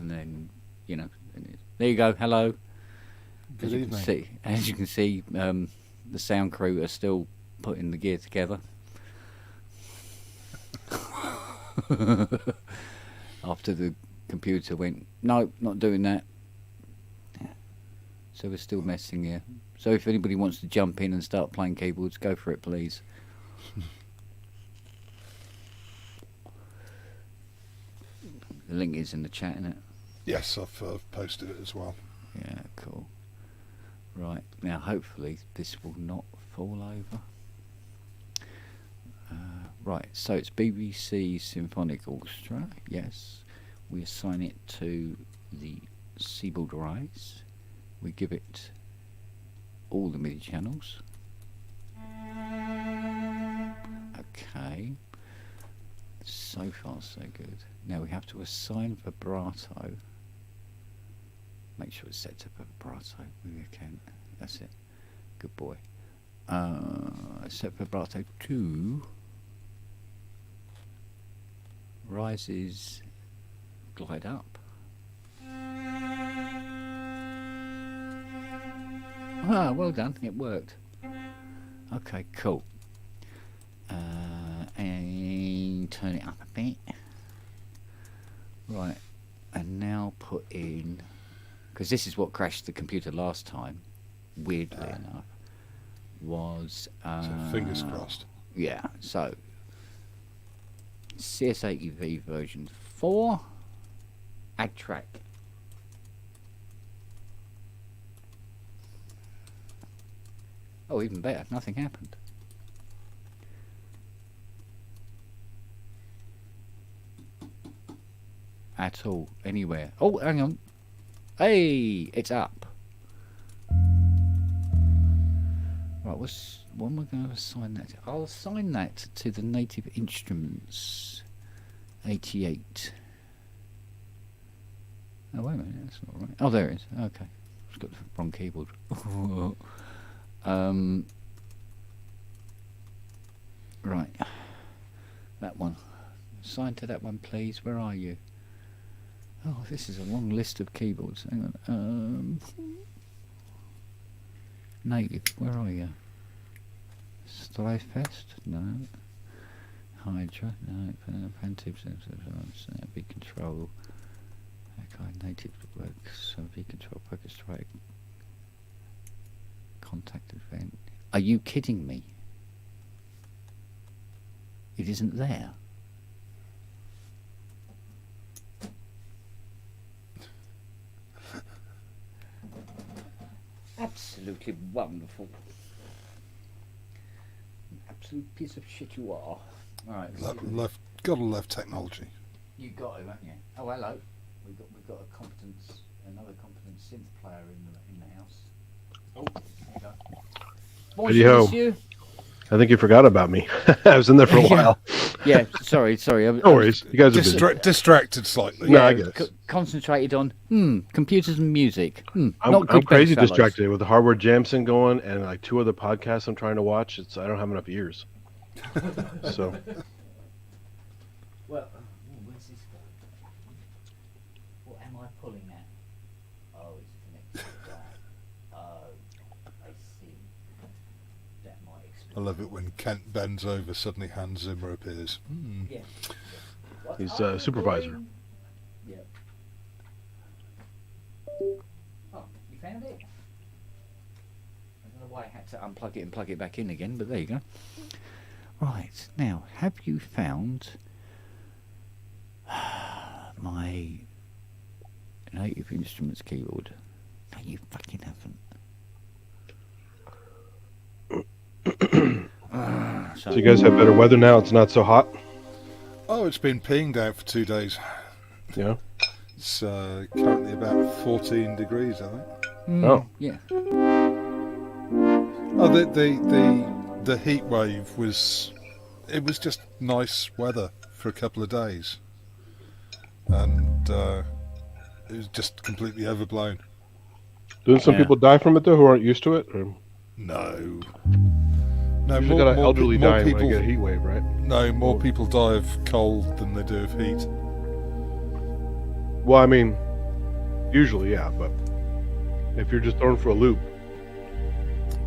and then there you go. Hello. Good evening. As you can see, the sound crew are still putting the gear together. After the computer went, no, not doing that. So we're still messing here. So if anybody wants to jump in and start playing keyboards, go for it, please. The link is in the chat, isn't it? Yes, I've posted it as well. Yeah, cool. Right, now hopefully this will not fall over. Right, so it's BBC Symphonic Orchestra, yes. We assign it to the C-board rise. We give it all the MIDI channels. Okay. So far so good. Now we have to assign vibrato. Make sure it's set to vibrato when you can. That's it. Good boy. Set vibrato to rises glide up. Ah, well done. It worked. Okay, cool. And turn it up a bit. Right, and now put in, because this is what crashed the computer last time, weirdly enough, was... so fingers crossed. Yeah, so CS80V version 4, add track. Oh, even better, nothing happened. At all, anywhere. Oh, hang on. Hey, it's up. Right, what am I going to assign that to? I'll assign that to the Native Instruments 88. Oh, wait a minute, that's not right. Oh, there it is. Okay. I've got the wrong keyboard. Right. That one. Assign to that one, please. Where are you? Oh, this is a long list of keyboards. Hang on. Native, where are you? Fest? No. Hydra? No. Pantip, V control. Okay, native works. V control, focus strike. Contact event. Are you kidding me? It isn't there. Absolutely wonderful. An absolute piece of shit you are. Alright. Gotta love technology. You got it, haven't you? Oh, hello. We've got another competent synth player in the house. Oh, there you go. Bonjour, monsieur. I think you forgot about me. I was in there for a while. Yeah, sorry. No worries. You guys are distracted slightly. No, I guess. Concentrated on computers and music. I'm crazy distracted with the hardware Jamson going and like 2 other podcasts I'm trying to watch. I don't have enough ears. So. Well, where's this going? What am I pulling at? Oh, it's connected to that. Oh, I see. That might explain. I love it when Kent bends over, suddenly Hans Zimmer appears. Yeah. He's supervisor. Yep. Oh, you found it? I don't know why I had to unplug it and plug it back in again, but there you go. Right, now, have you found my Native Instruments keyboard? No, you fucking haven't. So you guys have better weather now? It's not so hot? Oh, it's been peeing down for 2 days. Yeah. It's currently about 14 degrees, I think. Oh. Yeah. Oh, the heat wave was just nice weather for a couple of days, and it was just completely overblown. Didn't some people die from it though, who aren't used to it? Or? No, Usually got an elderly dying when I get a heat wave, right? No, more people die of cold than they do of heat. Well, I mean, Usually, yeah, but if you're just thrown for a loop,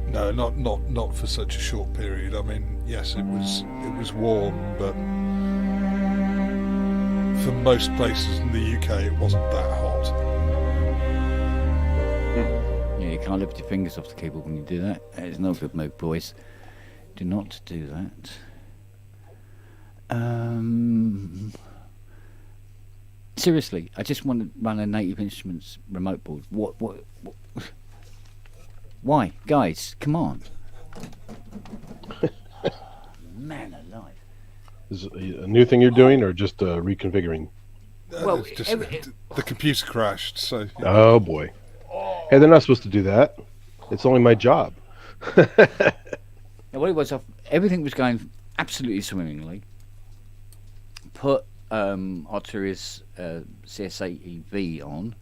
No, not for such a short period. I mean, yes, it was warm, but for most places in the UK, it wasn't that hot. Yeah, you can't lift your fingers off the keyboard when you do that. That is not a good move, boys. Do not do that. Seriously, I just want to run a Native Instruments remote board. What? Why? Guys, come on. Man alive. is it a new thing you're doing or just reconfiguring? Well, It's just, the computer crashed, so... Oh boy. Hey, they're not supposed to do that. It's only my job. What it was, everything was going absolutely swimmingly. Put Arturia's CS80V on.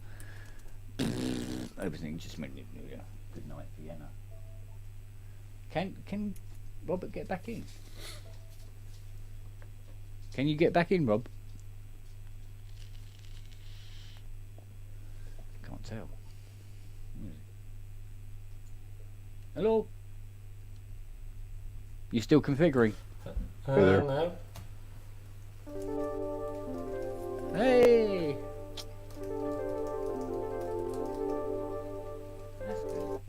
Everything just went. Good night, Vienna. Can Robert get back in? Can you get back in, Rob? Can't tell. Hello? You still configuring? Hey there. No. Hey! That's good.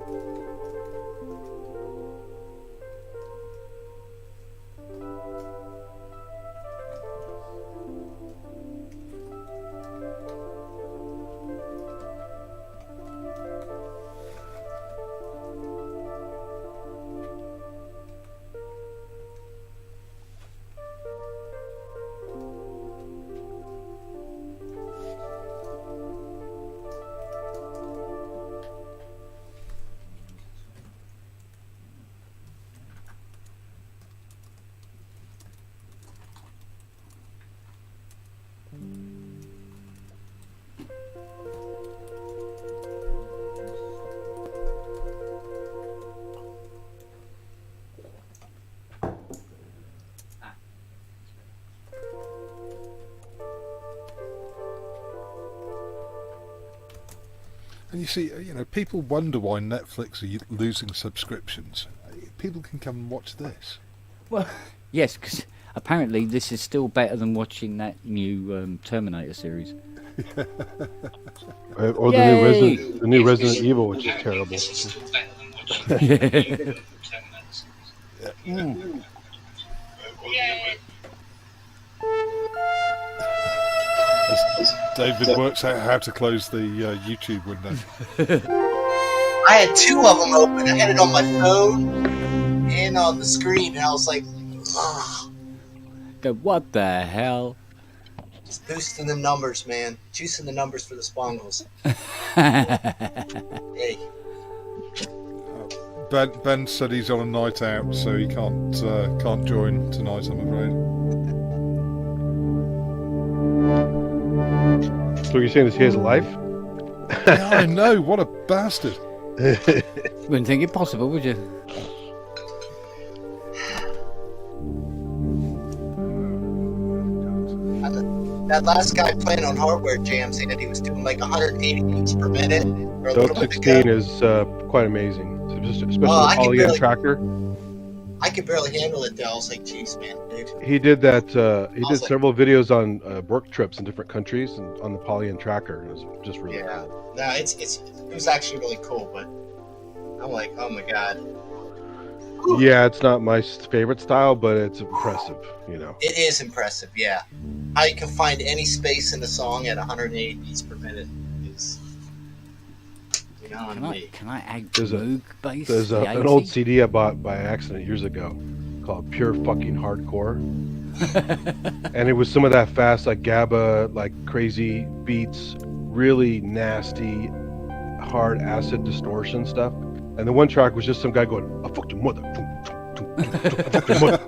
And you see, people wonder why Netflix are losing subscriptions. People can come and watch this. Well, yes, because apparently this is still better than watching that new Terminator series. Or Yay! the new Resident Evil, which is terrible. As David works out how to close the YouTube window. I had two of them open. I had it on my phone and on the screen, and I was like, ugh. What the hell? Just boosting the numbers, man. Juicing the numbers for the spongles. Hey. Ben said he's on a night out, so he can't join tonight, I'm afraid. So you're saying this he has a life? Yeah, I know, what a bastard. Wouldn't think it possible, would you? That last guy playing on Hardware Jam said he was doing like 180 beats per minute. Or a Dot little bit 16 ago. is quite amazing, especially the I can Polygon barely- tracker. I could barely handle it though. I was like, jeez, man, dude. He did that. He did Awesome. several videos on work trips in different countries and on the Polygon tracker. It was just really Yeah. cool. No, it was actually really cool, but I'm like, oh my god. Yeah, it's not my favorite style, but it's impressive. It is impressive, yeah. How you can find any space in the song at 180 beats per minute is beyond me. Can I add There's a- Moog bass? There's the an old 80? CD I bought by accident years ago called Pure Fucking Hardcore. And it was some of that fast, like GABA, like crazy beats, really nasty, hard acid distortion stuff. And the one track was just some guy going, "I fucked your mother." I fucked your mother.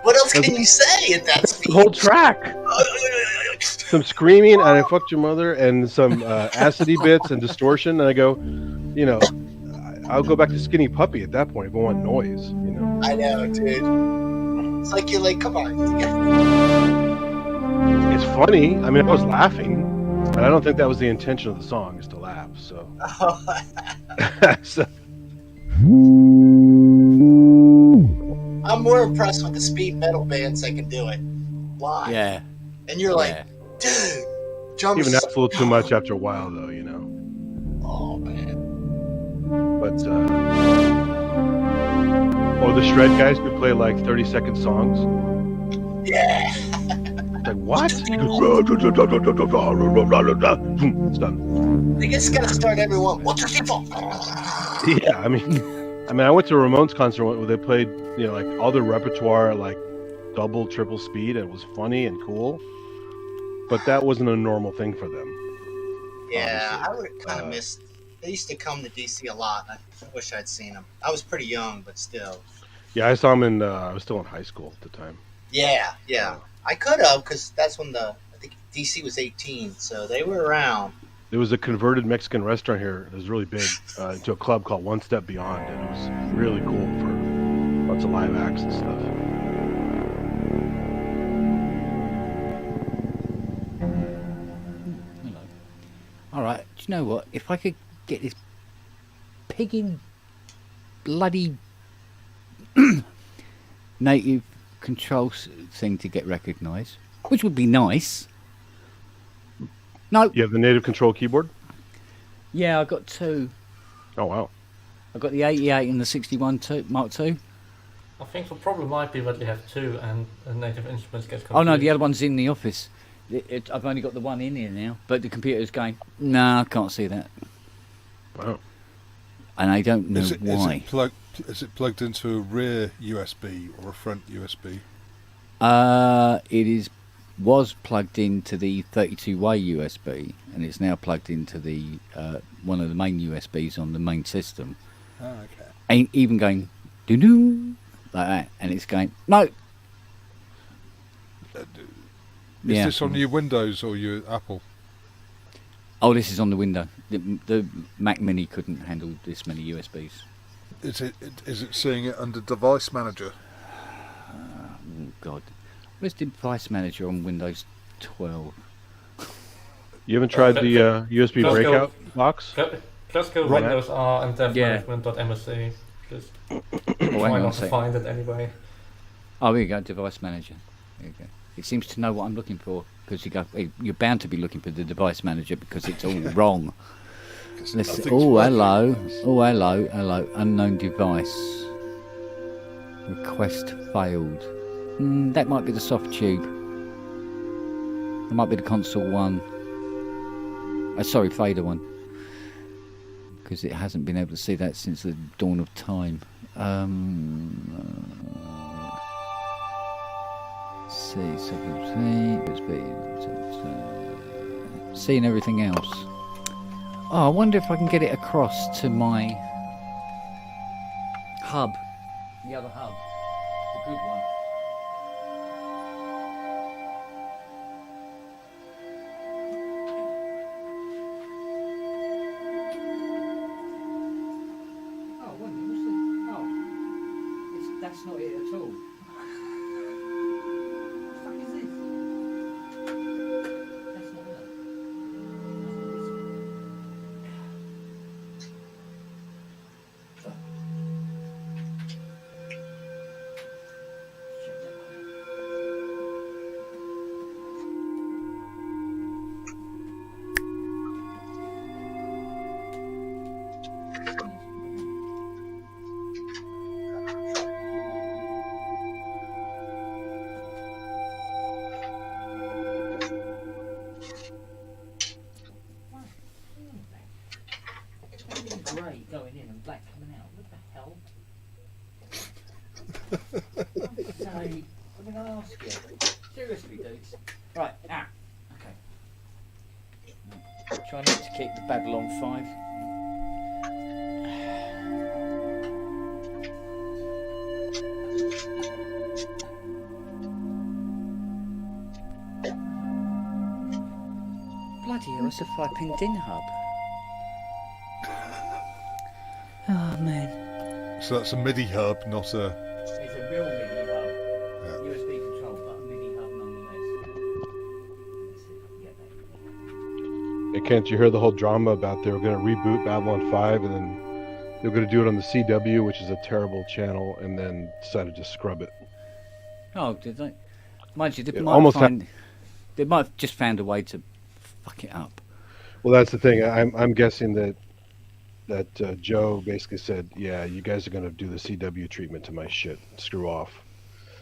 What else can you say at that The speed? whole track. Some screaming and "I fucked your mother" and some acidy bits and distortion. And I go, I'll go back to Skinny Puppy at that point if I want noise. I know, dude. It's like you're like, come on. It's funny. I mean, I was laughing. And I don't think that was the intention of the song, is to laugh. So, so I'm more impressed with the speed metal bands that can do it live. Yeah. And you're like, Yeah. dude, drums. even that's a little too much after a while, though, you know. Oh man. But or the shred guys could play like 30-second songs. Yeah. Like what? He goes, it's done. They just gotta start everyone. 1, 2, 3, 4. Yeah, I mean, I went to a Ramones concert where they played, you know, like all their repertoire, like double, triple speed, and it was funny and cool. But that wasn't a normal thing for them. Yeah, obviously. I would kind of miss. They used to come to DC a lot. I wish I'd seen them. I was pretty young, but still. Yeah, I saw them in. I was still in high school at the time. Yeah. I could have, because that's when I think DC was 18, so they were around. There was a converted Mexican restaurant here. It was really big, into a club called One Step Beyond, and it was really cool for lots of live acts and stuff. Hello. All right. Do you know what? If I could get this pigging bloody native control thing to get recognised, which would be nice. No. You have the native control keyboard? Yeah, I got two. Oh wow. I got the 88 and the 61 Mark II. I think the problem might be that you have two and Native Instruments gets confused. Oh no, the other one's in the office. I've only got the one in here now, but the computer's going, no, I can't see that. Wow. And I don't know why. Is it plugged into a rear USB or a front USB? It was plugged into the 32-way USB, and it's now plugged into the one of the main USBs on the main system. Oh, okay. Ain't even going doo-doo like that, and it's going no. Is this on your Windows or your Apple? Oh, this is on the window. The Mac Mini couldn't handle this many USBs. Is it seeing it under Device Manager? Oh God, where's Device Manager on Windows 12? You haven't tried the USB Let's breakout box? Just go Right. Windows R and Dev Yeah. Management.msc. Just Oh, try hang on a not to sec. find it anyway. Oh, here you go, Device Manager. There you go. It seems to know what I'm looking for, because you're bound to be looking for the Device Manager because it's all wrong. Let's see. Oh, hello. Oh, hello. Unknown device. Request failed. That might be the soft tube. It might be the console one. Sorry, fader one. Because it hasn't been able to see that since the dawn of time. Seeing everything else. Oh, I wonder if I can get it across to my hub. The other hub. The good one. Oh, what's the... Oh. That's not it at all. What the fuck is this? That's not it. Grey going in and black coming out. What the hell? Say, I'm going to ask you. Seriously, dudes. Right, okay. Try not to keep the Babylon 5. Bloody hell, it's a 5-pin DIN hub. Oh man. So that's a MIDI hub, not a... It's a real MIDI hub. Yeah. USB control, but a MIDI hub nonetheless. Let's see if I can get that. Kent, you heard the whole drama about they were going to reboot Babylon 5 and then they were going to do it on the CW, which is a terrible channel, and then decided to scrub it. Oh, did they? Mind you, It almost they might have just found a way to fuck it up. Well, that's the thing. I'm guessing that Joe basically said, "Yeah, you guys are going to do the CW treatment to my shit. Screw off."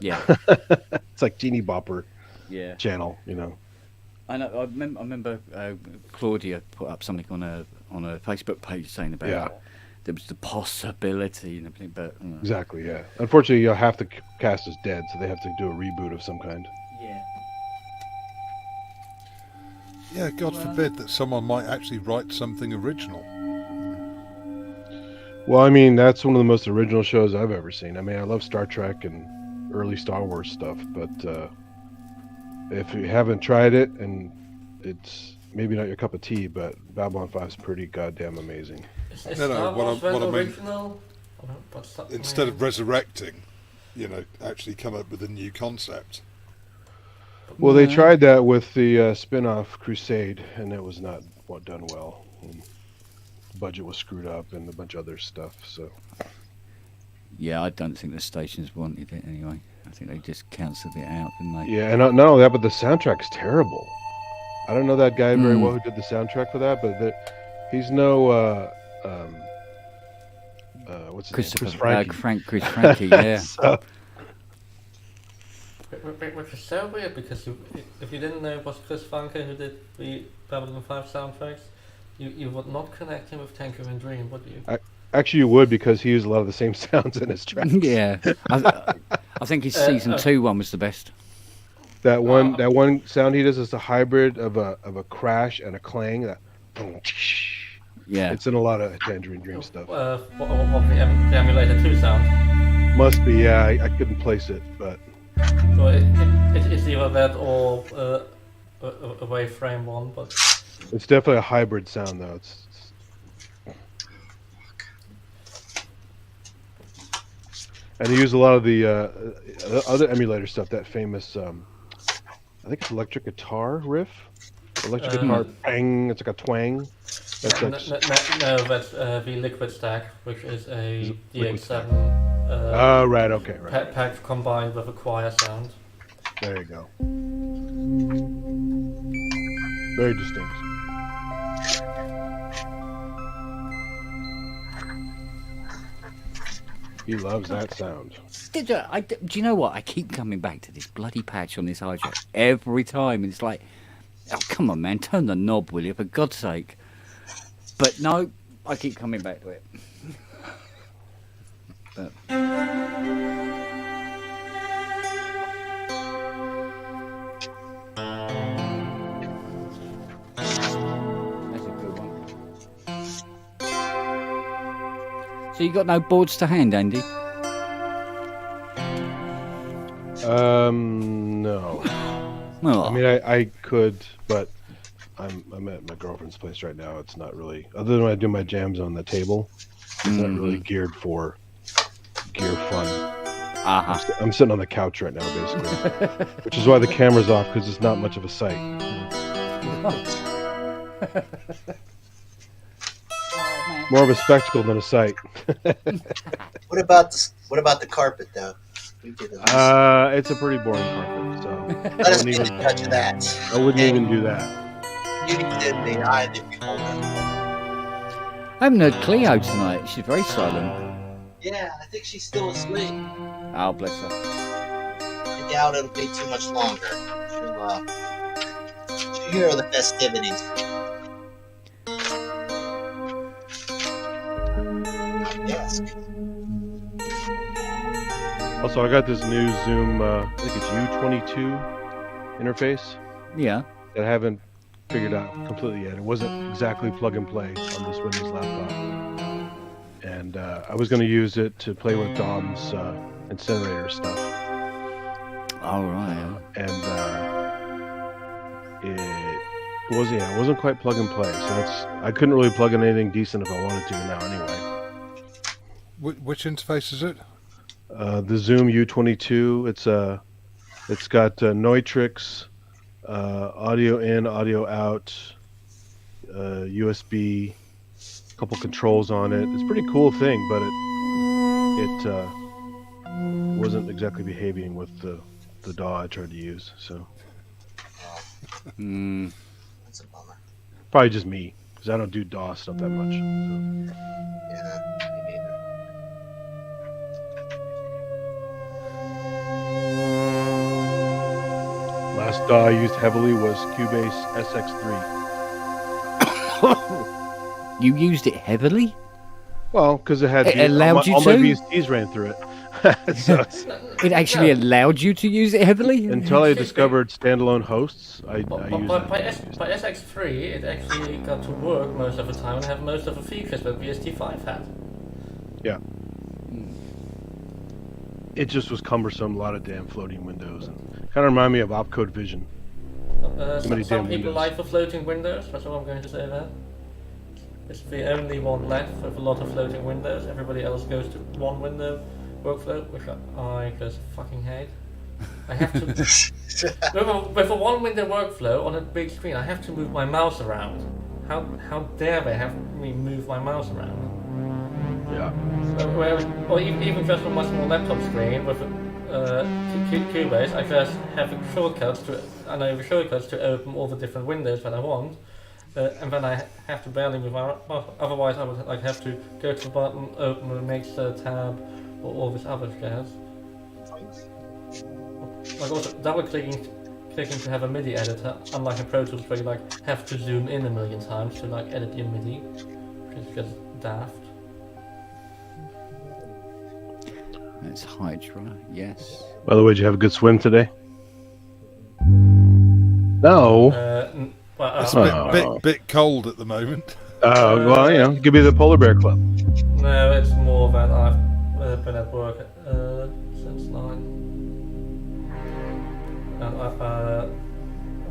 Yeah. It's like Teeny Bopper Yeah. channel, you know. I know. I remember Claudia put up something on a Facebook page saying about there was the possibility and everything, but Exactly. Yeah. Unfortunately, half the cast is dead, so they have to do a reboot of some kind. yeah. Yeah, God forbid that someone might actually write something original. Well, I mean, that's one of the most original shows I've ever seen. I mean, I love Star Trek and early Star Wars stuff, but if you haven't tried it, and it's maybe not your cup of tea, but Babylon 5 is pretty goddamn amazing. Is No, Star Wars what I mean- original? Instead of resurrecting, actually come up with a new concept. Well, they tried that with the spin-off Crusade, and it was not done well. And the budget was screwed up, and a bunch of other stuff. So Yeah, I don't think the stations wanted it anyway. I think they just cancelled it out, didn't they? yeah, and not only that, but the soundtrack's terrible. I don't know that guy very well who did the soundtrack for that, but he's no what's his name? Chris Frankie. Chris Frankie, yeah. So, Which is so weird because if you didn't know it was Chris Franke who did the Babylon 5 soundtracks, you would not connect him with Tangerine Dream, would you? actually, you would, because he used a lot of the same sounds in his tracks. Yeah. I think his season 2 one was the best. That one sound he does is a hybrid of a crash and a clang. That, Yeah. it's in a lot of Tangerine Dream stuff. What the emulator 2 sound? Must be, yeah. I couldn't place it, but So it's either that or a waveframe one, but it's definitely a hybrid sound, though. And they use a lot of the other emulator stuff. That famous, I think it's electric guitar riff. Electric guitar, bang. It's like a twang. That's no, like, that's the Liquid Stack, which is a Liquid Stack. DX7 oh, right, okay, right. pack combined with a choir sound. There you go. Very distinct. He loves that sound. Do you know what? I keep coming back to this bloody patch on this hijack every time, and it's like, oh, come on, man, turn the knob, will you, for God's sake. But no, I keep coming back to it. But... That's a good one. So you got no boards to hand, Andy? No. Oh. I mean, I could, but I'm at my girlfriend's place right now. It's not really, other than when I do my jams on the table, it's not really geared for gear fun. Uh-huh. I'm sitting on the couch right now, basically, which is why the camera's off, because it's not much of a sight. More of a spectacle than a sight. What about the carpet though? We did it. It's a pretty boring carpet, so Let us get a touch of that. I wouldn't even do that. You did the eye that you hold up. I haven't heard Cleo tonight. She's very silent. Yeah, I think she's still asleep. Oh, bless her. I doubt it'll be too much longer. She'll hear the festivities. Yes. Also, I got this new Zoom, I think it's U22 interface Yeah. that I haven't figured out completely yet. It wasn't exactly plug and play on this Windows laptop. And I was going to use it to play with Dom's incinerator stuff. All right. And it wasn't quite plug and play. So I couldn't really plug in anything decent if I wanted to now anyway. Which interface is it? The Zoom U22. It's got Noitrix, audio in, audio out, USB, a couple controls on it. It's a pretty cool thing, but it wasn't exactly behaving with the DAW I tried to use. So Hmm. That's a bummer. probably just me, because I don't do DAW stuff that much. So. Yeah, me neither. Last DAW I used heavily was Cubase SX3. You used it heavily? Well, because it had It allowed you all my to? VSTs ran through it. So, It actually allowed you to use it heavily? until I discovered standalone hosts, I used By SX3, it actually got to work most of the time and have most of the features that VST5 had. Yeah. It just was cumbersome, a lot of damn floating windows. And kind of remind me of Opcode Vision. many Some damn people windows. like the floating windows, that's all I'm going to say there. It's the only one left with a lot of floating windows. Everybody else goes to one window workflow, which I just fucking hate. I have to with a one window workflow on a big screen. I have to move my mouse around. How dare they have me move my mouse around? Yeah. Or even just on my small laptop screen with Cubase, I just have the shortcuts to open all the different windows that I want, and then I have to barely move around. Otherwise, I would like have to go to the button, open the next tab, or all this other jazz. Like also double clicking to have a MIDI editor, unlike in Pro Tools where you like have to zoom in a million times to like edit your MIDI, which is just daft. It's Hydra, yes. By the way, did you have a good swim today? No. It's Oh. a bit cold at the moment. Well, you know, it could be the Polar Bear Club. No, it's more that I've been at work since 9.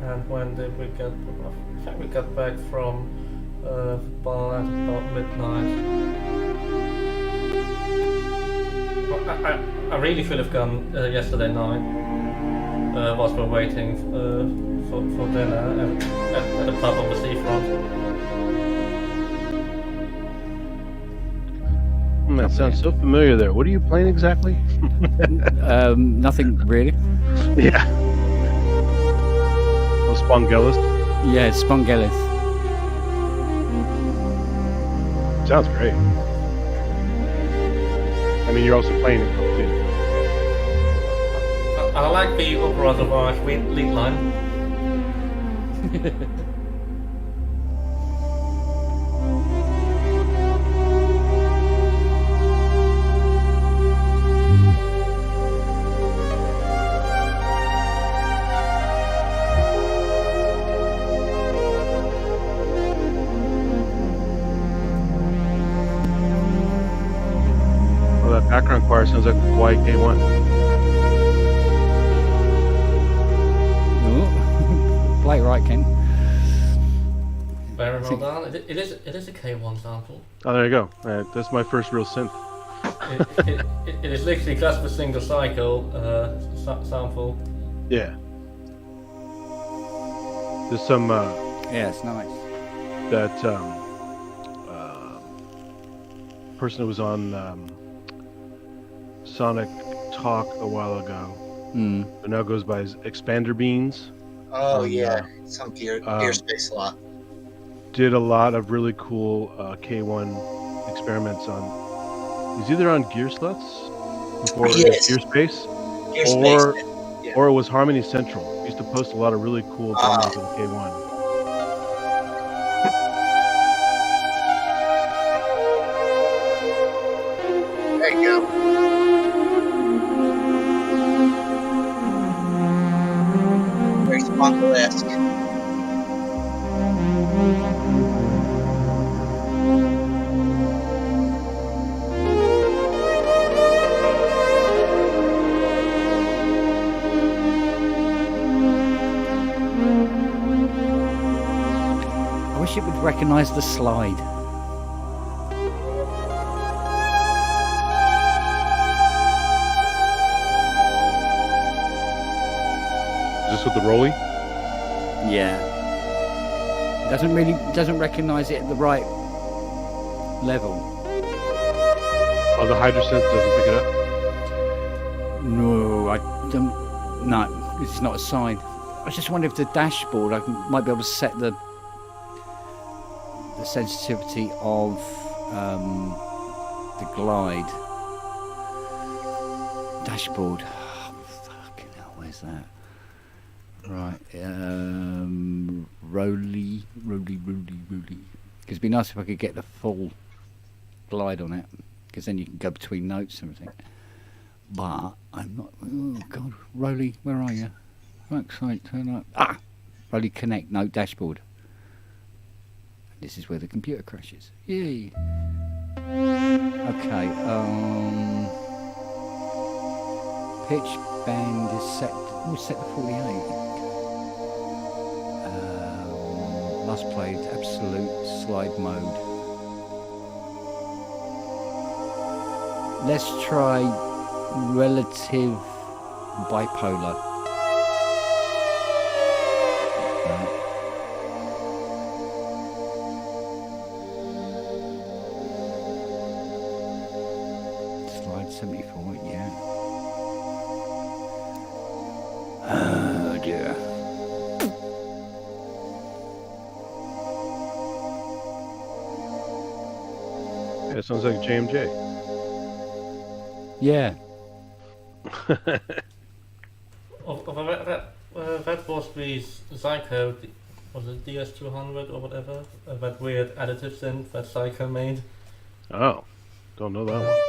And when did we get? I think we got back from the bar at about midnight. I really should have gone yesterday night. Whilst we're waiting for dinner at the pub on the seafront. That sounds so familiar there. What are you playing exactly? Nothing really. Yeah. Oh, Spongellis. Yeah, it's Spongellis. Sounds great. I mean, you're also playing it too. I like the Opera Reservoir lead line. Well, that background choir sounds like Hawaii K1. Oh. Play it right, Ken. Very well done. It is a K1 sample. Oh, there you go. That's my first real synth. It is literally just a single cycle sample. Yeah. There's some Yeah, it's nice. that person who was on Sonic Talk a while ago, but now goes by his Expander Beans. Oh yeah, some gear space a lot. Did a lot of really cool K1 experiments on. He's either on Gear Sluts before Yes. Gear Space, Gear or space. Yeah. or it was Harmony Central. He used to post a lot of really cool demos of K1. There you go. Very Spongle-esque. I wish it would recognise the slide. Is this with the Rolly? Yeah. doesn't recognise it at the right level. Oh, the hydrosense doesn't pick it up? No, I don't. No, it's not a sign. I just wonder if the dashboard might be able to set the sensitivity of the glide dashboard. Oh, fucking hell, where's that? Right, Roly. Because it'd be nice if I could get the full glide on it, because then you can go between notes and everything. But I'm not. Oh God, Roly, where are you? Fuck's sake, turn up. Ah, Roly Connect, no dashboard. This is where the computer crashes. Yay. Okay. Pitch band is set. Oh, set to 48. Last played absolute slide mode. Let's try relative bipolar. Slide 74, yeah. Oh dear. Yeah, it sounds like JMJ. Yeah. That was the Psycho, was it DS200 or whatever? That weird additive synth that Psycho made. Oh, don't know that one.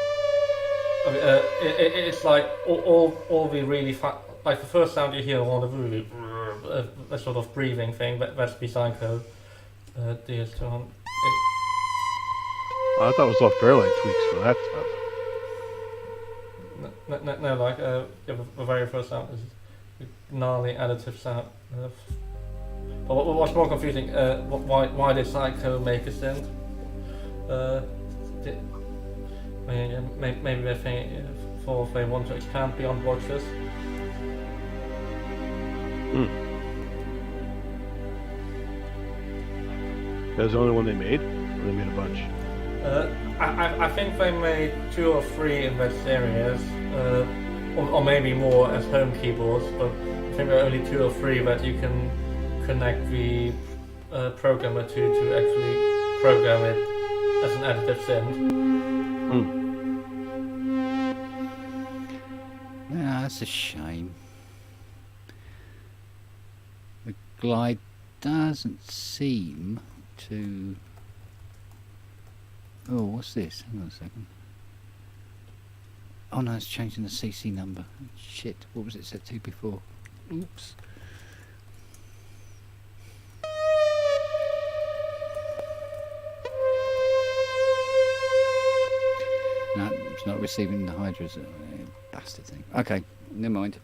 I mean, it's like all the really like the first sound you hear on the really a sort of breathing thing. That's the Psycho DS200. I thought it was all Fairlight tweaks for that stuff. No, like the very first sound is gnarly additive sound. But what's more confusing? Why did Psycho make a synth? Maybe they think if they want to expand beyond watches. That was the only one they made? Or they made a bunch? I think they made 2 or 3 in that series, or maybe more as home keyboards, but I think there are only 2 or 3 that you can connect the programmer to actually program it as an additive synth. Yeah, that's a shame. The glide doesn't seem to... Oh, what's this? Hang on a second. Oh no, it's changing the CC number. Shit, what was it set to before? Oops. No, it's not receiving the hydras. Bastard thing. Okay, never mind.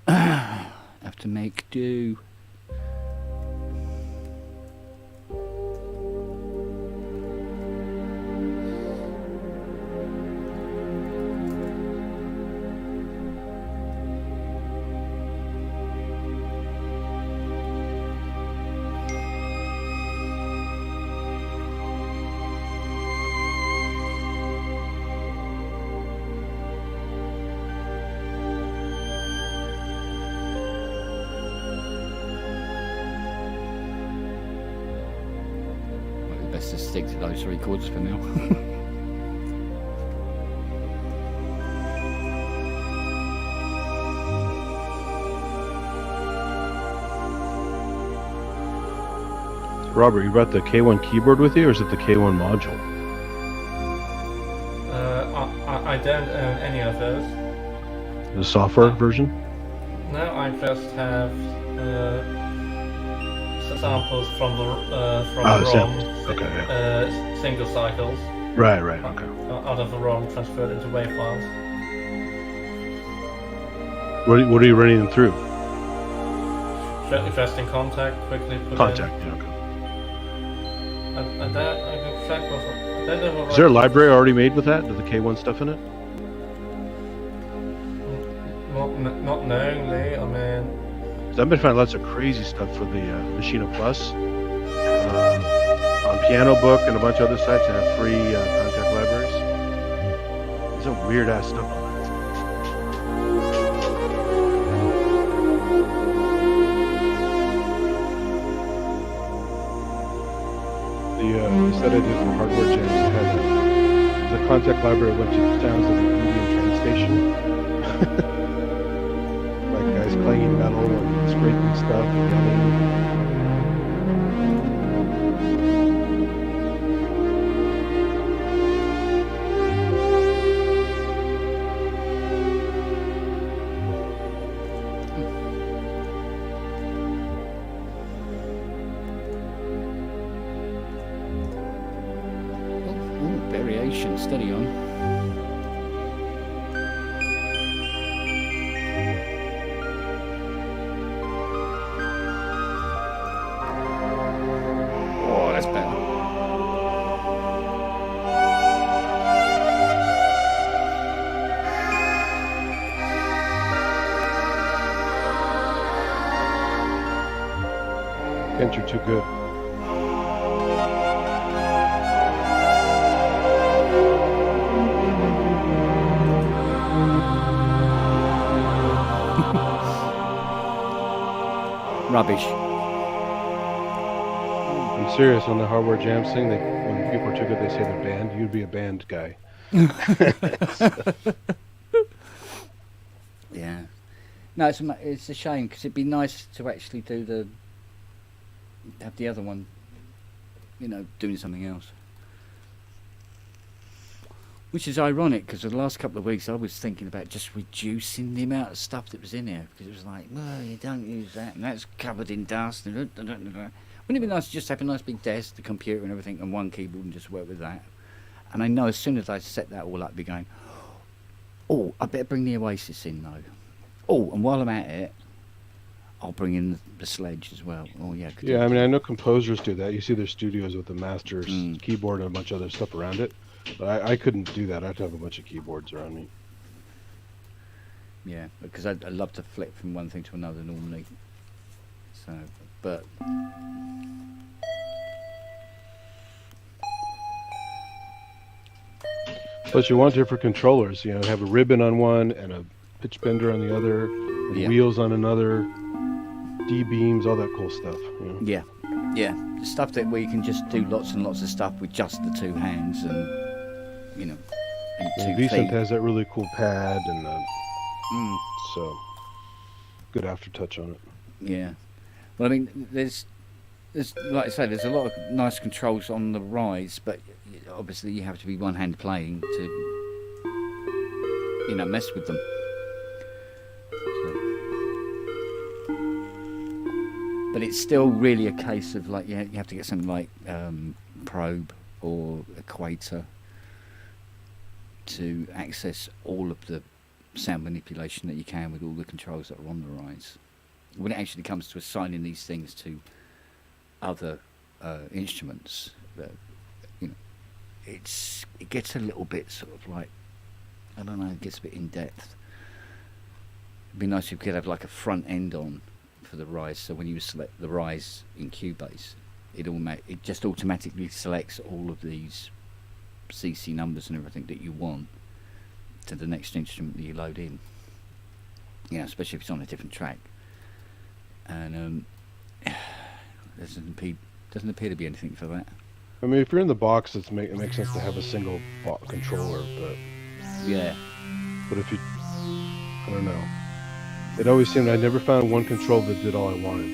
Have to make do. Best to stick to those 3 chords for now. Robert, you brought the K1 keyboard with you, or is it the K1 module? I don't own any of those. The software version? No, I just have samples from the ROM. Samples. Okay, yeah. Single cycles. Right, okay. Out of the ROM transferred into WAV files. What are you running them through? Just in contact, quickly put Contact, in. yeah, okay. And that I can check with. I don't know what Is there a library already made with that? With the K1 stuff in it? Not knowingly, I mean... I've been finding lots of crazy stuff for the Machina Plus. Piano Book and a bunch of other sites that have free contact libraries. There's some weird ass stuff on the set I did for hardware jams. It had the contact library, which sounds like an Indian train station. Like guys clanging metal and scraping stuff and yelling. Variation, steady on. Oh, that's better. Kent, you're too good. Rubbish. I'm serious on the hardware jams thing. When people are too good, they say they're banned. You'd be a banned guy. Yeah. No, it's a shame because it'd be nice to actually have the other one, doing something else. Which is ironic because for the last couple of weeks I was thinking about just reducing the amount of stuff that was in here because it was like, well, you don't use that and that's covered in dust. Wouldn't it be nice to just have a nice big desk, the computer and everything, and one keyboard and just work with that? And I know as soon as I set that all up, I'd be going, oh, I better bring the Oasis in though. Oh, and while I'm at it, I'll bring in the Sledge as well. Oh yeah. Yeah, I mean, I know composers do that. You see their studios with the master's keyboard and a bunch of other stuff around it. But I couldn't do that. I'd have a bunch of keyboards around me. Yeah, because I love to flip from one thing to another normally. So, but plus, you want different controllers. Have a ribbon on one and a pitch bender on the other, and wheels on another, D beams, all that cool stuff. Yeah, the stuff where you can just do lots and lots of stuff with just the two hands and. And Vicent has that really cool pad and so good aftertouch on it. Yeah, well, I mean, there's like I say, there's a lot of nice controls on the Rise, but obviously you have to be one hand playing to mess with them. So. But it's still really a case of like you have to get something like Probe or Equator to access all of the sound manipulation that you can with all the controls that are on the Rise. When it actually comes to assigning these things to other instruments, it gets a little bit sort of like, I don't know, it gets a bit in depth. It'd be nice if you could have like a front end on for the Rise, so when you select the Rise in Cubase, it just automatically selects all of these CC numbers and everything that you want to the next instrument that you load in. Especially if it's on a different track. And doesn't appear to be anything for that. I mean, if you're in the box, it makes sense to have a single controller, but yeah. But if I don't know. It always seemed I never found one controller that did all I wanted.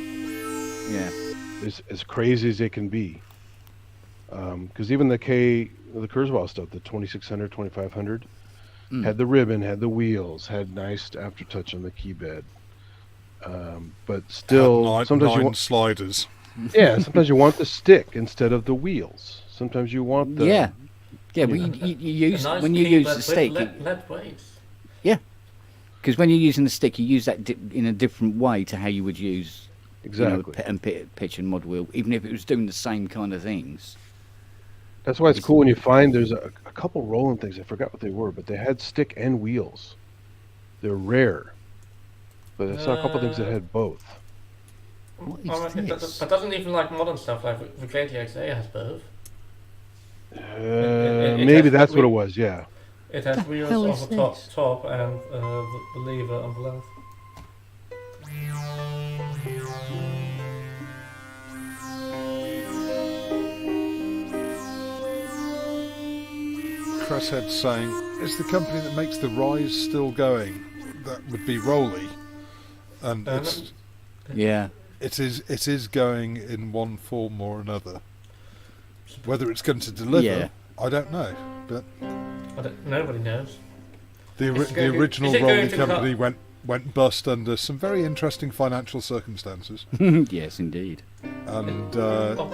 Yeah. It's as crazy as it can be. Because even the Kurzweil stuff, the 2600, 2500, had the ribbon, had the wheels, had nice aftertouch on the key bed. But still, sometimes you want sliders. Yeah, sometimes you want the stick instead of the wheels. Sometimes you want the yeah. Well, you use nice when you use the stick. Lead weights. Yeah, because when you're using the stick, you use that in a different way to how you would use exactly and pitch and mod wheel, even if it was doing the same kind of things. That's why it's cool when you find there's a couple Roland things. I forgot what they were, but they had stick and wheels. They're rare, but I saw a couple things that had both. What is this? That doesn't even like modern stuff like the KTXA has both. Maybe has that's what it whe- was. Yeah. It has The wheels hell on is the top, this? top and the lever on the left. Cresshead saying, is the company that makes the Rise still going? That would be Rolly. And No. Yeah. it is going in one form or another. Whether it's going to deliver, Yeah. I don't know. But Nobody knows. the Is it going to- original is it going Rolly to company went bust under some very interesting financial circumstances. Yes, indeed. And Oh,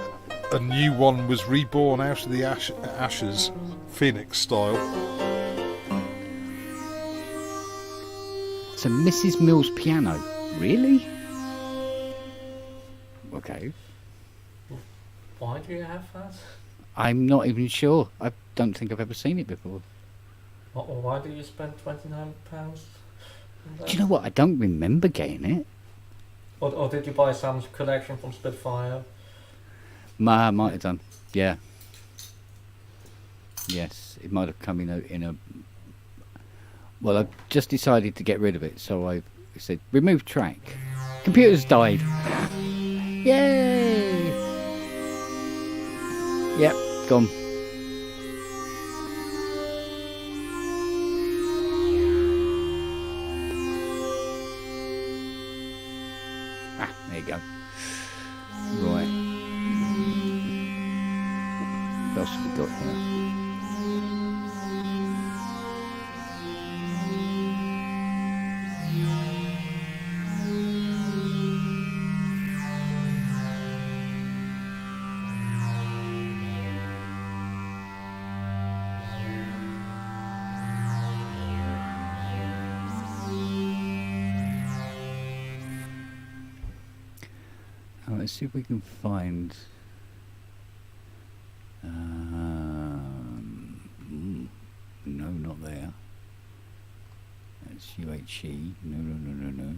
a new one was reborn out of the ashes, Phoenix style. So Mrs. Mills' piano, really? Okay. why do you have that? I'm not even sure. I don't think I've ever seen it before. Or why do you spend £29? Do you know what? I don't remember getting it. Or did you buy Sam's collection from Spitfire? Might have done. Yeah. Yes, it might have come in a. Well, I just decided to get rid of it, so I said remove track. Computer's died. Yay! Yep, gone. Ah, there you go. Right. What else have we got here? Let's see if we can find. No, not there. That's UHE. No.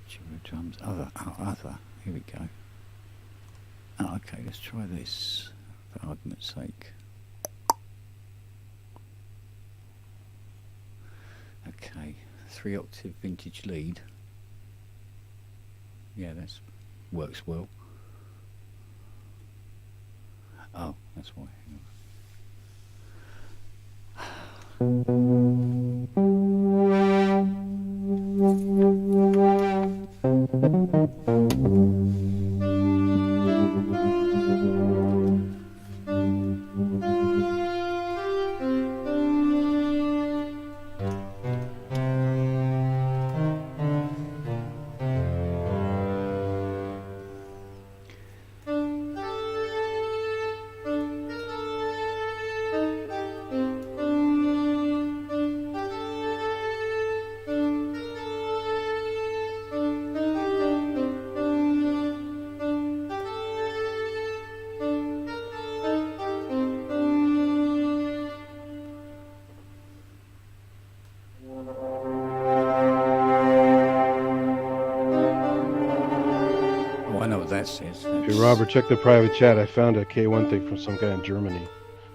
Chiro drums. Other. Here we go. Oh, okay, let's try this for argument's sake. Okay, 3-octave vintage lead. Yeah, that works well. Oh, that's why. Hang Oh, I know what that says. Hey, Robert, check the private chat. I found a K1 thing from some guy in Germany.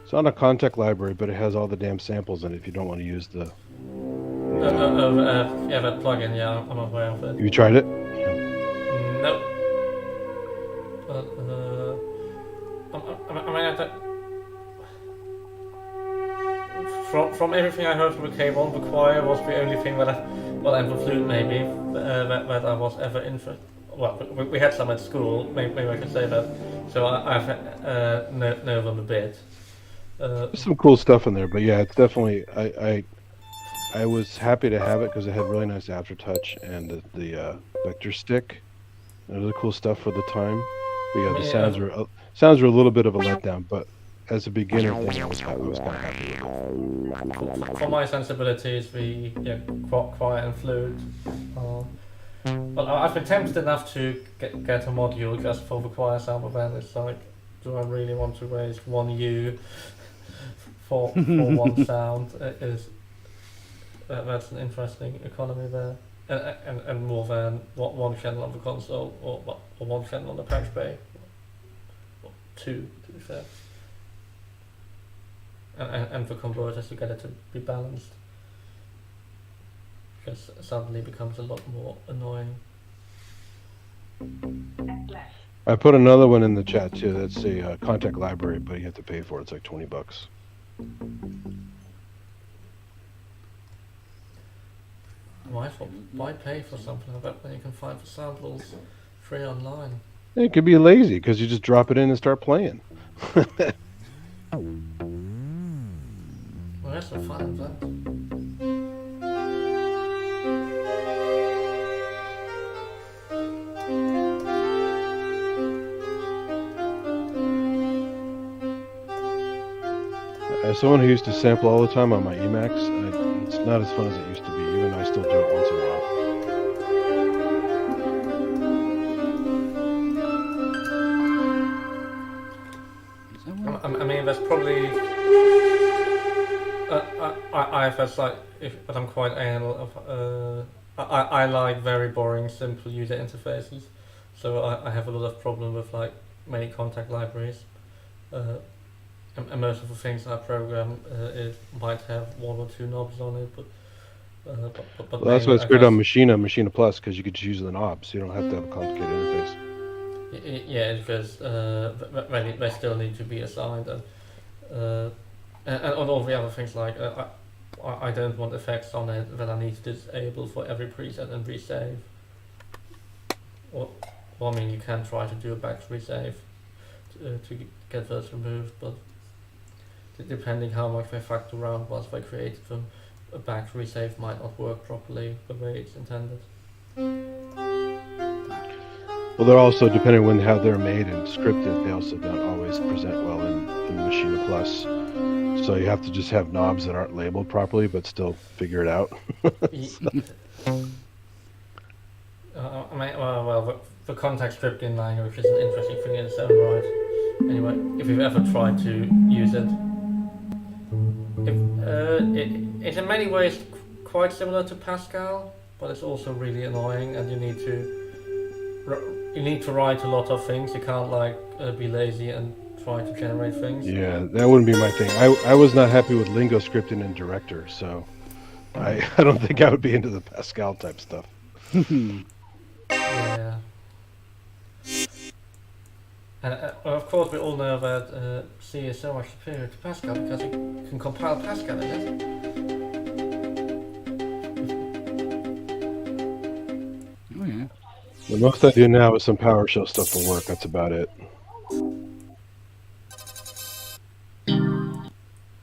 It's not a contact library, but it has all the damn samples in it if you don't want to use the... Yeah, that plugin, yeah, I'm aware of it. You tried it? Nope. But, I mean, from everything I heard from the K1, the choir was the only thing that and the flute maybe, that I was ever interested. Well, we had some at school, maybe I can say that. So I've know them a bit. There's some cool stuff in there, but yeah, it's definitely... I was happy to have it because it had really nice aftertouch and the vector stick. It was cool stuff for the time. But yeah, the sounds were a little bit of a letdown, but as a beginner thing, I was kind of happy with it. For my sensibilities, the choir and flute. Well, I've been tempted enough to get a module just for the choir sound, but then it's like, do I really want to raise one U for one sound? That's an interesting economy there, and more than one channel on the console or one channel on the patch bay, or two to be fair. and for converters to get it to be balanced. Because suddenly becomes a lot more annoying. I put another one in the chat too. That's a contact library, but you have to pay for it. It's like $20. Why pay for something like that when you can find the samples free online? It could be lazy because you just drop it in and start playing. Well, that's the fun of that. As someone who used to sample all the time on my Emacs, it's not as fun as it used to be, even though I still do it once in a while. I mean, there's probably I've had like, but I'm quite anal of. I like very boring, simple user interfaces, so I have a lot of problem with like many contact libraries. And most of the things I program it might have one or two knobs on it, but Well, that's why it's good on Machina Plus, because you could just use the knobs. You don't have to have a complicated interface. Yeah, because they still need to be assigned, and on all the other things like I don't want effects on it that I need to disable for every preset and resave. Or I mean, you can try to do a batch resave to get those removed, but depending how much they factor around once they created them, a batch resave might not work properly the way it's intended. Well, they're also, depending on how they're made and scripted, they also don't always present well in Machina Plus. So you have to just have knobs that aren't labeled properly, but still figure it out. The context scripting language is an interesting thing in its own right. Anyway, if you've ever tried to use it, it's in many ways quite similar to Pascal, but it's also really annoying, and you need to write a lot of things. You can't like be lazy and try to generate things. Yeah, that wouldn't be my thing. I was not happy with Lingo scripting in Director, so I don't think I would be into the Pascal type stuff. Yeah. And of course we all know that C is so much superior to Pascal because you can compile Pascal in it. Oh yeah. The most I do now is some PowerShell stuff for work. That's about it.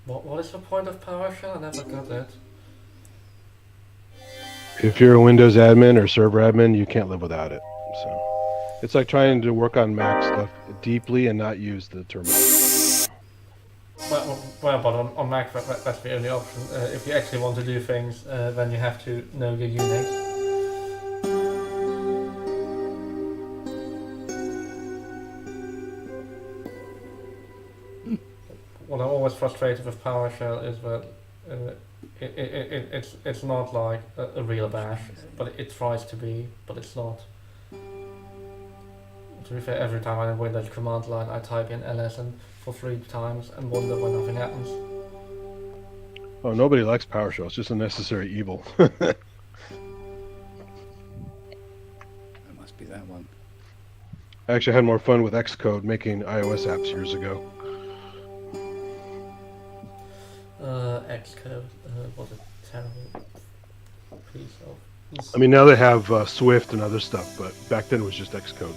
What is the point of PowerShell? I never got that. If you're a Windows admin or server admin, you can't live without it. So it's like trying to work on Mac stuff deeply and not use the terminal. Well, but on Mac that's the only option. If you actually want to do things, then you have to know your Unix. What I'm always frustrated with PowerShell is that it's not like a real bash, but it tries to be, but it's not. To be fair, every time I'm in Windows command line, I type in ls for 3 times and wonder why nothing happens. Oh, nobody likes PowerShell. It's just a necessary evil. That must be that one. I actually had more fun with Xcode making iOS apps years ago. Xcode was a terrible piece of... I mean, now they have Swift and other stuff, but back then it was just Xcode.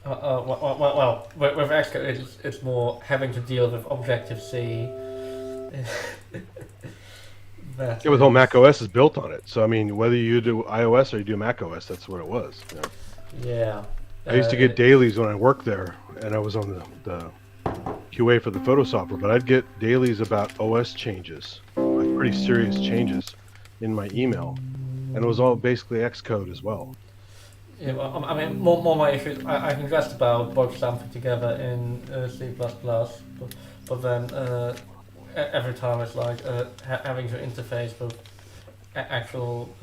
Well, with Xcode, it's more having to deal with Objective-C. Yeah, with whole Mac OS is built on it. So, I mean, whether you do iOS or you do Mac OS, that's what it was. You know? Yeah. I used to get dailies when I worked there, and I was on the QA for the photo software, but I'd get dailies about OS changes, like pretty serious changes in my email. And it was all basically Xcode as well. Yeah, well, I mean, more my issue. I can just about work something together in C++, but then every time it's like having to interface with actual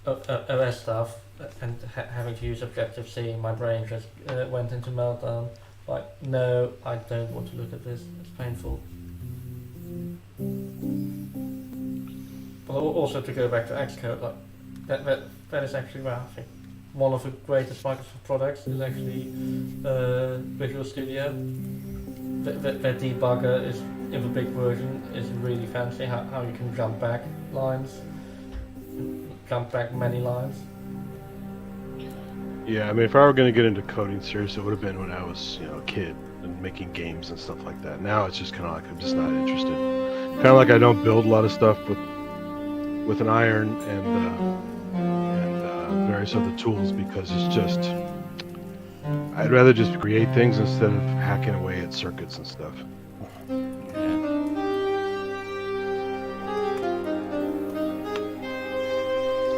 OS stuff and having to use Objective-C, my brain just went into meltdown. Like, no, I don't want to look at this. It's painful. But also to go back to Xcode, like that is actually where I think one of the greatest Microsoft products is actually Visual Studio. Their debugger is in the big version is really fancy. How you can jump back lines, jump back many lines. Yeah, I mean, if I were going to get into coding seriously, it would have been when I was, a kid and making games and stuff like that. Now it's just kind of like I'm just not interested. Kind of like I don't build a lot of stuff with an iron and various other tools because it's just I'd rather just create things instead of hacking away at circuits and stuff.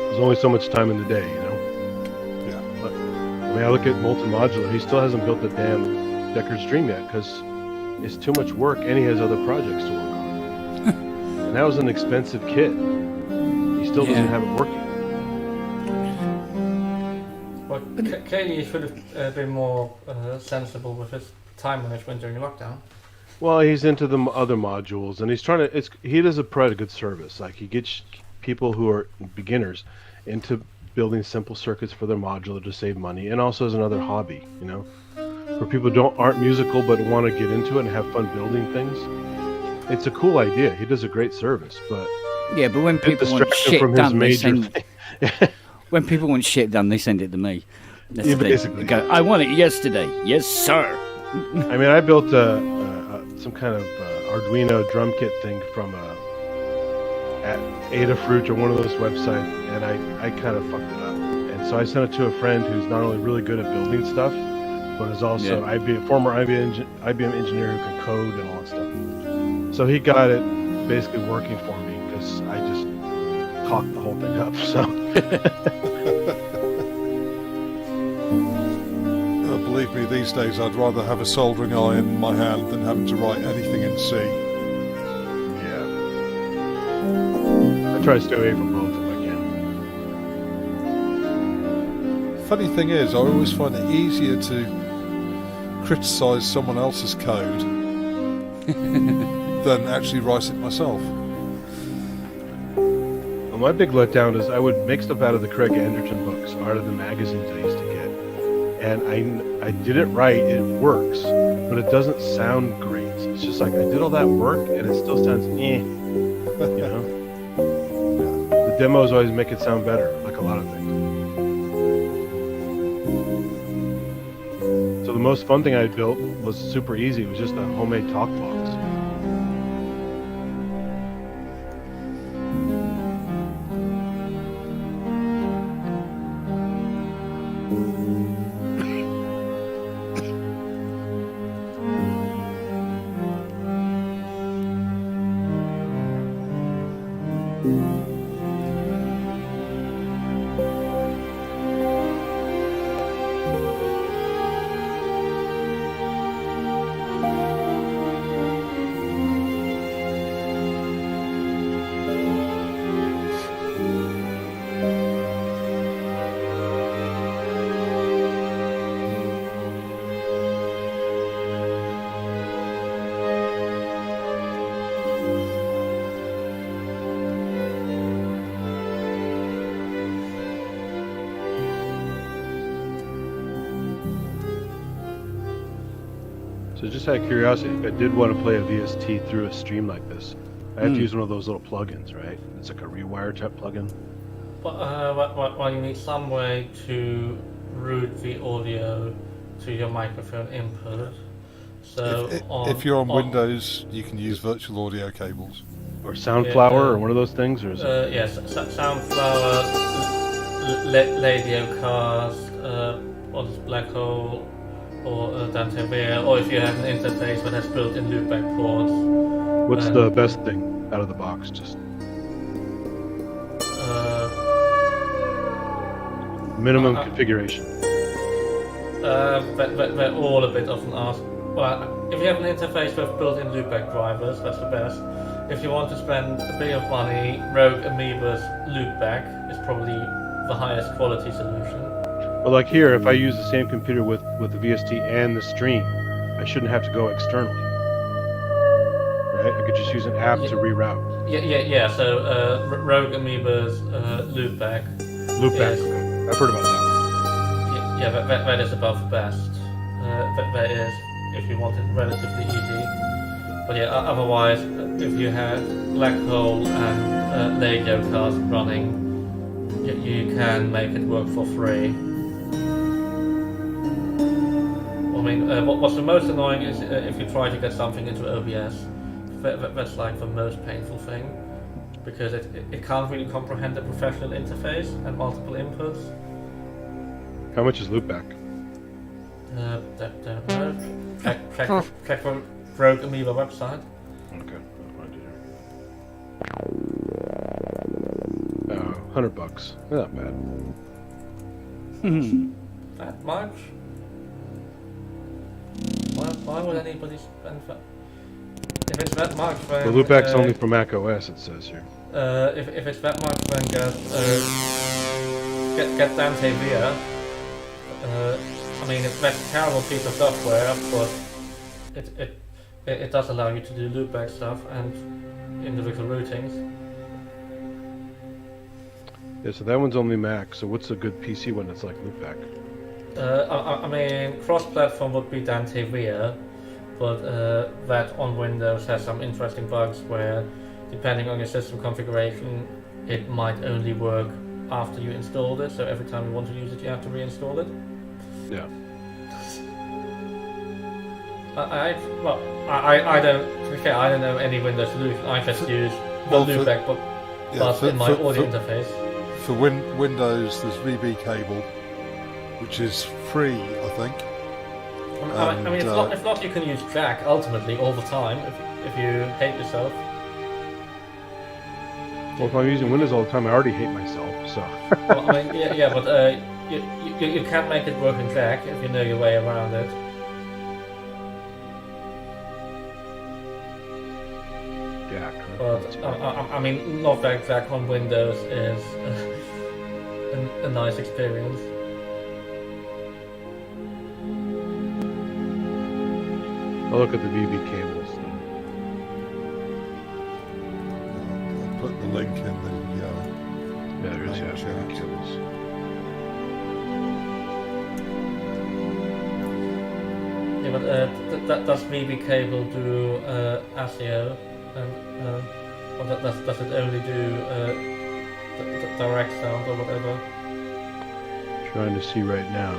There's only so much time in the day, I mean, I look at Molten Modular, he still hasn't built the damn Decker's Dream yet because it's too much work and he has other projects to work on. And that was an expensive kit. He still doesn't have it working. Well, Katie should have been more sensible with his time management during lockdown. Well, he's into the other modules and he's trying to, he does a pretty good service. Like he gets people who are beginners into building simple circuits for their modular to save money, and also as another hobby, for people who aren't musical but want to get into it and have fun building things. It's a cool idea. He does a great service, but yeah, but when people want shit done, when people want shit done, they send it to me. That's the thing. They go, I want it yesterday. Yes, sir. I mean, I built some kind of Arduino drum kit thing from at Adafruit or one of those websites, and I kind of fucked it up. And so I sent it to a friend who's not only really good at building stuff, but is also former IBM engineer who can code and all that stuff. So he got it basically working for me because I just cocked the whole thing up. So believe me, these days I'd rather have a soldering iron in my hand than having to write anything in C. I try to stay away from both if I can. Funny thing is, I always find it easier to criticise someone else's code than actually write it myself. Well, my big letdown is I would make stuff out of the Craig Anderton books, out of the magazines I used to get, and I did it right, it works, but it doesn't sound great. It's just like I did all that work and it still sounds The demos always make it sound better, like a lot of things. So the most fun thing I built was super easy. It was just a homemade talk box. So just out of curiosity, if I did want to play a VST through a stream like this, I have to use one of those little plugins, right? It's like a rewire type plugin. Well, you need some way to route the audio to your microphone input. So if you're on Windows, you can use virtual audio cables. Or Soundflower or one of those things? Or is it? Yes, Soundflower, Ladiocast, what is Black Hole, or Dantevere, or if you have an interface that has built-in loopback ports. What's the best thing out of the box? Just minimum configuration. They're all a bit often asked. Well, if you have an interface with built-in loopback drivers, that's the best. If you want to spend a bit of money, Rogue Amoeba's loopback is probably the highest quality solution. Well, like here, if I use the same computer with the VST and the stream, I shouldn't have to go externally, right? I could just use an app to reroute. Yeah. So Rogue Amoeba's loopback. Loopback. Yes. Okay. I've heard about that Yeah, that is above best. That is if you want it relatively easy. But yeah, otherwise, if you had Black Hole and Lego Cast running, you can make it work for free. I mean, what's the most annoying is if you try to get something into OBS. That's like the most painful thing, because it can't really comprehend the professional interface and multiple inputs. How much is loopback? Don't know. Check the Rogue Amoeba website. Okay. $100. Not bad. That much? Why would anybody spend that? If it's that much, then... The loopback's only for Mac OS, it says here. If it's that much, then get Dante Via. I mean, that's a terrible piece of software, but it does allow you to do loopback stuff and individual routings. Yeah, so that one's only Mac. So what's a good PC one that's like loopback? I mean, cross-platform would be Dante Via, but that on Windows has some interesting bugs where, depending on your system configuration, it might only work after you installed it. So every time you want to use it, you have to reinstall it. Yeah. I don't. To be fair, I don't know any Windows solution. I just use the loopback, but in my audio interface. For Windows, there's VB cable, which is free, I think. I mean, if not, you can use Jack ultimately all the time if you hate yourself. Well, if I'm using Windows all the time, I already hate myself. So. Well, I mean, yeah, but you can make it work in Jack if you know your way around it. Jack. But I mean, not that Jack on Windows is a nice experience. I'll look at the VB cables. I'll put the link in the Yeah, there is main chat. VB cables. Yeah, but does VB cable do ASIO? And or does it only do direct sound or whatever? Trying to see right now.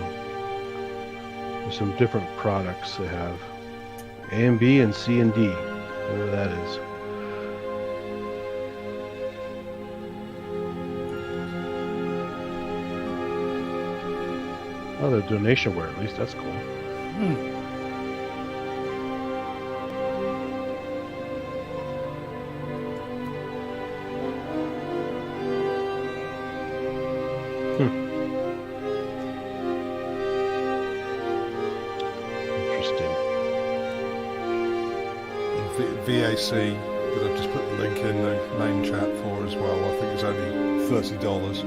There's some different products they have. A and B and C and D, whatever that is. Oh, they're donationware at least. That's cool. VAC that I've just put the link in the main chat for as well. I think it's only $30.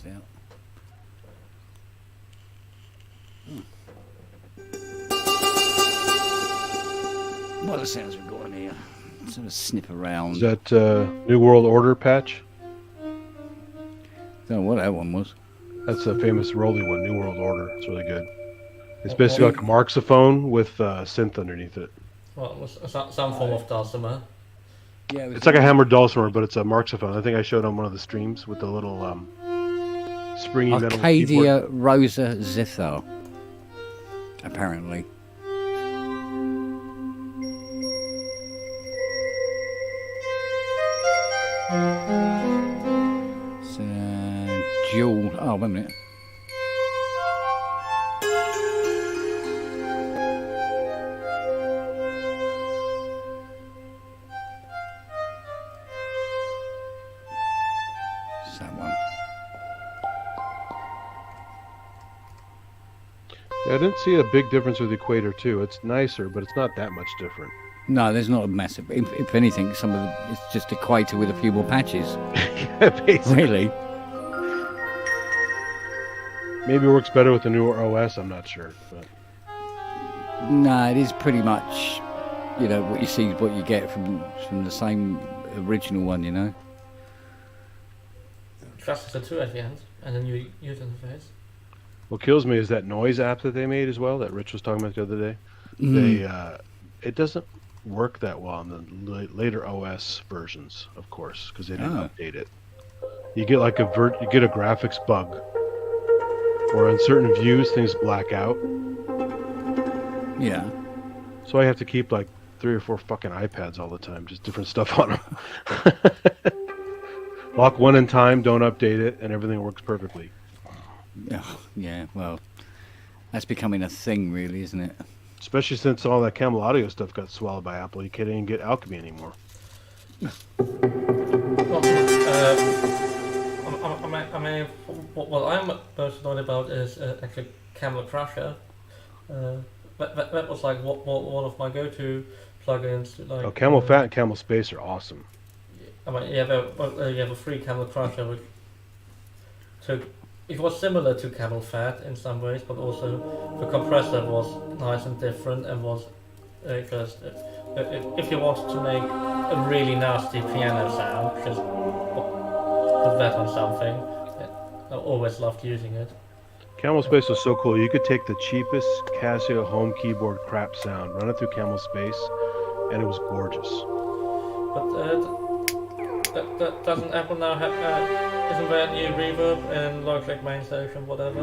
out. What are the sounds we've got in here? Let's have a snip around. Is that New World Order patch? Don't know what that one was. That's a famous Rolly one, New World Order. It's really good. It's basically like a marxophone with synth underneath it. Well, it was some form of dulcimer. Yeah, It's like a hammered dulcimer, but it's a Marxophone. I think I showed on one of the streams with the little springy metal keyboard. Arcadia Rosa Zither, apparently. It's dual. Oh, wait a minute. It's that one. Yeah, I didn't see a big difference with Equator 2. It's nicer, but it's not that much different. No, there's not a massive. If anything, some of it's just Equator with a few more patches. Yeah, basically. Really? Maybe it works better with the newer OS. I'm not sure. But No, it is pretty much, you know, what you see is what you get from the same original one, you know. Just the 2 at the end, and then you use interface. what kills me is that noise app that they made as well, that Rich was talking about the other day. It doesn't work that well on the later OS versions, of course, because they didn't update it. You get like you get a graphics bug, or in certain views things black out. Yeah. So I have to keep like 3 or 4 fucking iPads all the time, just different stuff on them. Lock one in time, don't update it, and everything works perfectly. Oh, yeah, well, that's becoming a thing, really, isn't it? Especially since all that Camel Audio stuff got swallowed by Apple. You can't even get Alchemy anymore. Well, I mean, what I'm most annoyed about is actually Camel Crusher. That was like one of my go-to plugins. Like, Oh, Camel Fat and Camel Space are awesome. I mean, you have a free Camel Crusher, which it was similar to Camel Fat in some ways, but also the compressor was nice and different, and was just if you wanted to make a really nasty piano sound, just put that on something. I always loved using it. Camel Space was so cool. You could take the cheapest Casio home keyboard crap sound, run it through Camel Space, and it was gorgeous. But doesn't Apple now have? Isn't there a new reverb and Logitech Main Station, whatever?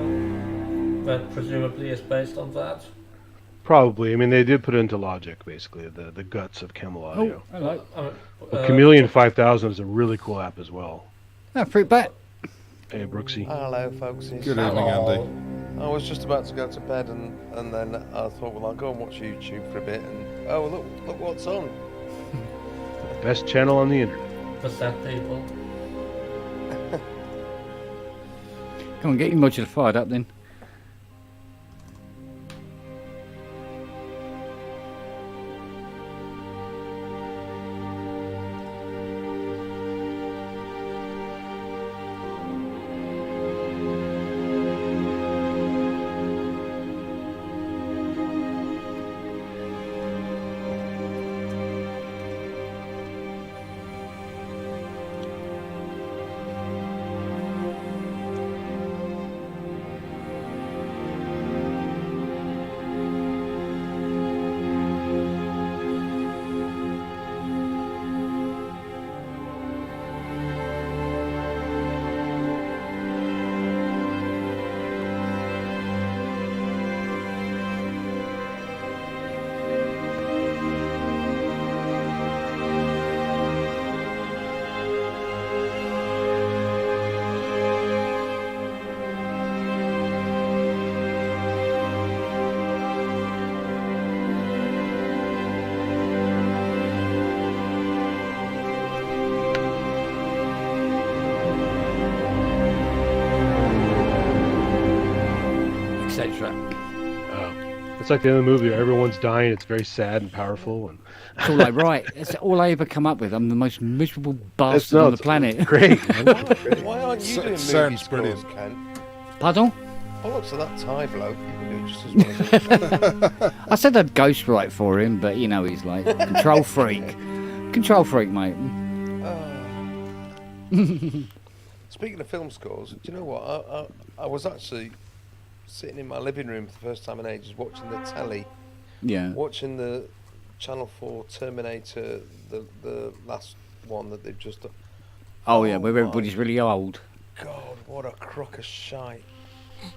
That presumably is based on that. Probably. I mean, they did put it into Logic, basically, the guts of Camel Audio. Oh, hello. Well, Chameleon 5000 is a really cool app as well. Oh, fruit bat. Hey, Brooksy. Hello, folks. Good evening, Andy. I was just about to go to bed, and then I thought, well, I'll go and watch YouTube for a bit, and oh, look what's on. Best channel on the internet. For sad people. Come on, get your modular fired up then. Etc. It's like the end of the movie where everyone's dying. It's very sad and powerful. And It's all like, right, it's all I ever come up with. I'm the most miserable bastard on the planet. Great. Why aren't you doing movie Sounds scores, brilliant. Kent? Pardon? Bollocks to that Thai bloke. You can do just as well as I said I'd ghostwrite for him, but you know he's like control freak. Control freak, mate. Speaking of film scores, do you know what? I was actually sitting in my living room for the first time in ages, watching the telly, Yeah. watching the Channel 4 Terminator, the last one that they've just done. Oh yeah, where my everybody's really old. God, what a crock of shite.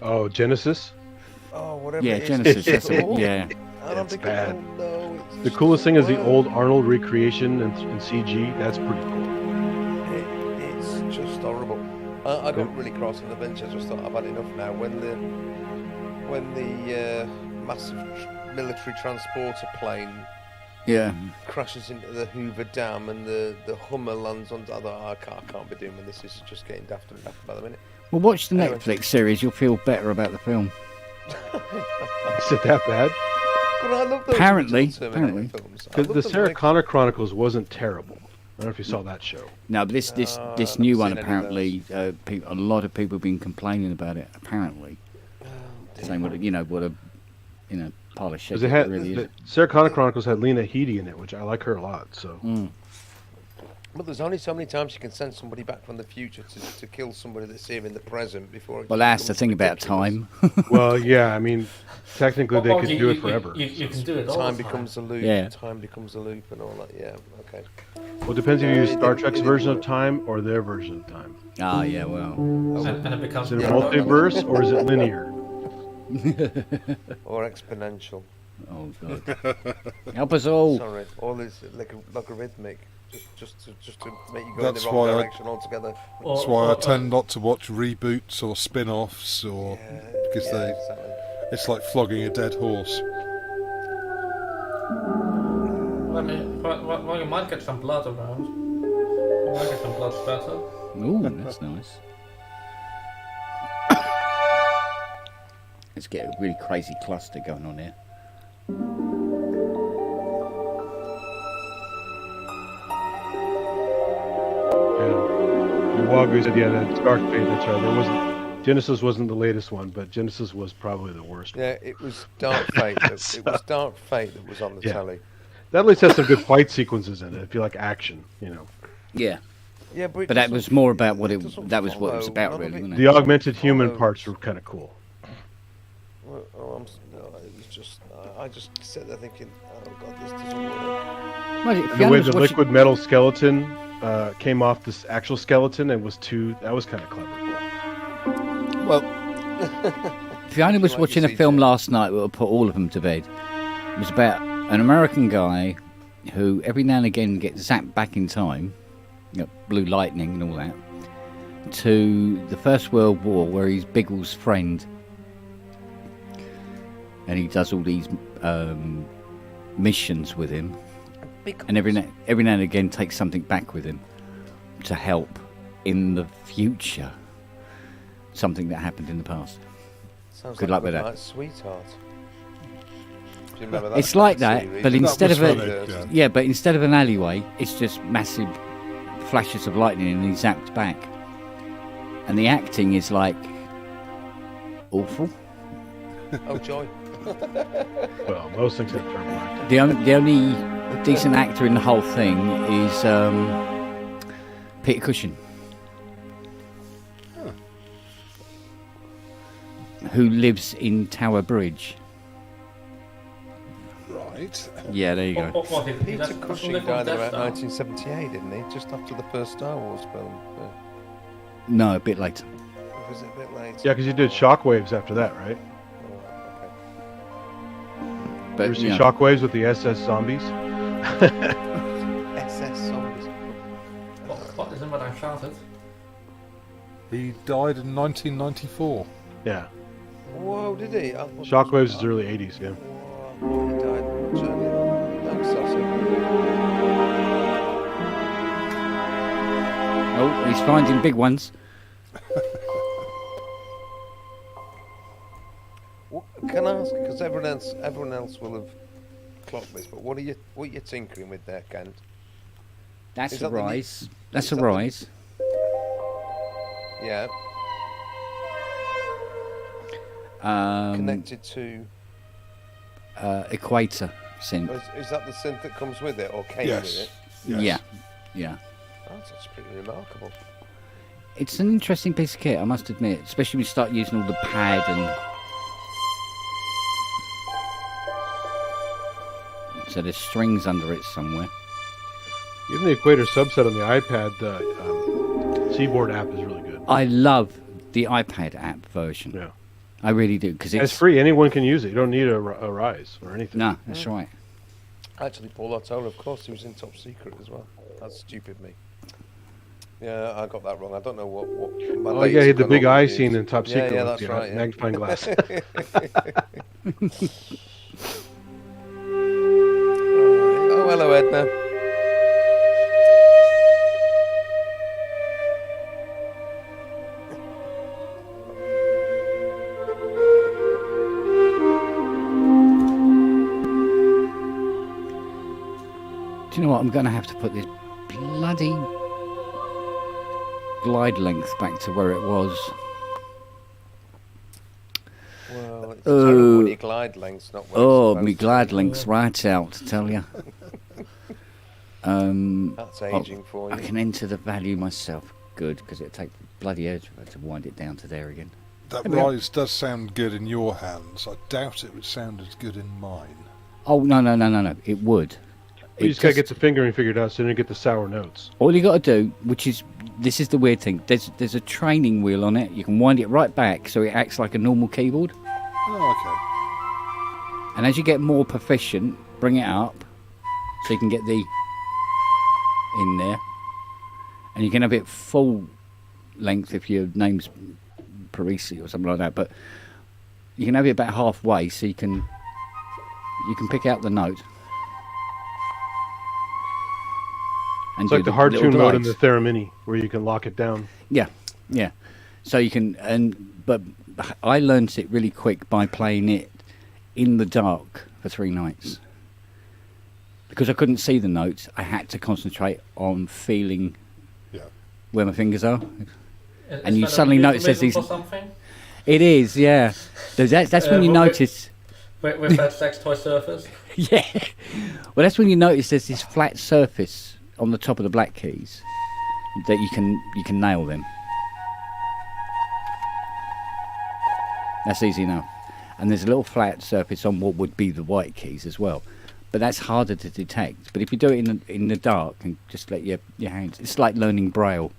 Oh, Genesis. Oh, whatever Yeah, it is. Genesis. it's That's it. awful. Yeah. And I'm It's thinking, bad. oh no. It's The just coolest thing is the worst. old Arnold recreation in CG. That's pretty cool. It's just horrible. I got really cross on the bench. I just thought I've had enough now. When the massive military transporter plane Yeah. crashes into the Hoover Dam and the Hummer lands on, I thought, I can't be doing this. This is just getting daft and daft by the minute. Well, watch the Anyway. Netflix series. You'll feel better about the film. Is it that bad? But I love those Apparently, original Terminator apparently. films. I Because love the them, Sarah like- Connor Chronicles wasn't terrible. I don't know if you saw that show. No, but this I've new not one seen any of apparently, a lot of people have been complaining about it. Apparently, saying what a pile of shit Because it it had really the is. Sarah Connor Chronicles had Lena Headey in it, which I like her a lot. So Mm. But there's only so many times you can send somebody back from the future to kill somebody that's here in the present before. It Well, just that's the becomes thing about ridiculous. time. well, yeah, I mean, technically they Well, could you- do you- it forever. You can do it all Time the time. becomes a loop. Yeah. Time becomes a loop, and all that. Yeah. Okay. Well, it depends if you use It Star didn't- Trek's it version didn't of time or their version of time. Ah, yeah, well. And it becomes Is it a Yeah. multiverse or is it linear? Or exponential. Oh god. Help us all. Sorry. All is like logarithmic. Just to make you go That's in the wrong why I- direction altogether. That's why I tend not to watch reboots or spin-offs, or because yeah, they, exactly. it's like flogging a dead horse. I mean, well, you might get some blood around. You might get some blood splatter. Ooh, that's nice. Let's get a really crazy cluster going on here. Yeah. Wagyu said, yeah, that's Dark Fate. That's right. There wasn't Genesis wasn't the latest one, but Genesis was probably the worst. Yeah, it was Dark Fate. It was Dark Fate that was on the Yeah. telly. That at least has some good fight sequences in it. If you like action, you know. Yeah, Yeah, but, it but that doesn't- was more about what doesn't that was what it was follow. about, None of really, it- wasn't The it? augmented human follows. parts were kind of cool. Well, no, it was just. I just sat there thinking, oh god, this doesn't work. Well, if And the Fiona way was the watching- liquid metal skeleton came off this actual skeleton and was that was kind of clever. Well, Fiona was Like watching you a see, film Jim. last night that would put all of them to bed. It was about an American guy who every now and again gets zapped back in time, blue lightning and all that, to the First World War where he's Biggles' friend. And he does all these missions with him. And every now and again takes something back with him to help in the future. Something that happened in the past. Sounds Good like luck with that. Goodnight, Sweetheart. Do you remember that? It's like that, series? but That instead was of a funny, yeah. yeah, but instead of an alleyway, it's just massive flashes of lightning, and he's zapped back. And the acting is like awful. Oh joy! Well, most things have terrible acting. The only decent actor in the whole thing is Peter Cushing, who lives in Tower Bridge. Right. Yeah, there you go. What did he Peter just Cushing live on died in Death about Star? 1978, didn't he? Just after the first Star Wars film. No, a bit later. Or was it a bit late? Yeah, because you did Shockwaves after that, right? Oh, You But ever see you know, Shockwaves with the SS zombies? okay. SS zombies. What isn't what I shouted? He died in 1994. Yeah. Whoa, did he? I thought- Shockwaves is early 80s, yeah. Whoa, he died much earlier. Thanks, Sassy. oh, he's finding big ones. Can I ask? Because everyone else will have clocked this. But what are you tinkering with there, Kent? That's Is a that the new- rise. That's is a that the- rise. Yeah, connected to. Equator synth. Is that the synth that comes with it, or came with Yes. it? Yes. Yeah, yeah. Oh, that's pretty remarkable. It's an interesting piece of kit, I must admit, especially when you start using all the pad and So there's strings under it somewhere. Even the Equator subset on the iPad, the Seaboard app is really good. I love the iPad app version. Yeah. I really do, because It's free. Anyone can use it. You don't need a Rise or anything. No, that's right. Actually, Paul Artola, of course, he was in Top Secret as well. That's stupid me. Yeah, I got that wrong. I don't know what my Oh, latest yeah, he had the got big all eye confused. scene in Top Secret. Yeah, with that's the right. Yeah. magnifying glass. Oh, hello, Edna. Do you know what? I'm going to have to put this bloody glide length back to where it was. Well, it's terrible when your glide length's not where Oh, it's my supposed to glide be. length's right out, I tell you. That's aging for I you. can enter the value myself. Good, because it'd take bloody edge to wind it down to there again. That There we are. Rise does sound good in your hands. I doubt it would sound as good in mine. Oh, no. It would. You just gotta get the fingering figured out so you don't get the sour notes. All you got to do, this is the weird thing. There's a training wheel on it. You can wind it right back so it acts like a normal keyboard. Oh, And as you get more proficient, bring it up so you can get the in there, and you can have it full length if your name's Parisi or something like that. But you can have it about halfway so you can pick out the note. And It's do like the little hard tune mode in glides. the Theramini, where you can lock it down. Yeah. So you can, but I learned it really quick by playing it in the dark for 3 nights. Because I couldn't see the notes, I had to concentrate on feeling where my fingers are. And you suddenly notice there's these. For something? It is, yeah. That's when you notice. With that sex toy surface. Yeah. Well, that's when you notice there's this flat surface on the top of the black keys that you can nail them. That's easy enough. And there's a little flat surface on what would be the white keys as well. But that's harder to detect. But if you do it in the dark and just let your hands, it's like learning Braille,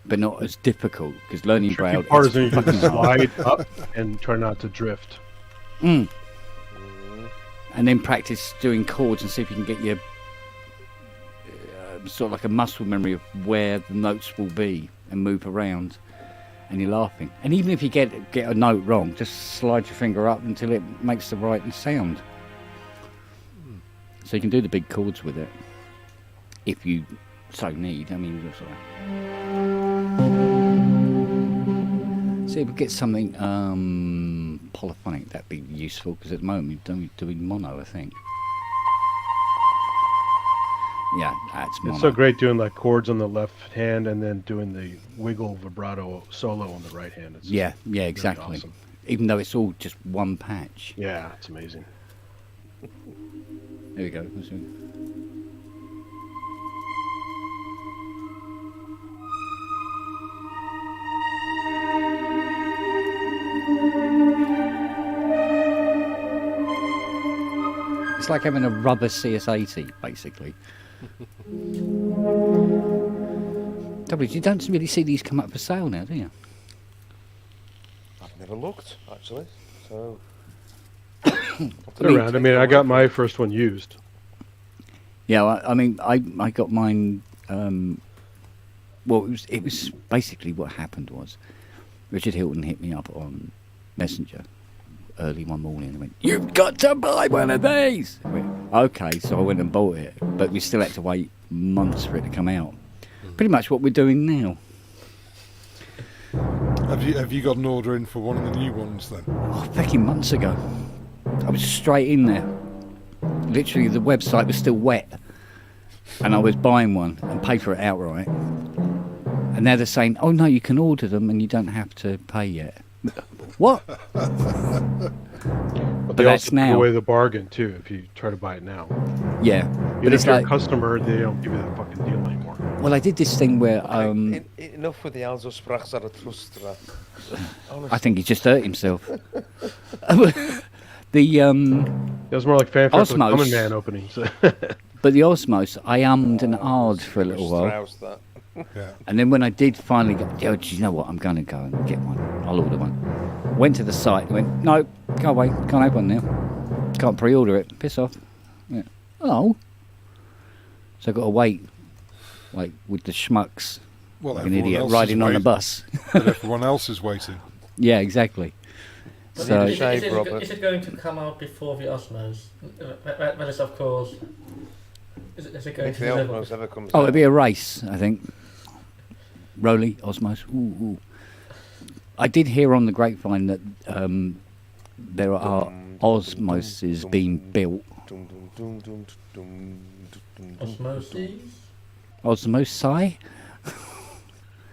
but not as difficult, because learning Braille Part is is when you fucking can hard. slide up and try not to drift. And then practice doing chords and see if you can get your sort of like a muscle memory of where the notes will be and move around, and you're laughing. And even if you get a note wrong, just slide your finger up until it makes the right sound. So you can do the big chords with it if you so need. I mean, sort of. See if we get something polyphonic, that'd be useful, because at the moment we're doing mono, I think. Yeah, that's mono. It's so great doing like chords on the left hand and then doing the wiggle vibrato solo on the right hand. It's Yeah, really exactly. awesome. Even though it's all just one patch. Yeah, it's amazing. There we go. It's like having a rubber CS80, basically. You don't really see these come up for sale now, do you? I've never looked, actually. So. They're around. I mean, I got my first one used. Yeah, I mean, I got mine. Well, it was basically what happened was Richard Hilton hit me up on Messenger early one morning and went, "You've got to buy one of these." I went, okay, so I went and bought it, but we still had to wait months for it to come out. Pretty much what we're doing now. Have you got an order in for one of the new ones then? Oh, fucking months ago. I was straight in there. Literally, the website was still wet, and I was buying one and paid for it outright. And now they're saying, "Oh no, you can order them and you don't have to pay yet." What? But they that's also now. give away the bargain too if you try to buy it now. Yeah, Even but if it's you're like, a customer, they don't give you that fucking deal anymore. well, I did this thing where Enough with the Also sprach Zarathustra. I think he just hurt himself. It was more like fanfare for the Osmos. Common Man openings. But the Osmos, I ummed and ahed for a little while. Strauss, that. Yeah. And then when I did finally go, oh, do you know what? I'm going to go and get one. I'll order one. Went to the site. Went, no, go away. Can't have one now. Can't pre-order it. Piss off. Yeah. Oh. So I've got to wait. Like with the schmucks. Well, Like an everyone idiot else riding is on the waiting, bus. but everyone else is waiting. Yeah, exactly. But So- is it going to come out before the Osmos? That is, of course. Is it going If to the deliver? Osmos ever comes Oh, out. it'll be a race, I think. Roly, Osmos. Ooh, ooh. I did hear on the grapevine that there are Osmoses being built. Dum, dum, dum, dum, dum, dum, dum, Osmosis? Osmosi?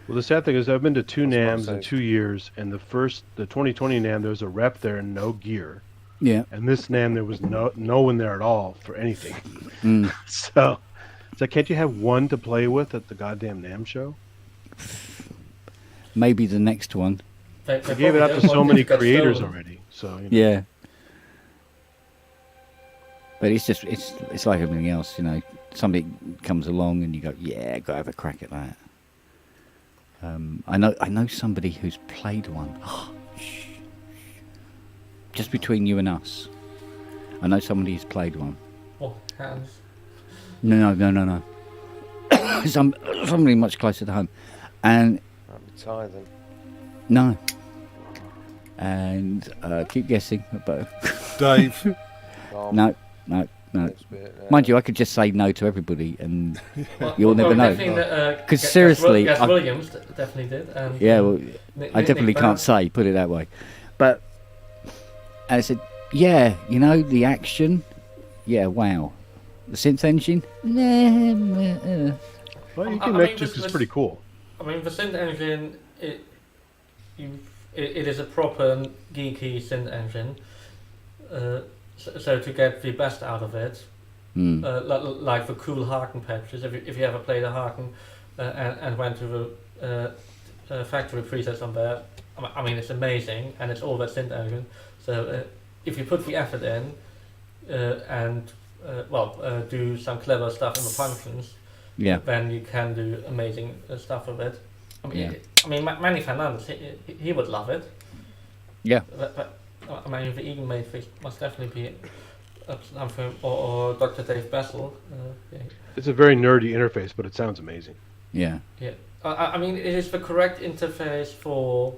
Well, the sad thing is I've been to two That's NAMs what I'm in 2 years, and the 2020 NAM, there was a rep there and no gear. Yeah. And this NAM, there was no one there at all for anything. Mm. So can't you have one to play with at the goddamn NAM show? Maybe the next one. I gave it out to so many creators already. So, you know. Yeah. But it's just, it's like everything else, you know. Somebody comes along and you go, yeah, got to have a crack at that. I know somebody who's played one. Shh. Just between you and us. I know somebody who's played one. Oh, hands. No. Somebody much closer to home. And That'd be tithing. no. And keep guessing. But Dave, no. Next bit, Mind you, I could just say no to everybody and you'll never know. Because 'Cause seriously, Gas I- Williams definitely did. And, Yeah, well, Nick- I Nick definitely Barr. can't say, put it that way. But, and I said, yeah, you know, the action, yeah, wow. The synth engine, nah. Well, you I can mean, make this- just this- pretty cool. I mean, the synth engine, it is a proper geeky synth engine. So to get the best out of it, like the cool Harken patches, if you ever played a Harken and went to the factory presets on there, I mean, it's amazing, and it's all that synth engine. So if you put the effort in and do some clever stuff in the functions, Yeah. then you can do amazing stuff with it. I mean, Yeah. Manny Fernandez, he would love it. Yeah. But I mean, the Eagle Mate fish must definitely be something, or Dr. Dave Bessel. Yeah. It's a very nerdy interface, but it sounds amazing. Yeah. Yeah. I mean, it is the correct interface for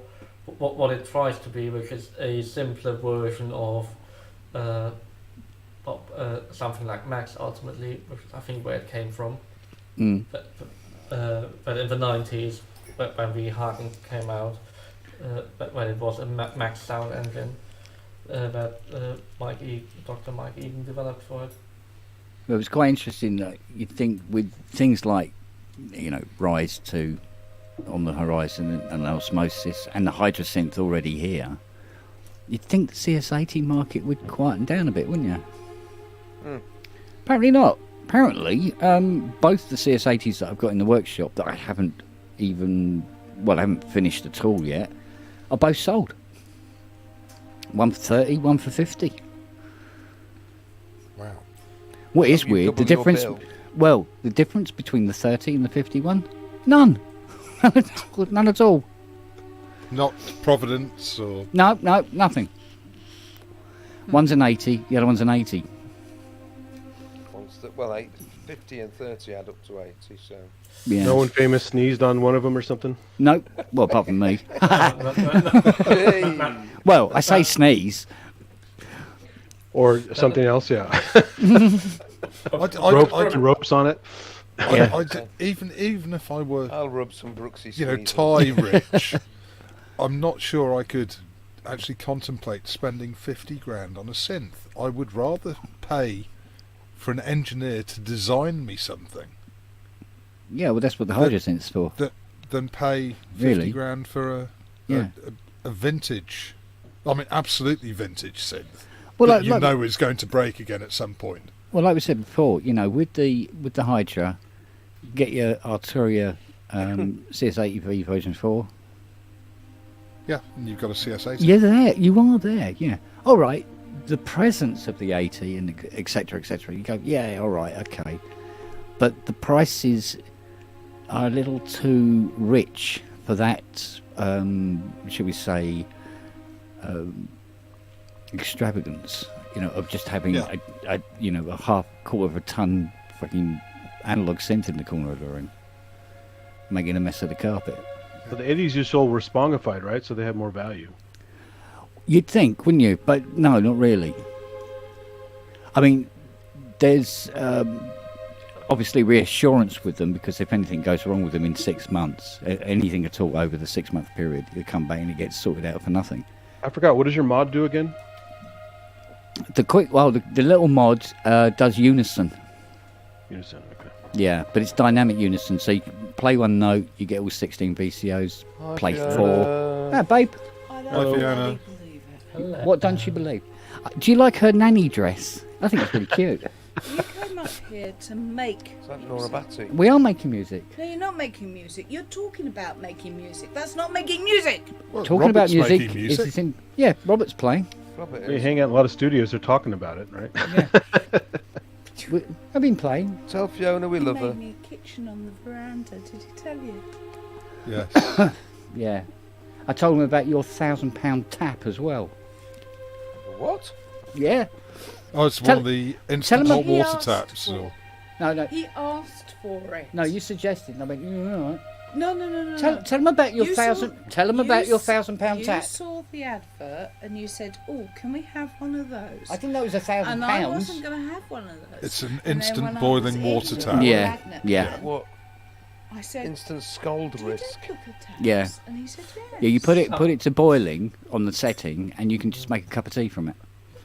what it tries to be, which is a simpler version of something like Max ultimately, which is I think where it came from. Mm. But in the 90s, when the Harken came out, when it was a Max sound engine that Dr. Mike Eden developed for it. It was quite interesting that you'd think with things like, you know, Rise 2 on the horizon and Osmosis and the Hydrosynth already here, you'd think the CS80 market would quieten down a bit, wouldn't you? Mm. Apparently not. Apparently, both the CS80s that I've got in the workshop that I haven't finished at all yet, are both sold. One for 30, one for 50. wow. What is Have you weird, the doubled your difference... bill? Well, the difference between the 30 and the 51? None. None at all. Not Providence or No, nothing. One's an 80, the other one's an 80. Well, 50 and 30 add up to 80, so... Yeah. No one famous sneezed on one of them or something? No, well, apart from me. Hey! Well, I say sneeze. Or something else, yeah. Ropes on it. Even if I were, I'll rub some Brooksy you know, sneeze tie rich, I'm not sure I could actually contemplate spending 50 grand on a synth. I would rather pay for an engineer to design me something Yeah, well, that's what the Hydrosynth's for. than pay 50 Really? grand for Yeah. a vintage, I mean, absolutely vintage synth. Well, that like- know is going to break again at some point. Well, like we said before, you know, with the Hydra, get your Arturia CS80V version 4. Yeah, and you've got a CS80. You're there. You are there. Yeah. All right. the presence of the 80 and etc. etc. You go, yeah, all right, okay, but the prices are a little too rich for that. Shall we say? Extravagance, of just having a half quarter of a ton fucking analog synth in the corner of the room, making a mess of the carpet. But the 80s you sold were spongified, right? So they had more value. You'd think, wouldn't you? But no, not really. I mean, there's obviously reassurance with them, because if anything goes wrong with them in 6 months, anything at all over the 6-month period, you come back and it gets sorted out for nothing. I forgot, what does your mod do again? The little mod does unison. Unison, okay. Yeah, but it's dynamic unison, so you can play one note, you get all 16 VCOs, play Fiona. 4. Ah, babe, I Hi, don't Fiona. really believe it. Hello. what don't you believe? Do you like her nanny dress? I think it's really cute. You came up here to make. Is that Nora Batty? We are making music. No, you're not making music. You're talking about making music. That's not making music. Well, Talking Robert's about music, making music. Robert's playing. Robert We is. hang out in a lot of studios, they're talking about it, right? I've been playing. Tell Fiona we You love made her. me a kitchen on the veranda. Did he tell you? Yes. Yeah. I told him about your £1,000 tap as well. What? Yeah. Oh, it's Tell- one of the tell instant him hot he water asked taps. for. Or... No. He asked for it. No, you suggested. I went, all right. No. Tell him about your You saw- £1,000. Tell him about your £1,000 You tap. saw the advert and you said, "Oh, can we have one of those?" I didn't know it was £1,000. And I wasn't going to have one of those. It's an And then instant when I boiling was water in tap. the Yeah, magnet yeah. man, What? I said, Instant scald "Do you risk. take cooker taps?" Yeah. And he said, "Yes." Yeah, you put it to boiling on the setting, and you can just make a cup of tea from it.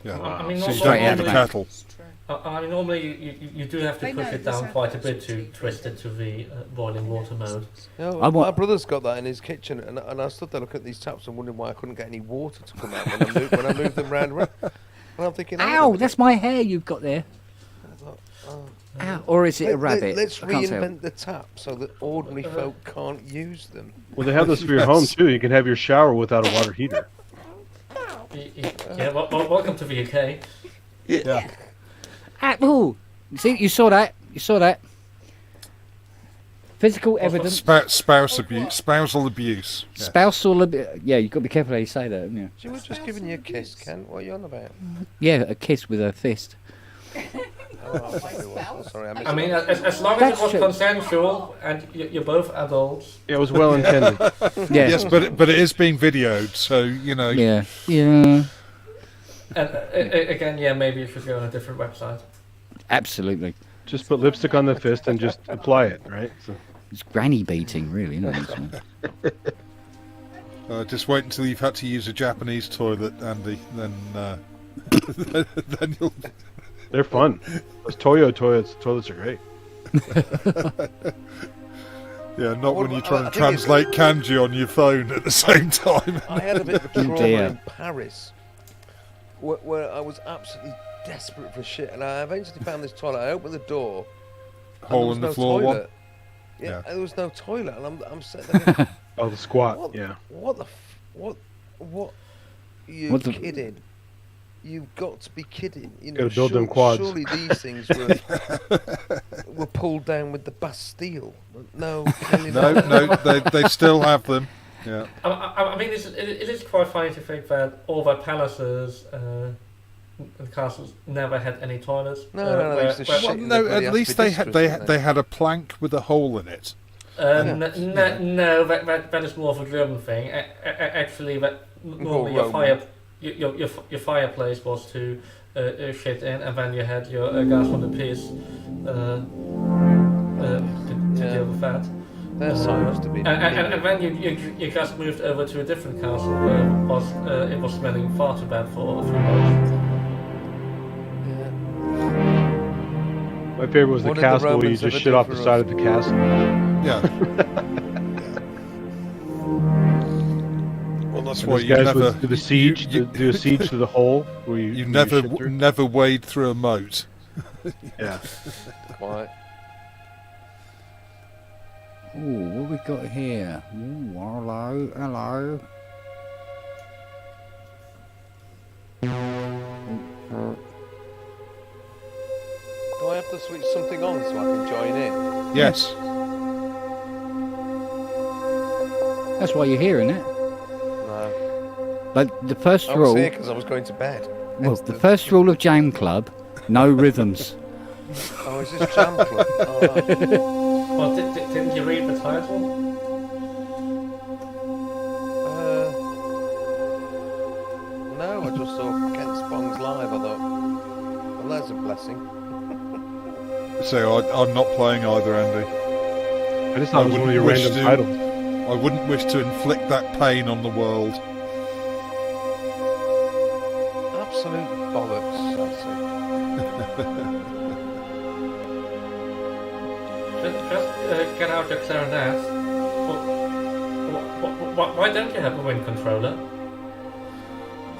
Yeah. I mean, So you Straight don't out need of a the kettle. It's true. I mean, normally you do have to They push know it this down quite a advert's bit to cheap. twist it to the boiling water mode. No, I want- my brother's got that in his kitchen, and I stood there looking at these taps and wondering why I couldn't get any water to come out when I moved them round. And I'm thinking, hang on a Ow, minute. that's my hair you've got there. Ow. Or is it a rabbit? Let's I can't tell. reinvent the tap so that ordinary folk can't use them. Well, they have those for your home, too. You can have your shower without a water heater. Yeah, welcome to the UK. Yeah. Ooh, see, you saw that. Physical evidence. Spousal abuse. Yeah. Spousal abuse. Yeah, you've got to be careful how you say that, haven't you? She was just giving you a kiss, Ken. What are you on about? Yeah, a kiss with a fist. Oh, sorry, I missed I mean, that. as long as That's it was true. consensual and you're both adults. Yeah, it was well intended. Yeah. Yes, but it is being videoed, so you know. Yeah. And again, yeah, maybe you should go on a different website. Absolutely. Just put lipstick on the fist and just apply it, right? So, It's granny beating, really, isn't it? Just wait until you've had to use a Japanese toilet, Andy. Then, then you'll. they're fun. Those Toyo toilets are great. Yeah, not when Well, you're trying I to think it's- translate kanji on your phone at the same time. I had a bit of a Oh, trauma dear. in Paris where I was absolutely desperate for shit, and I eventually found this toilet. I opened the door, and there Hole was in the no floor toilet. one. Yeah, Yeah. there was no toilet, and I'm sitting there. Going, Oh, the squat, what? yeah. What the? What? You What the- kidding? You've got to be kidding! You know, Gotta build them quads. Surely these things were pulled down with the Bastille. No, clearly No, not. no, they still have them. Yeah. I mean, it is quite funny to think that all the palaces and castles never had any toilets. No, they used to shit Well, in no, the bloody at least they had aspidistras, they didn't they had a plank with a hole in it. No, that is more of a German thing. Actually, that normally Roman. your fireplace was to shit in, and then you had your gas from the piece to Yeah. deal with that. Their sign was to be. And then you just moved over to a different castle where it was smelling far too bad for a few months. My favorite was the What did the castle where you Romans just ever shit do off the for side us? of the castle. Yeah. Well, that's And why those you guys never would do the siege, do a siege to the hole where you you where never shit through. never wade through a moat. Yeah. Quite. Ooh, what we got here? Ooh, hello. to switch something on so I can join in? Yes. That's why you're hearing it. No. But the first I was rule, here because I was going to bed. well, Hence the first rule of Jam Club, no rhythms. Oh, is this Jam Club? Oh, right. Well, didn't you read the title? No, I just saw Kent Spong's live. I thought, well, that's a blessing. So I'm not playing either, Andy. I just thought it was one of your random titles. I wouldn't wish to inflict that pain on the world. Absolute bollocks, Just get out your clarinet. Why don't you have a Wind controller?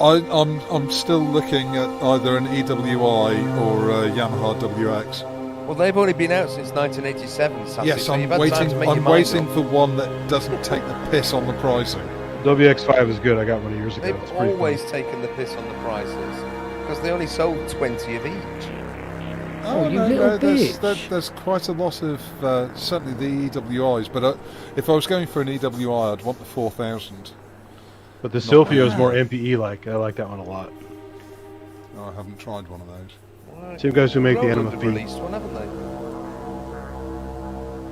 I'm still looking at either an EWI or a Yamaha WX. Well, they've only been out since 1987, Sassy, Yes, so I'm you've had time to make your I'm mind waiting up. for one that doesn't take the piss on the pricing. WX5 is good. I got one years ago. They've It's pretty always fun. taken the piss on the prices because they only sold 20 of each. Oh, you little bitch. There's quite a lot of certainly the EWIs, but if I was going for an EWI, I'd want the 4000. But the Silphio is more MPE-like. I like that one a lot. No, I haven't tried one of those. Well, Same guys who make the Roland Anima have Fiend. released one, haven't they?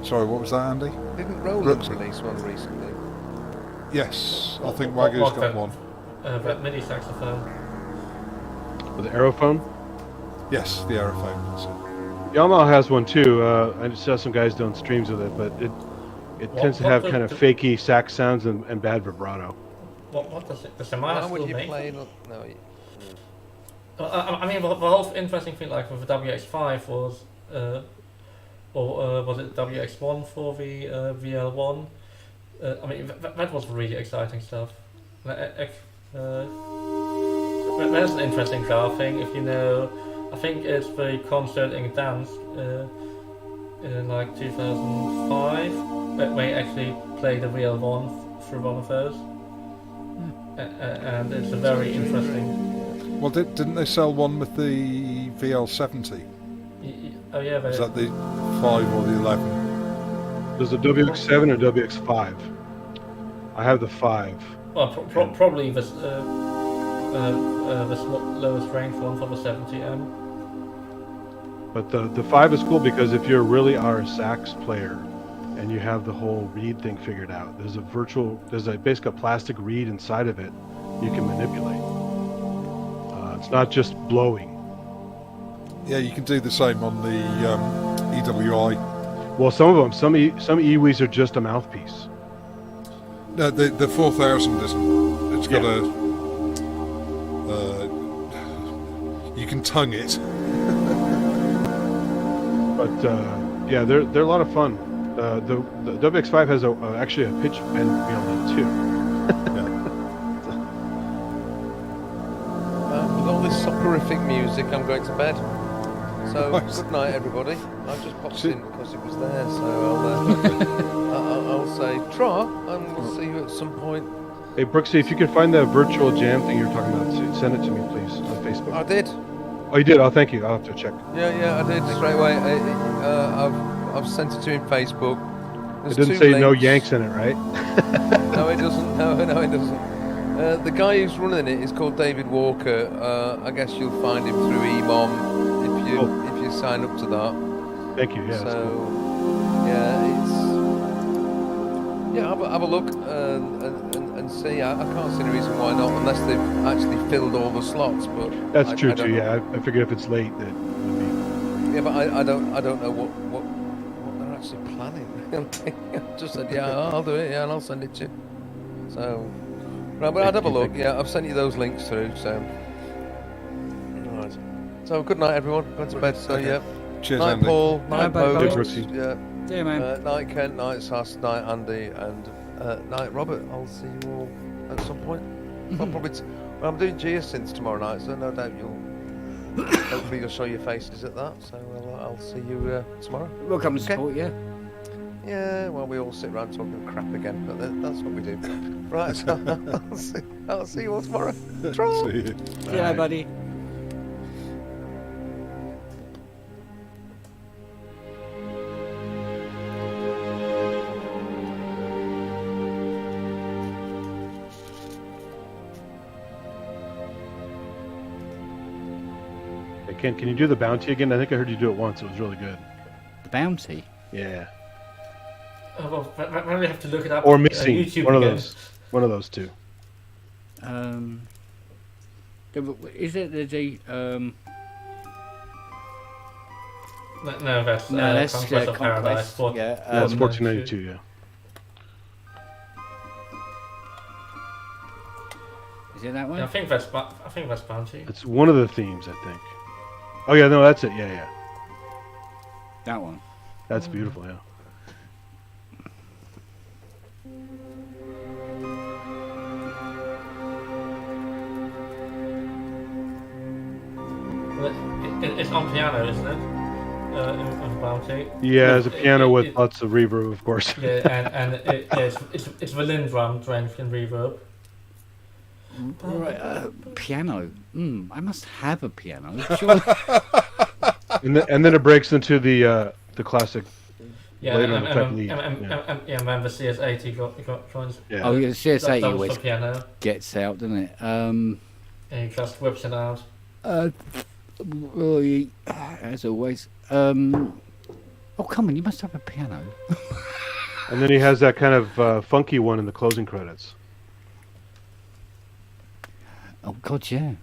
Sorry, what was that, Andy? Didn't Roland release one recently? Yes, I think Wagю's got one. That MIDI saxophone. With the Aerophone. Yes, the Aerophone. That's it. Yamaha has one too. I just saw some guys doing streams with it, but it tends to have kind of fakey sax sounds and bad vibrato. What does the Shimano How would still you make? play? No, I mean, the whole interesting thing, like with the WX5 was, or was it WX1 for the VL1? I mean, that was really exciting stuff. There's an interesting car thing, if you know. I think it's the concert in Gdansk in like 2005, where they actually played the VL1 through one of those. And it's a very interesting. Well, didn't they sell one with the VL70? Oh yeah, Is that the 5 or the 11? There's a WX7 or WX5. I have the 5. Well, probably the lowest ranked one for the 70M. But the 5 is cool because if you really are a sax player and you have the whole reed thing figured out, there's basically a plastic reed inside of it you can manipulate. It's not just blowing. Yeah, you can do the same on the EWI. Well, some of them, some EWIs are just a mouthpiece. No, the 4000 isn't. It's got a. You can tongue it. But yeah, they're a lot of fun. The WX5 has actually a pitch bend wheel in it too. With all this soporific music, I'm going to bed. So, good night, everybody. I just popped in because it was there, so I'll say tra, and we'll see you at some point. Hey, Brooksy, if you can find that virtual jam thing you're talking about, send it to me, please, on Facebook. I did. Oh, you did? Oh, thank you. I'll have to check. Yeah, I did straight away. I've sent it to him Facebook. It didn't say no Yanks in it, right? No, it doesn't. No, it doesn't. The guy who's running it is called David Walker. I guess you'll find him through EMOM if you sign up to that. Thank you. Yeah. So, that's cool. have a look and see. I can't see any reason why not, unless they've actually filled all the slots. But That's true I too. don't know. Yeah, I figured if it's late, that would be. Yeah, but I don't know what they're actually planning. Just said, yeah, I'll do it. Yeah, and I'll send it to you. So, right, but I'd have a look. Yeah, I've sent you those links through. So, right. So, good night, everyone. Going to bed. So, yeah. Cheers, Night, Andy. Paul. Night, Bye, Bo. Brooksy. Yeah. Yeah, man. Night, Kent. Night, Sass. Night, Andy. And night, Robert. I'll see you all at some point. Well, probably. Well, I'm doing Geosynths tomorrow night, so no doubt hopefully you'll show your faces at that. So I'll see you tomorrow. We'll come and support you. Yeah. Well, we all sit around talking crap again, but that's what we do. Right. So I'll see you all tomorrow. See you. Yeah, buddy. Ken, can you do the bounty again? I think I heard you do it once. It was really good. The bounty. Yeah. Well, maybe I have to look it up. Or on missing. YouTube One of again. those. One of those two. Is it the No, that's Conquest of Paradise. Conquest, yeah, That's 14. 1492. Yeah. Is it that one? Yeah, I think that's Bounty. It's one of the themes, I think. Oh yeah, no, that's it. Yeah, yeah. That one. That's beautiful. Yeah. It's on piano, isn't it? On Bounty. Yeah, there's a piano with lots of reverb, of course. Yeah, and it's violin drum drenched in reverb. Right, piano. I must have a piano. Sure. And then it breaks into the classic. Yeah, Later on and type lead, remember CS80 got joins. Yeah. Oh, yeah, CS80 That was always for piano. gets out, doesn't it? And he just whips it out. Really, as always. Oh, come on, you must have a piano. And then he has that kind of funky one in the closing credits. Oh God, yeah.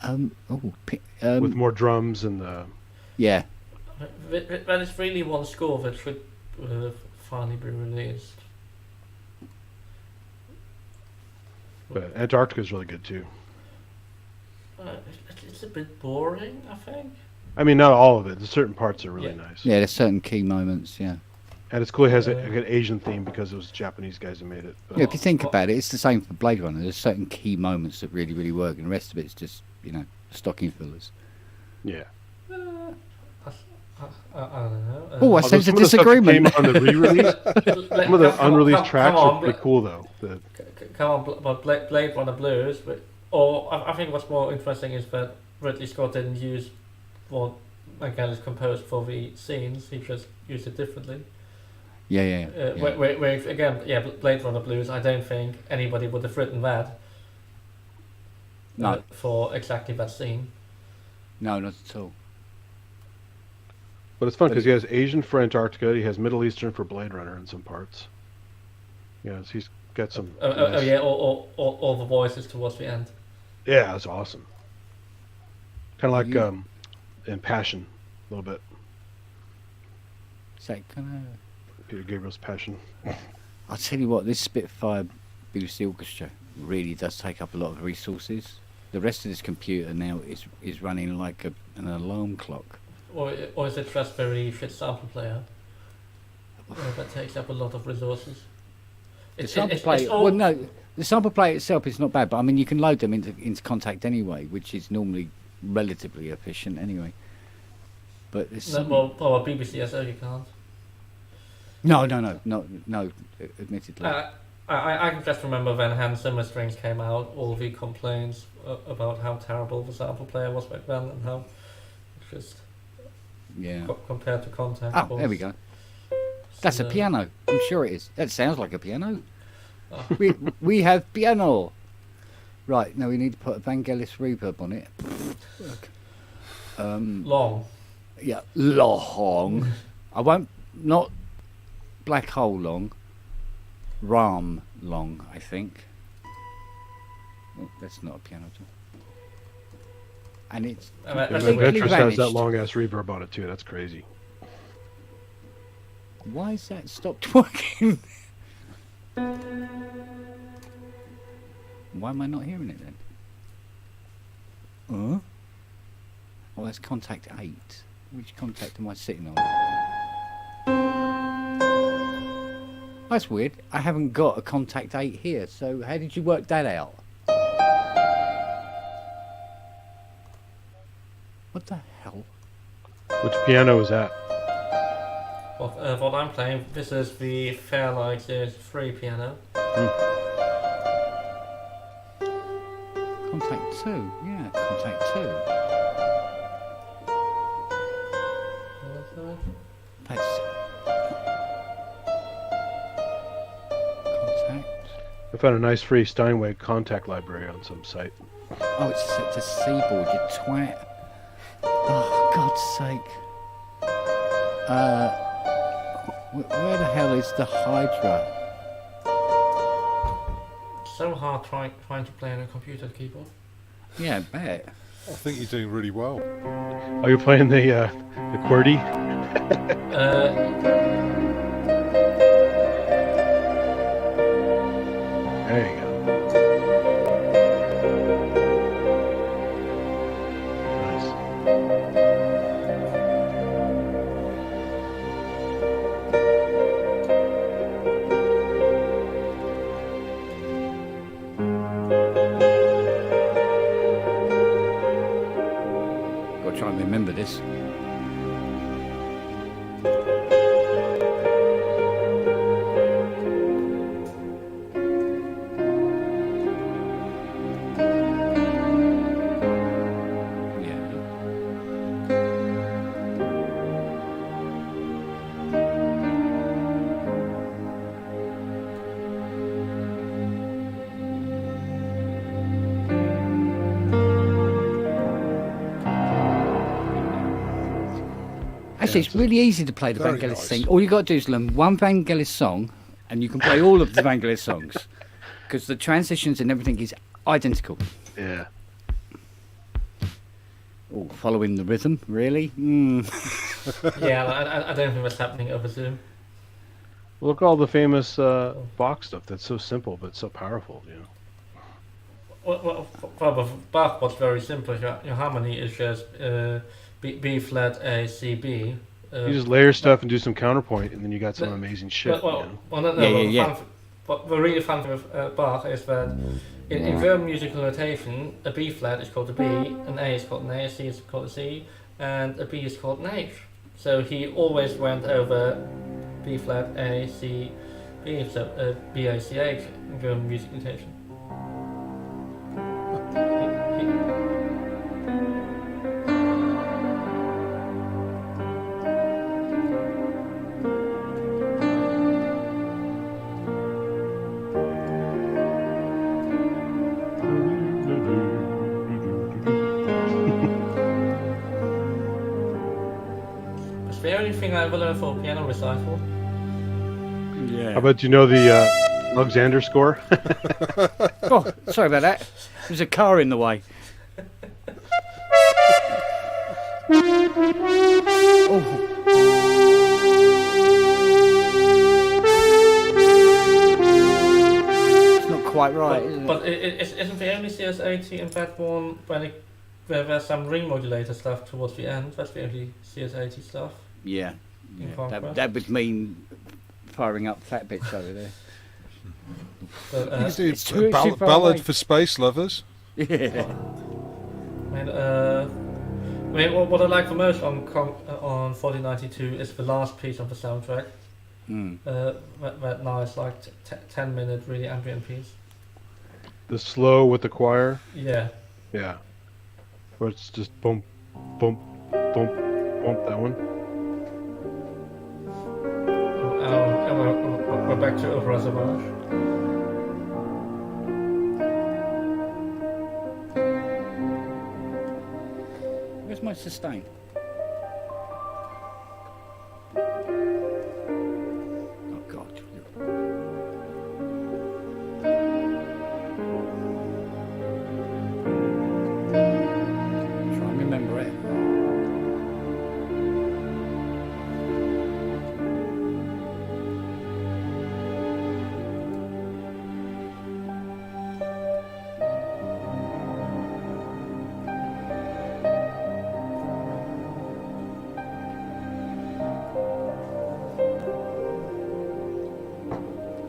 With more drums and yeah. That is really one score that should finally be released. but Antarctica is really good too. It's a bit boring, I think. I mean, not all of it. The certain parts are really nice. Yeah, there's certain key moments, yeah. And it's cool. It has an Asian theme because it was Japanese guys who made it. But Yeah, if you think about it, it's the same for Blade Runner. There's certain key moments that really, really work, and the rest of it's just, stocking fillers. yeah. I don't know. Oh, I sense a Some of the stuff that disagreement. came on the re-release. Some of the unreleased tracks are pretty cool, though. Come on, but Blade Runner Blues, or I think what's more interesting is that Ridley Scott didn't use what Vangelis composed for the scenes. He just used it differently. Yeah. Where again, Blade Runner Blues. I don't think anybody would have written that. No. For exactly that scene. No, not at all. But it's fun because he has Asian for Antarctica. He has Middle Eastern for Blade Runner in some parts. Yes, he's got some. All the voices towards the end. Yeah, that's awesome. Kind of like in Passion, a little bit. Is that kind of... Peter Gabriel's Passion. I'll tell you what, this Spitfire BBC Orchestra really does take up a lot of resources. The rest of this computer now is running like an alarm clock. Or is it just very shit sample player? That takes up a lot of resources. The sample player, well, no, the sample player itself is not bad, but I mean you can load them into Contact anyway, which is normally relatively efficient anyway. But there's well, BBC SO you can't. No, admittedly. I can just remember when Hans Zimmer Strings came out, all the complaints about how terrible the sample player was back then and how just compared to Contact. Oh, there we go. That's a piano. I'm sure it is. That sounds like a piano. We have piano. Right, now we need to put a Vangelis reverb on it. Long. Yeah, long. I won't, not black hole long. Ram long, I think. Oh, that's not a piano at all. And it's completely Ventress has vanished. that long ass reverb on it too. That's crazy. Why has that stopped working? Why am I not hearing it then? Oh, that's Contact 8. Which Contact am I sitting on? That's weird. I haven't got a Contact 8 here, so how did you work that out? What the hell? Which piano is that? Well, what I'm playing, this is the Fairlight Series 3 piano. Contact 2, yeah, Contact 2. That's Contact. I found a nice free Steinway contact library on some site. Oh, it's set to Seaboard, you twat. Oh, God's sake. Where the hell is the Hydra? So hard trying to play on a computer keyboard. Yeah, I bet. I think you're doing really well. Are you playing the QWERTY? There you go. Nice. Gotta try and remember this. Actually, it's really easy to play the Very Vangelis nice. thing. All you got to do is learn one Vangelis song, and you can play all of the Vangelis songs, because the transitions and everything is identical. Yeah. Oh, following the rhythm, really? Yeah, I don't think that's happening over Zoom. Look at all the famous Bach stuff that's so simple but so powerful, you know. Well, for Bach, what's very simple. Your harmony is just B flat A C B. You just layer stuff and do some counterpoint, and then you got some amazing shit. Well, you know? no, Yeah. What the really fun thing with Bach is that in their musical notation, a B flat is called a B, an A is called an A, a C is called a C, and a B is called an H. So he always went over B flat A C B, so B A C H in their music notation. It's the only thing I ever learned for piano recital. Yeah. How about you know the Alexander score? Oh, sorry about that. There's a car in the way. It's not quite right, is it? But isn't the only CS80 in that one where there's some ring modulator stuff towards the end? That's the only CS80 stuff. Yeah. In Yeah. Conquest. That would mean firing up fat bits over there. But, You can do it's too far ballad away. for space lovers. Yeah. I mean, what I like the most on 4092 is the last piece of the soundtrack. That nice, like 10-minute, really ambient piece. The slow with the choir? Yeah. Yeah. Or it's just boom, boom, boom, boom, that one. We're back to Opera Sauvage. Where's my sustain? Oh God. Try and remember it.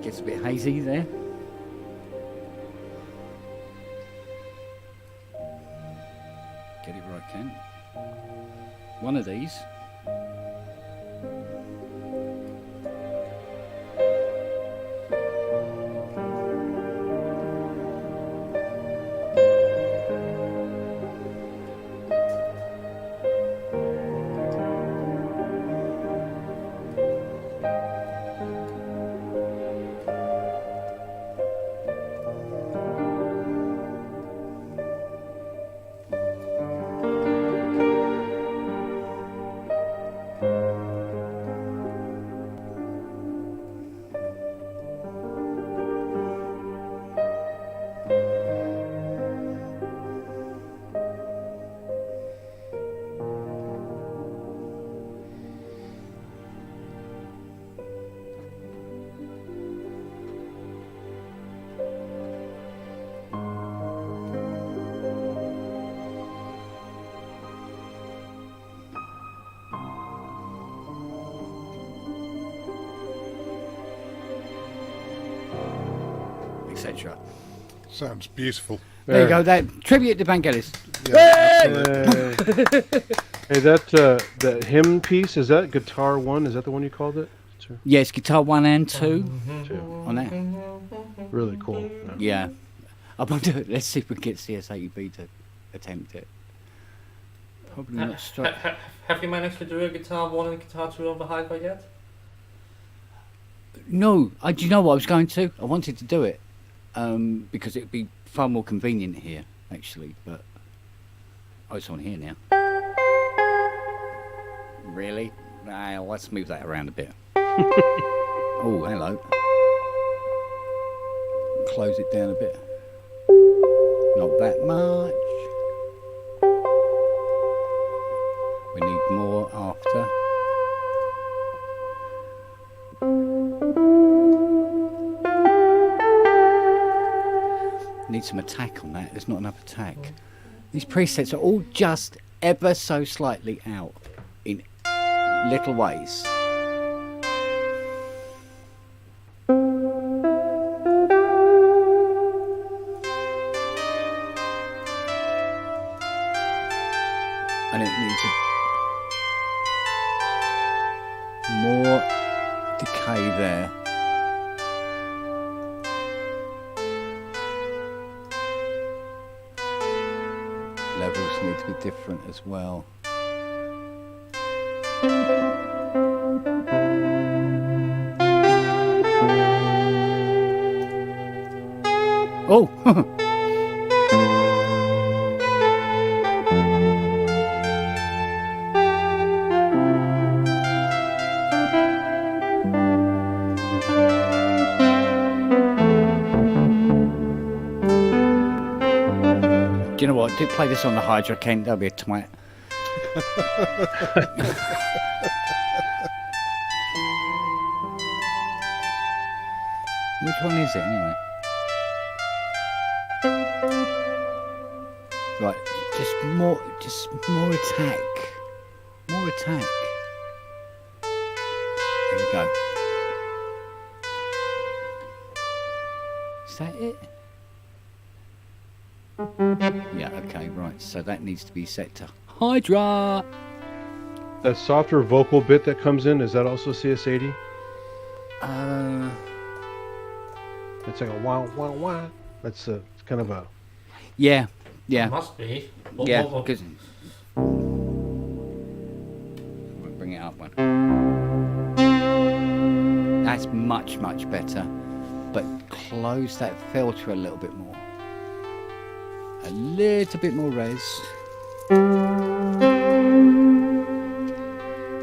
Gets a bit hazy there. Get it right, Ken. One of these. etc. Sounds beautiful. There you go. That tribute to Vangelis. Hey, that hymn piece, is that guitar 1? Is that the one you called it? Sure. Yes, guitar 1 and 2 Two. on that. Really cool. Yeah. I wonder. Let's see if we can get CS80B to attempt it. Probably not straight. Have you managed to do a guitar 1 and guitar 2 on the hi-fi yet? No, do you know what I was going to? I wanted to do it because it'd be far more convenient here, actually. But it's on here now. Really? Let's move that around a bit. Oh, hello. Close it down a bit. Not that much. We need more after. Need some attack on that. There's not enough attack. These presets are all just ever so slightly out in little ways. And it needs more decay there. Levels need to be different as well. Oh! Do you know what? Do play this on the Hydra, Kent. That'll be a twat. Which one is it anyway? Right, just more attack. More attack. There we go. Is that it? Yeah, okay, right. So that needs to be set to Hydra. That softer vocal bit that comes in, is that also CS80? It's like a wow, wow, wow. That's it's kind of a... Yeah, yeah. Must be. Yeah, because... Bring it up one. That's much, much better. But close that filter a little bit more. A little bit more res.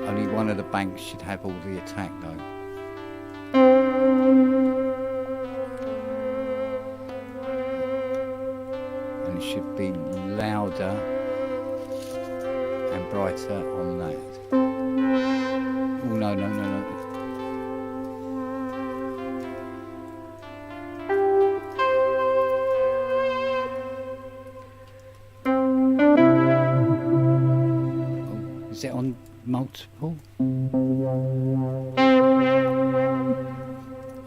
Only one of the banks should have all the attack though. And it should be louder and brighter on that. Oh no, no, no, no. Is it on multiple?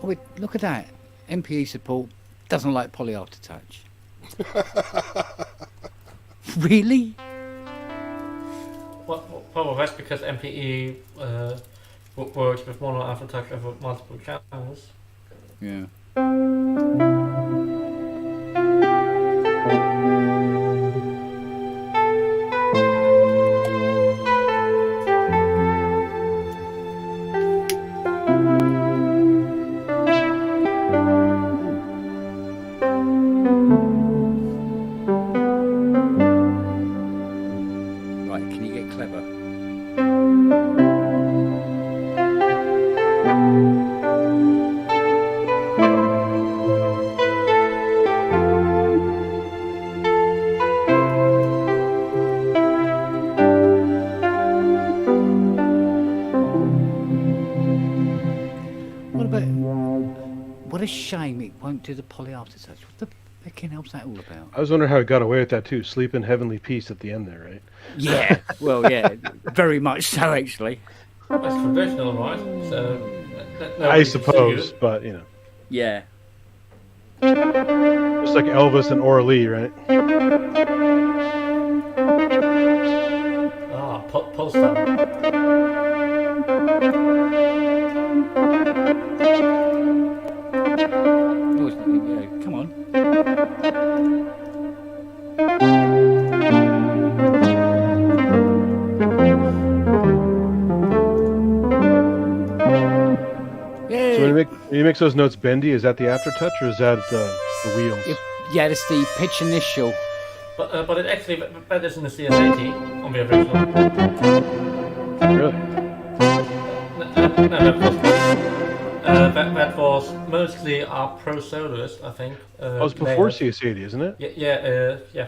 Oh, wait, look at that. MPE support doesn't like poly after touch. Really? Well, that's because MPE works with mono aftertouch over multiple channels. Yeah. What a shame it won't do the poly after touch. What the fucking hell's that all about? I was wondering how it got away with that too. Sleep in heavenly peace at the end there, right? Yeah, well, yeah, very much so actually. That's traditional, right? So, I suppose, but you know. Yeah. Just like Elvis and Aura Lee, right? Ah, Polestar. Oh, yeah, come on. So when you make those notes bendy, is that the aftertouch or is that the wheels? Yeah, it's the pitch initial. But it actually that is in the CS80 on the original. Really? No, that was mostly our pro soloist, I think. Oh, it was before CS80, isn't it? Yeah.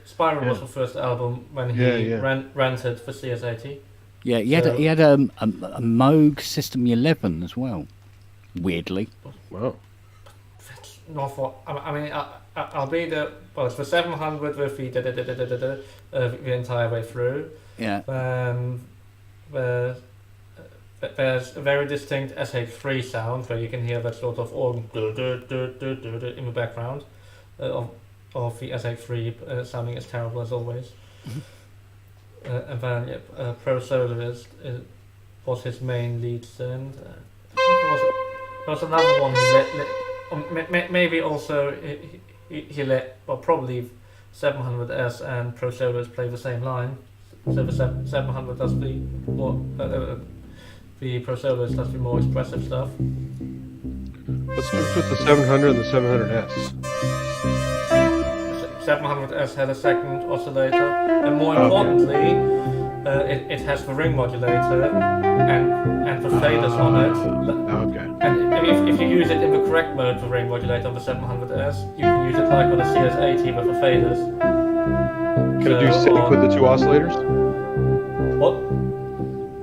Spiral was the first album when he rented for CS80. Yeah, he had a Moog System 11 as well. Weirdly. Wow. That's not what I mean. I'll be the it's for 700 with the entire way through. Yeah. There's a very distinct SH3 sound where you can hear that sort of organ in the background of the SH3 sounding as terrible as always. And then Pro Soloist was his main lead and I think there was another one he let maybe also he let probably 700S and Pro Soloist play the same line, so the 700 does the more the Pro Soloist does the more expressive stuff. What's different with the 700 and the 700S? 700S had a second oscillator, and more importantly, it has the ring modulator and the faders on it. Okay. And if you use it in the correct mode for ring modulator on the 700S, you can use it like on the CS80 with the faders. Can it do sync with the two oscillators? What?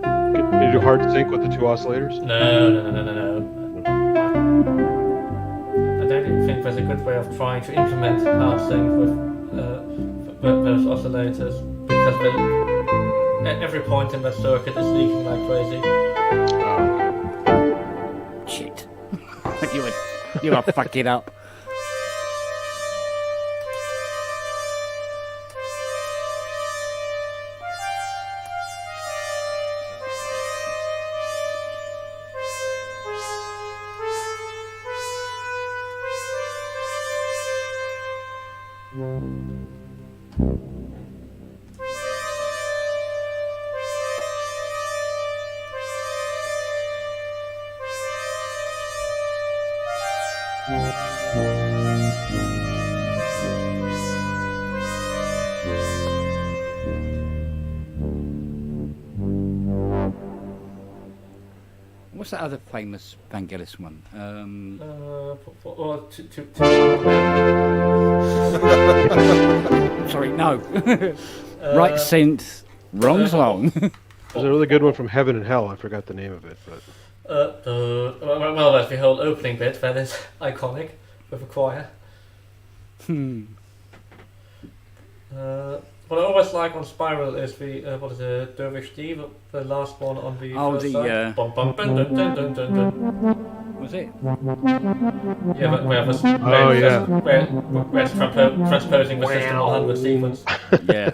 Can you do hard sync with the two oscillators? No. I don't even think there's a good way of trying to implement hard sync with those oscillators because every point in that circuit is leaking like crazy. Shit. you are fucking up. What's that other famous Vangelis one? Sorry, no. Right synth, wrong song. There's a really good one from Heaven and Hell. I forgot the name of it, but well, that's the whole opening bit. That is iconic with a choir. What I always like on Spiral is the what is it, Dervish D, the last one on the first side. Bum, bum, dun, dun, dun, dun, dun, dun. Was it? Yeah, but where it's transposing the System 100 sequence. Yeah.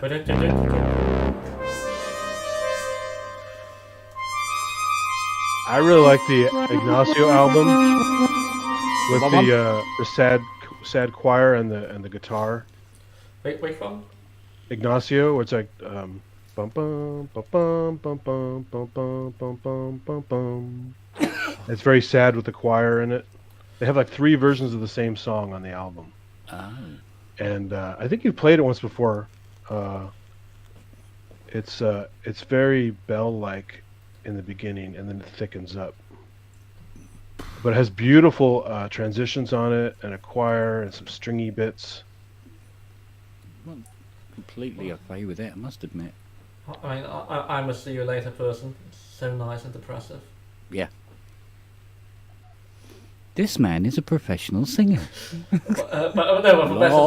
I really like the Ignacio album with the sad choir and the guitar. Wait, which one? Ignacio, where it's like bum bum bum bum bum bum bum bum bum bum bum. It's very sad with the choir in it. They have like 3 versions of the same song on the album. Oh. And I think you've played it once before. It's very bell-like in the beginning, and then it thickens up. But it has beautiful transitions on it, and a choir, and some stringy bits. Well, completely okay with it, I must admit. I mean, I'm a see you later person. It's so nice and depressive. Yeah. This man is a professional singer. but no, the best is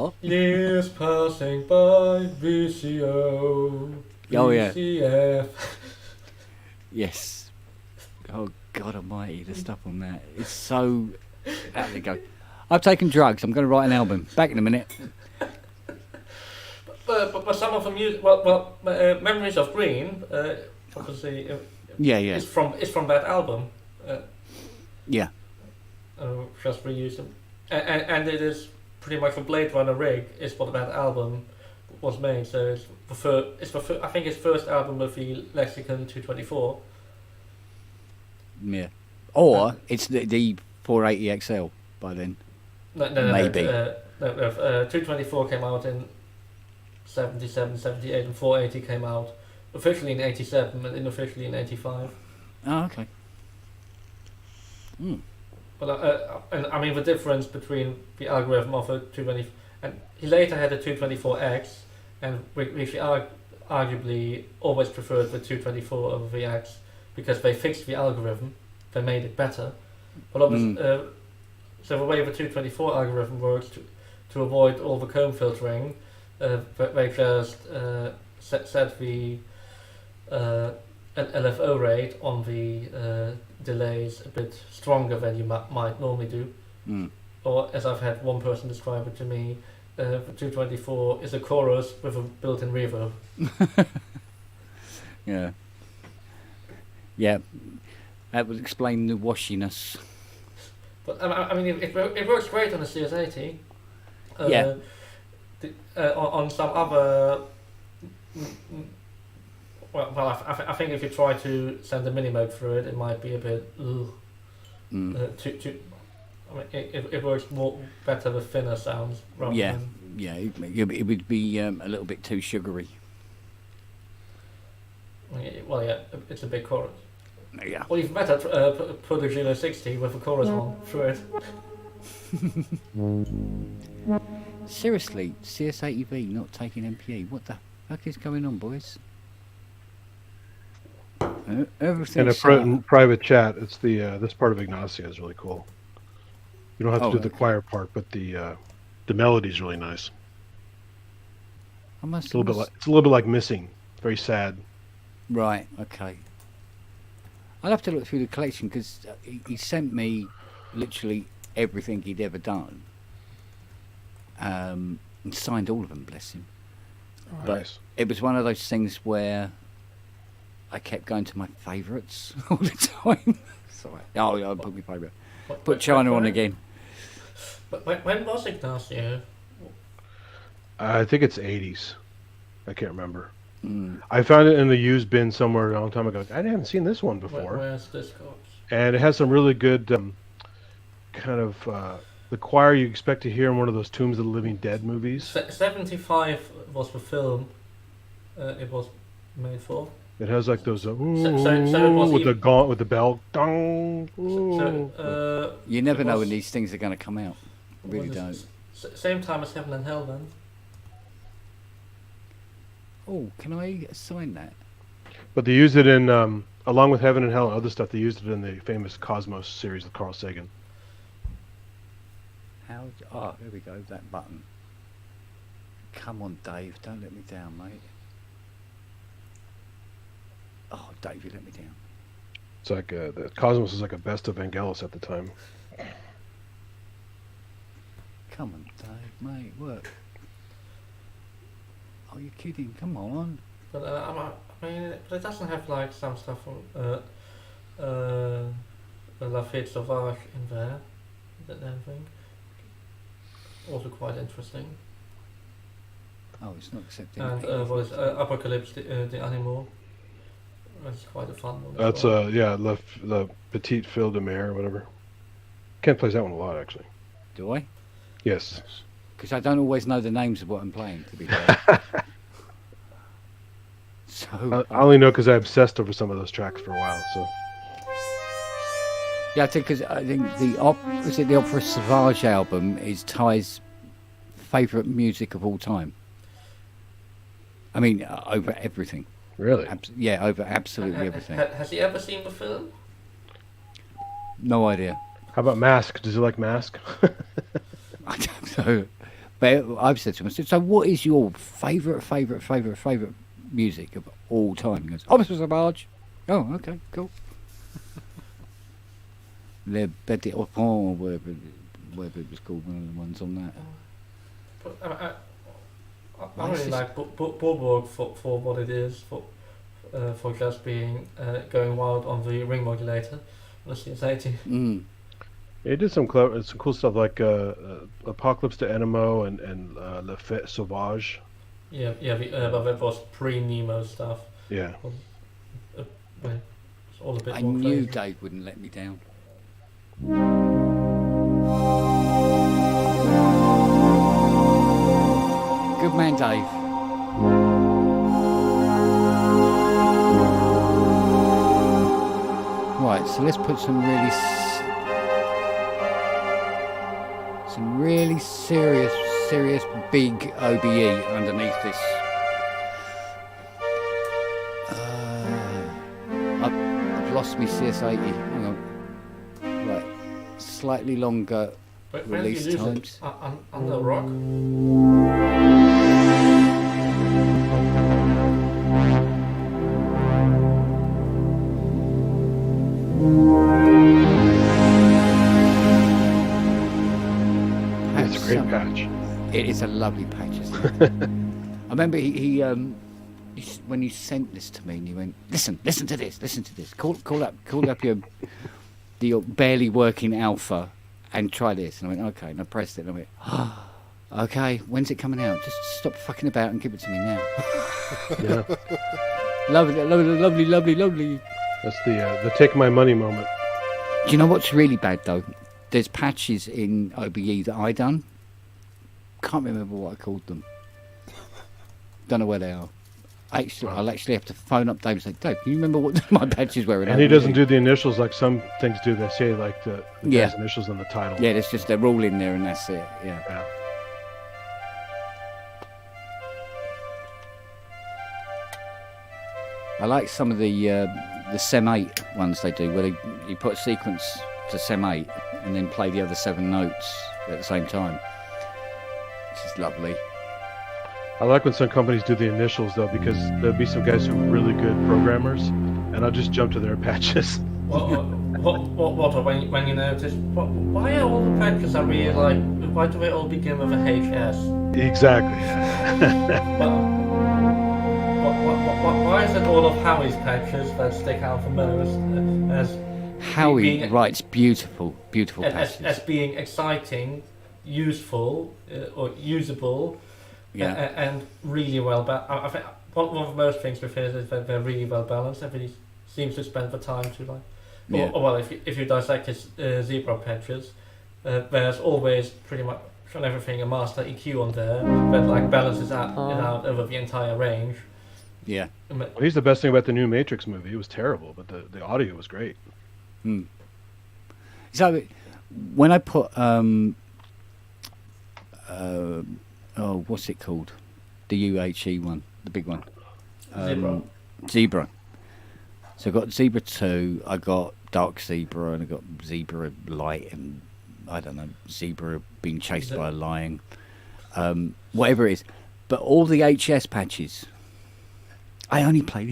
like, years passing by, VCO, Oh, yeah. VCF. Yes. Oh God Almighty, the stuff on that. It's so. There we go. I've taken drugs. I'm going to write an album. Back in a minute. But some of the music, Memories of Green, obviously, Yeah. is from that album. Yeah. Just reused them, and it is pretty much the Blade Runner rig is what that album was made. So I think it's first album with the Lexicon 224. Yeah. Or it's the 480 XL by then. No, Maybe. 224 came out in 77, 78, and 480 came out officially in 87 and unofficially in 85. Oh, okay. But and I mean the difference between the algorithm of a 220, and he later had a 224X, and we arguably always preferred the 224 over the X because they fixed the algorithm, they made it better. But obviously, so the way the 224 algorithm works to avoid all the comb filtering, they just set the LFO rate on the delays a bit stronger than you might normally do. Or as I've had one person describe it to me, the 224 is a chorus with a built-in reverb. Yeah. Yeah. That would explain the washiness. But I mean, it works great on a CS80. Yeah. On some other, I think if you try to send a mini mode through it, it might be a bit. I mean, it works better with thinner sounds. Rather than, it would be a little bit too sugary. Well, yeah, it's a big chorus. Yeah. Or even better, put a Juno 60 with a chorus on through it. Seriously, CS80V not taking MPE. What the fuck is going on, boys? Everything. In a private chat, it's the this part of Ignacia is really cool. You don't have to do the choir part, but the melody is really nice. It's a little bit like Missing. Very sad. Right. Okay. I'll have to look through the collection because he sent me literally everything he'd ever done. And signed all of them, bless him. Oh, but nice. It was one of those things where I kept going to my favourites all the time. Sorry. Oh, yeah, I'll put my favourite. Put China on again. But when was Ignacio? I think it's 80s. I can't remember. I found it in the used bin somewhere a long time ago. I hadn't seen this one before. Where's this got? And it has some really good kind of the choir you expect to hear in one of those Tombs of the Living Dead movies. 75 was the film it was made for. It has like those so it was with the gaunt with the bell. Dong. You never know when these things are going to come out. Really don't. Same time as Heaven and Hell then. Oh, can I assign that? But they used it in, along with Heaven and Hell and other stuff, they used it in the famous Cosmos series with Carl Sagan. There we go, that button. Come on, Dave, don't let me down, mate. Oh, Dave, you let me down. It's like, the Cosmos is like a best of Vangelis at the time. Come on, Dave, mate, work. Are you kidding? Come on. But I mean, but it doesn't have like some stuff from La Fête Sauvage in there. That damn thing. Also quite interesting. Oh, it's not accepting. And what is Apocalypse the Animal? That's quite a fun one. That's La Petite Fille de Mer or whatever. Ken plays that one a lot actually. Do I? Yes. Because I don't always know the names of what I'm playing, to be fair. So I only know because I obsessed over some of those tracks for a while. So yeah, I think the Opera Sauvage album is Ty's favourite music of all time. I mean, over everything. Really? Over absolutely everything. Has he ever seen the film? No idea. How about Mask? Does he like Mask? I don't know. But I've said to him, I said, so what is your favourite music of all time? He goes, Opera Sauvage. Oh, okay, cool. Le Petit Opon, whatever. whatever it was called, one of the ones on that. But I really like Bulborg for what it is, for just being going wild on the ring modulator, on the CS80. Mm. It did some cool stuff like Apocalypse to Enemo and Le Fête Sauvage. Yeah, but that was pre-Nemo stuff. Yeah. It's all a bit I more knew crazy. Dave wouldn't let me down. Good man, Dave. Right, so let's put some really serious big OBE underneath this. I've lost me CS80. Hang on. Right, slightly longer Where did you release lose times. it? Under a rock? It's a great patch. It is a lovely patch, isn't it? I remember he when you sent this to me and you went, listen to this. Call up your barely working alpha and try this. And I went, okay. And I pressed it and I went, oh, okay, when's it coming out? Just stop fucking about and give it to me now. Yeah. Lovely. That's the take my money moment. Do you know what's really bad though? There's patches in OBE that I done. Can't remember what I called them. Don't know where they are. I'll actually have to phone up Dave and say, Dave, can you remember what my patches were? And he doesn't do the initials like some things do. They say like the Yeah. guy's initials in the title. Yeah, there's just they're all in there and that's it. Yeah. Yeah. I like some of the Sem 8 ones they do, where you put a sequence to Sem 8 and then play the other 7 notes at the same time. Which is lovely. I like when some companies do the initials though, because there'll be some guys who are really good programmers, and I'll just jump to their patches. When you notice, why are all the patches are really like, why do they all begin with a HS? Exactly. Why is it all of Howie's patches that stick out the most as Howie being- writes beautiful patches. as being exciting, useful, or usable, Yeah. and really well balanced? I think one of the most things with his is that they're really well balanced. Everybody seems to spend the time to like. Yeah. Or, well, if you dissect his zebra patches, there's always pretty much on everything a master EQ on there that like balances it out over the entire range. Yeah. Well, he's the best thing about the new Matrix movie. It was terrible, but the audio was great. Mm. So when I put what's it called? The UHE one, the big one. Zebra. So I got Zebra 2, I got Dark Zebra, and I got Zebra Light, and I don't know, Zebra being chased by a lion. Whatever it is. But all the HS patches, I only play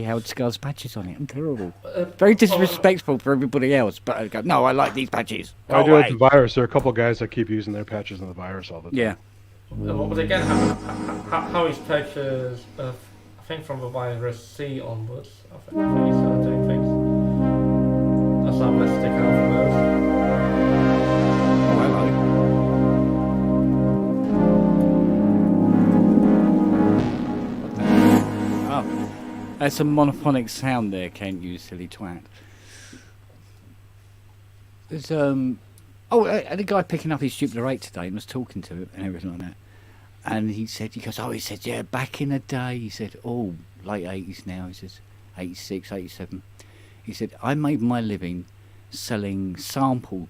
Howard Scar's patches on it. I'm terrible. Very disrespectful for everybody else, but I go, no, I like these patches. Go I do like away. the virus. There are a couple guys that keep using their patches on the virus all the time. Yeah. But again, Howie's patches, I think from the virus C onwards, I think he started doing things. That's how let's stick out from those. Oh, hello. Oh, that's a monophonic sound there, Kent, you silly twat. There's I had a guy picking up his Jupiter 8 today and was talking to it and everything like that. And he said, yeah, back in the day, he said, late 80s now, he says, 86, 87. He said, I made my living selling sample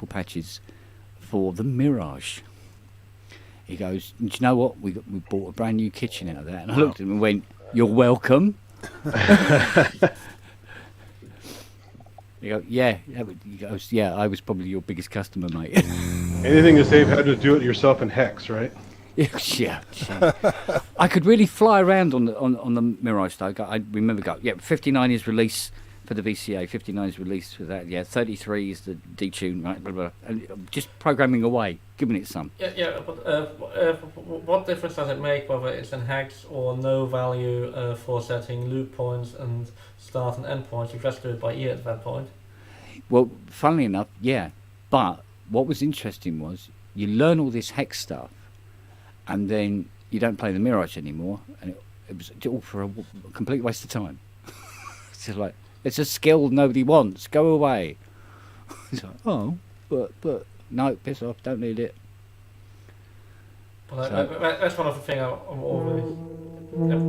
patches for the Mirage. He goes, do you know what? We bought a brand new kitchen out of that. And I looked at him and went, you're welcome. He goes, yeah. He goes, yeah, I was probably your biggest customer, mate. Anything to save having to do it yourself in Hex, right? Yeah. I could really fly around on the Mirage though. I remember 59 is release for the VCA. 59 is released for that. Yeah, 33 is the detune, right? Blah, blah, and just programming away, giving it some. Yeah, but what difference does it make whether it's in hex or no value for setting loop points and start and end points? You just do it by ear at that point. Well, funnily enough, yeah. But what was interesting was you learn all this hex stuff, and then you don't play the Mirage anymore, and it was all for a complete waste of time. It's just like, it's a skill nobody wants. Go away. It's like, oh, but no, piss off. Don't need it. Well, that's one of the things I'm always.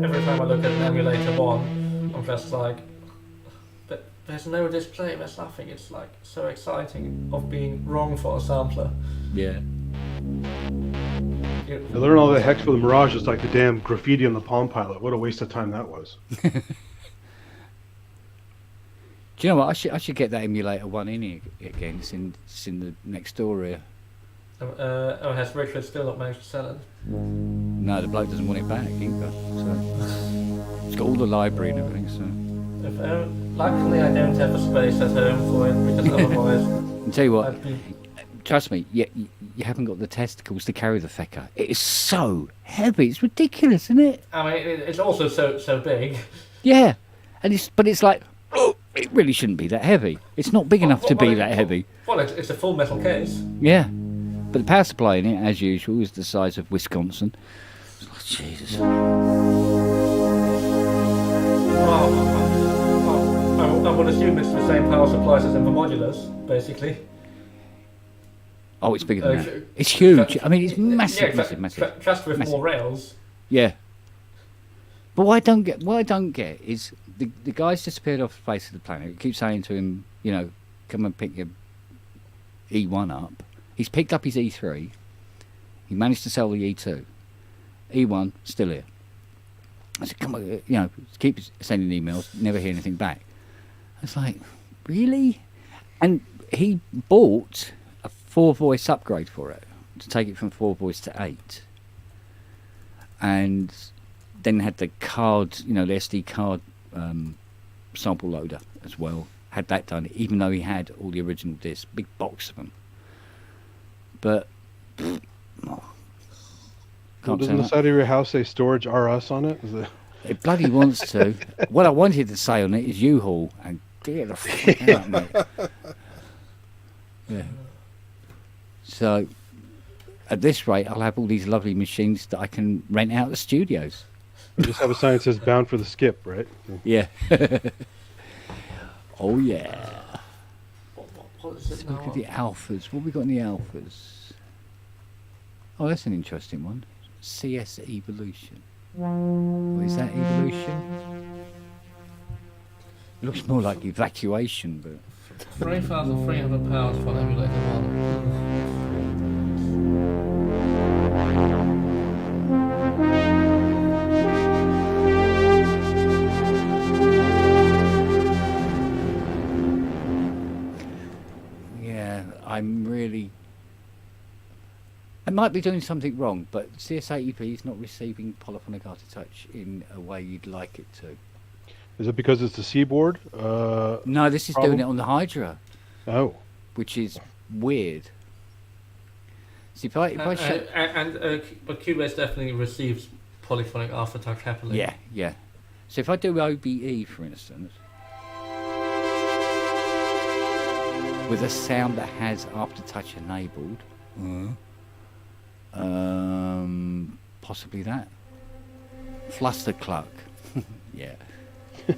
Every time I look at an emulator one, I'm just like, but there's no display. There's nothing. It's like so exciting of being wrong for a sampler. Yeah. I learned all the hex for the Mirage. It's like the damn graffiti on the Palm Pilot. What a waste of time that was. Do you know what? I should get that emulator one in here again. It's in the next door here. Has Richard still not managed to sell it? No, the bloke doesn't want it back either. So it's got all the library and everything. So luckily, I don't have the space at home for it because otherwise. I'll tell you what. Trust me, you haven't got the testicles to carry the fecker. It is so heavy. It's ridiculous, isn't it? I mean, it's also so big. Yeah, but it's like, oh, it really shouldn't be that heavy. It's not big enough to be that heavy. Well, it's a full metal case. Yeah, but the power supply in it, as usual, is the size of Wisconsin. Oh, Jesus. Well, I would assume it's the same power supplies as in the modulars, basically. Oh, it's bigger than that. It's huge. I mean, it's massive, massive. Just with more rails. Yeah. But what I don't get is the guy's disappeared off the face of the planet. We keep saying to him, you know, come and pick your E1 up. He's picked up his E3. He managed to sell the E2. E1 still here. I said, come on, you know, keep sending emails. Never hear anything back. I was like, really? And he bought a 4-voice upgrade for it to take it from 4-voice to 8, and then had the card, you know, the SD card sample loader as well. Had that done, even though he had all the original discs, big box of them. But Doesn't the side of your house say storage RS on it? It bloody wants to. What I wanted to say on it is U-Haul, and get the fuck out, mate. Yeah. So, at this rate, I'll have all these lovely machines that I can rent out the studios. You just have a sign that says "bound for the skip," right? Yeah. Oh yeah. What is it Let's look now? at the alphas. What have we got in the alphas? Oh, that's an interesting one. CS Evolution. What is that, Evolution? It looks more like Evacuation, but... £3,300 for an emulator one. Yeah, I'm really... I might be doing something wrong, but CS80p is not receiving polyphonic aftertouch in a way you'd like it to. Is it because it's the C-board? No, this is doing it on the Hydra. Oh. Which is weird. See, if I But Cubase definitely receives polyphonic aftertouch happily. Yeah, yeah. So if I do OBE, for instance, with a sound that has aftertouch enabled, possibly that. Fluster Cluck. Yeah. No.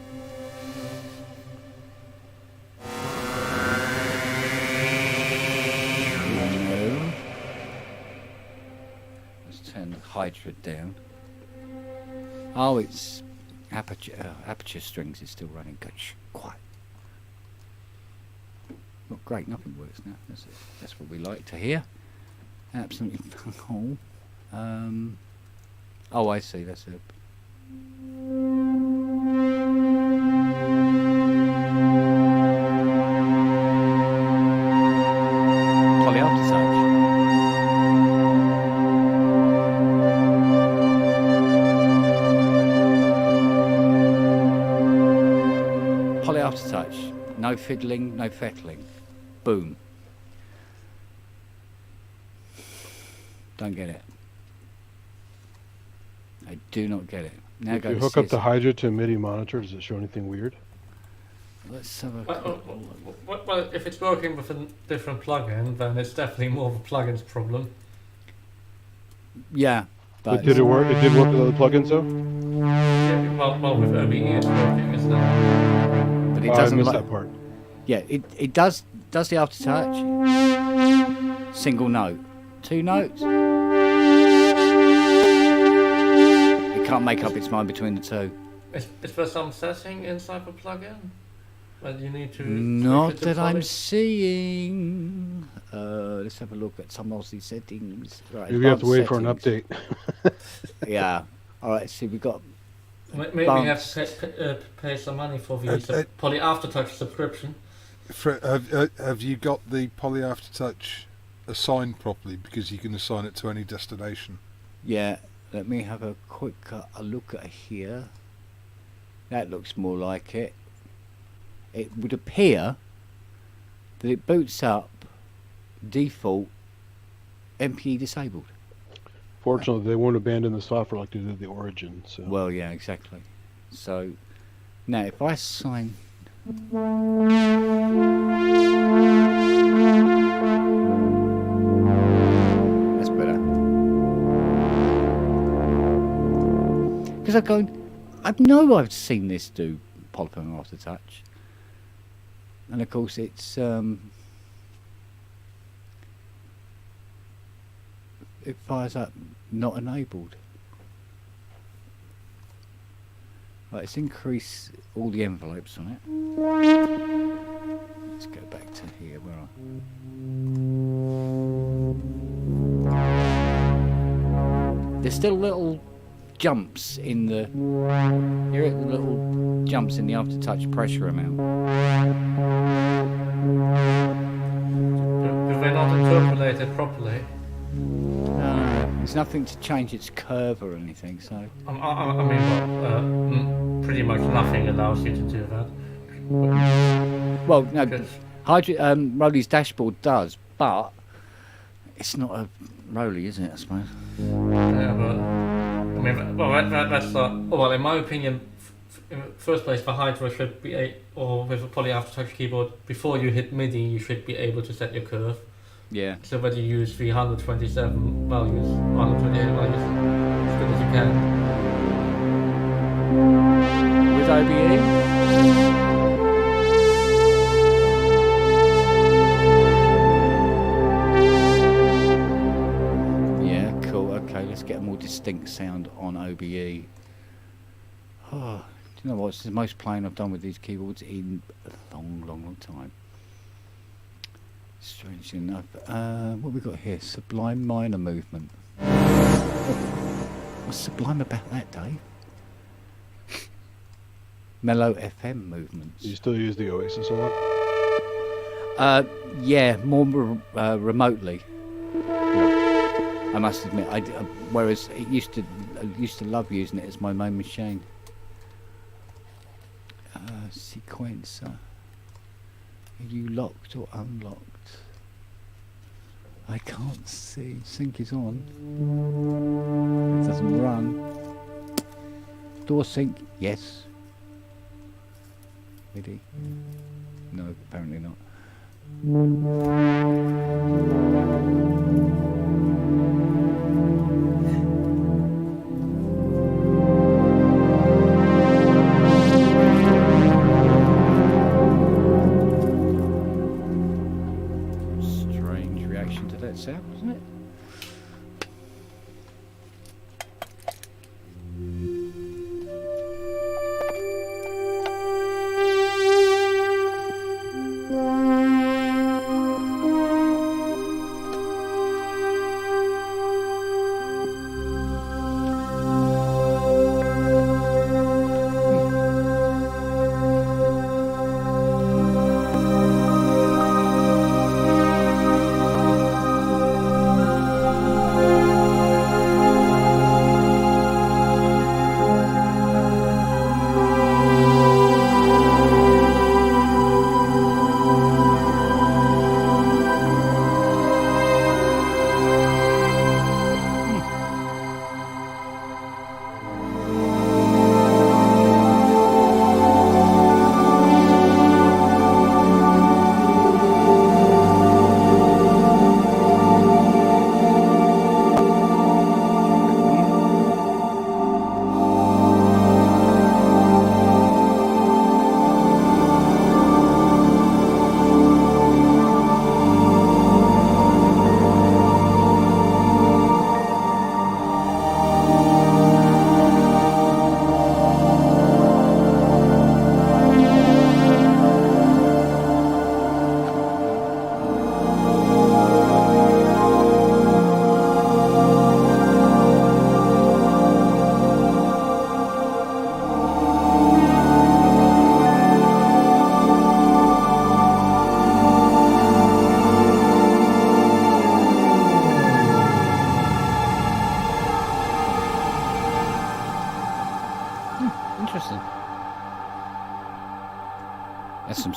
Let's turn the Hydra down. Oh, it's aperture strings is still running. Good, quiet. Well, great, nothing works now. That's it. That's what we like to hear. Absolutely fuck all. Oh, I see. That's it. Poly aftertouch. Poly aftertouch. No fiddling, no fettling. Boom. Don't get it. I do not get it. Now If go you to hook up the Sis- Hydra to a MIDI monitor, does it show anything weird? Let's have a Well, if it's working with a different plugin, then it's definitely more of a plugin's problem. yeah, But but did it work? It did work with other plugins though? Yeah, well, with OBE it's working, isn't it? but it Oh, I doesn't missed like. that part. Yeah, it does the aftertouch. Single note, 2 notes. It can't make up its mind between the two. Is there some setting inside the plugin that you need to? Not switch it to that I'm poly? seeing. Let's have a look at some Aussie settings. Right, Maybe you have to wait advanced for an settings. update. Yeah. All right. See, we got. Maybe you have to pay some money for the Poly Aftertouch subscription. Have you got the Poly Aftertouch assigned properly? Because you can assign it to any destination. Yeah. Let me have a quick a look at here. That looks more like it. It would appear that it boots up default MPE disabled. Fortunately, they won't abandon the software like they did the Origin. So. Well, yeah, exactly. So now if I sign. That's better. Because I'm going, I know I've seen this do pop and aftertouch. And of course it's it fires up not enabled. Right, let's increase all the envelopes on it. Let's go back to here. Where are there's still little jumps in the here are the little jumps in the aftertouch pressure amount. Do they not interpolate it properly? There's nothing to change its curve or anything, so I mean, pretty much nothing allows you to do that. well no Because Rolly's dashboard does, but it's not a Rolly, is it, I suppose? yeah, but I mean, well, that's well, in my opinion, in the first place, the Hydra should be or with a Poly Aftertouch keyboard, before you hit MIDI, you should be able to set your curve. Yeah. So that you use the 127 values, 128 values, as good as you can. With OBE? Yeah, cool. Okay, let's get a more distinct sound on OBE. Oh, do you know what? It's the most playing I've done with these keyboards in a long time. Strangely enough. What have we got here? Sublime minor movement. What's sublime about that, Dave? Mellow FM movements. You still use the Oasis a lot? Yeah, more remotely. I must admit. Whereas I used to love using it as my main machine. Sequencer. Are you locked or unlocked? I can't see. Sync is on. It doesn't run. Door sync, yes. MIDI? No, apparently not. Strange reaction to that sound, wasn't it?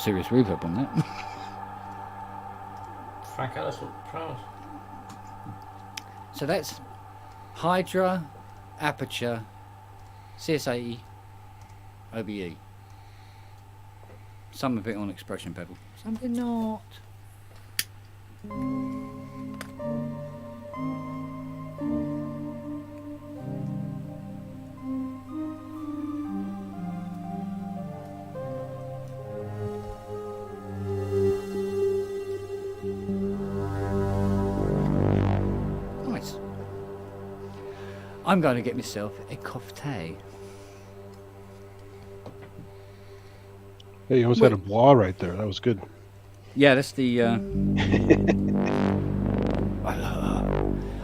serious reverb on that. Frank Ellis was proud. So that's Hydra, Aperture, CS80, OBE. Some of it on expression pedal, some of it not. Nice. I'm going to get myself a Octave. Hey, you almost had a bois right there. That was good. Yeah, that's the. I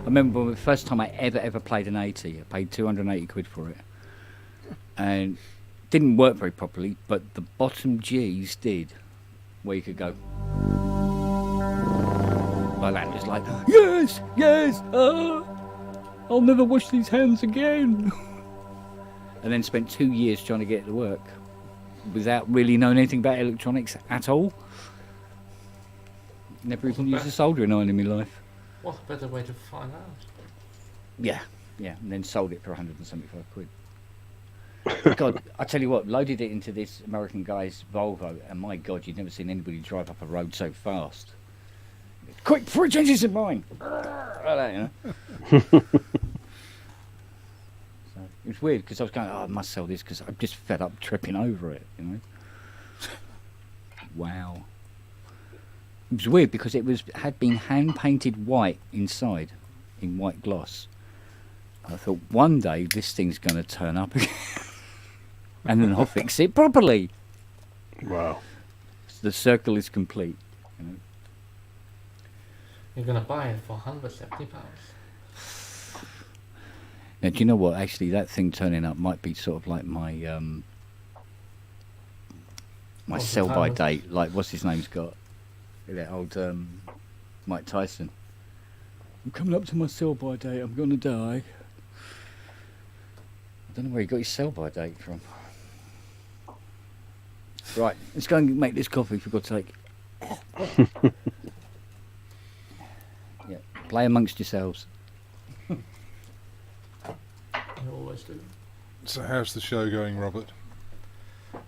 remember the first time I ever played an 80. I paid 280 quid for it, and didn't work very properly. But the bottom G's did, where you could go like that. It's like yes, I'll never wash these hands again. And then spent 2 years trying to get it to work, without really knowing anything about electronics at all. Never even used a soldering iron in my life. What a better way to find out. Yeah, and then sold it for 175 quid. God, I tell you what, loaded it into this American guy's Volvo, and my God, you'd never seen anybody drive up a road so fast. Quick, 3 changes in mine! Like that, you know? So, it was weird, because I was going, I must sell this, because I'm just fed up tripping over it, you know? Wow. It was weird, because it had been hand-painted white inside, in white gloss. I thought, one day, this thing's going to turn up again. And then I'll fix it properly. Wow. The circle is complete. You know? You're gonna buy it for £170. Now, do you know what? Actually, that thing turning up might be sort of like my my sell-by date. Like, what's his name's got? That old Mike Tyson. I'm coming up to my sell-by date. I'm gonna die. I don't know where he got his sell-by date from. Right, let's go and make this coffee, for God's sake. Yeah, play amongst yourselves. You always do. So how's the show going, Robert?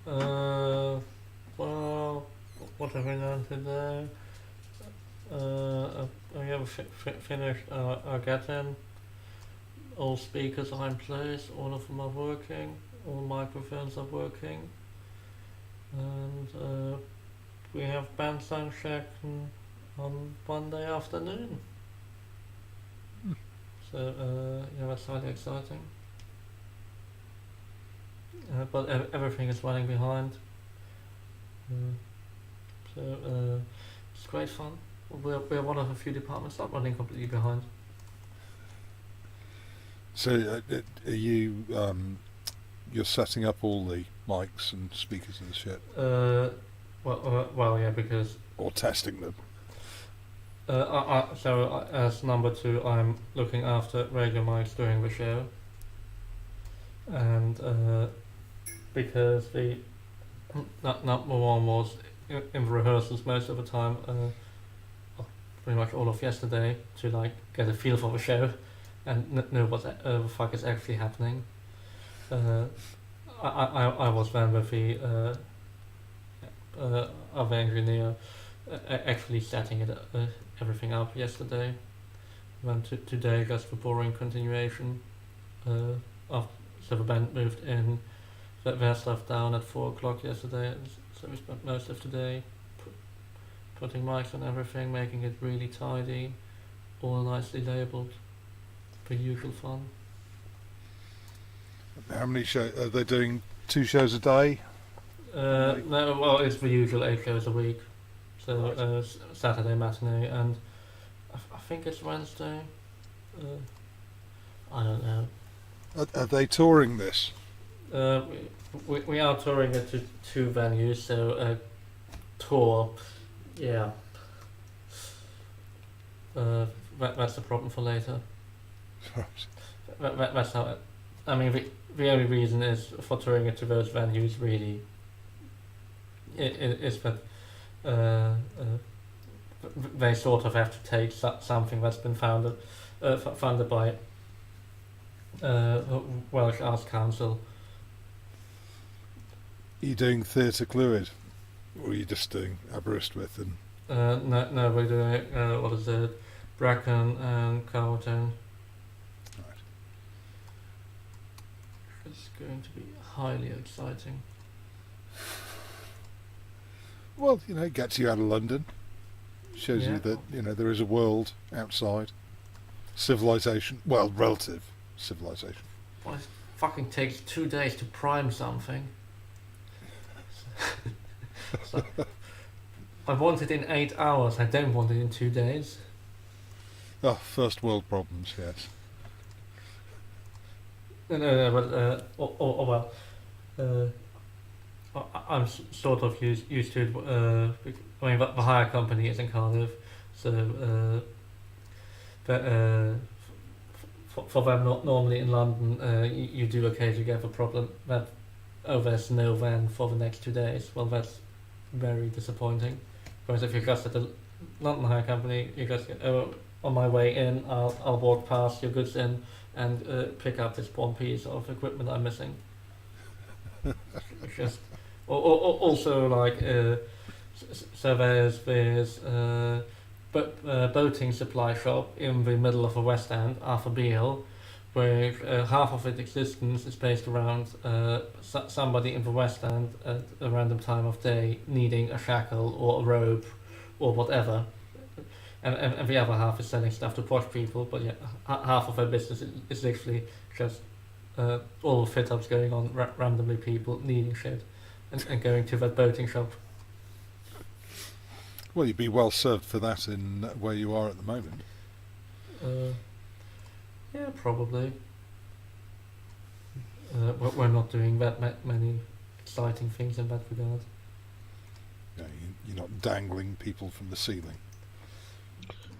Well, what have we done today? We have finished our get-in. All speakers are in place, all of them are working, all microphones are working. And we have band sound check on Monday afternoon. So yeah, that's highly exciting. But everything is running behind. So it's great fun. We're one of a few departments not running completely behind. So are you you're setting up all the mics and speakers and shit, Well, yeah, because or testing them? As number 2, I'm looking after radio mics during the show, and because the number 1 was in the rehearsals most of the time, pretty much all of yesterday, to like get a feel for the show and know what the fuck is actually happening. I was then with the other engineer actually setting it everything up yesterday. Then today just the boring continuation. So the band moved in their stuff down at 4 o'clock yesterday, so we spent most of today putting mics on everything, making it really tidy, all nicely labelled. The usual fun. How many shows are they doing? 2 shows a day? No, well, it's the usual 8 shows a week. So Saturday matinee, and I think it's Wednesday. I don't know. Are they touring this? We are touring it to 2 venues, so tour, yeah. That's the problem for later. That's how it, I mean, the only reason is for touring it to those venues, really. is that they sort of have to take something that's been funded by Welsh Arts Council. Are you doing Theatre Clwyd? Or are you just doing Aberystwyth? And No, we're doing what is it, Brecon and Carlton. right. It's going to be highly exciting. Well, it gets you out of London. Shows Yeah. you that, there is a world outside. Civilization. Well, relative civilization. Well, it fucking takes 2 days to prime something. So, I want it in 8 hours. I don't want it in 2 days. Oh, first world problems, yes. No, but I'm sort of used to it. I mean, the hire company is in Cardiff, so for them not normally in London, you do occasionally get the problem that there's no van for the next 2 days. Well, that's very disappointing. Whereas if you're just at the London hire company, you just get, on my way in, I'll walk past your goods in and pick up this one piece of equipment I'm missing. It's just also like so there's boating supply shop in the middle of the West End, Arthur Beale, where half of its existence is based around somebody in the West End at a random time of day needing a shackle or a rope or whatever. And the other half is selling stuff to posh people, but yeah, half of their business is literally just all the fit-ups going on, randomly people needing shit and going to that boating shop. Well, you'd be well served for that in where you are at the moment. Yeah, probably. We're not doing that many exciting things in that regard. You're not dangling people from the ceiling.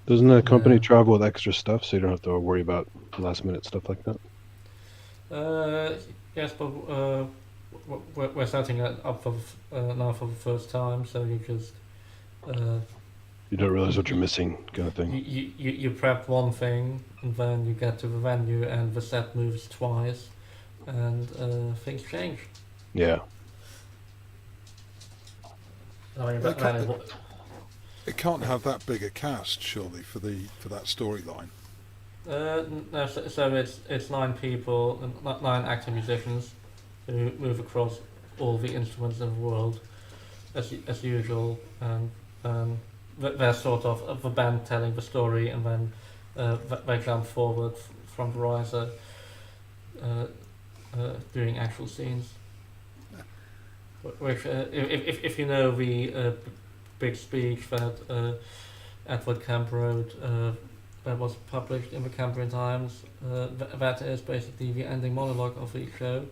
Doesn't a company Yeah. travel with extra stuff so you don't have to worry about last minute stuff like that? Yes, but we're setting it up for now for the first time, so you just You don't realize what you're missing, kind of thing. you prep one thing, and then you get to the venue, and the set moves twice, and things change. Yeah. I mean, It can't have that big a cast, surely, for that storyline. no, so it's 9 people, 9 active musicians who move across all the instruments in the world, as usual, and they're sort of the band telling the story, and then they jump forward from the riser, doing actual scenes. Which, if you know the big speech that Edward Kemp wrote, that was published in the Cambrian Times, that is basically the ending monologue of each show,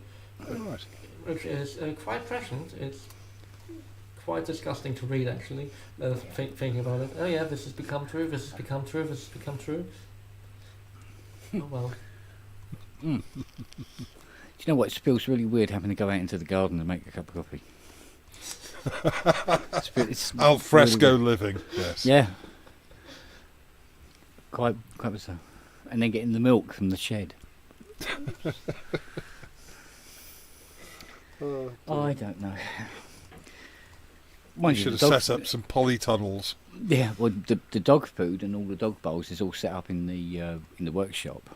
Oh, right. which is quite prescient. It's quite disgusting to read, actually, thinking about it. Oh yeah, this has become true, this has become true, this has become true. Oh well. Do you know what? It feels really weird having to go out into the garden and make a cup of coffee. It's Al fresco really living, yes. yeah. Quite bizarre. And then getting the milk from the shed. I don't know. You Mind should the have dog- set up some polytunnels. Yeah, well, the dog food and all the dog bowls is all set up in the workshop.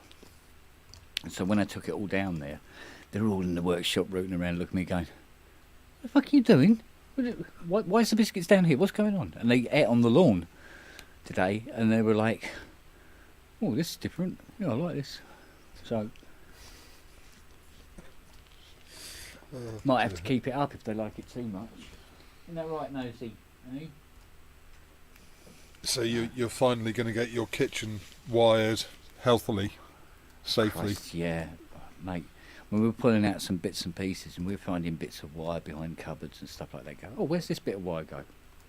And so when I took it all down there, they're all in the workshop rooting around, looking at me, going, "What the fuck are you doing? Why is the biscuits down here? What's going on?" And they ate on the lawn today, and they were like, "Oh, this is different. Yeah, I like this." So might have to keep it up if they like it too much. Isn't that right, Nosy? Eh? So you're finally going to get your kitchen wired healthily, safely. Christ, yeah, mate. When we were pulling out some bits and pieces, and we were finding bits of wire behind cupboards and stuff like that, go, "Oh, where's this bit of wire go?"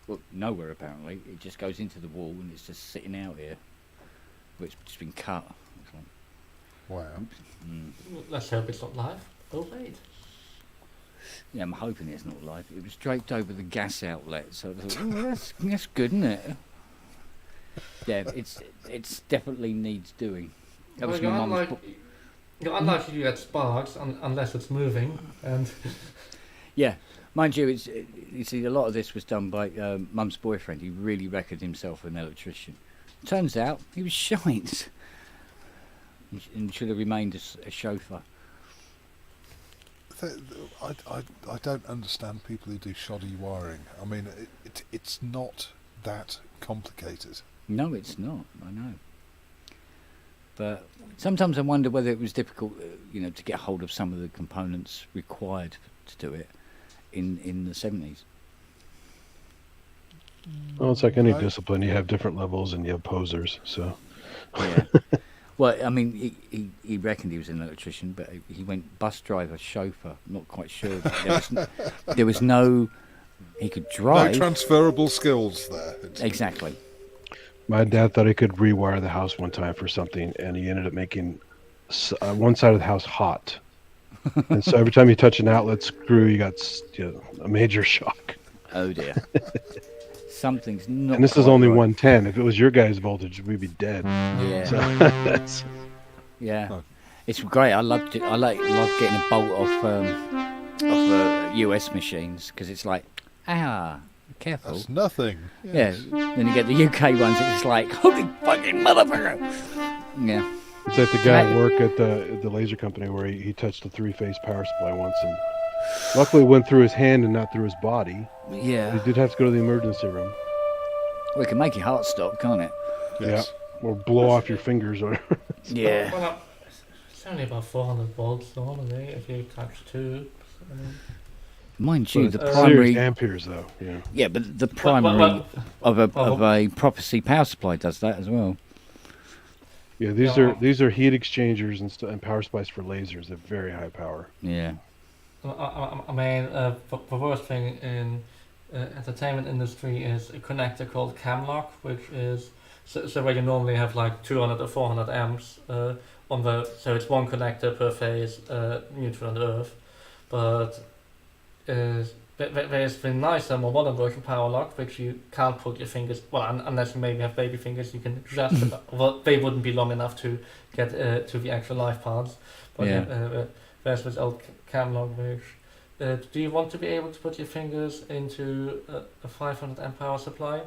Well, nowhere apparently. It just goes into the wall, and it's just sitting out here. It's just been cut. It's like, Wow. oops. Let's hope it's not live. Oh wait. Yeah, I'm hoping it's not live. It was draped over the gas outlet, so I thought, oh, that's good, isn't it? Yeah, it's definitely needs doing. That was Well, my mum's. you're unlikely to get sparks unless it's moving, and Yeah, mind you, you see, a lot of this was done by Mum's boyfriend. He really reckoned himself an electrician. Turns out he was shite, and should have remained a chauffeur. I don't understand people who do shoddy wiring. I mean, it's not that complicated. No, it's not. I know. But sometimes I wonder whether it was difficult, to get hold of some of the components required to do it in the 70s. Well, it's like any Right. discipline. You have different levels and you have posers. So Yeah. Well, I mean, he reckoned he was an electrician, but he went bus driver, chauffeur. Not quite sure. There was no. He could No drive. transferable skills there. Exactly. my dad thought he could rewire the house one time for something, and he ended up making one side of the house hot. And so every time you touch an outlet screw, you got a major shock. Oh dear. Something's not. And this is quite only right. 110. If it was your guy's voltage, we'd be dead. Yeah. So that's, Yeah. Oh. It's great. I loved it. I love getting a bolt off US machines because it's like, careful. That's nothing. Yeah. Then you get the UK ones. It's like, holy fucking motherfucker. Yeah. it's like the guy at work at the laser company where he touched a 3-phase power supply once, and luckily it went through his hand and not through his body. Yeah. He did have to go to the emergency room. Well, it can make your heart stop, can't it? Yes. Or blow off your fingers or whatever. Yeah. well, it's only about 400 volts normally if you touch two. Mind you, the But, primary. Serious amperes, though. Yeah. Yeah, but the primary of a proper C power supply does that as well. Yeah, these are heat exchangers and power supplies for lasers. They're very high power. Yeah. I mean, the worst thing in entertainment industry is a connector called camlock, which is so where you normally have like 200 or 400 amps on the, so it's one connector per phase, neutral and earth, but there's the nicer, more modern version power lock, which you can't put your fingers, well, unless you maybe have baby fingers, you can just, well, they wouldn't be long enough to get to the actual live parts, but Yeah. there's this old camlock, which do you want to be able to put your fingers into a 500 amp power supply?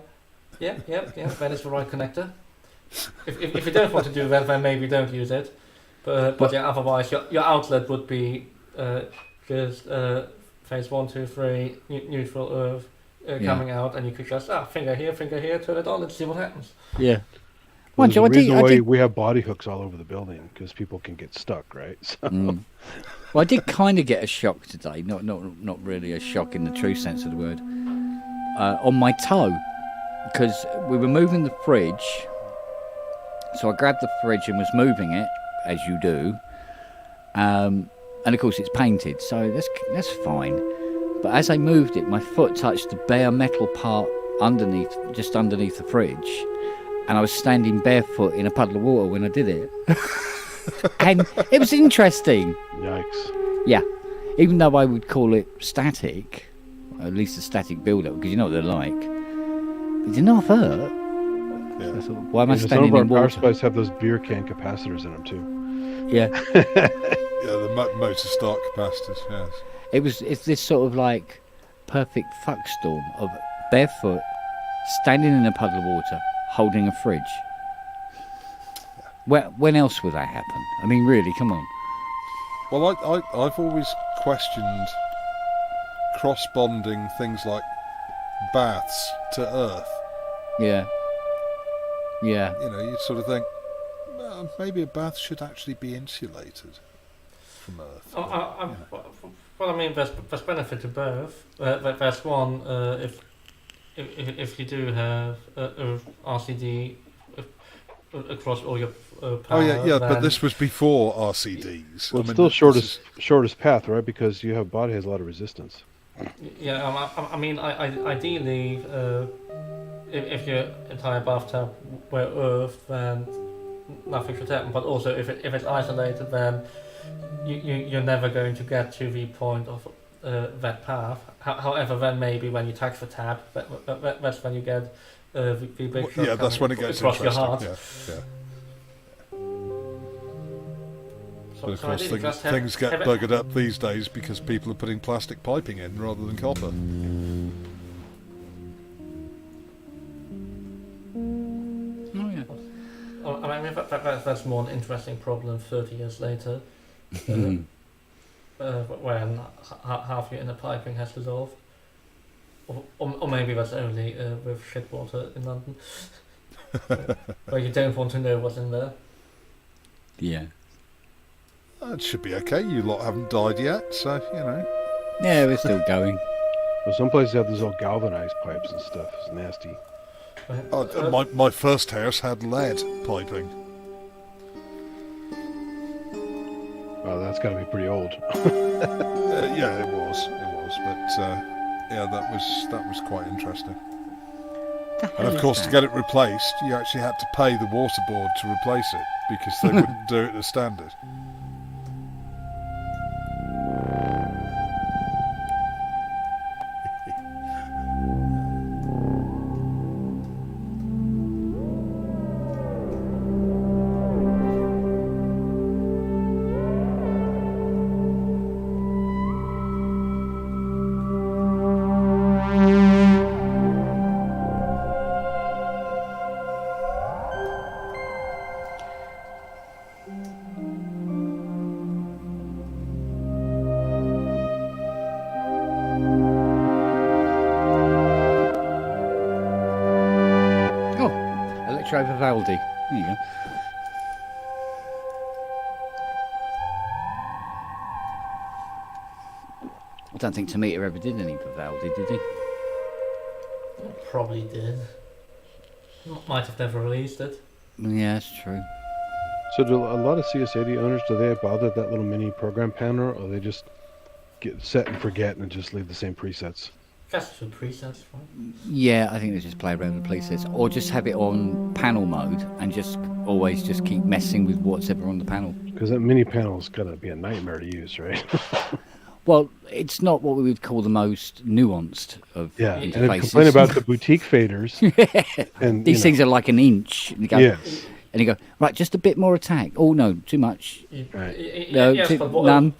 Yeah, then it's the right connector. If you don't want to do that, then maybe don't use it. But yeah, otherwise your outlet would be just phase 1, 2, 3, neutral earth coming out, and you could just finger here, turn it on, and see what happens. Yeah. Well, Mind there's you, a I reason why did. we have body hooks all over the building, because people can get stuck, right? So, Well, I did kind of get a shock today. Not really a shock in the true sense of the word. On my toe, because we were moving the fridge. So I grabbed the fridge and was moving it, as you do. And of course it's painted, so that's fine. But as I moved it, my foot touched the bare metal part just underneath the fridge, and I was standing barefoot in a puddle of water when I did it. And it was interesting. yikes. Yeah, even though I would call it static, at least a static build-up, because you know what they're like. It did not hurt. Yeah. I thought, why am I Some standing of our in power water? supplies have those beer can capacitors in them too. Yeah, Yeah, the motor start capacitors, yes. it's this sort of like perfect fuck storm of barefoot, standing in a puddle of water, holding a fridge. When else would that happen? I mean, really, come on. Well, I've always questioned cross-bonding things like baths to Earth. Yeah. Yeah. You know, you sort of think, well, maybe a bath should actually be insulated from Earth. Well, I mean, there's benefit to both. There's one if you do have RCD across all your power. Oh yeah, but then- this was before RCDs. Well, I it's mean, still this shortest path, right? Because your body has a lot of resistance. Yeah, I mean, ideally, if your entire bathtub were earth, then nothing should happen. But also, if it's isolated, then you're never going to get to the point of that path. However, then maybe when you touch the tab, that's when you get the big shot Yeah, that's when it coming gets across your interesting. heart. Yeah. So, But of so course, ideally just have- things get have it- buggered up these days because people are putting plastic piping in rather than copper. Oh yeah. I mean, that's more an interesting problem 30 years later, when half your inner piping has dissolved. Or maybe that's only with shit water in London, where you don't want to know what's in there. Yeah. It should be okay. You lot haven't died yet, so, you know. Yeah, we're still going. Well, some places have these all galvanized pipes and stuff. It's nasty. My first house had lead piping. Wow, that's got to be pretty old. Yeah, it was. But, yeah, that was quite interesting. And of course, to get it replaced, you actually had to pay the water board to replace it because they wouldn't do it as standard. Electro Vivaldi. There you go. I don't think Tomita ever did any Vivaldi, did he? Probably did. Might have never released it. Yeah, that's true. So do a lot of CS80 owners, do they bother that little mini program panel, or they just get set and forget and just leave the same presets? Just the presets, right? Yeah, I think they just play around with the presets, or just have it on panel mode and just always just keep messing with what's ever on the panel. Because that mini panel's got to be a nightmare to use, right? Well, it's not what we would call the most nuanced of Yeah, and interfaces. then complain about the boutique faders. And These things are like an inch. And you go, Yes. and you go, right, just a bit more attack. Oh no, too much. Right. No, Yes, but none.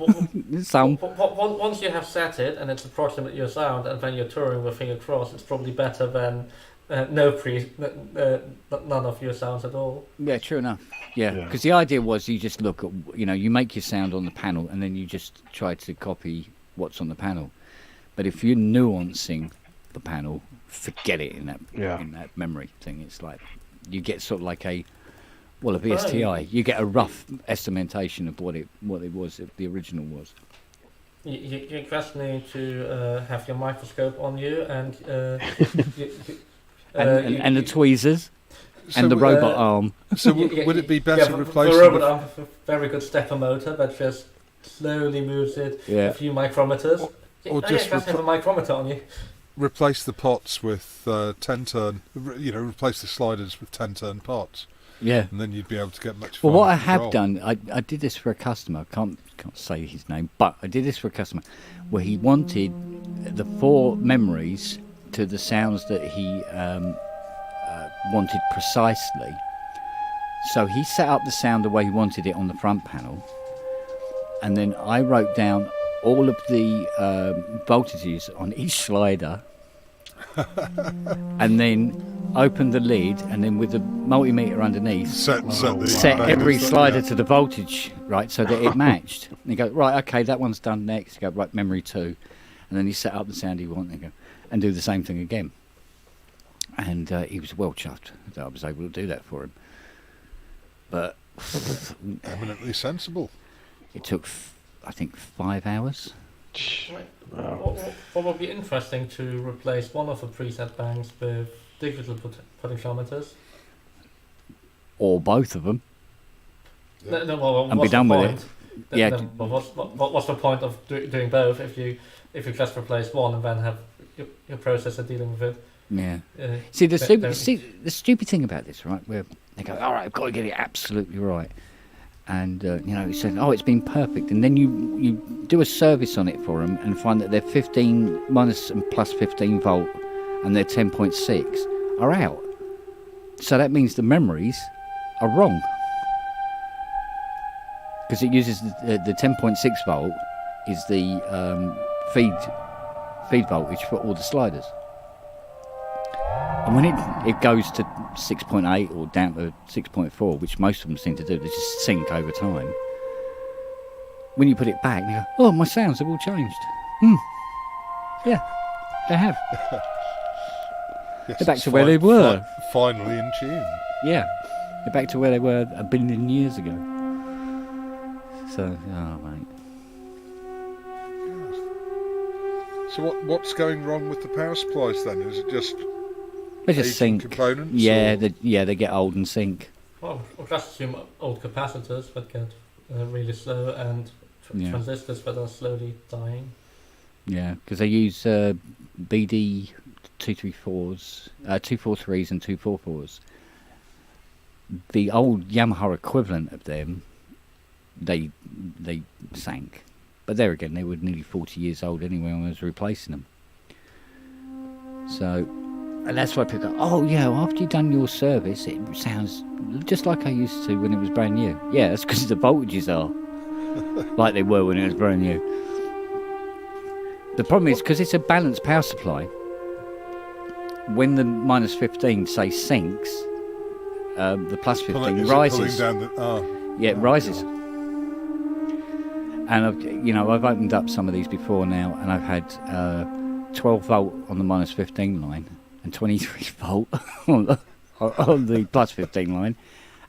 Some. Once you have set it and it's approximate your sound, and then you're touring with finger crossed, it's probably better than none of your sounds at all. Yeah, true enough. Yeah, Yeah. because the idea was you just look at, you make your sound on the panel and then you just try to copy what's on the panel. But if you're nuancing the panel, forget it in that memory thing. It's like you get sort of like a VSTI. You get a rough estimation of what it was, if the original was. You just need to have your microscope on you and and the tweezers and the robot arm. So would it be better the replacing robot arm with a very good stepper motor that just slowly moves it a few micrometers? or just just have a micrometer on you. replace the pots with 10-turn, replace the sliders with 10-turn pots, Yeah. and then you'd be able to get much Well, finer what I have control. done, I did this for a customer. I can't say his name, but I did this for a customer where he wanted the 4 memories to the sounds that he wanted precisely. So he set up the sound the way he wanted it on the front panel, and then I wrote down all of the voltages on each slider, and then opened the lid, and then with the multimeter underneath, Set every slider to the voltage, right, so that it matched. And you go, right, okay, that one's done next. You go, right, memory 2, and then you set up the sound you want, and go, and do the same thing again. And he was well chuffed that I was able to do that for him. But Eminently sensible. it took, I think, 5 hours. What would be interesting to replace one of the preset banks with digital potentiometers? Or both of them. Well, And be what's done the with point? it. Yeah. What's the point of doing both if you just replace one and then have your processor dealing with it? Yeah. See, the stupid thing about this, right, where they go, all right, I've got to get it absolutely right. And he said, "Oh, it's been perfect." And then you do a service on it for them and find that they're 15 minus and plus 15 volt, and they're 10.6 are out. So that means the memories are wrong, because it uses the 10.6 volt is the feed voltage for all the sliders. And when it goes to 6.8 or down to 6.4, which most of them seem to do, they just sync over time. When you put it back, you go, "Oh, my sounds have all changed." Yeah, they have. Yes, They're back it's to where they were. Finally in tune. Yeah, they're back to where they were a billion years ago. So, oh mate. So what's going wrong with the power supplies then? Is it just They just aging sink. components? Yeah, or- they get old and sink. Well, we just assume old capacitors that get really slow and transistors that are slowly dying. Yeah, because they use BD 234s, 243s and 244s. The old Yamaha equivalent of them, they sank. But there again, they were nearly 40 years old anyway when I was replacing them. So, and that's why people go, "Oh yeah, after you've done your service, it sounds just like I used to when it was brand new." Yeah, that's because the voltages are like they were when it was brand new. The problem is, because it's a balanced power supply, when the minus 15, say, sinks, the plus 15 rises. It rises. And I've opened up some of these before now, and I've had 12 volt on the minus 15 line and 23 volt on the plus 15 line.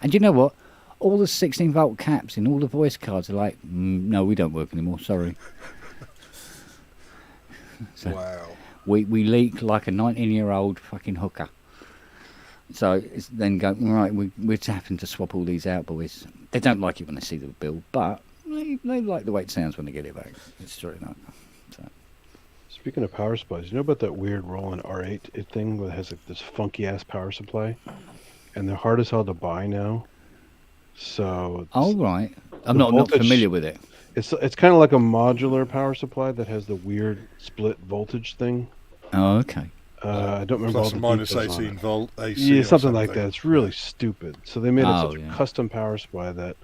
And you know what? All the 16 volt caps in all the voice cards are like, "No, we don't work anymore, sorry." So Wow. we leak like a 19-year-old fucking hooker. So it's then go, "Right, we're having to swap all these out, boys." They don't like it when they see the bill, but they like the way it sounds when they get it back. It's true enough. So. Speaking of power supplies, you know about that weird Roland R8 thing that has this funky ass power supply, and they're hard as hell to buy now. So. Oh right, I'm not familiar with it. It's kind of like a modular power supply that has the weird split voltage thing. Oh okay. I don't remember all Plus the or minus details on 18 it. volt AC. Yeah, or something like that. It's really stupid. So they made Oh, such yeah. a custom power supply that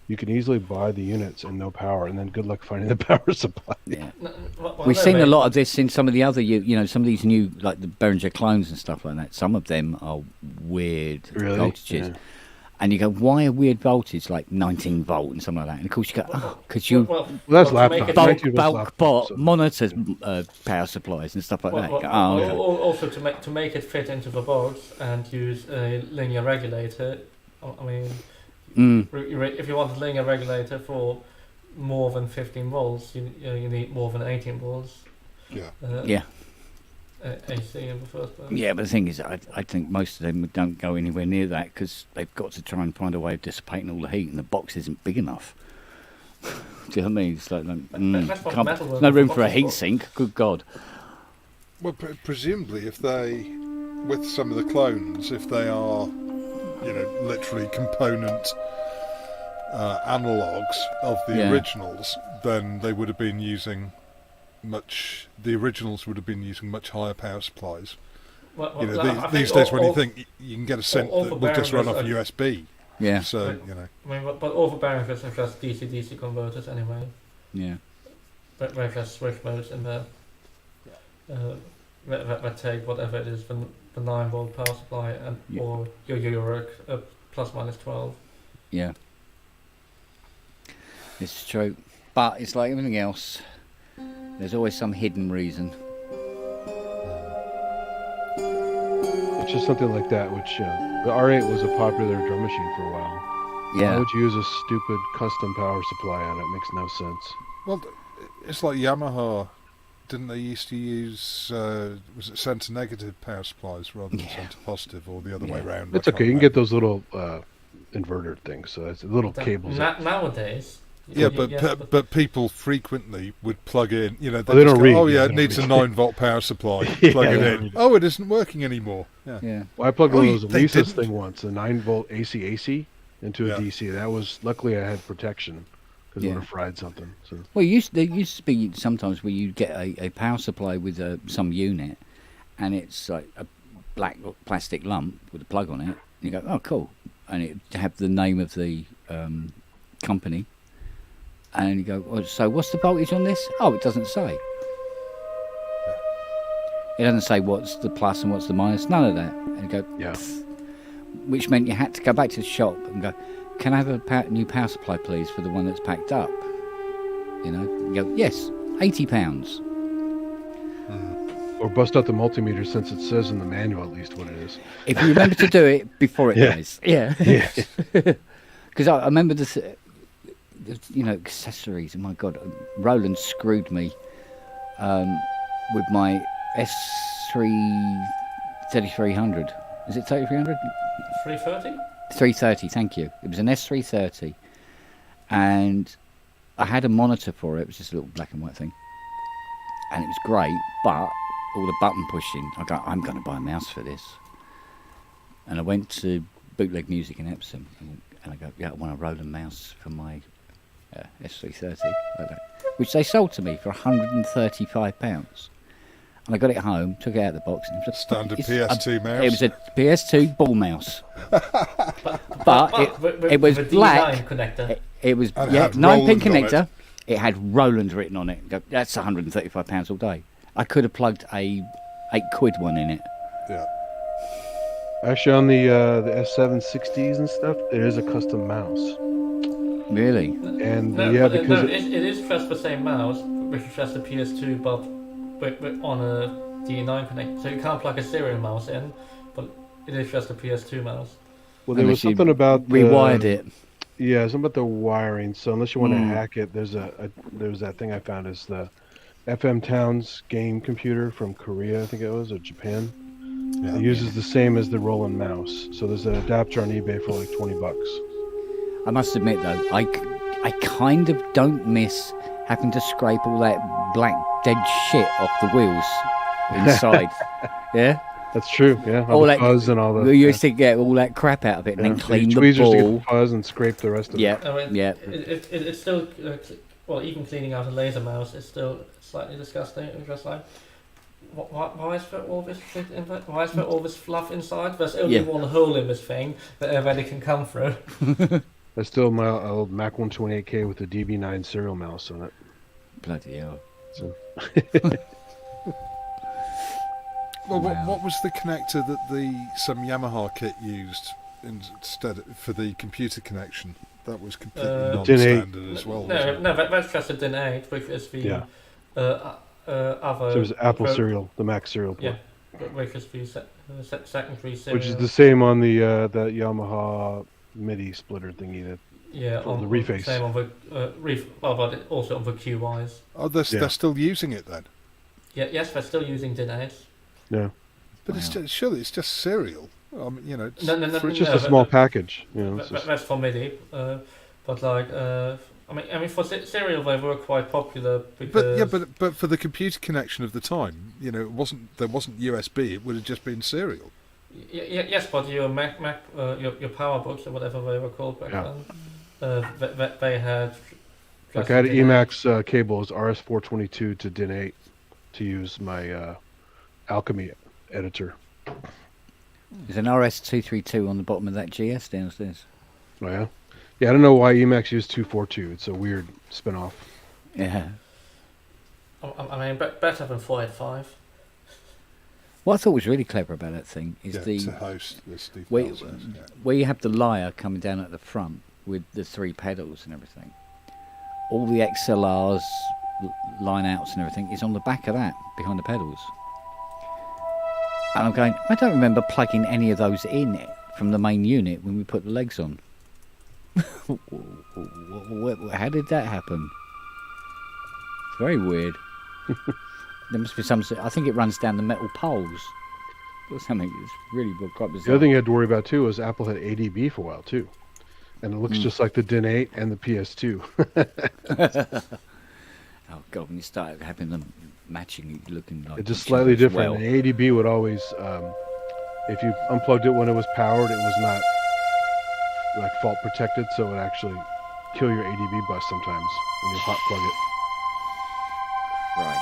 you can easily buy the units and no power, and then good luck finding the power supply. Yeah. Well, We've no, seen a mate. lot of this in some of the other, some of these new, like the Behringer clones and stuff like that. Some of them are weird Really? voltages. Yeah. And you go, "Why a weird voltage like 19 volt and something like that?" And of course you go, "Oh, because you Well, that's to make laptop. it- bulk 19 volts laptop, bot so- monitors power supplies and stuff like that." You go, "Oh, okay." Also to make it fit into the box and use a linear regulator. I mean, if you want a linear regulator for more than 15 volts, you need more than 18 volts. Yeah. Yeah. AC in the first place. Yeah, but the thing is, I think most of them don't go anywhere near that because they've got to try and find a way of dissipating all the heat, and the box isn't big enough. Do you know what I mean? It's like, That's what metal there's no room for a boxes heat sink. Good God. Well, presumably, if they, with some of the clones, if they are, literally component analogues of the originals, then they would have been using the originals would have been using much higher power supplies. These days, when you think you can get a synth that will just run off a USB. Yeah. So, I mean, but all the bearings are just DC-DC converters anyway. Yeah. But they just switch modes in there. That take whatever it is, the 9 volt power supply, and or your plus minus 12. Yeah. It's true. But it's like everything else. There's always some hidden reason. It's just something like that, which the R8 was a popular drum machine for a while. Why Yeah. would you use a stupid custom power supply on it? Makes no sense. well, it's like Yamaha. Didn't they used to use, was it centre negative power supplies rather than centre positive, or the other way around? It's okay. You can get those little inverter things. So that's little cables. Nowadays. Yeah, but people frequently would plug in, they they just don't go, read, "Oh yeah, yeah, they it don't needs a read." 9 volt power supply." Yeah, Plug it they in. don't read it. Oh, it isn't working anymore. Yeah. Yeah. Well, I plugged Oh, one of those they Elisa's didn't. thing once, a 9 volt AC, into a Yeah. DC. That was luckily I had protection because it Yeah. would have fried something. So Well, there used to be sometimes where you get a power supply with some unit, and it's like a black plastic lump with a plug on it. And you go, oh, cool, and it have the name of the company, and you go, well, so what's the voltage on this? Oh, it doesn't say. It doesn't say what's the plus and what's the minus. None of that. And you go, yeah. which meant you had to go back to the shop and go, can I have a new power supply, please, for the one that's packed up? You know, you go, yes, £80. Or bust out the multimeter since it says in the manual at least what it is. If you remember to do it before it Yeah. goes. Yeah. Yeah. Because I remember this, accessories. Oh my God, Roland screwed me with my S3 3300. Is it 3300? 330? 330, thank you. It was an S330, and I had a monitor for it. It was just a little black and white thing, and it was great. But all the button pushing, I go, I'm going to buy a mouse for this. And I went to Bootleg Music in Epsom, and I go, yeah, I want a Roland mouse for my S330, like that, which they sold to me for £135. And I got it home, took it out of the box, and it was a Standard it's PS2 mouse. It was a PS2 ball mouse, but with it was the D9 black. connector. It was And it yeah, had 9-pin Roland on it. connector. It had Roland written on it. Go, that's £135 all day. I could have plugged a £8 one in it. Yeah. Actually, on the S760s and stuff, there is a custom mouse. Really? And No, yeah, but, because it is just the same mouse, which is just a PS2, but on a D9 connector. So you can't plug a serial mouse in, but it is just a PS2 mouse. well, there was Unless you something about the, Rewired it. Yeah, something about the wiring. So unless you want to Mm. hack it, there's that thing I found is the FM Towns game computer from Korea, I think it was, or Japan. Yeah. It uses the same as the Roland mouse. So there's an adapter on eBay for like $20. I must admit though, I kind of don't miss having to scrape all that black dead shit off the wheels inside. Yeah? That's true. Yeah, all All the that- fuzz and all the. We used to get all that crap out of it and then yeah, clean the tweezers to get ball. the fuzz and scrape the rest of Yeah, it. I mean, yeah. It's still, well, even cleaning out a laser mouse is still slightly disgusting. It's just like, why is there all this shit in there? Why is there all this fluff inside? There's only Yeah. one hole in this thing that everybody can come through. I still have my old Mac 128K with the DB9 serial mouse on it. Bloody hell. So Well, Wow. what was the connector that some Yamaha kit used instead for the computer connection? That was completely DIN 8. non-standard as well. wasn't No, it? that's just a DIN 8, which is the Yeah. other. so it was Apple pro- serial, the Mac serial port, Yeah, which is the secondary serial. which is the same on the Yamaha MIDI splitter thingy. That yeah, for on the reface. Same on the well, but also on the QYs. Oh, they're Yeah. still using it then. Yeah, yes, they're still using DIN 8s. yeah, But it's Wow. just, surely it's just serial. I mean, you know, it's No, it's just no, a small package. You know, it's just, That's for MIDI, but like, I mean, for serial they were quite popular because. but for the computer connection of the time, you know, there wasn't USB. It would have just been serial. Yes, but your Mac, your PowerBooks or whatever they were called back Yeah. then, they had. like I had an Emacs cables RS422 to DIN 8 to use my Alchemy editor. There's an RS232 on the bottom of that GS downstairs. Oh yeah, yeah. I don't know why Emacs used 242. It's a weird spin-off. Yeah. I mean, better than 485. What I thought was really clever about that thing is To host the Steve where, Bell says, yeah. where you have the lyre coming down at the front with the 3 pedals and everything. All the XLRs, line outs and everything is on the back of that, behind the pedals. And I'm going, I don't remember plugging any of those in from the main unit when we put the legs on. How did that happen? It's very weird. There must be some. I think it runs down the metal poles or something. It's really quite bizarre. The other thing you had to worry about too was Apple had ADB for a while too, and it looks just like the DIN 8 and the PS2. Oh god, when you start having them matching, looking like It's just each slightly other as different. well. The ADB would always, if you unplugged it when it was powered, it was not like fault protected, so it would actually kill your ADB bus sometimes when you hot plug it. Right.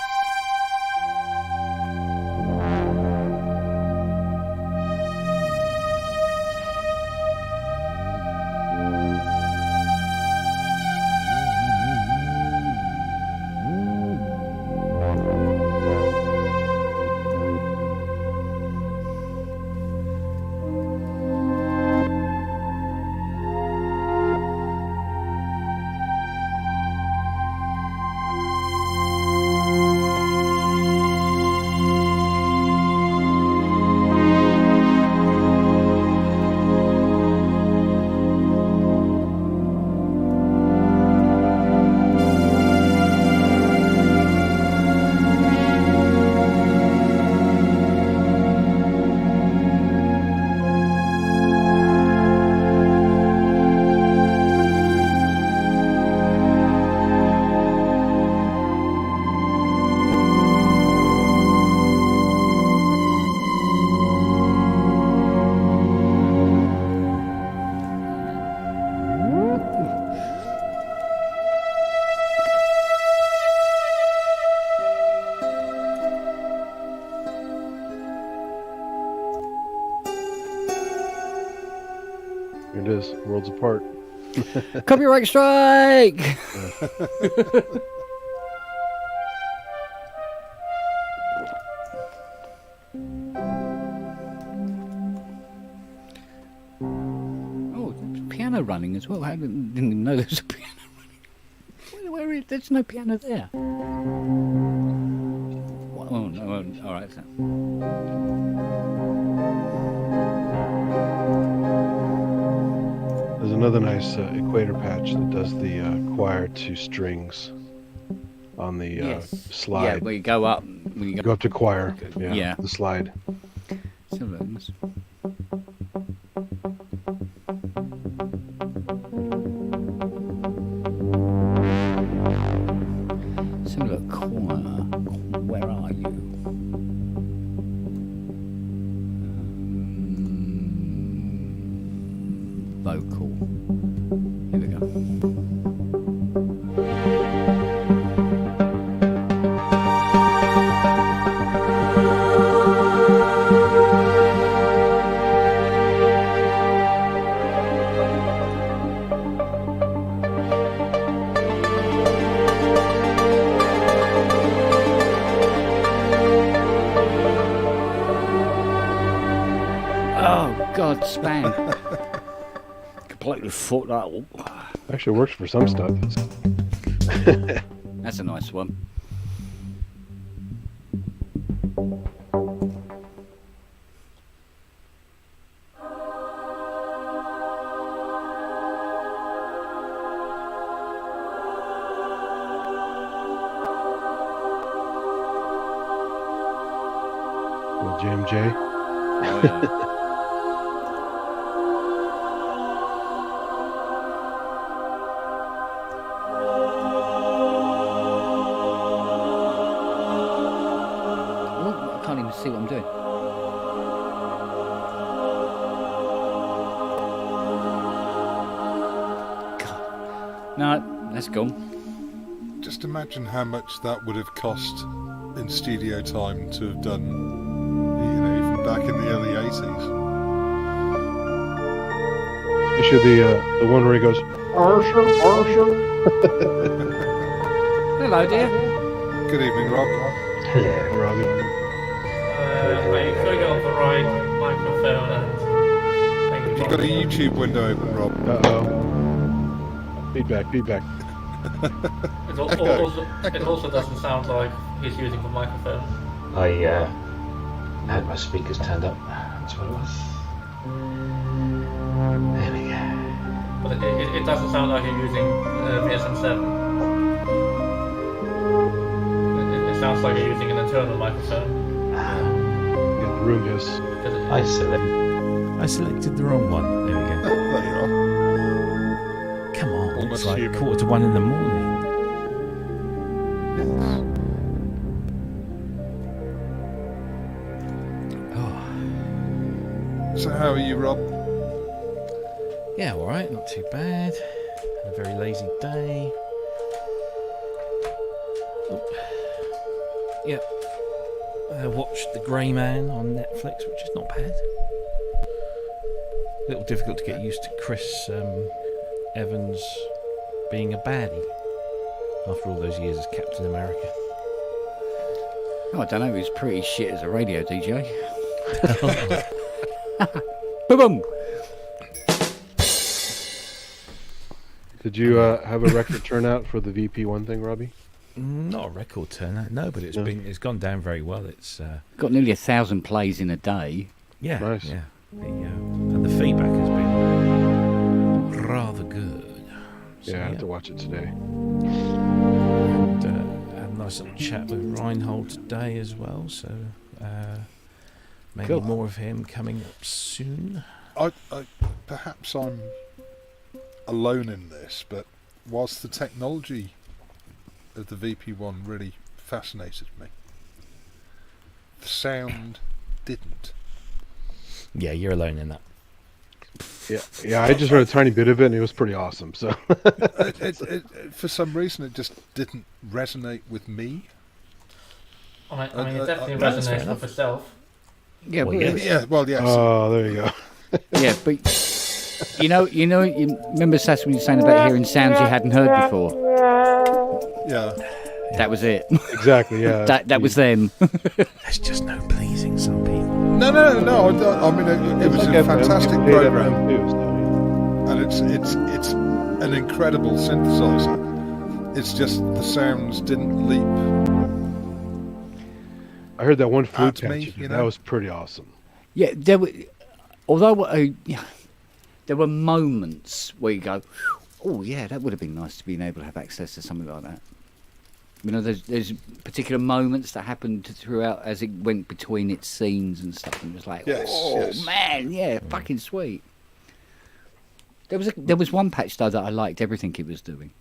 Here it is, worlds apart. Copyright strike! Oh, piano running as well. I didn't even know there was a piano running. Where is, there's no piano there. Oh, no, all right. There's another nice equator patch that does the choir to strings on the Yes. slide. Yeah, where you go up. When you Go up to choir. Yeah. Yeah. The slide. Some of those. Some of the choir. Where are you? Vocal. Here we go. Oh God, spam. Completely fucked that up. Actually works for some stuff. That's a nice one. Little JMJ. Oh, yeah. Oh, I can't even see what I'm doing. God. No, that's gone. Just imagine how much that would have cost in studio time to have done, you know, even back in the early 80s. Especially the one where he goes, Arsham, Arsham. Hello, dear. Good evening, Rob. Hello, Robbie. I could go on the right microphone and You've got a YouTube window open, Rob. Uh-oh. Feedback. It also doesn't sound like he's using the microphone. I had my speakers turned up. That's what it was. There we go. But it doesn't sound like you're using the SM7. It sounds like you're using an internal microphone. Yeah, the room is. I selected the wrong one. There we go. There you are. Come on, Almost it's like human. 1:45 in the morning. Oh, So how are you, Rob? Yeah, all right, not too bad. Had a very lazy day. Oh. Yeah. Watched The Grey Man on Netflix, which is not bad. A little difficult to get used to Chris Evans being a baddie after all those years as Captain America. Oh, I don't know, he was pretty shit as a radio DJ. Boom, boom. Did you have a record turnout for the VP1 thing, Robbie? Not a record turnout, no, but it's gone down very well. It's got nearly 1,000 plays in a day. Yeah, nice. Yeah, and the feedback has been rather good. So, yeah, I have to watch it today. And had a nice little chat with Reinhold today as well. So maybe Cool. more of him coming up soon. Perhaps I'm alone in this, but whilst the technology of the VP1 really fascinated me, the sound didn't. Yeah, you're alone in that. Yeah. I just heard a tiny bit of it, and it was pretty awesome. So, For some reason, it just didn't resonate with me. I mean, it definitely that's fair resonates enough. with itself. Yeah, Well, well, yes. Yeah, well, yes. oh, there you go. yeah, but you remember Sass when you were saying about hearing sounds you hadn't heard before? Yeah. That was it. Exactly. Yeah. that was them. There's just no pleasing some people. No. I mean, it was Like a FM, fantastic you can hate program, FM too, so, and it's an incredible synthesizer. It's just the sounds didn't leap. I heard that one flute That's me, patch. you That know? was pretty awesome. Yeah, there were. Although there were moments where you go, "Oh yeah, that would have been nice to be able to have access to something like that." You know, there's particular moments that happened throughout as it went between its scenes and stuff, and it was like, Yes, "Oh yes. man, yeah, fucking sweet." There was one patch though that I liked everything it was doing.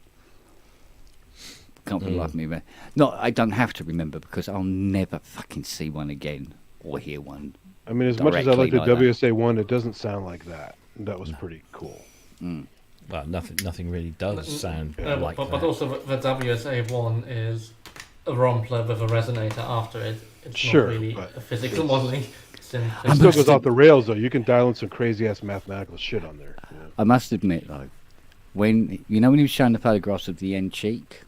Can't for the life of me, but I don't have to remember because I'll never fucking see one again or hear one. I mean, as much as I like Directly the like that. WSA1, it doesn't sound like that. That was pretty cool. Well, nothing really does sound No, like but that. also the WSA1 is a Rompler with a resonator after it. It's Sure, not really but a physical modeling. It still goes off the rails, though. You can dial in some crazy-ass mathematical shit on there. Yeah. I must admit, though, when he was showing the photographs of the end cheek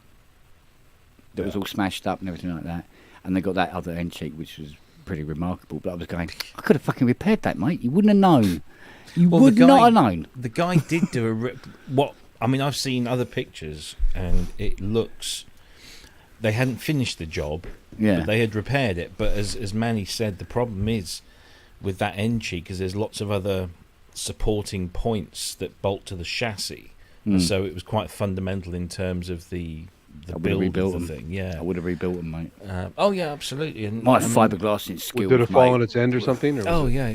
that was all smashed up and everything like that, and they got that other end cheek, which was pretty remarkable. But I was going, I could have fucking repaired that, mate. You wouldn't have known. You Well, would the guy- not have known. The guy did do I've seen other pictures, and it looks. They hadn't finished the job, Yeah. but they had repaired it. But as Manny said, the problem is with that end cheek, because there's lots of other supporting points that bolt to the chassis, and so it was quite fundamental in terms of the I would have build rebuilt of the them. thing. Yeah. I would have rebuilt them, mate. Oh yeah, absolutely. And My I mean- fiberglass in skills, Did it fall on mate. its end or something? Or was Oh it- yeah.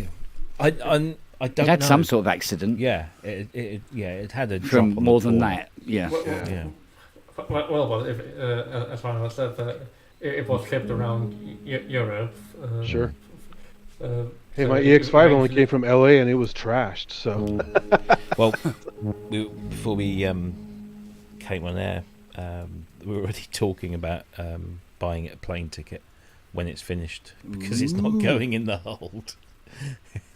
I don't It had know. some sort of accident Yeah, it had a drop from on more the than floor. that. Yeah. Yeah. Well, if, as far as I said, it was shipped around Europe. Sure. Uh, Hey, so my it EX5 only eventually- came from LA and it was trashed. So Well, before we came on air, we were already talking about buying it a plane ticket when it's finished because it's not going in the hold.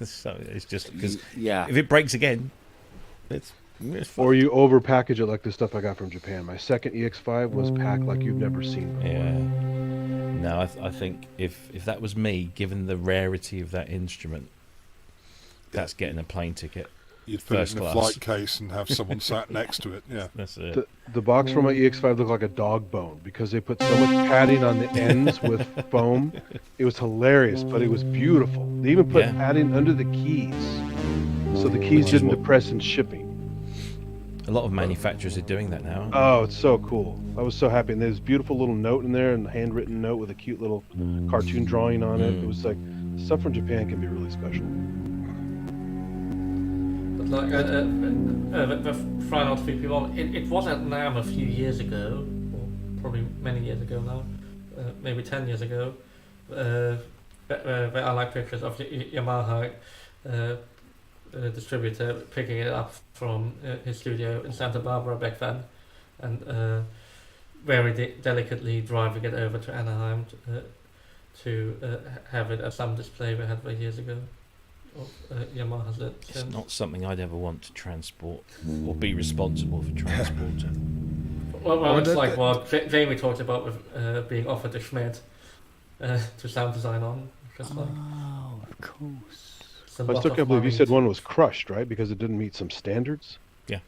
So it's just because Yeah. if it breaks again, it's fine. or you over package it like the stuff I got from Japan. My second EX5 was packed like you've never seen before. Yeah. No, I think if that was me, given the rarity of that instrument, that's getting a plane ticket. You'd put First it in a class. flight case and have someone sat next to it. Yeah. That's it. The box for my EX5 looked like a dog bone because they put so much padding on the ends with foam. It was hilarious, but it was beautiful. They even put Yeah. padding under the keys, so the keys is didn't what- depress in shipping. A lot of manufacturers are doing that now. Oh, it's so cool. I was so happy. And there's a beautiful little note in there, and a handwritten note with a cute little cartoon drawing on it. It was like, stuff from Japan can be really special. But like the Final VP1, it was at NAMM a few years ago, or probably many years ago now, maybe 10 years ago, where I like pictures of Yamaha distributor picking it up from his studio in Santa Barbara back then, and very delicately driving it over to Anaheim to have it at some display we had years ago. Yamaha's it. It's not something I'd ever want to transport or be responsible for transporting. Well, it's like what Jamie talked about with being offered to Schmidt to sound design on. Just like, of course. I still can't believe you said one was crushed, right? Because it didn't meet some standards. Yeah.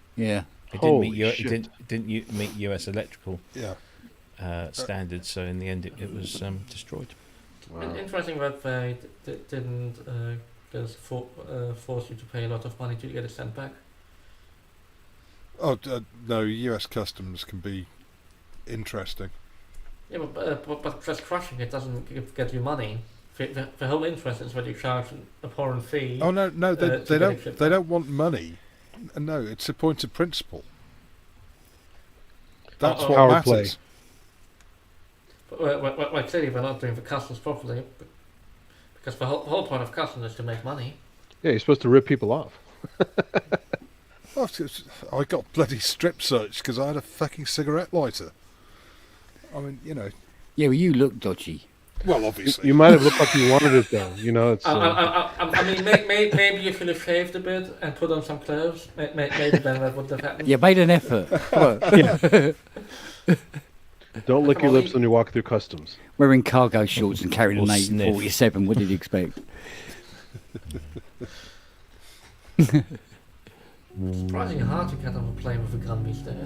It Holy didn't shit. meet US electrical Yeah. standards, so in the end it was destroyed. Wow. Interesting that they didn't just force you to pay a lot of money to get it sent back. Oh no, US customs can be interesting. Yeah, but just crushing it doesn't get you money. The whole interest is that you charge an abhorrent fee. Oh no, they to get it shipped they back. don't want money. No, it's a point of principle. That's what Power matters. play. But well, clearly they're not doing the customs properly, because the whole point of customs is to make money. Yeah, you're supposed to rip people off. Oh, I got bloody strip searched because I had a fucking cigarette lighter. I mean, you know. Yeah, well, you look dodgy. Well, obviously. You might have looked like you wanted it though. You know, it's. I mean, maybe you should have shaved a bit and put on some clothes. Maybe then that would have happened. You made an effort. Don't lick your lips when you walk through customs. Wearing cargo shorts and carrying an Or sniff. 847. What did you expect? Surprisingly hard to get on a plane with a gun these days.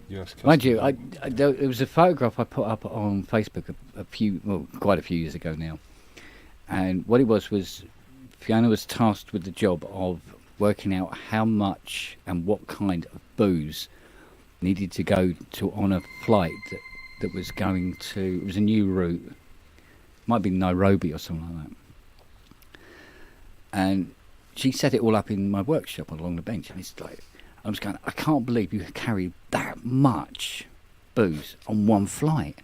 US Mind you, customs. there was a photograph I put up on Facebook quite a few years ago now, and what it was Fiona was tasked with the job of working out how much and what kind of booze needed to go to on a flight that was going to. It was a new route, might be Nairobi or something like that, and she set it all up in my workshop along the bench, and it's like. I was going, I can't believe you carry that much booze on one flight.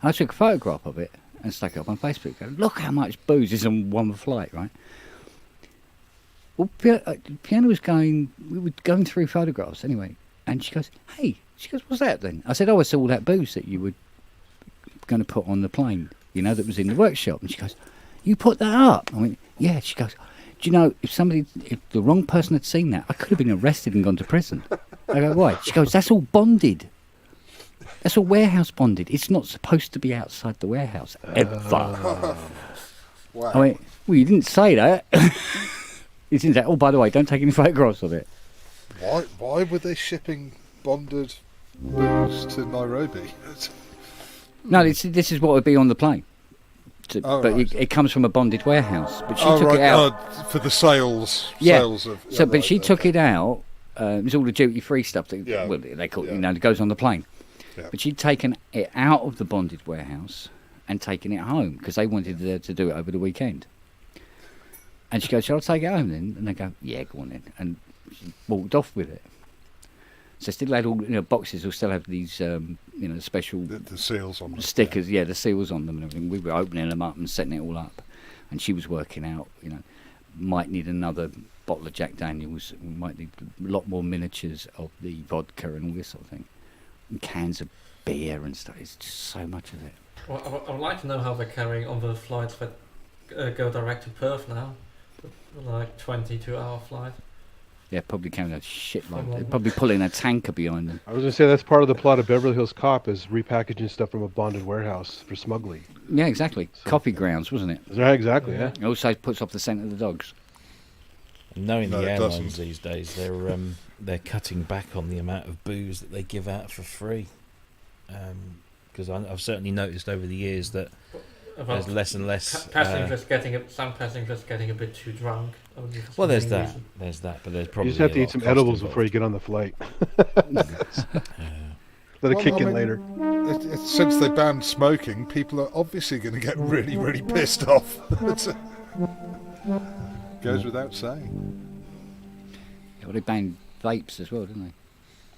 And I took a photograph of it and stuck it up on Facebook. Going, look how much booze is on one flight, right? Well, Fiona was going, we were going through photographs anyway. And she goes, hey, what's that then? I said, I saw all that booze that you were going to put on the plane, you know, that was in the workshop. And she goes, you put that up? I went, yeah. She goes, do you know, if the wrong person had seen that, I could have been arrested and gone to prison. I go, why? She goes, that's all bonded. That's all warehouse bonded. It's not supposed to be outside the warehouse, ever. Wow. I went, well, you didn't say that. You didn't say, oh, by the way, don't take any photographs of it. Why were they shipping bonded booze to Nairobi? No, this is what would be on the plane. But right. it comes from a bonded warehouse. But she took it out. For the sales. Yeah. Sales of, But she took it out. It was all the duty-free stuff that well, they call you know, that goes on the plane. Yeah. But she'd taken it out of the bonded warehouse and taken it home because they wanted her to do it over the weekend. And she goes, shall I take it home then? And they go, yeah, go on then. And she walked off with it. So still had all, you know, boxes will still have these, you know, special the seals on them. stickers, yeah, the seals on them and everything. We were opening them up and setting it all up. And she was working out, you know, might need another bottle of Jack Daniels, we might need a lot more miniatures of the vodka and all this sort of thing. And cans of beer and stuff. It's just so much of it. Well, I would like to know how they're carrying on the flights that go direct to Perth now. Like 22-hour flight. Yeah, probably carrying a shitload. They're probably pulling a tanker behind them. I was going to say that's part of the plot of Beverly Hills Cop is repackaging stuff from a bonded warehouse for smuggling. Yeah, exactly. So, Coffee grounds, wasn't it? Yeah, exactly, yeah. It also puts off the scent of the dogs. Knowing No, the it airlines doesn't. these days, they're cutting back on the amount of booze that they give out for free. Because I've certainly noticed over the years that there's less and less. Passengers some passengers getting a bit too drunk. Well, there's that. There's that, but there's probably You just have a to lot eat of some cost edibles involved. before you get on the flight. Let it Well, kick I in mean, later. Since they banned smoking, people are obviously going to get really, really pissed off. Goes without saying. Yeah, well, they banned vapes as well, didn't they?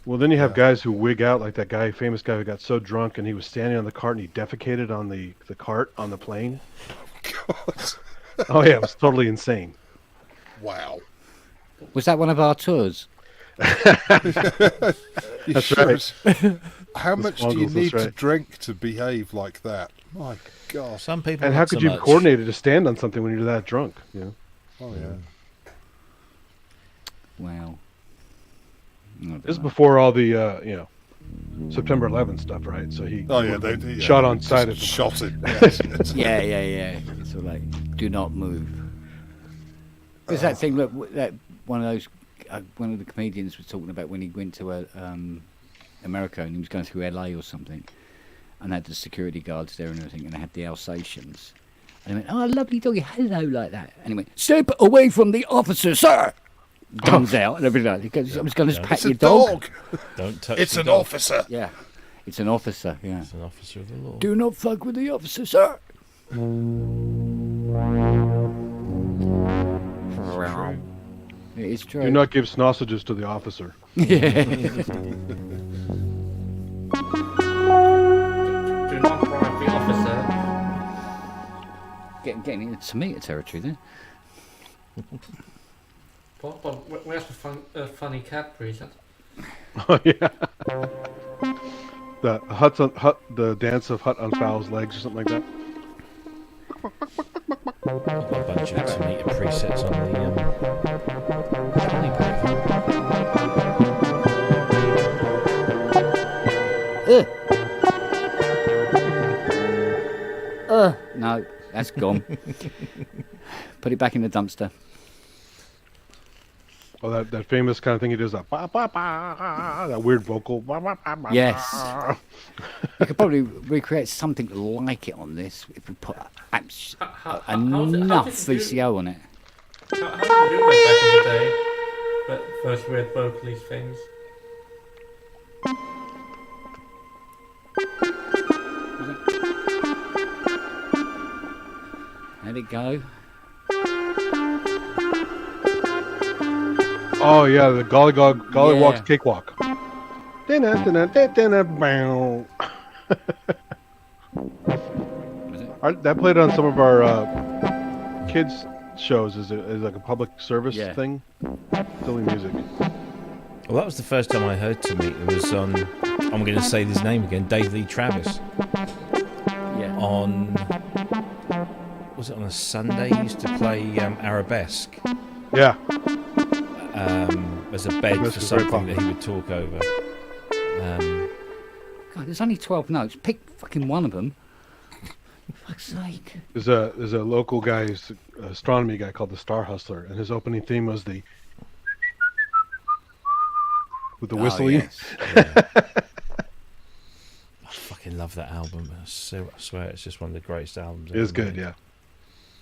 Well, then you have guys who wig out, like that guy, famous guy who got so drunk and he was standing on the cart and he defecated on the cart on the plane. Oh yeah, it was totally insane. Wow. Was that one of our tours? That's right. How much do you Smuggles, need that's to right. drink to behave like that? My God. Some people. And how not could so you much. coordinate to stand on something when you're that drunk? You know? Oh yeah. Wow. I don't This is know. before all the September 11th stuff, right? So he Oh yeah. They shot on sight just of shot it. Yes. Yeah. It's all like, do not move. There's that thing that one of the comedians was talking about when he went to America and he was going through LA or something, and had the security guards there and everything, and they had the Alsatians, and he went, "Oh, lovely doggy, hello," like that, and he went, "Step away from the officer, sir." Guns out and everything like that. He goes, "I was going to pat It's a your dog." Don't touch. It's the an dog. officer. Yeah, it's an officer. Yeah. It's an officer of the law. Do not fuck with the officer, sir. It is true. do not give sausages to the officer. Do not bribe the officer. Getting into tomato territory there. But where's the funny cat present? Oh yeah. The dance of Hut on Fowl's legs or something like that. I've got a bunch of tomato presets on the Johnny No, that's gone. Put it back in the dumpster. Oh, that famous kind of thing he does, that ba, ba, ba, that weird vocal. Ba, ba, ba, ba, Yes. ba. We could probably recreate something like it on this if we put enough VCO on it. How did you do that back in the day? But first weird vocally things. Let it go. Oh yeah, the Gollywog's Yeah. Cakewalk. Dinna, dinna, dinna, dinna, bow. That played on some of our kids shows as like a public service Yeah. thing. Silly music. Well, that was the first time I heard Tomeat. It was on, I'm going to say his name again, Dave Lee Travis. Yeah. On, was it on a Sunday? He used to play Arabesque Yeah. as a bed Arabesque for is very something that popular. he would talk over. God, there's only 12 notes. Pick fucking one of them. For fuck's sake. There's a local guy, he's an astronomy guy called the Star Hustler, and his opening theme was the with the whistling. yes. I fucking love that album. I swear it's just one of the greatest albums. It is ever good, made. yeah.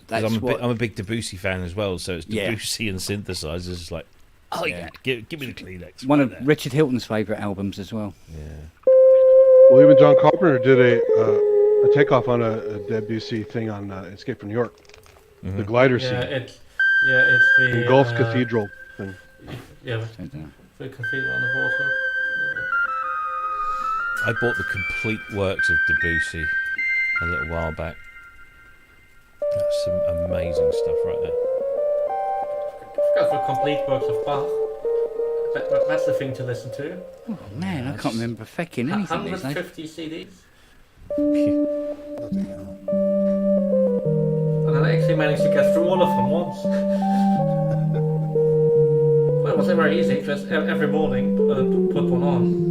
'Cause That's I'm a big Debussy fan as well, so it's Yeah. Debussy and synthesizers. It's like, oh yeah, Yeah. give me the Kleenex. One right of there. Richard Hilton's favourite albums as well. Yeah. Well, even John Carpenter did a takeoff on a Debussy thing on Escape from New York, the glider Yeah, scene it's the in Gulf Cathedral thing. Yeah, Don't know. the cathedral on the water. I bought the complete works of Debussy a little while back. That's some amazing stuff right there. Forgot the complete works of Bach. That's the thing to listen to. Oh, man, I can't remember fecking anything these days. 150 CDs. And I actually managed to get through all of them once. Well, it wasn't very easy, just every morning put one on.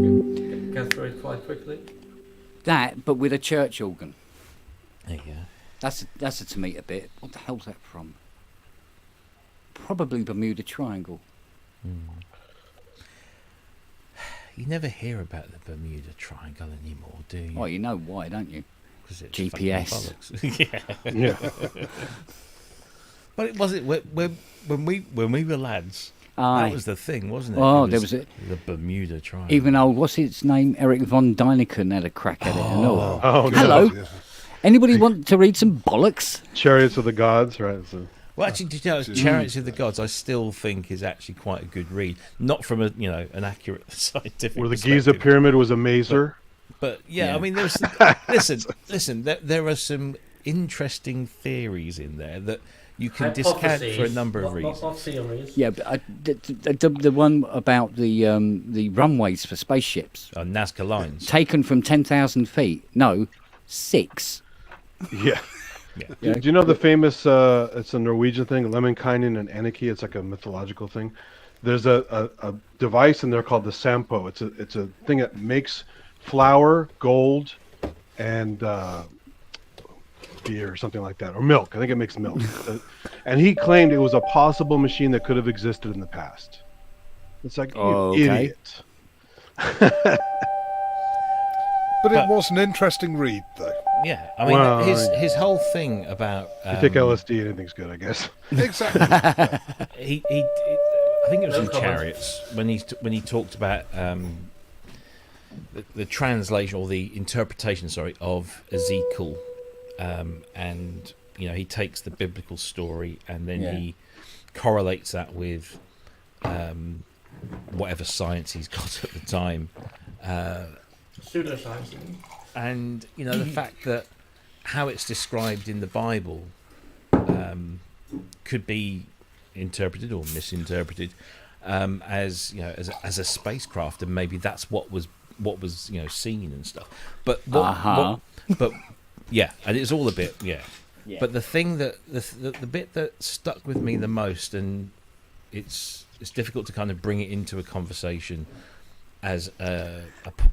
Then get through it quite quickly. That, but with a church organ. There you go. That's a tomato bit. What the hell's that from? Probably Bermuda Triangle. You never hear about the Bermuda Triangle anymore, do you? Oh, you know why, don't you? 'Cause it's GPS. fucking bollocks. Yeah. But it wasn't when we were lads. Aye. That was the thing, wasn't it? Oh, It there was a- the Bermuda Triangle. Even old, what's its name? Eric von Däniken had a crack at it. And all. Oh, Hello. Yeah. Anybody want to read some bollocks? Chariots of the Gods, right? So, Well, actually, did you know, Chariots of the Gods, I still think is actually quite a good read. Not from an accurate scientific. where the Giza perspective. pyramid was a mazer. But yeah, Yeah. I mean, there's listen. There are some interesting theories in there that you can discount for a Hypotheses, number of not reasons. theories. Yeah, but the one about the runways for spaceships Nazca lines. taken from 10,000 feet. No, 6. Yeah. Yeah. Do you know the famous? It's a Norwegian thing, Lemminkainen and Anarchy. It's like a mythological thing. There's a device in there called the Sampo. It's a thing that makes flour, gold, and beer or something like that, or milk. I think it makes milk. And he claimed it was a possible machine that could have existed in the past. It's like, you Okay. idiot. But it was an interesting read, though. Yeah, I mean, Well, his whole thing about If you take LSD, anything's good, I guess. Exactly. he I think it was No in comment. Chariots when he talked about the translation or the interpretation, of Ezekiel, and he takes the biblical story and then he correlates that with whatever science he's got at the time. Pseudoscience. And the fact that how it's described in the Bible could be interpreted or misinterpreted as as a spacecraft, and maybe that's what was seen and stuff. But but yeah, and it's all a bit But the thing that the bit that stuck with me the most, and it's difficult to kind of bring it into a conversation as a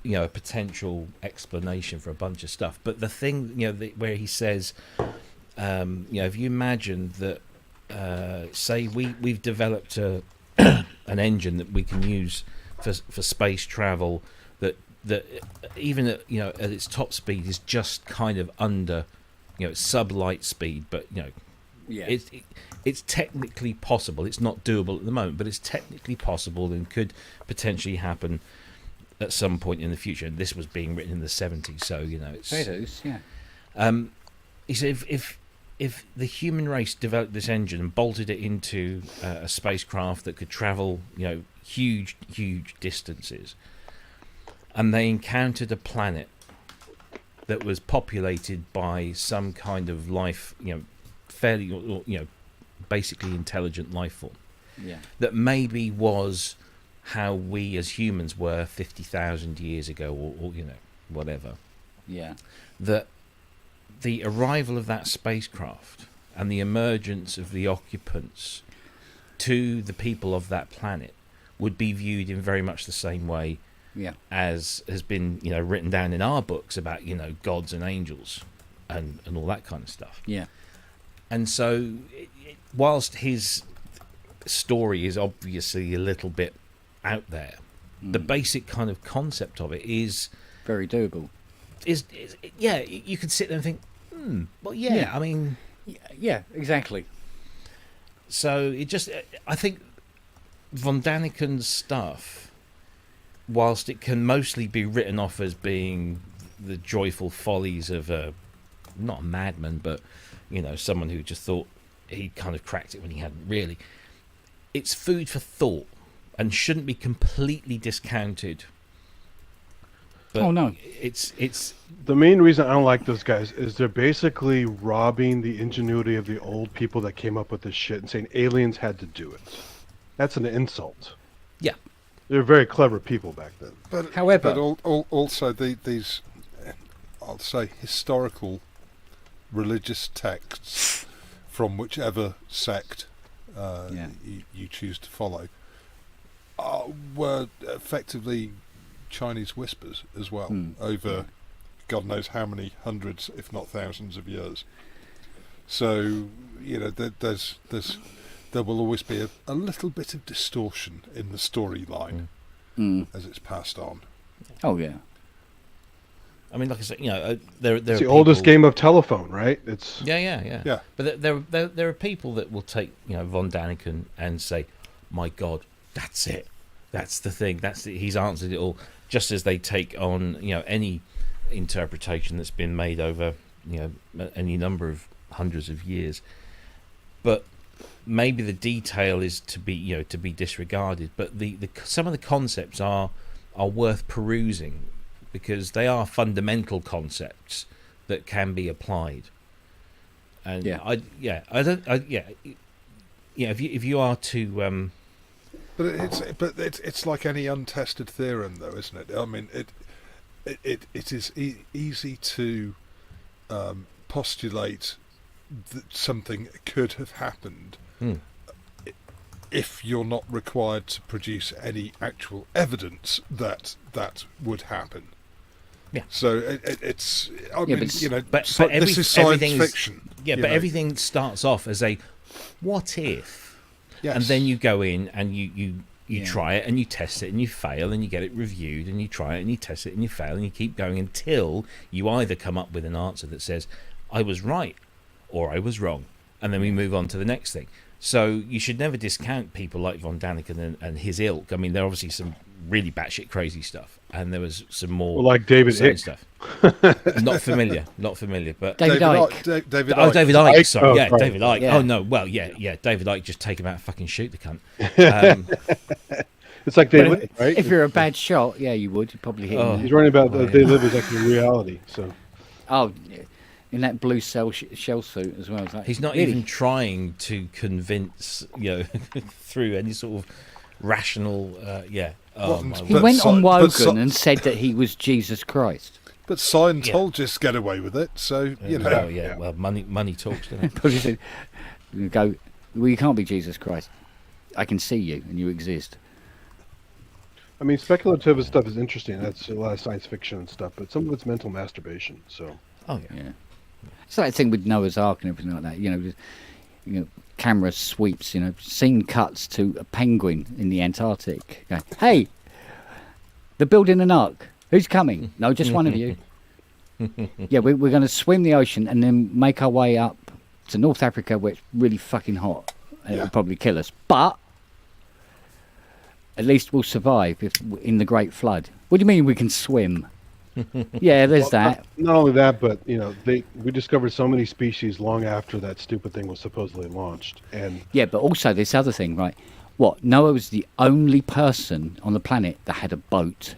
potential explanation for a bunch of stuff. But the thing, where he says, if you imagine that, say we've developed an engine that we can use for space travel that even at its top speed is just kind of under, sub light speed, but it's technically possible. It's not doable at the moment, but it's technically possible and could potentially happen at some point in the future. And this was being written in the 70s, so it's. It is, yeah. He said if the human race developed this engine and bolted it into a spacecraft that could travel, huge distances, and they encountered a planet that was populated by some kind of life, fairly, basically intelligent life form, that maybe was how we as humans were 50,000 years ago, or whatever. Yeah. That the arrival of that spacecraft and the emergence of the occupants to the people of that planet would be viewed in very much the same way as has been written down in our books about gods and angels and all that kind of stuff. Yeah. And so whilst his story is obviously a little bit out there, the basic kind of concept of it is very doable. Is you could sit there and think, well, I mean, yeah, exactly. So it just, I think von Daniken's stuff, whilst it can mostly be written off as being the joyful follies of not a madman, but someone who just thought he kind of cracked it when he hadn't really. It's food for thought and shouldn't be completely discounted. But oh no, it's the main reason I don't like those guys is they're basically robbing the ingenuity of the old people that came up with this shit and saying aliens had to do it. That's an insult. Yeah, they're very clever people back then. But however, also these, I'll say, historical religious texts from whichever sect you choose to follow were effectively Chinese whispers as well over God knows how many hundreds, if not thousands, of years. So there will always be a little bit of distortion in the storyline as it's passed on. Oh yeah. I mean, like I said, there it's the oldest game of telephone, right? It's yeah. But there are people that will take von Daniken and say, "My God, that's it. That's the thing. He's answered it all." Just as they take on any interpretation that's been made over any number of hundreds of years, but maybe the detail is to be disregarded. But the some of the concepts are worth perusing because they are fundamental concepts that can be applied. And if you are to But it's like any untested theorem, though, isn't it? I mean, it is easy to postulate that something could have happened if you're not required to produce any actual evidence that that would happen. Yeah. So it's. I mean, but, you know, but this is science fiction. Yeah, but everything starts off as a what if, Yes. and then you go in and you try it and you test it and you fail and you get it reviewed and you try it and you test it and you fail and you keep going until you either come up with an answer that says I was right or I was wrong, and then we move on to the next thing. So you should never discount people like von Daniken and his ilk. I mean, there are obviously some really batshit crazy stuff, and there was some more like David Icke stuff. Not familiar, but David Icke. David Oh, Icke. David Icke. Sorry, Oh, yeah, right. David Icke. Yeah. Oh no, well, yeah. David Icke, just take him out and fucking shoot the cunt. It's like they live, right? If you're a bad shot, yeah, you would. You'd probably hit him. He's there. writing about Oh, they yeah. live as actually reality. So Oh, in that blue shell suit as well. He's not really? even trying to convince, through any sort of rational. Oh, What- my He But went on but Wogan and said that he was Jesus Christ. But Scientologists get away with it, so you know. Well, yeah. Well, money talks, doesn't it? But he said, you go, well, you can't be Jesus Christ. I can see you and you exist. I mean, speculative stuff is interesting. That's a lot of science fiction and stuff, but some of it's mental masturbation. So Oh yeah. Yeah. It's like that thing with Noah's Ark and everything like that. You know, camera sweeps, scene cuts to a penguin in the Antarctic. Going, hey, they're building an ark. Who's coming? No, just one of you. Yeah, we're going to swim the ocean and then make our way up to North Africa where it's really fucking hot. And it will probably kill us. But at least we'll survive in the Great Flood. What do you mean we can swim? Yeah, there's that. not only that, but we discovered so many species long after that stupid thing was supposedly launched, and Yeah, but also this other thing, right? What? Noah was the only person on the planet that had a boat.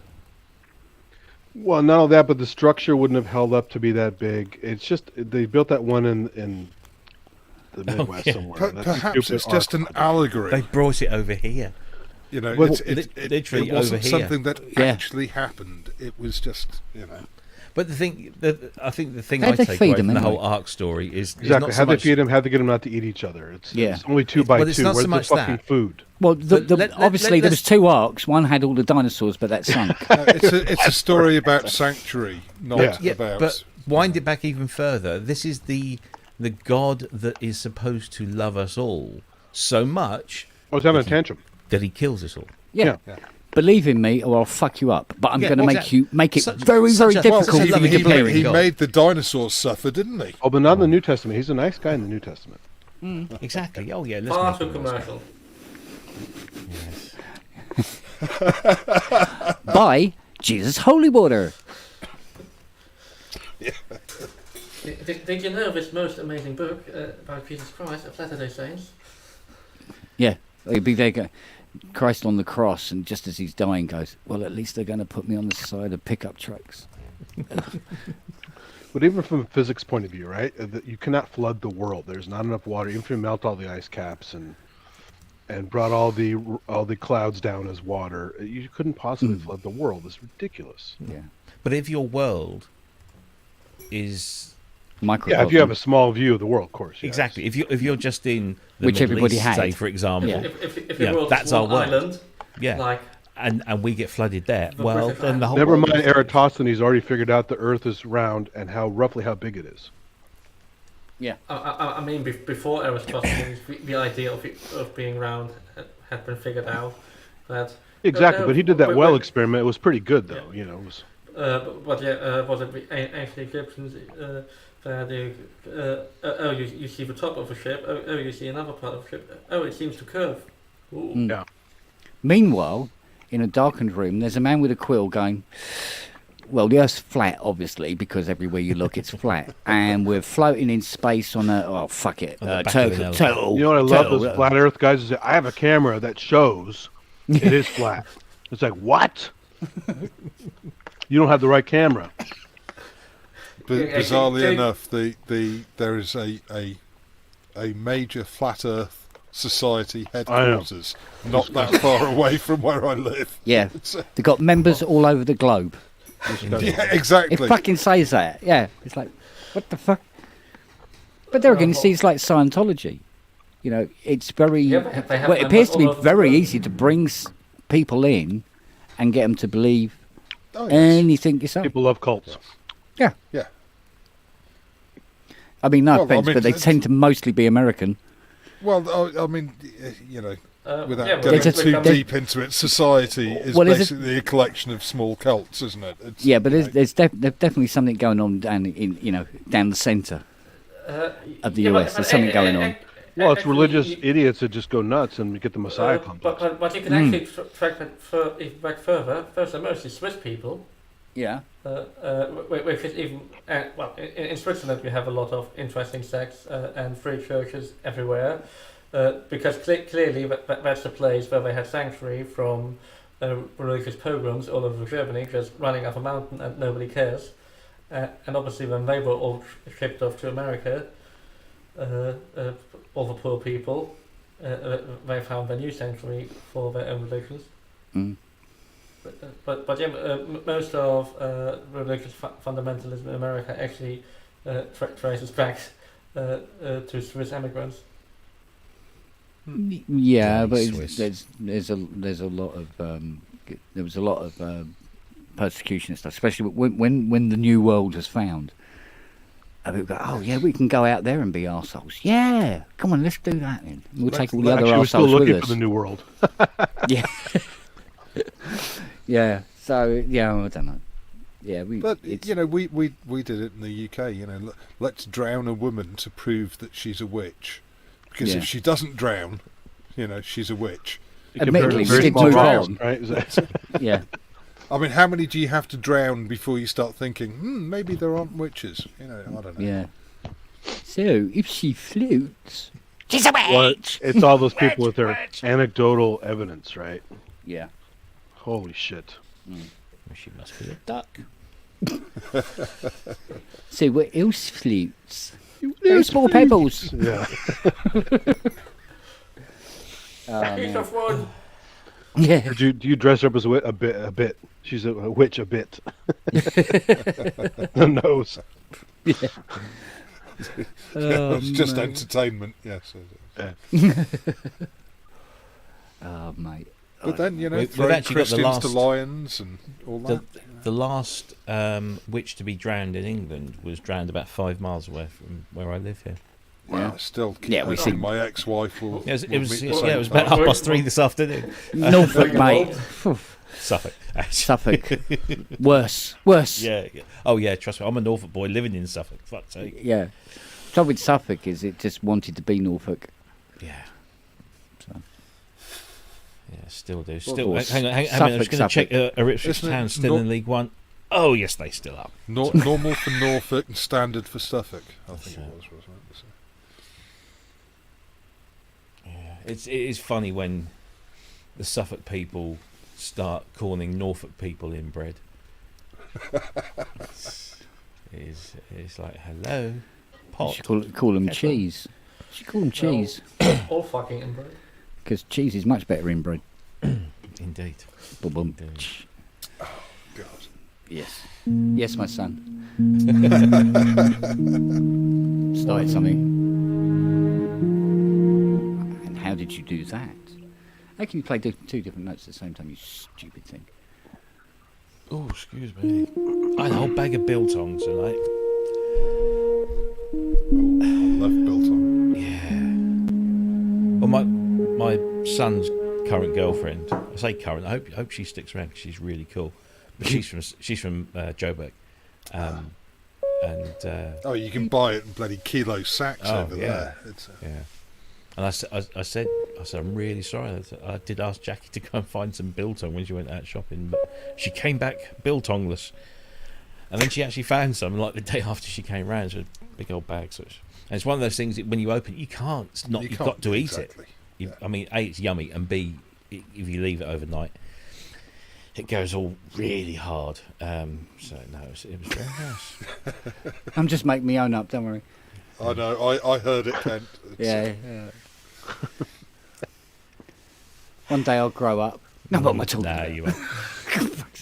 well, not only that, but the structure wouldn't have held up to be that big. It's just they built that one in the Midwest yeah. somewhere. That's a Perhaps stupid it's just an ark. allegory. They brought it over here. You know, Well, literally it wasn't over here. something that Yeah. actually happened. It was just, But I think the thing How'd I they take feed away him from the whole anyway? Ark story is Exactly. not so How they much, feed them, how they get them not to eat each other. It's only two by well, it's two. not so Where's the much fucking that. food? Well, But obviously there was two arcs. One had all the dinosaurs, but that sunk. it's a story about sanctuary, not Yeah. Yeah, about. but wind it back even further. This is the God that is supposed to love us all so much I was having a tantrum. that he kills us all. Yeah. Yeah. Believe in me, or I'll fuck you up. But I'm Yeah, going to exactly. make it Such- very, such very a- difficult such a for lovely you to believe. comparing he God. made the dinosaurs suffer, didn't he? Oh, but not in the New Testament. He's a nice guy in the New Testament. Exactly. Oh yeah. Let's Far make too it commercial. Yes. By Jesus Holy Water. Did you know this most amazing book about Jesus Christ of Latter-day Saints? Yeah, he'd be there, Christ on the cross, and just as he's dying, goes, "Well, at least they're going to put me on the side of pickup trucks." But even from a physics point of view, right? That you cannot flood the world. There's not enough water. Even if you melt all the ice caps and brought all the clouds down as water, you couldn't possibly flood the world. It's ridiculous. Yeah, But if your world is microcosm. Yeah, if you have a small view of the world, of course. Yes. exactly, if you're just in the Which Middle everybody East, had. say for example, Yeah. If Yeah, your world that's is our one world. island, yeah, like and we get flooded there, The well, British then the whole Never world mind is- Eratosthenes already figured out the Earth is round and roughly how big it is. I mean, before Aristotle's, the idea of being round had been figured out. But Exactly, but he did that but- well but- experiment. It was pretty good, though. You know, it was. But was it the ancient Egyptians? You see the top of a ship. Oh, you see another part of the ship. Oh, it seems to curve. Ooh. Yeah. Meanwhile, in a darkened room, there's a man with a quill going, "Well, the Earth's flat, obviously, because everywhere you look, it's flat, and we're floating in space on a fuck it, On the back of an turtle." You know what I love? Those flat Earth guys who say, "I have a camera that shows it is flat." It's like, what? You don't have the right camera. But bizarrely enough, there is a major flat Earth society headquarters not that far away from where I live. Yeah, they've got members all over the globe. Yeah, exactly. It fucking says that. Yeah, it's like, what the fuck? But there again, you see, it's like Scientology. You know, it's very. Yeah, but they have well, it appears to be members all over very the easy to bring people in and get them to believe Oh, yes. anything you say. People love cults. Yeah. Yeah. I mean, no Well, offense, I mean, but they tend to mostly be American. Well, I mean, you know, without yeah, going there's a- too there's- deep into it, society is Well, is it- basically a collection of small cults, isn't it? It's, Yeah, but you there's know, definitely something going on down in down the centre of the yeah, US. There's something going on. Well, it's actually, religious you- idiots that just go nuts and get the Messiah complex. but you can actually track that even back further. First, are mostly Swiss people. Yeah. Which is even well, in Switzerland we have a lot of interesting sects and free churches everywhere, because clearly that's the place where they had sanctuary from religious pogroms all over Germany, just running up a mountain and nobody cares. And obviously when they were all shipped off to America, all the poor people, they found their new sanctuary for their own religions. Mm. But yeah, most of religious fundamentalism in America actually traces back to Swiss immigrants. Yeah, but Swiss. there's a lot of there was a lot of persecution and stuff, especially when the New World was found. And people go, oh yeah, we can go out there and be arseholes. Yeah, come on, let's do that then. We'll take all the other Actually, we're still arseholes with looking us. for the new world. Yeah. Yeah. So yeah, I don't know. Yeah, but you know, we did it in the UK. You know, let's drown a woman to prove that she's a witch, because Yeah. if she doesn't drown, you know, she's a witch. Admittedly, Very we did small move trials, on. right? Is that- Yeah. I mean, how many do you have to drown before you start thinking, maybe there aren't witches? You know, I don't know. Yeah. So if she floats, she's a witch. Well, it's all those people with their anecdotal evidence, right? Yeah. Holy shit. She must be a duck. So what else floats? Those small pebbles. Yeah. Piece of wood. Yeah. Do you dress her up as a bit? She's a witch a bit. The nose. It's just entertainment, yes. Oh, mate. But then, you know, We've throwing actually got the Christians to last- lions and all that. The last witch to be drowned in England was drowned about 5 miles away from where I live here. Well, I still Yeah, we see- my ex-wife will. It was, will meet the same it was about fate. 3:30 this afternoon. Norfolk, mate. Suffolk. Suffolk. Worse. Yeah. Oh yeah, trust me, I'm a Norfolk boy living in Suffolk. Fuck's sake. Yeah. The trouble with Suffolk is it just wanted to be Norfolk. Yeah. So. Yeah, still do. Or Still, hang on. Suffolk, I'm just going to check. Ipswich Isn't it Town still in League One? Oh yes, they still are. Normal for Norfolk and standard for Suffolk, I think it was, wasn't it? So. Yeah, it is funny when the Suffolk people start calling Norfolk people inbred. It's like, hello, You pot. should call them cheese. You should call them cheese. All fucking inbred. Because cheese is much better inbred. Indeed. Boom, boom. Indeed. God. Yes. Yes, my son. Started something. And how did you do that? How can you play two different notes at the same time, you stupid thing? Oh, excuse me. I had a whole bag of biltongs tonight. I love biltong. Yeah. Well, my son's current girlfriend. I say current. I hope she sticks around because she's really cool. But she's from Joburg, and Oh, you can buy it in bloody kilo sacks over there. It's, yeah. And I said, I'm really sorry. I did ask Jackie to go and find some biltong when she went out shopping, but she came back biltongless. And then she actually found some, like the day after she came round. So a big old bag. And it's one of those things that when you open it, you can't. It's not. You've got to eat exactly. it. I mean, A, it's yummy, and B, if you leave it overnight, it goes all really hard. So no, it was very nice. I'm just making my own up. Don't worry. I know. I heard it, Kent. Yeah. One day I'll grow up. No, what am I talking Nah, about? you won't.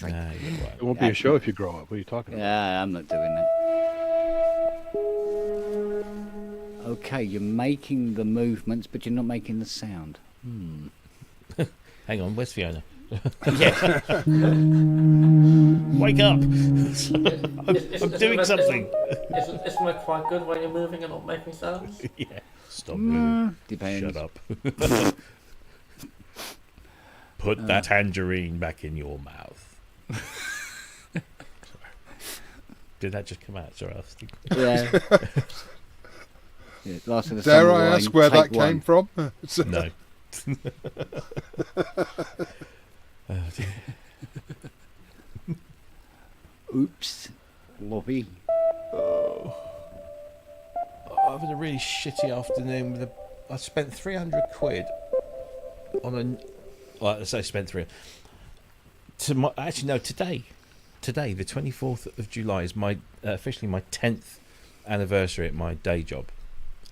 Nah, you It won't. won't be a show if you grow up. What are you talking about? Yeah, I'm not doing that. Okay, you're making the movements, but you're not making the sound. Hang on, where's Fiona? Yeah. Wake up! I'm Isn't doing it- something. Isn't it quite good when you're moving and not making sounds? Yeah. Stop moving. Depends. Shut up. Put that tangerine back in your mouth. Did that just come out? Sorry, I was thinking. Yeah. Yeah, last of the Dare summer I wine, ask where take that one. came from? No. Oh, dear. Oops. Lobby. I've had a really shitty afternoon with I spent 300 quid on a. Well, let's say I spent 300. Actually, no, today, the 24th of July is my officially my 10th anniversary at my day job,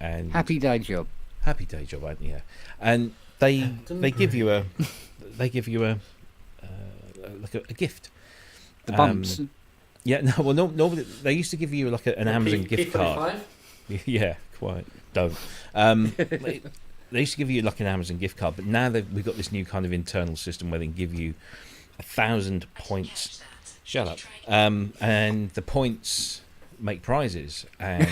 and Happy day job. happy day job, yeah. And they give you a like a gift. The bumps. Yeah, no, well, normally they used to give you like an Amazon gift card. Yeah, quite. Don't. They used to give you like an Amazon gift card, but now we've got this new kind of internal system where they can give you 1,000 points. Shut up. And the points make prizes, and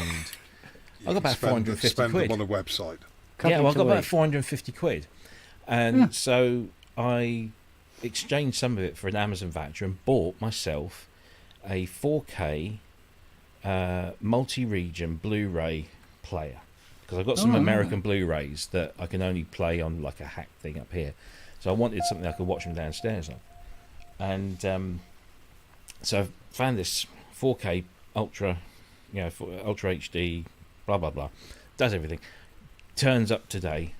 I got about 450 spend quid. them on a website. Yeah, well, I got Copy to about eat. 450 quid, and so I exchanged some of it for an Amazon voucher and bought myself a 4K multi-region Blu-ray player, because I've got some American Blu-rays that I can only play on like a hack thing up here, so I wanted something I could watch them downstairs on. And so I found this 4K ultra, ultra HD, blah blah blah, does everything. Turns up today,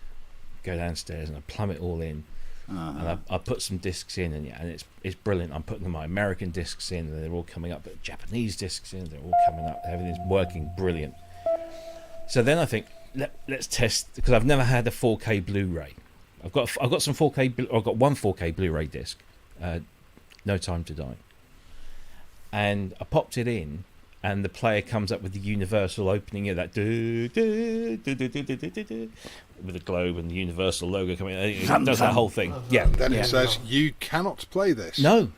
go downstairs and I plumb it all in, and I put some discs in, and it's brilliant. I'm putting my American discs in, and they're all coming up. But Japanese discs in, they're all coming up. Everything's working brilliant. So then I think let's test, because I've never had a 4K Blu-ray. I've got some 4K. I've got one 4K Blu-ray disc, No Time to Die, and I popped it in. And the player comes up with the universal opening of that with the globe and the universal logo coming. It does that whole thing. Yeah. Then it says you cannot play this. No.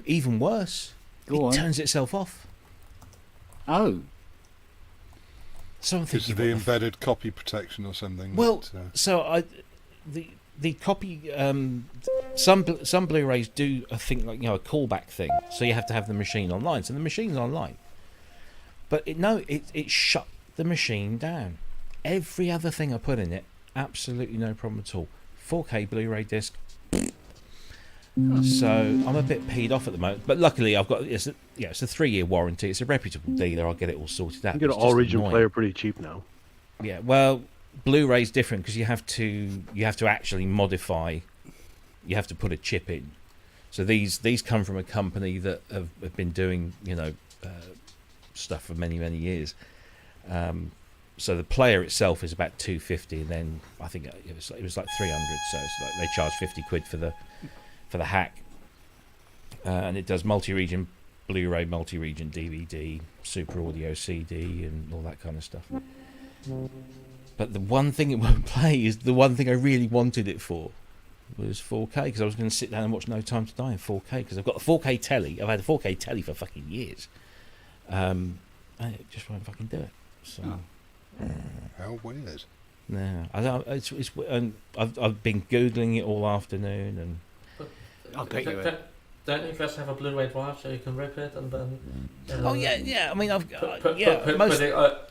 Even worse. Go on. It turns itself off. Oh. So I'm Because thinking, of the embedded copy protection or something. well, that, so the copy. Some Blu-rays do a thing like a callback thing. So you have to have the machine online. So the machine's online. But it shut the machine down. Every other thing I put in it, absolutely no problem at all. 4K Blu-ray disc. So I'm a bit peed off at the moment. But luckily I've got it's a 3-year warranty. It's a reputable dealer. I'll get it all sorted out. You can get an all-region player pretty cheap now. Yeah, well, Blu-ray's different because you have to actually modify. You have to put a chip in. So these come from a company that have been doing stuff for many years. So the player itself is about 250, and then I think it was like 300. So it's like they charge 50 quid for the hack, and it does multi-region Blu-ray, multi-region DVD, super audio CD, and all that kind of stuff. But the one thing it won't play is the one thing I really wanted it for. Was 4K, because I was going to sit down and watch No Time to Die in 4K, because I've got a 4K telly. I've had a 4K telly for fucking years, and it just won't fucking do it. So how weird. no, it's and I've been googling it all afternoon, and I'll bet you it. Don't you just have a Blu-ray drive so you can rip it and then? oh yeah. I mean, I've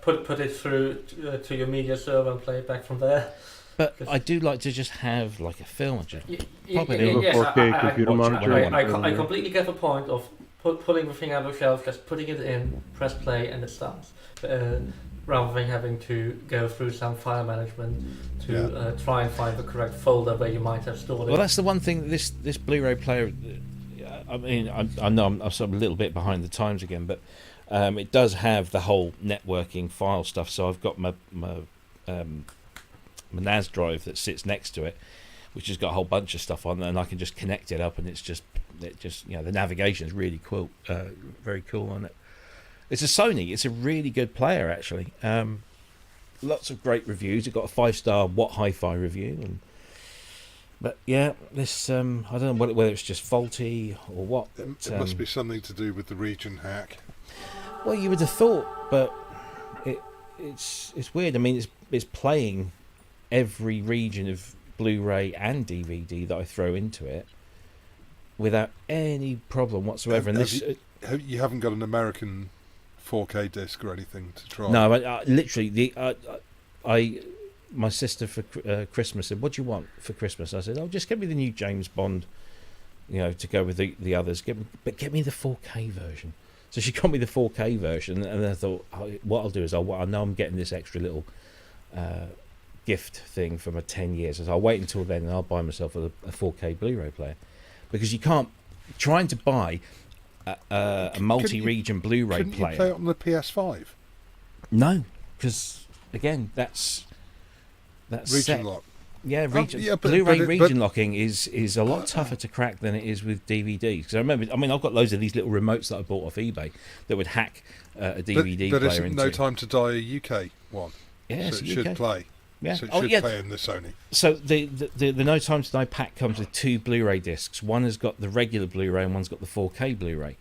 put it through to your media server and play it back from there. But I do like to just have like a film. Just pop it in. Yes, 4K computer monitor. I completely get the point of pulling the thing out of the shelf, just putting it in, press play, and it starts. Rather than having to go through some file management to try and find the correct folder where you might have stored it. Well, that's the one thing. This Blu-ray player, I mean, I know I'm sort of a little bit behind the times again, but it does have the whole networking file stuff. So I've got my NAS drive that sits next to it, which has got a whole bunch of stuff on, and I can just connect it up, and it just the navigation is really cool, very cool on it. It's a Sony. It's a really good player, actually. Lots of great reviews. It got a 5-star What Hi-Fi review, but yeah, this I don't know whether it's just faulty or what. It must be something to do with the region hack. Well, you would have thought, but it's weird. I mean, it's playing every region of Blu-ray and DVD that I throw into it without any problem whatsoever. You haven't got an American 4K disc or anything to try? No, literally, my sister for Christmas said, "What do you want for Christmas?" I said, "Oh, just get me the new James Bond, to go with the others. Get me the 4K version." So she got me the 4K version, and I thought, what I'll do is I know I'm getting this extra little gift thing for my 10 years. So I'll wait until then, and I'll buy myself a 4K Blu-ray player, because you can't trying to buy a multi-region Blu-ray player. Couldn't you play it on the PS5? No, because again, that's region set. lock. Yeah, but Blu-ray region locking is a lot tougher to crack than it is with DVDs. Because I mean, I've got loads of these little remotes that I bought off eBay that would hack a DVD but player isn't into. No Time to Die a UK one? Yeah, so it UK. should play. Yeah. So it should play in the Sony. So the No Time to Die pack comes with 2 Blu-ray discs. One has got the regular Blu-ray and one's got the 4K Blu-ray.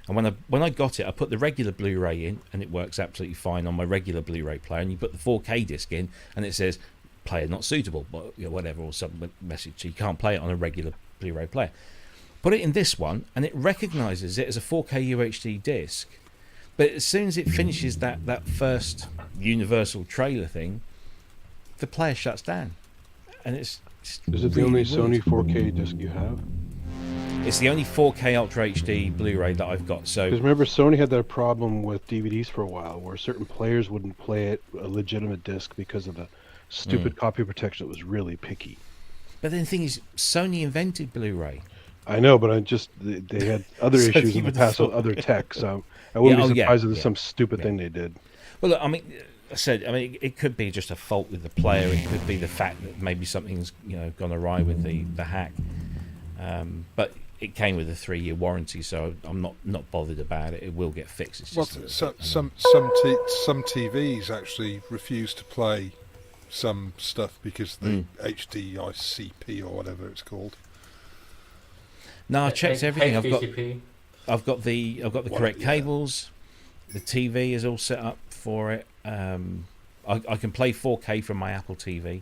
And when I got it, I put the regular Blu-ray in, and it works absolutely fine on my regular Blu-ray player. And you put the 4K disc in, and it says player not suitable, but whatever, or some message. So you can't play it on a regular Blu-ray player. Put it in this one, and it recognises it as a 4K UHD disc. But as soon as it finishes that first universal trailer thing, the player shuts down, and it's Is it the only Sony 4K disc you have? It's the only 4K Ultra HD Blu-ray that I've got. So because remember, Sony had that problem with DVDs for a while, where certain players wouldn't play it a legitimate disc because of the stupid copy protection that was really picky. But then the thing is, Sony invented Blu-ray. I know, but they had other So issues you in the would past have with other tech, so I wouldn't be surprised if there's some stupid thing they did. Well, look, I mean, it could be just a fault with the player. It could be the fact that maybe something's gone awry with the hack. But it came with a 3-year warranty, so I'm not bothered about it. It will get fixed. It's just some TVs actually refuse to play some stuff because the HDICP or whatever it's called. No, I checked everything. HDCP. I've got the correct cables. The TV is all set up for it. I can play 4K from my Apple TV.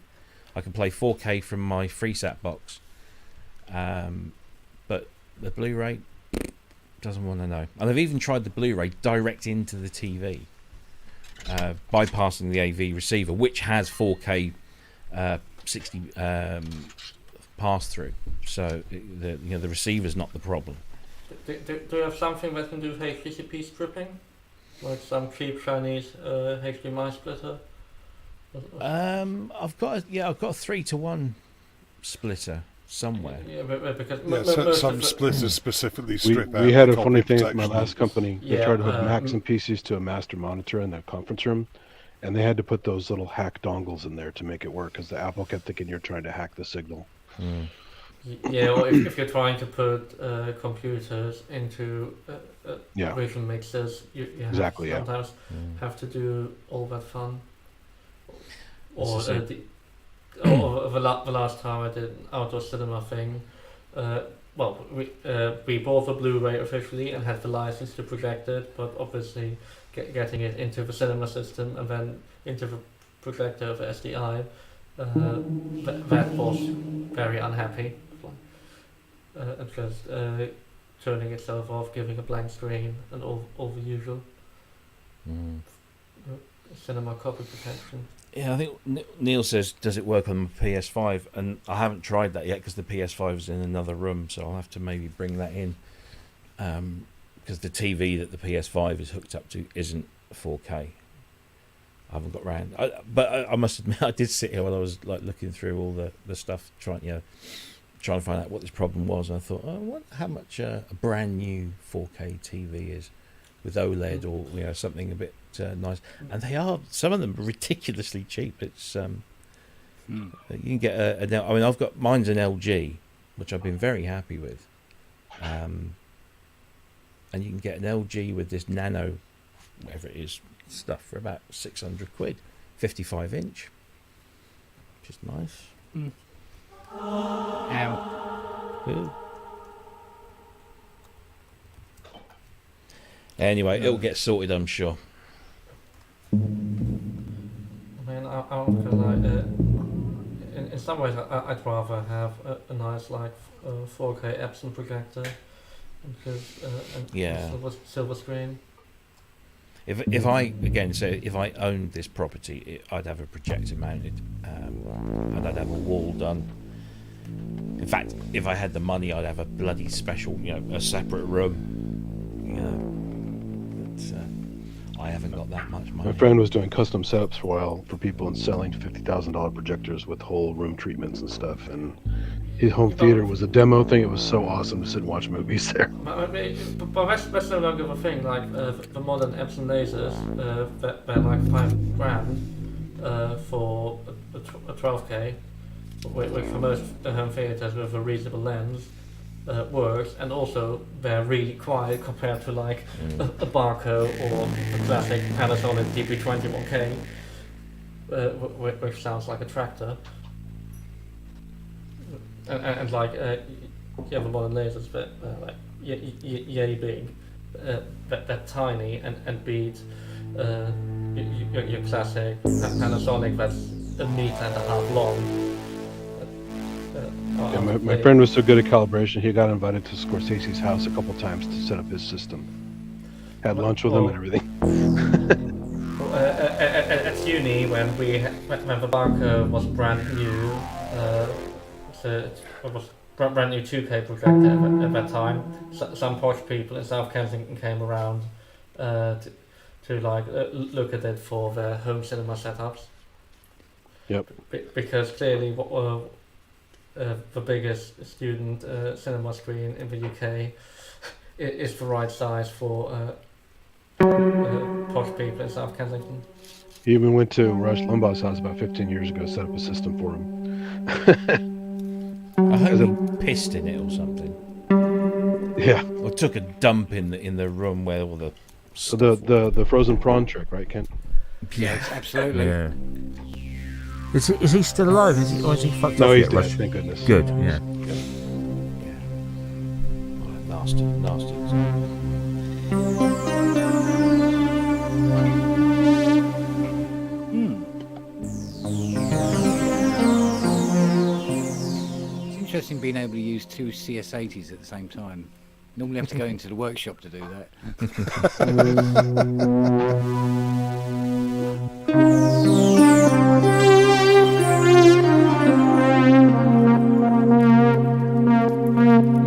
I can play 4K from my FreeSat box. But the Blu-ray doesn't want to know. And I've even tried the Blu-ray direct into the TV, bypassing the AV receiver, which has 4K 60 pass-through. So the receiver's not the problem. Do you have something that can do HDCP stripping? Like some cheap Chinese HDMI splitter? I've got a 3-to-1 splitter somewhere. Some splitters specifically strip out. We had the a funny copy thing at my protection. last company. They tried to hook Macs and PCs to a master monitor in the conference room, and they had to put those little hack dongles in there to make it work, because the Apple kept thinking you're trying to hack the signal. Yeah, or if you're trying to put computers into vision mixers, you sometimes have to do all that fun. Or the last time I did an outdoor cinema thing, we bought the Blu-ray officially and had the license to project it, but obviously getting it into the cinema system and then into the projector of SDI, that was very unhappy. And just turning itself off, giving a blank screen, and all the usual cinema copy protection. Yeah, I think Neil says, does it work on the PS5? And I haven't tried that yet because the PS5 is in another room, so I'll have to maybe bring that in. Because the TV that the PS5 is hooked up to isn't 4K. I haven't got round. But I must admit, I did sit here while I was looking through all the stuff, trying trying to find out what this problem was. And I thought, how much a brand new 4K TV is with OLED or something a bit nice. And they are, some of them are ridiculously cheap. It's you can get I've got, mine's an LG, which I've been very happy with. And you can get an LG with this nano, whatever it is, stuff for about 600 quid, 55 inch, which is nice. Ow. Ooh. Anyway, it'll get sorted, I'm sure. I mean, I'm gonna like, in some ways, I'd rather have a nice like 4K Epson projector, because silver screen. If I owned this property, I'd have a projector mounted, and I'd have a wall done. In fact, if I had the money, I'd have a bloody special, a separate room. But I haven't got that much money. My friend was doing custom setups for a while for people and selling $50,000 projectors with whole room treatments and stuff. And his home theater was a demo thing. It was so awesome to sit and watch movies there. But that's no longer a thing. Like the modern Epson lasers, they're like $5,000 for a 12K, which for most home theaters with a reasonable lens works, and also they're really quiet compared to like a Barco or a classic Panasonic DP21K, which sounds like a tractor. And like you have the modern lasers, but like yay big, that tiny, and beat your classic Panasonic that's a meter and a half long. My friend was so good at calibration, he got invited to Scorsese's house a couple times to set up his system. Had lunch with him and everything. At uni, when the Barco was brand new, it was brand new 2K projector at that time. Some posh people in South Kensington came around to like look at it for their home cinema setups. Yep. Because clearly, the biggest student cinema screen in the UK is the right size for posh people in South Kensington. He even went to Rush Limbaugh's house about 15 years ago, set up a system for him. I hope he pissed in it or something. Yeah. Or took a dump in the room where all the So the frozen prawn trick, right, Kent? Yes, absolutely. Yeah. Is he still alive? Or is he fucked No, off he's yet, dead, Rush? thank goodness. Good, yeah. nasty. It's interesting being able to use two CS80s at the same time. Normally have to go into the workshop to do that.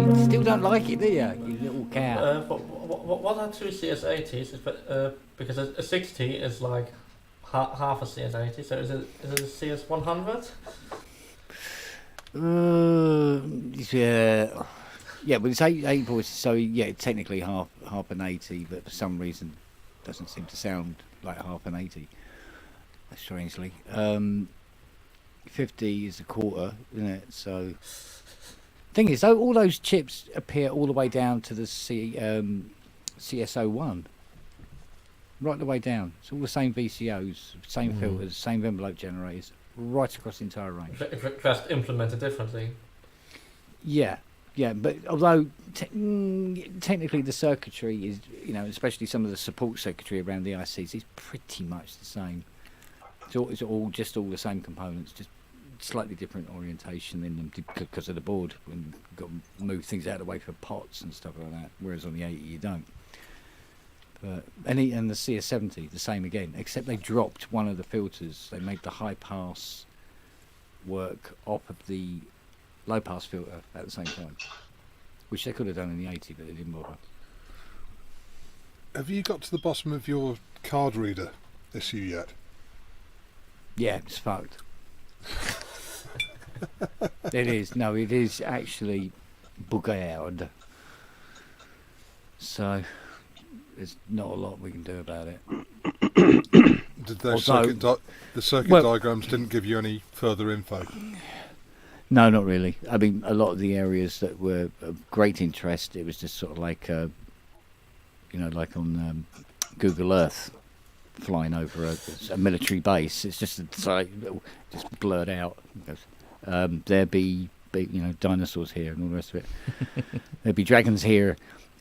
You still don't like it, do you? You little cow. What are two CS80s? Because a 60 is like half a CS80, so is it a CS100? Yeah, but it's eight voices, so yeah, technically half an 80, but for some reason doesn't seem to sound like half an 80. Strangely, 50 is a quarter, isn't it? So, thing is, though, all those chips appear all the way down to the CS01, right the way down. It's all the same VCOs, same filters, same envelope generators, right across the entire range. Just implemented differently. Yeah, but although technically the circuitry is, especially some of the support circuitry around the ICs is pretty much the same. It's all the same components, just slightly different orientation in them because of the board. When you've got to move things out of the way for pots and stuff like that, whereas on the 80 you don't. But and the CS70 the same again, except they dropped one of the filters. They made the high pass work off of the low pass filter at the same time, which they could have done in the 80, but they didn't bother. Have you got to the bottom of your card reader issue yet? Yeah, it's fucked. It is. No, it is actually buggered. So there's not a lot we can do about it. Did those Although- the circuit well- diagrams didn't give you any further info? No, not really. I mean, a lot of the areas that were of great interest, it was just sort of like, like on Google Earth, flying over a military base. It's just just blurred out. There be dinosaurs here and all the rest of it. There'd be dragons here.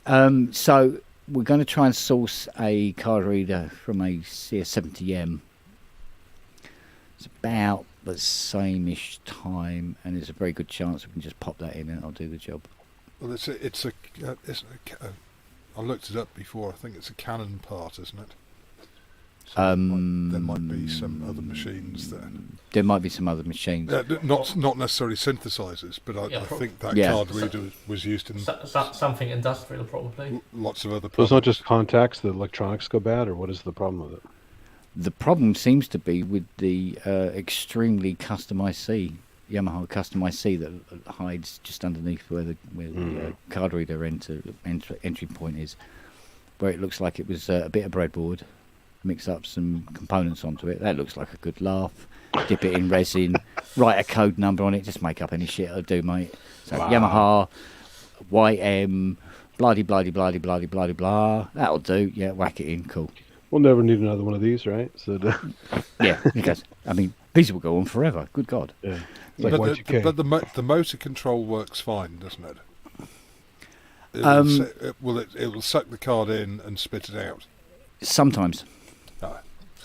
So we're going to try and source a card reader from a CS70M. It's about the same-ish time, and there's a very good chance we can just pop that in and I'll do the job. Well, I looked it up before. I think it's a Canon part, isn't it? So there might be some other machines there. There might be some other machines. Not necessarily synthesizers, but I think that card reader was used in something industrial, probably. lots of other So products. it's not just contacts, the electronics go bad, or what is the problem with it? The problem seems to be with the extremely custom IC, Yamaha custom IC that hides just underneath where the card reader entry point is, where it looks like it was a bit of breadboard, mix up some components onto it. That looks like a good laugh. Dip it in resin, write a code number on it, just make up any shit I'll do, mate. So Yamaha, YM, bloody, bloody, bloody, bloody, bloody, blah. That'll do. Yeah, whack it in, cool. We'll never need another one of these, right? So Yeah, because I mean, these will go on forever. Good God. yeah. It's like Y2K. But the motor control works fine, doesn't it? It will suck the card in and spit it out. Sometimes. Ah.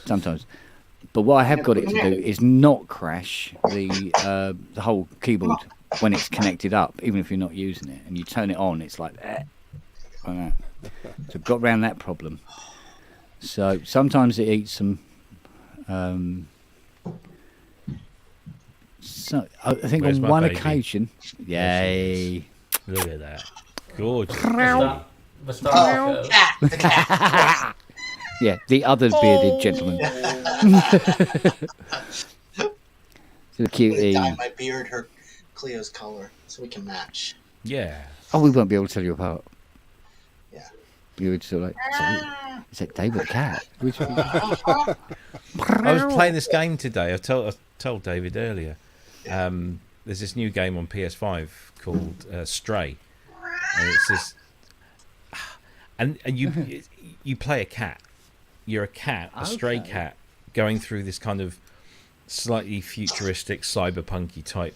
Sometimes. But what I have got it to do is not crash the whole keyboard when it's connected up, even if you're not using it. And you turn it on, it's like that. So I've got around that problem. So sometimes it eats some. So I think Where's on my one baby? occasion, yay! Look at that. Gorgeous. The star of the cat, the cat. Yeah, the other bearded gentleman. So cutie. Dye my beard her Cleo's color so we can match. Yeah. Oh, we won't be able to tell you apart. Yeah. You would sort of like, is that David the cat? Which one? I was playing this game today. I told David earlier. There's this new game on PS5 called Stray, and it's this. And you play a cat. You're a cat, a stray cat, going through this kind of slightly futuristic, cyberpunky type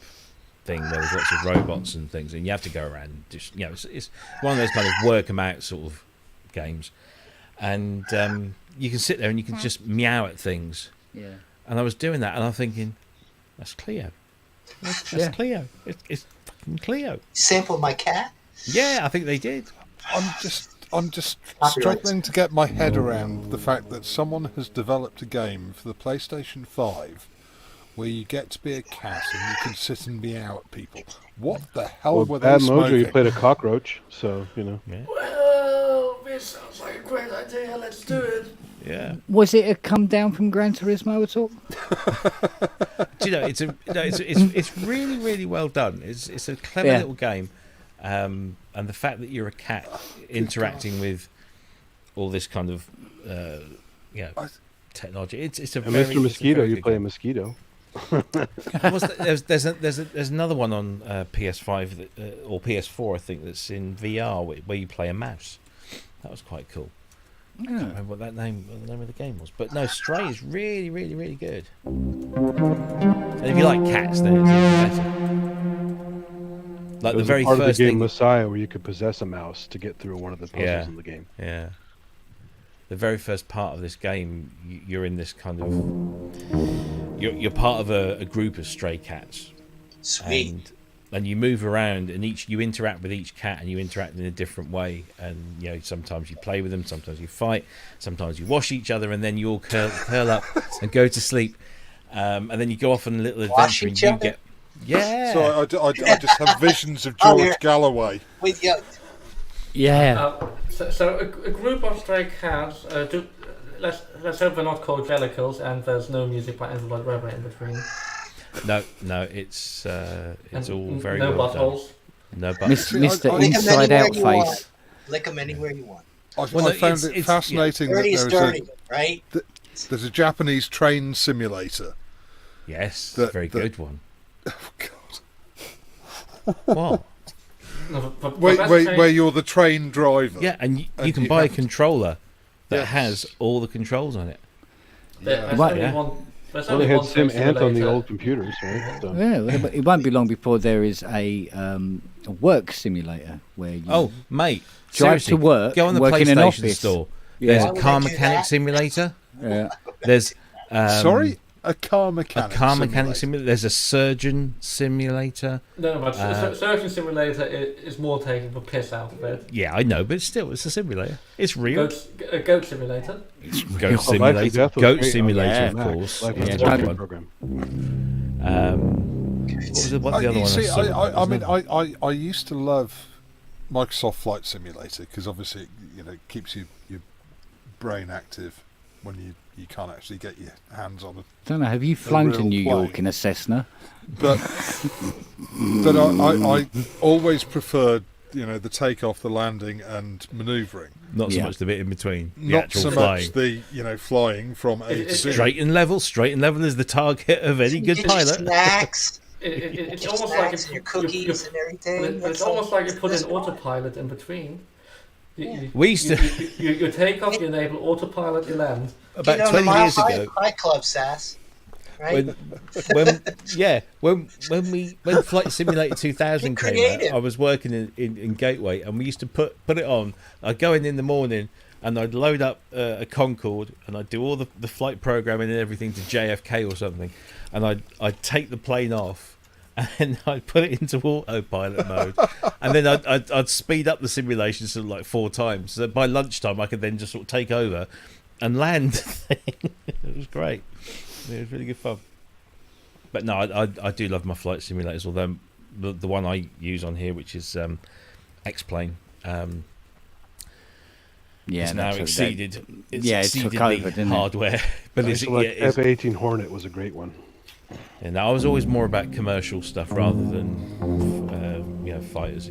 thing where there's lots of robots and things, and you have to go around and just, it's one of those kind of work 'em out sort of games, and you can sit there and you can just meow at things. Yeah. And I was doing that, and I'm thinking, that's Cleo. That's Cleo. It's fucking Cleo. Sampled my cat? Yeah, I think they did. I'm just struggling to get my head around the fact that someone has developed a game for the PlayStation 5 where you get to be a cat and you can sit and meow at people. What the hell were they Bad smoking? Mojo, you played a cockroach, so, Yeah. Well, this sounds like a great idea. Let's do it. Yeah. Was it a come down from Gran Turismo at all? Do you know, it's really, really well done. It's a clever little game, and the fact that you're a cat interacting with all this kind of technology, it's a And very, Mr. Mosquito, it's a very you good play a game. mosquito. There's another one on PS5 or PS4, I think, that's in VR where you play a mouse. That was quite cool. I can't remember what the name of the game was, but no, Stray is really, really, really good. And if you like cats, then it's even better. Like the There's very a part of the first game thing, Messiah where you could possess a mouse to get through one of the puzzles Yeah. in the game. yeah. The very first part of this game, you're in this kind of, you're part of a group of stray cats. Sweet. And you move around, and you interact with each cat, and you interact in a different way. And sometimes you play with them, sometimes you fight, sometimes you wash each other, and then you all curl up and go to sleep. And then you go off on a little Wash adventure, and each you other? get So I just have visions of George Galloway. Wait, yeah. Yeah. So a group of stray cats. Let's hope they're not called jellicles, and there's no music by Everybody Rubber in between. No, it's all very no well done. buttholes. No buttholes. Mr. Lick 'em Inside anywhere Out you want. face. Lick them anywhere you want. I Well, no, found it's- it fascinating that Dirty is there's dirty, right? there's a Japanese train simulator. Yes, That- very that- good one. Oh God! What? No, for Where you're the train driver. Yeah, and you And can you buy a have to- controller that Yes. has all the controls on it. There's Right. only Yeah. one. There's Well, only they had one Sim train Ant on the simulator. old computers, right? So. Yeah, well, it won't be long before there is a work simulator where you Oh, mate, drive seriously, to work, go on the work in an PlayStation office. store. Yeah. There's Why a would car they do mechanic that? simulator. Yeah. There's Sorry, a car a mechanic. car mechanic simulator. There's a surgeon simulator. No, but Surgeon Simulator is more taking the piss out of it. Yeah, I know, but still, it's a simulator. It's real. Goat Simulator. Goat Life and simulator. Death was Goat great on simulator, the of Mac. course. Life and Yeah, Death Yeah, was a one. great program. What was the other You one? see, I saw? I used to love Microsoft Flight Simulator because obviously it keeps your brain active when you can't actually get your hands on it. Don't know. Have you flown to real New York plane. in a Cessna? But I always preferred the takeoff, the landing, and manoeuvring. Not so Yeah. much the bit in between. The Not actual so flying. much the flying from A to B. Straight and level is the target of any good Get your pilot. snacks, It's your almost like snacks and your you- cookies and everything. But it's almost like you put in autopilot in between. We used to- You take off, you enable autopilot, you land. About Get on 20 the Mile years ago, High Club, Sass. Right? when Flight Simulator 2000 Get came out, creative. I was working in Gateway, and we used to put it on. I'd go in the morning, and I'd load up a Concorde, and I'd do all the flight programming and everything to JFK or something, and I'd take the plane off, and I'd put it into autopilot mode, and then I'd speed up the simulation sort of like 4 times. So by lunchtime, I could then just sort of take over and land the thing. It was great. It was really good fun. But no, I do love my flight simulators, although the one I use on here, which is X-Plane, Yeah, it's now that's what exceeded. It's yeah, it exceeded took over, the didn't it? hardware. But I it's, used to like it's, F-18 Hornet was a great one. and I was always more about commercial stuff rather than fighters.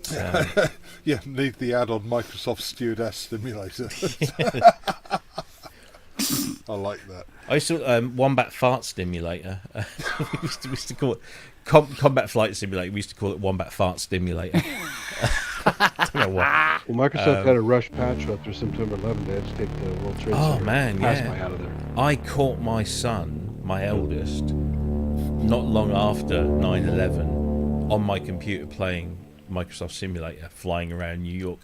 But, Yeah, need the add-on Microsoft Stewardess Simulator. I like that. I used to Wombat Fart Stimulator. we used to call it Combat Flight Simulator. We used to call it Wombat Fart Stimulator. Don't know why. Well, Microsoft had a rush patch after September 11th. They had to take the World Trade Oh, Center man, plasma yeah. out of there. I caught my son, my eldest, not long after 9/11, on my computer playing Microsoft Simulator, flying around New York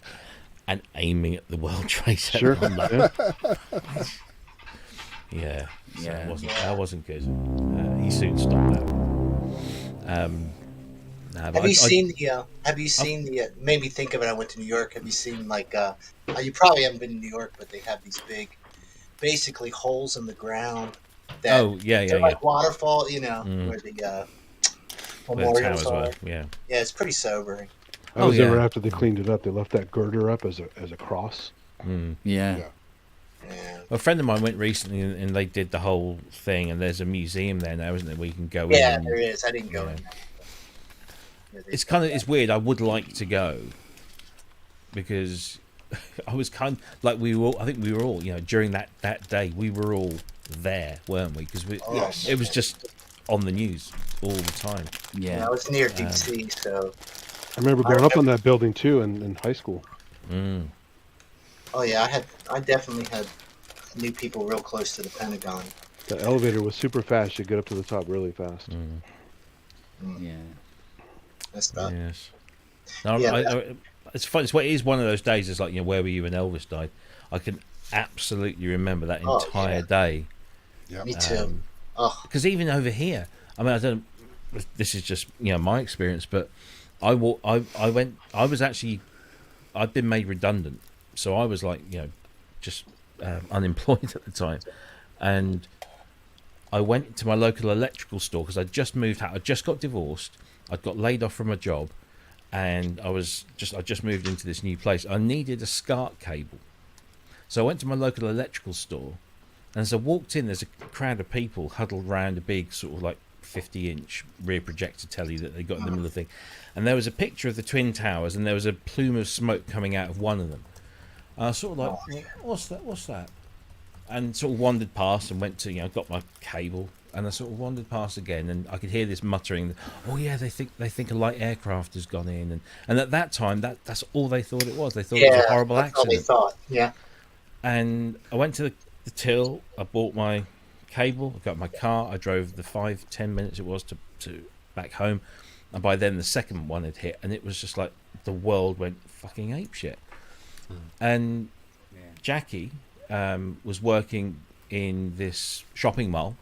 and aiming at the World Trade Center. Sure. I'm like, Yeah. yeah, so Yeah. that wasn't good. He soon stopped that. Have you seen the? Made me think of it. I went to New York. Have you seen you probably haven't been to New York, but they have these big, basically holes in the ground. That they're like waterfall. Where the memorials towers are. were, yeah. Yeah, it's pretty sobering. I was there yeah. after they cleaned it up. They left that girder up as a cross. Mm. Yeah. Yeah. A friend of mine went recently, and they did the whole thing. And there's a museum there now, isn't there, where you can go in? Yeah, and- there is. I didn't go yeah. in there. Yeah, It's weird. I would like to go because I was kind of like I think we were all during that day we were all there, weren't we? Because Yes. it was just on the news all the time. Yeah, I was near DC, so. I remember going up on that building too in high school. Mm. Oh yeah, I definitely knew people real close to the Pentagon. The elevator was super fast. You get up to the top really fast. Yeah. That's not. Yes. No, Yeah, it's fun. It is one of those days. It's like where were you when Elvis died? I can absolutely remember that Oh, entire yeah. day. Yeah. Me too. Because even over here, I mean, I don't. This is just my experience, but I'd been made redundant, so I was like just unemployed at the time, and I went to my local electrical store because I'd just moved out. I just got divorced. I'd got laid off from a job, and I just moved into this new place. I needed a SCART cable, so I went to my local electrical store, And as I walked in, there's a crowd of people huddled around a big sort of like 50-inch rear projector telly that they got in the middle of the thing. And there was a picture of the Twin Towers, and there was a plume of smoke coming out of one of them. And I was sort of like, what's that? And sort of wandered past and went to, got my cable, and I sort of wandered past again, and I could hear this muttering, oh yeah, they think a light aircraft has gone in. And at that time, that's all they thought it was. They thought it was a horrible accident. All they thought, yeah. And I went to the till, I bought my cable, I got my car, I drove the 5-10 minutes it was to back home, and by then the second one had hit, and it was just like the world went fucking apeshit. And Jackie was working in this shopping mall,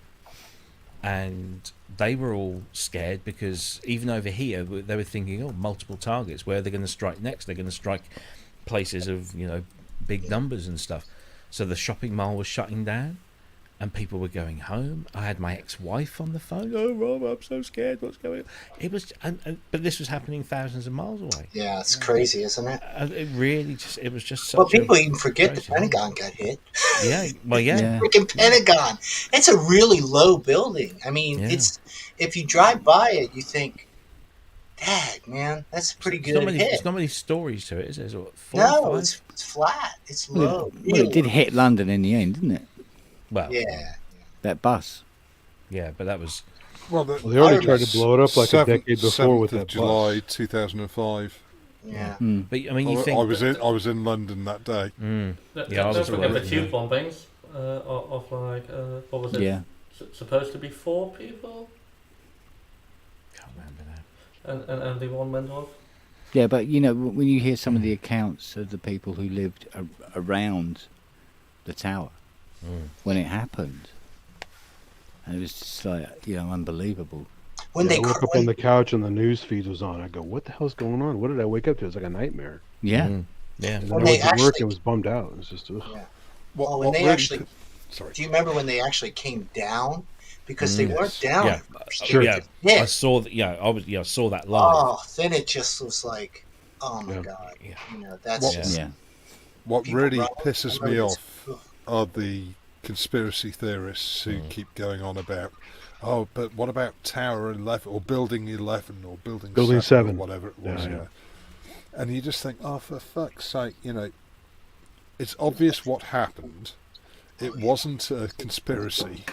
and they were all scared because even over here they were thinking, oh, multiple targets, where are they going to strike next? They're going to strike places of big numbers and stuff. So the shopping mall was shutting down, and people were going home. I had my ex-wife on the phone. Oh, Rob, I'm so scared. What's going on? It was, but this was happening thousands of miles away. Yeah, it's crazy, isn't it? It really it was just such. Well, people even forget the Pentagon got hit. Yeah, well, yeah. Freaking Pentagon. It's a really low building. I mean, it's if you drive by it, you think, "Dad, man, that's a pretty good hit." There's not many stories to it, is there? Is it 4 no, or 5? it's flat. It's low. Well, it did hit London in the end, didn't it? Well, yeah. That bus. Yeah, but that was. Well, they already tried to blow it up like a decade before with that July bus. 2005. Yeah. But I mean, you think I was in London that day. Don't forget the tube bombings of like what was it? Yeah. Supposed to be 4 people. Can't remember now. And only one went off. Yeah, but when you hear some of the accounts of the people who lived around the tower when it happened, and it was just like unbelievable. I woke up on the couch and the news feed was on. I go, "What the hell's going on? What did I wake up to? It was like a nightmare." Yeah, yeah. And then I went to work and was bummed out. It was just. Yeah. When they actually, do you remember when they actually came down? Because they weren't down. Yeah, sure. Yeah. I saw that. Yeah, I saw that live. Oh, then it just was like, oh my god. Yeah. That's just. What really pisses me off are the conspiracy theorists who keep going on about, oh, but what about Tower 11 or Building 11 or Building 7 or whatever it was, and you just think, oh, for fuck's sake, it's obvious what happened. It wasn't a conspiracy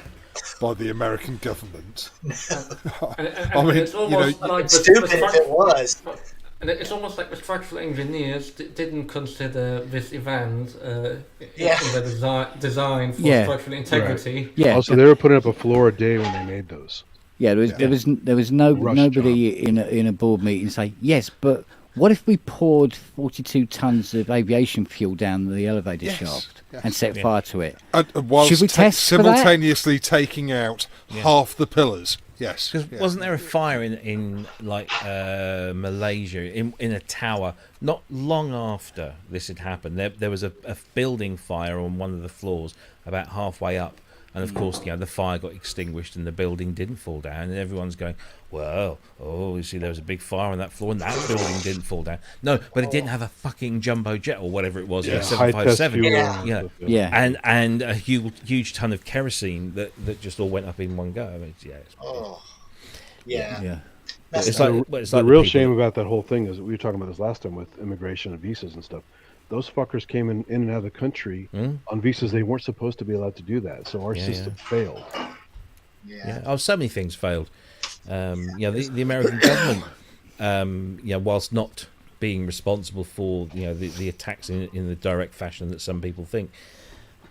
by the American government. I mean, it's almost like stupid if it was. And it's almost like the structural engineers didn't consider this event in the design for structural integrity. Right. Yeah. Also, they were putting up a floor a day when they made those. Yeah, there was nobody in a board meeting say, yes, but what if we poured 42 tons of aviation fuel down the elevator shaft and set fire to it? Whilst Should we test simultaneously taking out half the pillars? Yes. Because wasn't there a fire in like Malaysia in a tower not long after this had happened? There was a building fire on one of the floors about halfway up, and of course the fire got extinguished and the building didn't fall down, and everyone's going, well, you see there was a big fire on that floor and that building didn't fall down. No, but it didn't have a fucking jumbo jet or whatever it was, 757. And a huge ton of kerosene that just all went up in one go. I mean, It's like the real shame about that whole thing is we were talking about this last time with immigration and visas and stuff. Those fuckers came in and out of the country on visas they weren't supposed to be allowed to do that. So our system failed. Oh, so many things failed. The American government, whilst not being responsible for the attacks in the direct fashion that some people think,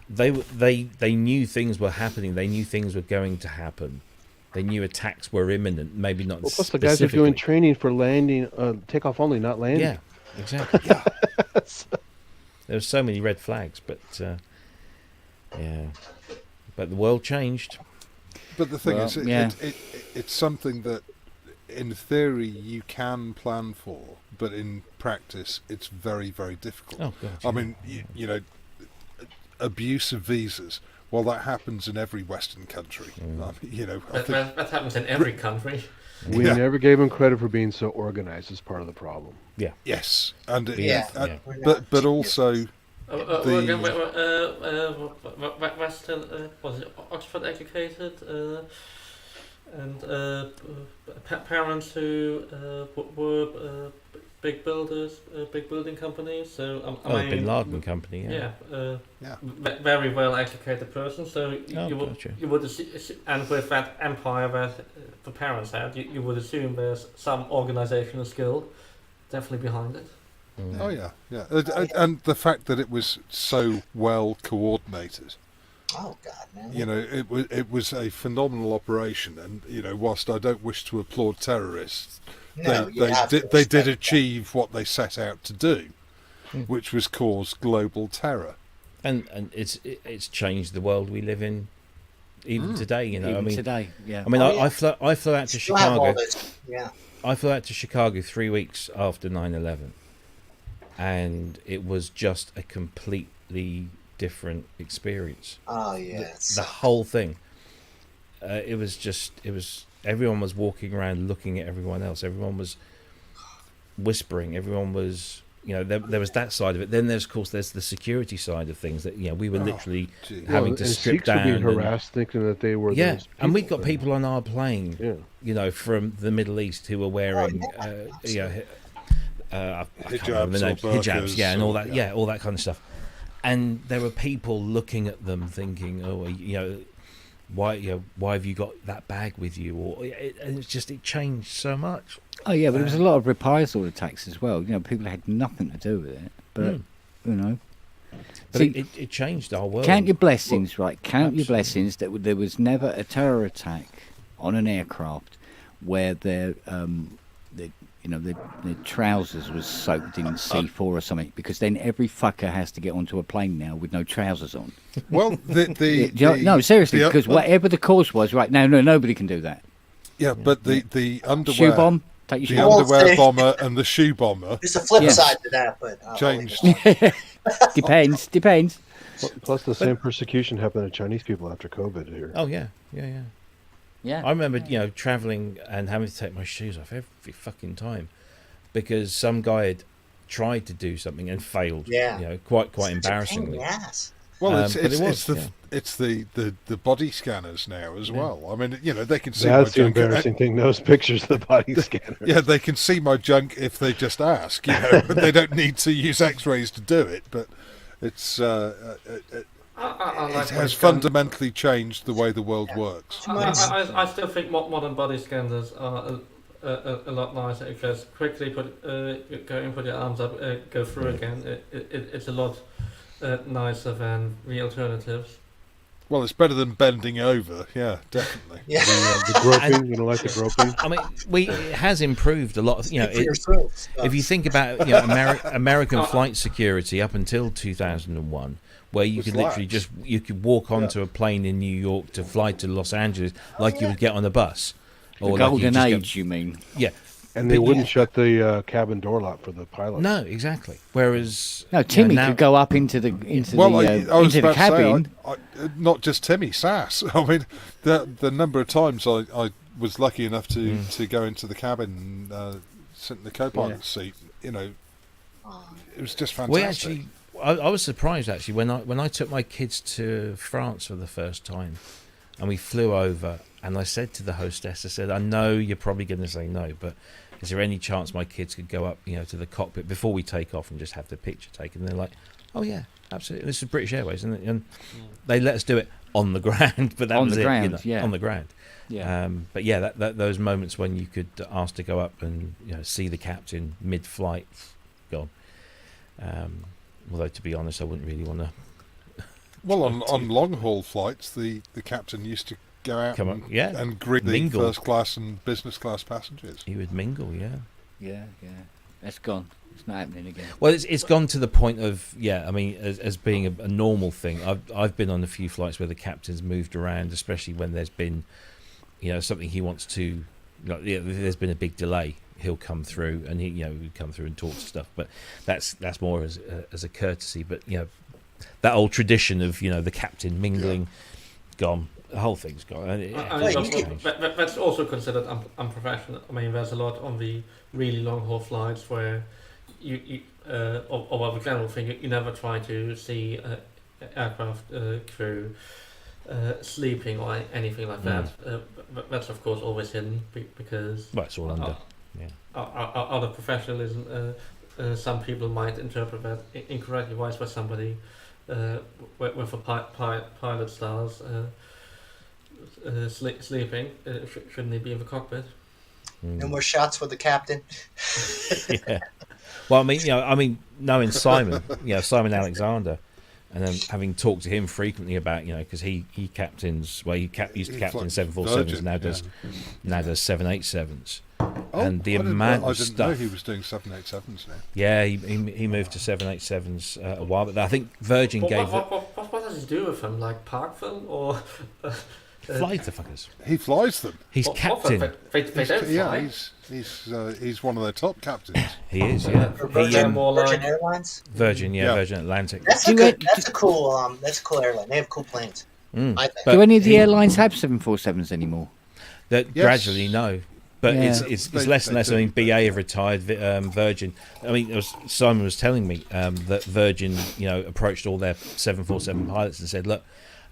they knew things were happening. They knew things were going to happen. They knew attacks were imminent. Maybe not. Well, plus the guys are doing training for landing, takeoff only, not landing. Yeah, exactly. There were so many red flags, but but the world changed. But the thing is, it's something that, in theory, you can plan for, but in practice, it's very, very difficult. Oh, God, I mean, abuse of visas. Well, that happens in every Western country. I think that happens in every country. We never gave them credit for being so organized as part of the problem. Yeah. Yes, and but also We're still, was it Oxford educated, and parents who were big builders, big building companies. So I mean, Bin Laden company. very well educated person. So you would and with that empire that the parents had, you would assume there's some organizational skill definitely behind it. Oh yeah. And the fact that it was so well coordinated. Oh God, man! You know, it was a phenomenal operation, and you know, whilst I don't wish to applaud terrorists, they did achieve what they set out to do, which was cause global terror. And it's changed the world we live in, even today. You know, Even I mean, today, yeah. I mean, I flew out to Chicago. Yeah. I flew out to Chicago 3 weeks after 9/11, and it was just a completely different experience. Oh yeah, the whole thing. It was everyone was walking around looking at everyone else. Everyone was whispering. Everyone was, you know, there was that side of it. Then there's the security side of things that, you know, we were literally having to strip Sikhs down. Were being harassed, thinking that they were those people. And we got people on our plane, you know, from the Middle East who were wearing, I can't remember the name, hijabs, and all that, all that kind of stuff. And there were people looking at them, thinking, "Oh, you know, why have you got that bag with you?" Or and it changed so much. Oh yeah, but there was a lot of reprisal attacks as well. You know, people had nothing to do with it, but you know. But See, it changed our world. Count your blessings, right? Count your blessings that there was never a terror attack on an aircraft where their trousers was soaked in C4 or something, because then every fucker has to get onto a plane now with no trousers on. Well, no, seriously, because whatever the cause was, right now, nobody can do that. Yeah, but the underwear, shoe bomb, take your the shoe off. underwear bomber and the shoe bomber. There's a flip side to that, but changed. Depends. Plus, the same persecution happened to Chinese people after COVID here. Oh yeah. I remember, you know, traveling and having to take my shoes off every fucking time because some guy had tried to do something and failed. Yeah, you know, quite embarrassingly. Well, it's the body scanners now as well. I mean, you know, they can see that's my the junk. Embarrassing thing. Those pictures of the body scanners. Yeah, they can see my junk if they just ask. You know, they don't need to use X-rays to do it. But it's it has fundamentally changed the way the world works. I still think modern body scanners are a lot nicer. Because quickly go and put your arms up, go through again. It's a lot nicer than the alternatives. Well, it's better than bending over. Yeah, definitely. Yeah. The groping, you know, like the groping. I mean, it has improved a lot. You know, if you think about, you know, American flight security up until 2001, where you could literally you could walk onto a plane in New York to fly to Los Angeles like you would get on a bus. Or the golden age, you mean? Yeah. And they wouldn't shut the cabin door lock for the pilot. No, exactly. Whereas Timmy could go up into the cabin. Not just Timmy, Sass. I mean, the number of times I was lucky enough to go into the cabin and sit in the co-pilot seat. You know, it was just fantastic. I was surprised actually when I took my kids to France for the first time, and we flew over, and I said to the hostess, I said, "I know you're probably going to say no, but is there any chance my kids could go up, you know, to the cockpit before we take off and just have the picture taken?" And they're like, "Oh yeah, absolutely. This is British Airways," and they let us do it on the ground, but that on was the it, ground, you know, on the ground. Yeah. But yeah, that those moments when you could ask to go up and, you know, see the captain mid-flight, gone. Although to be honest, I wouldn't really want to. Well, on long-haul flights, the captain used to go out and greet the first class and business class passengers. He would mingle, Yeah. That's gone. It's not happening again. Well, it's gone to the point of, I mean, as being a normal thing. I've been on a few flights where the captain's moved around, especially when there's been, you know, something he wants to, there's been a big delay. He'll come through and he'd come through and talk to stuff. But that's more as a courtesy. But, you know, that old tradition of, you know, the captain mingling, gone. The whole thing's gone. That's also considered unprofessional. I mean, there's a lot on the really long haul flights where you or the general thing, you never try to see aircraft crew sleeping or anything like that. That's of course always hidden because Well, it's all under. Yeah. Out of professionalism, some people might interpret that incorrectly. Why is there somebody with a pilot stars sleeping? Shouldn't he be in the cockpit? No more shots with the captain. Yeah. Well, I mean, knowing Simon, Simon Alexander, and then having talked to him frequently about, because he captains, used to captain 747s, now does 787s. And the amount of stuff. I didn't know he was doing 787s now. Yeah, he moved to 787s a while, but I think Virgin gave it. What does he do with them? Like park them or? Flies the fuckers. He flies them. He's captain. They don't fly. He's one of their top captains. He is, yeah. Virgin Airlines. Virgin Atlantic. That's a cool airline. They have cool planes. I think. Do any of the airlines have 747s anymore? Gradually, no. But Yeah. it's less and less. I mean, BA have retired. Virgin. I mean, Simon was telling me that Virgin, approached all their 747 pilots and said, "Look,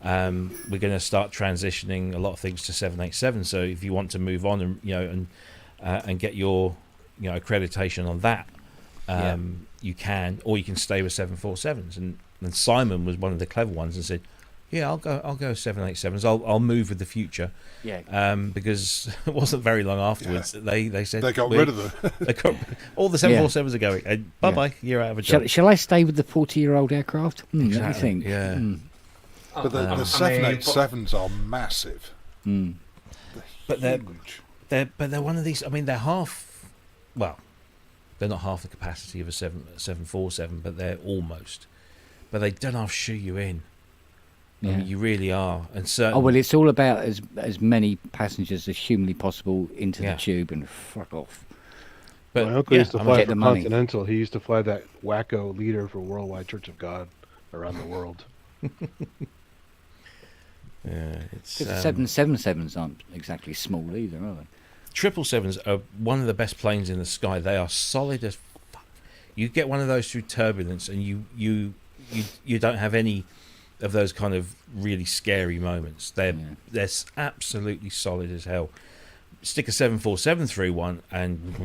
we're going to start transitioning a lot of things to 787. So if you want to move on and get your accreditation on that, you can, or you can stay with 747s." And Simon was one of the clever ones and said, "Yeah, I'll go 787s. I'll move with the future." Yeah. Because it wasn't very long afterwards they said they got rid of them. They got, all the 747s are going. And bye, you're out of a job. Shall I stay with the 40-year-old aircraft? Let me think. Yeah. But the 787s are massive. But they're one of these. I mean, they're half. Well, they're not half the capacity of a 747, but they're almost. But they don't half shoe you in. I mean, you really are, and Oh well, it's all about as many passengers as humanly possible into the tube and fuck off. But my uncle used to fly for money. Continental. He used to fly that wacko leader for Worldwide Church of God around the world. Because the 777s aren't exactly small either, are they? 777s are one of the best planes in the sky. They are solid as fuck. You get one of those through turbulence, and you don't have any of those kind of really scary moments. They're absolutely solid as hell. Stick a 747 through one, and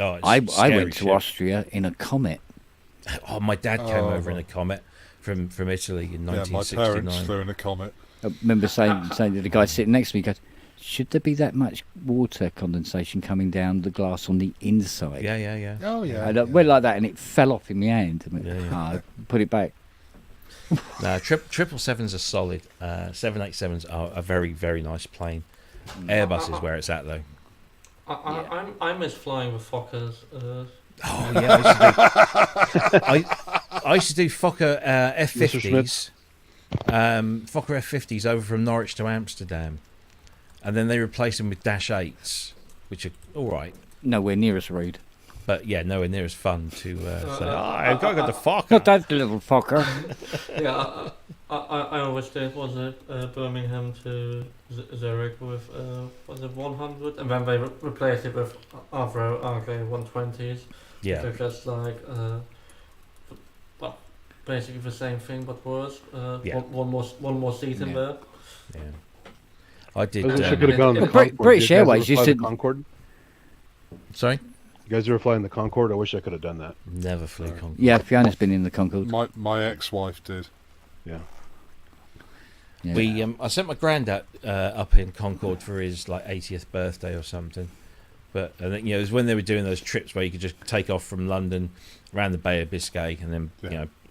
I went to Austria in a Comet. Oh, my dad came over in a Comet from Italy in 1969. My parents flew in a Comet. I remember saying to the guy sitting next to me, he goes, "Should there be that much water condensation coming down the glass on the inside?" Yeah. Oh yeah. And I went like that, and it fell off in my hand. I put it back. No, 777s are solid. 787s are a very, very nice plane. Airbus is where it's at, though. I miss flying with Fokkers. Oh yeah, I used to do Fokker F50s. Fokker F50s over from Norwich to Amsterdam, and then they replaced them with Dash 8s, which are all right. Nowhere near as rude. But yeah, nowhere near as fun to say, I've got to go to Fokker. Not that little Fokker. Yeah, I always did. Was it Birmingham to Zurich with was it 100, and then they replaced it with Avro RK 120s. Yeah, they're just like well, basically the same thing but worse. One more seat in there. Yeah, I did. I should have gone on the Concorde. British Airways used to. Concorde. Sorry. You guys ever fly in the Concorde? I wish I could have done that. Never flew Concorde. Yeah, Fiona's been in the Concorde. My ex-wife did. Yeah. We I sent my granddad up in Concorde for his 80th birthday or something. But it was when they were doing those trips where you could just take off from London around the Bay of Biscay and then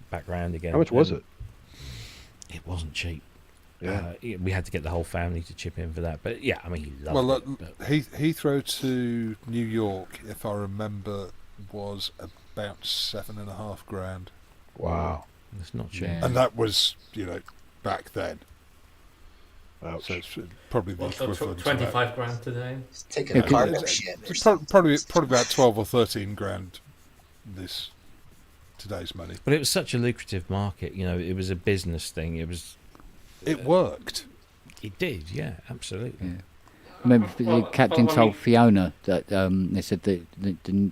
back round again. How much was it? It wasn't cheap. Yeah, we had to get the whole family to chip in for that. But yeah, I mean, he loved it. Heathrow to New York, if I remember, was about $7,500. Wow, that's not cheap. And that was back then. Ouch. So it's probably the equivalent. 25 grand today. It's taking a cargo ship. It's probably about 12 or 13 grand. Today's money. But it was such a lucrative market. It was a business thing. It was. It worked. It did, yeah, absolutely. Remember, the Well, captain well, I told mean- Fiona that they said that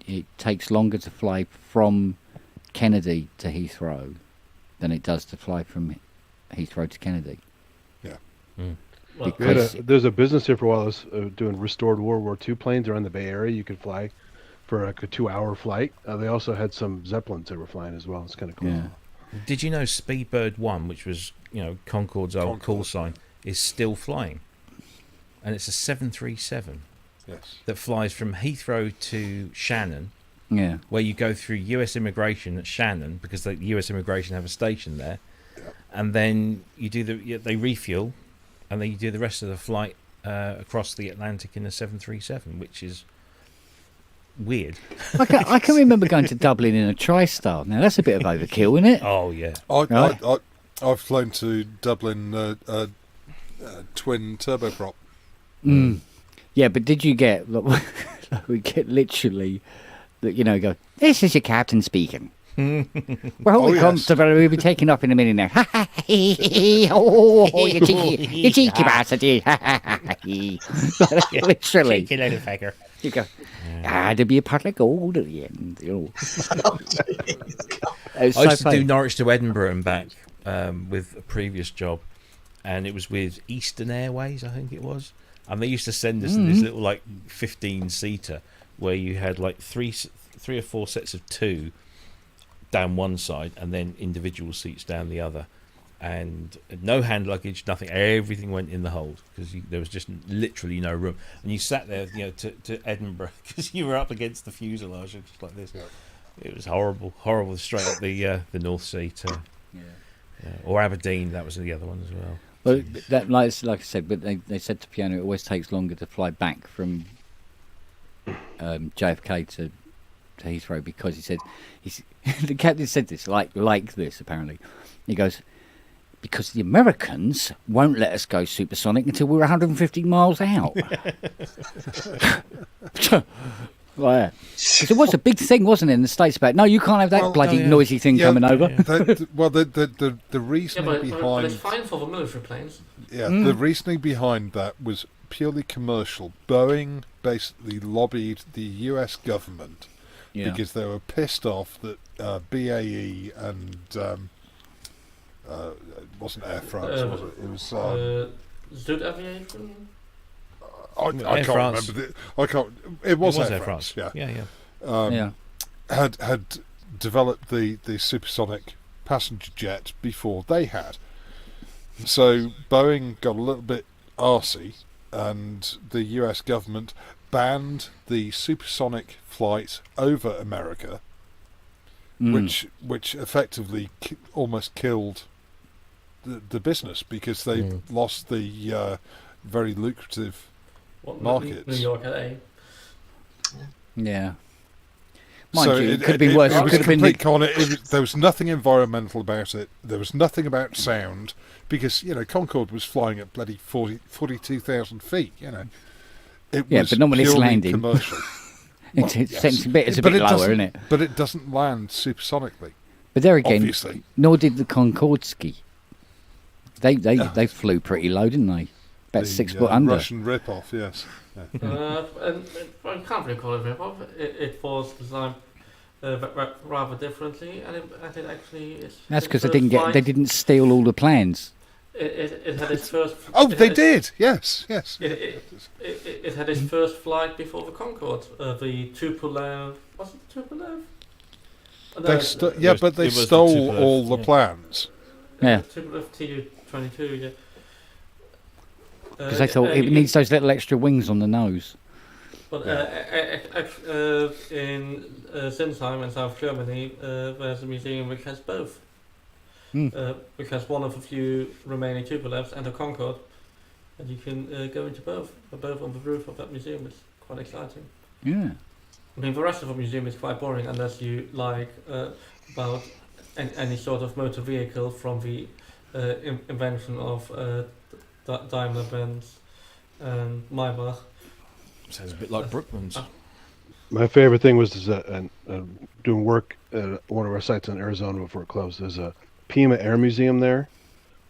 it takes longer to fly from Kennedy to Heathrow than it does to fly from Heathrow to Kennedy. Well, Because There's a business here for a while that was doing restored World War II planes around the Bay Area. You could fly for like a 2-hour flight. They also had some Zeppelins that were flying as well. It's kind of cool. yeah, Did you know Speedbird 1, which was, Concorde's old call sign, is still flying? And it's a 737 Yes. that flies from Heathrow to Shannon, yeah, where you go through US immigration at Shannon, because the US immigration have a station there, and then they refuel, and then you do the rest of the flight across the Atlantic in a 737, which is weird. I can remember going to Dublin in a TriStar. Now that's a bit of overkill, isn't it? Oh yeah. Right. I've flown to Dublin twin turboprop. Yeah, but did you get? We get literally, go. This is your captain speaking. We're all comfortable. We'll be taking off in a minute now. Oh, you cheeky bastard! Literally, Cheeky little fagger. you go. There'll be a pot of gold at the end. I used to do Norwich to Edinburgh and back with a previous job, and it was with Eastern Airways, I think it was, and they used to send us this little 15-seater where you had three or four sets of two down one side and then individual seats down the other, and no hand luggage, nothing. Everything went in the hold because there was just literally no room, and you sat there to Edinburgh because you were up against the fuselage just like this. It was horrible straight up the North Sea to or Aberdeen. That was the other one as well. Well, that like I said, but they said to Fiona it always takes longer to fly back from JFK to Heathrow because he said the captain said this like this apparently. He goes, because the Americans won't let us go supersonic until we're 150 miles out. Like, because it was a big thing, wasn't it, in the States about no, you can't have that bloody noisy thing coming over. The reasoning but behind it's fine for the military planes. the reasoning behind that was purely commercial. Boeing basically lobbied the US government because they were pissed off that BAE and it wasn't Air France, was it? It was Zoot Aviation. I can't remember. It was Air France. Yeah. Had developed the supersonic passenger jet before they had. So Boeing got a little bit arsey, and the US government banned the supersonic flight over America, which effectively almost killed the business because they lost the very lucrative markets. New York, LA. Yeah. Mind So you, it could have been worse. It was could have been complete con. There was nothing environmental about it. There was nothing about sound because Concorde was flying at bloody 42,000 feet. It was but normally it's purely landing. commercial. It's a bit lower, isn't it? But it doesn't land supersonically. But there again, obviously. Nor did the Concorde ski. They flew pretty low, didn't they? About 6 foot under. Russian rip-off, yes. And I can't really call it rip-off. It was designed rather differently, and it actually is. That's because they didn't steal all the plans. It had its first. They did. Yes. It had its first flight before the Concorde. The Tupolev. Was it Tupolev? But they stole all the plans. Yeah. Tupolev Tu-22. Yeah. Because they thought it needs those little extra wings on the nose. But in Sinsheim in South Germany, there's a museum which has both. Which has one of the few remaining Tupolevs and a Concorde, and you can go into both. They're both on the roof of that museum. It's quite exciting. Yeah. I mean, the rest of the museum is quite boring unless you like about any sort of motor vehicle from the invention of Daimler-Benz and Maybach. Sounds a bit like Brookman's. My favorite thing was doing work at one of our sites in Arizona before it closed. There's a Pima Air Museum there,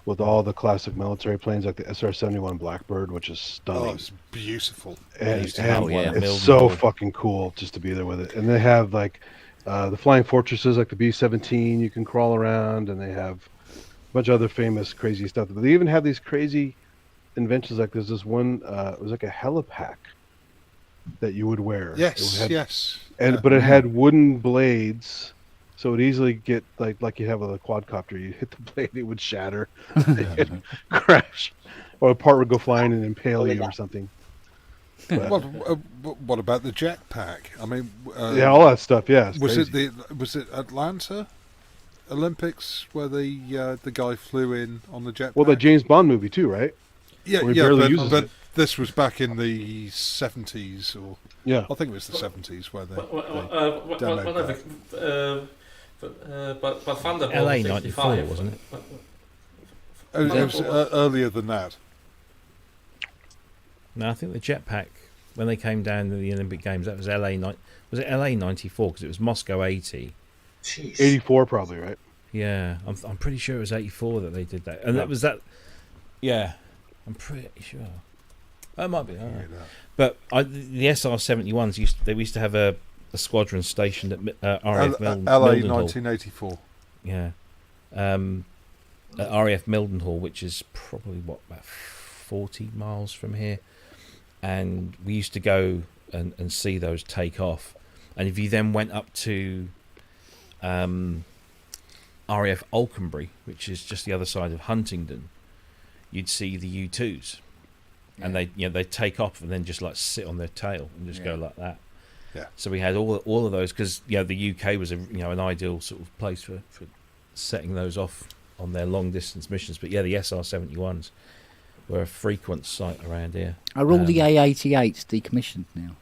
with all the classic military planes like the SR-71 Blackbird, which is stunning. Oh, it's beautiful. And used to have one at it's Milton so Hall. fucking cool just to be there with it. And they have like the flying fortresses, like the B-17. You can crawl around, and they have a bunch of other famous crazy stuff. But they even have these crazy inventions. Like there's this one. It was like a helipack that you would wear. Yes, It had- yes. And Yeah. but it had wooden blades, so it would easily get like you have with a quadcopter. You hit the blade, it would shatter, it'd crash, or a part would go flying and impale you or something. But, What about the jetpack? I mean, yeah, all that stuff. Yeah, it's was crazy. was it Atlanta Olympics where the guy flew in on the jetpack? Well, the James Bond movie too, right? Yeah, Where he barely but, uses but it. this was back in the 70s, or Yeah. I think it was the 70s where they But demoed that. Thunderbolt LA was 94, 65, wasn't it? It was earlier than that. No, I think the jetpack, when they came down to the Olympic Games, that was was it LA 94? Because it was Moscow 80. Jeez. 84 probably, right? Yeah, I'm pretty sure it was 84 that they did that. And that was that. Yeah, I'm pretty sure. That might be. I don't know. But the SR-71s we used to have a squadron stationed at RAF LA Mildenhall. 1984. Yeah, at RAF Mildenhall, which is probably about 40 miles from here, and we used to go and see those take off. And if you then went up to RAF Alconbury, which is just the other side of Huntingdon, you'd see the U2s. And they take off and then just like sit on their tail and just go like that. Yeah. So we had all of those because the UK was an ideal sort of place for setting those off on their long distance missions. But yeah, the SR-71s were a frequent sight around here. Are all the A-88s decommissioned now?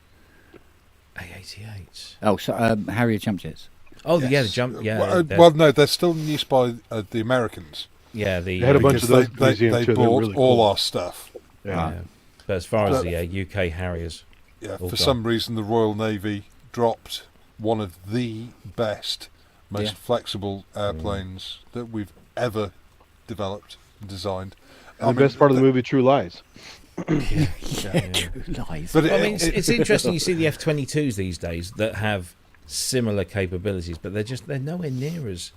A-88s. Oh, so Harrier jump jets. Oh, Yes. yeah, the jump. Yeah. Well, no, they're still in use by the Americans. Yeah, They had a bunch of Because those they museums too. They're bought really all cool. our stuff. Yeah. Yeah. But as far as But- the UK Harriers, Yeah, all for gone. some reason the Royal Navy dropped one of the best, most flexible airplanes that we've ever developed and designed. And the best part of the movie, True Lies. True lies. But I mean, it's interesting. You see the F-22s these days that have similar capabilities, but they're nowhere near as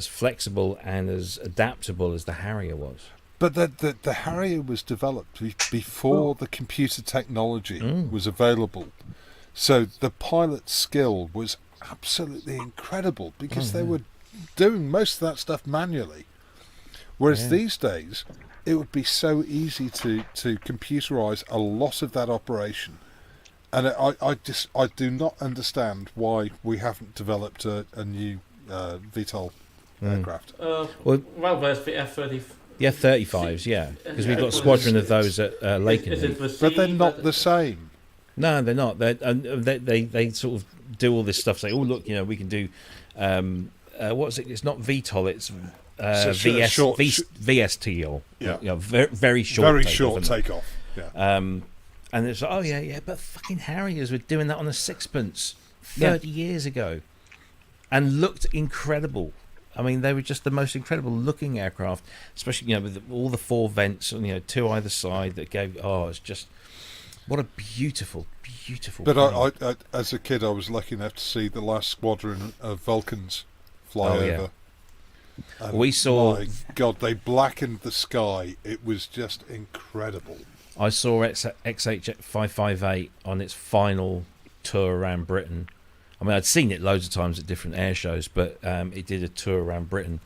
flexible and as adaptable as the Harrier was. But the Harrier was developed before the computer technology was available. So the pilot's skill was absolutely incredible because they were doing most of that stuff manually. Whereas these days, it would be so easy to computerize a lot of that operation. And I do not understand why we haven't developed a new VTOL aircraft. Well, there's the F-30. The F-35s, yeah, because we've got a squadron of those at Lakenheath. But they're not the same. No, they're not. They sort of do all this stuff. Say, oh look, we can do. What is it? It's not VTOL. It's VSTOL. Yeah. Very short. Very takeoff, short isn't it? takeoff. Yeah. And it's like, oh yeah, but fucking Harriers were doing that on a sixpence 30 years ago, and looked incredible. I mean, they were just the most incredible looking aircraft, especially with all the four vents, two either side that gave. Oh, it's just what a beautiful plane. But I, as a kid, I was lucky enough to see the last squadron of Vulcans fly over. And We saw. My God, they blackened the sky. It was just incredible. I saw XH558 on its final tour around Britain. I mean, I'd seen it loads of times at different air shows, but it did a tour around Britain,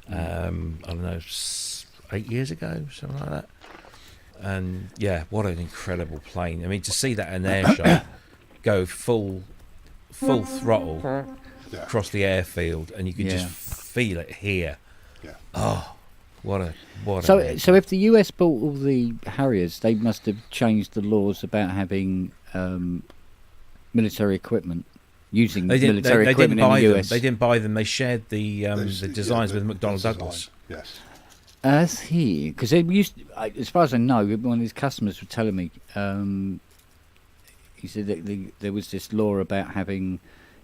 I don't know, 8 years ago, something like that. And, yeah, what an incredible plane. I mean, to see that at an air show go full throttle across the airfield, and you could just feel it here. Yeah. Oh, what a So amazing. if the US bought all the Harriers, they must have changed the laws about having military equipment. Using military equipment in the US. They didn't buy them. They shared the designs with McDonnell Douglas. Yes. As he, because as far as I know, one of his customers were telling me, he said that there was this law about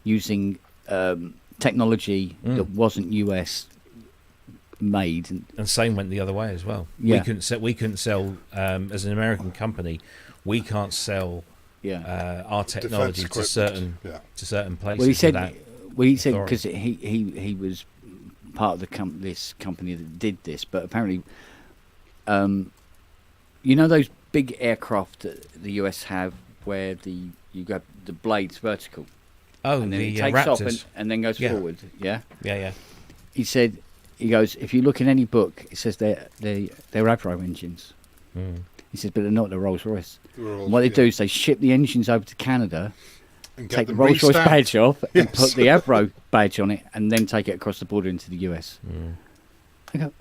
using technology that wasn't US made. And same went the other way as well. Yeah. We couldn't sell as an American company. We can't sell our technology to certain places. Well, he said without because authority. he was part of this company that did this, but apparently, you know those big aircraft that the US have where you got the blades vertical. Oh, and then the it takes Raptors. off and then goes forward. Yeah. Yeah. He said, he goes, if you look in any book, it says they're Avro engines. He says, but they're not the Rolls Royce. What they do is they ship the engines over to Canada, and take the Rolls Royce badge off, and put the Avro badge on it, and then take it across the border into the US. I go,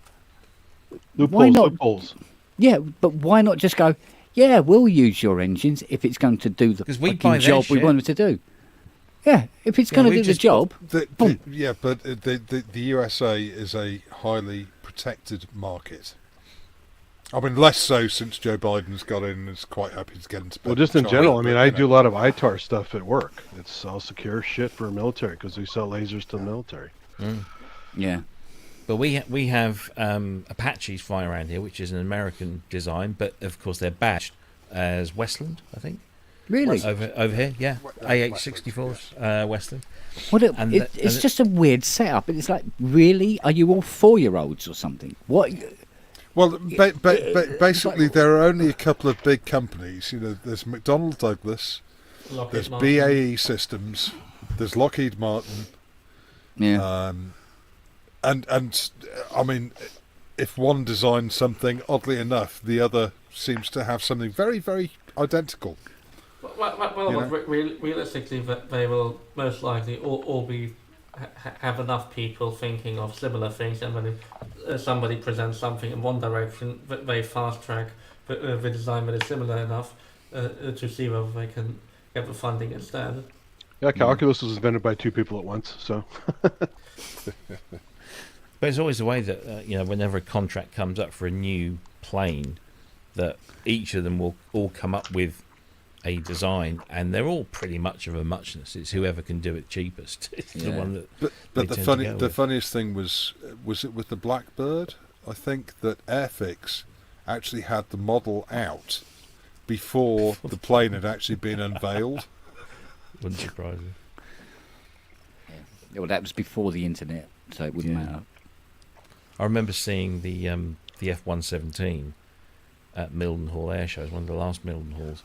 why not? Loopholes. Yeah, but why not just go? Yeah, we'll use your engines if it's going to do the fucking job we want it to do. Yeah, if it's going to do the job. But the USA is a highly protected market. I mean, less so since Joe Biden's got in and is quite happy to get into. Well, just in general, I mean, I do a lot of ITAR stuff at work. It's all secure shit for military because we sell lasers to the military. Yeah. But we have Apaches flying around here, which is an American design, but of course they're badged as Westland, I think. Really? Over here, yeah. AH-64s, Westland. It's just a weird setup. It's like, really? Are you all 4-year-olds or something? What? Well, basically, there are only a couple of big companies. You know, there's McDonnell Douglas, there's BAE Systems, there's Lockheed Martin. Yeah. And I mean, if one designs something, oddly enough, the other seems to have something very, very identical. Well, realistically, they will most likely all be have enough people thinking of similar things, and when somebody presents something in one direction, they fast track the design that is similar enough to see whether they can get the funding instead. Yeah, calculus was invented by 2 people at once, so. But it's always the way that whenever a contract comes up for a new plane, that each of them will all come up with a design, and they're all pretty much of a muchness. It's whoever can do it cheapest. It's the one that. But the funniest thing was it with the Blackbird? I think that Airfix actually had the model out before the plane had actually been unveiled. Wouldn't surprise me. Yeah, well, that was before the internet, so it wouldn't matter. I remember seeing the F-117 at Mildenhall Air Show. It was one of the last Mildenhalls.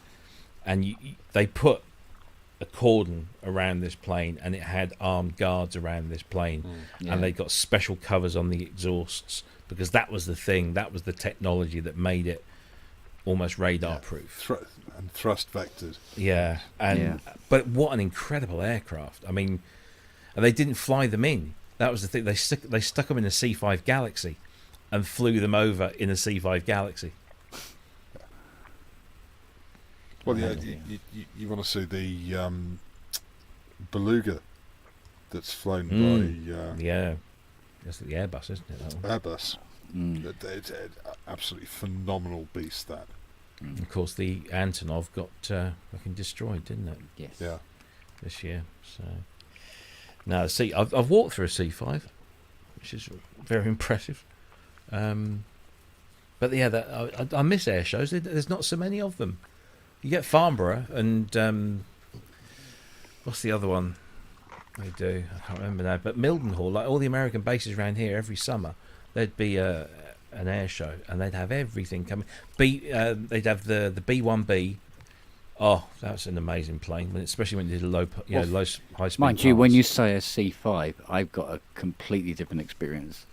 And they put a cordon around this plane, and it had armed guards around this plane. And they got special covers on the exhausts, because that was the thing, that was the technology that made it almost radar-proof. And thrust vectored. Yeah. But what an incredible aircraft. I mean, and they didn't fly them in. That was the thing. They stuck them in a C-5 Galaxy and flew them over in a C-5 Galaxy. Well, yeah, you want to see the Beluga that's flown by... that's the Airbus, isn't it? Airbus. It's an absolutely phenomenal beast, that. Of course, the Antonov got fucking destroyed, didn't it? Yes. Yeah. This year. So now, I've walked through a C5, which is very impressive. But yeah, I miss air shows. There's not so many of them. You get Farnborough and what's the other one they do? I can't remember now. But Mildenhall, like all the American bases around here, every summer there'd be an air show, and they'd have everything coming. They'd have the B-1B. Oh, that's an amazing plane, especially when you did low high speed. Mind you, when you say a C5, I've got a completely different experience.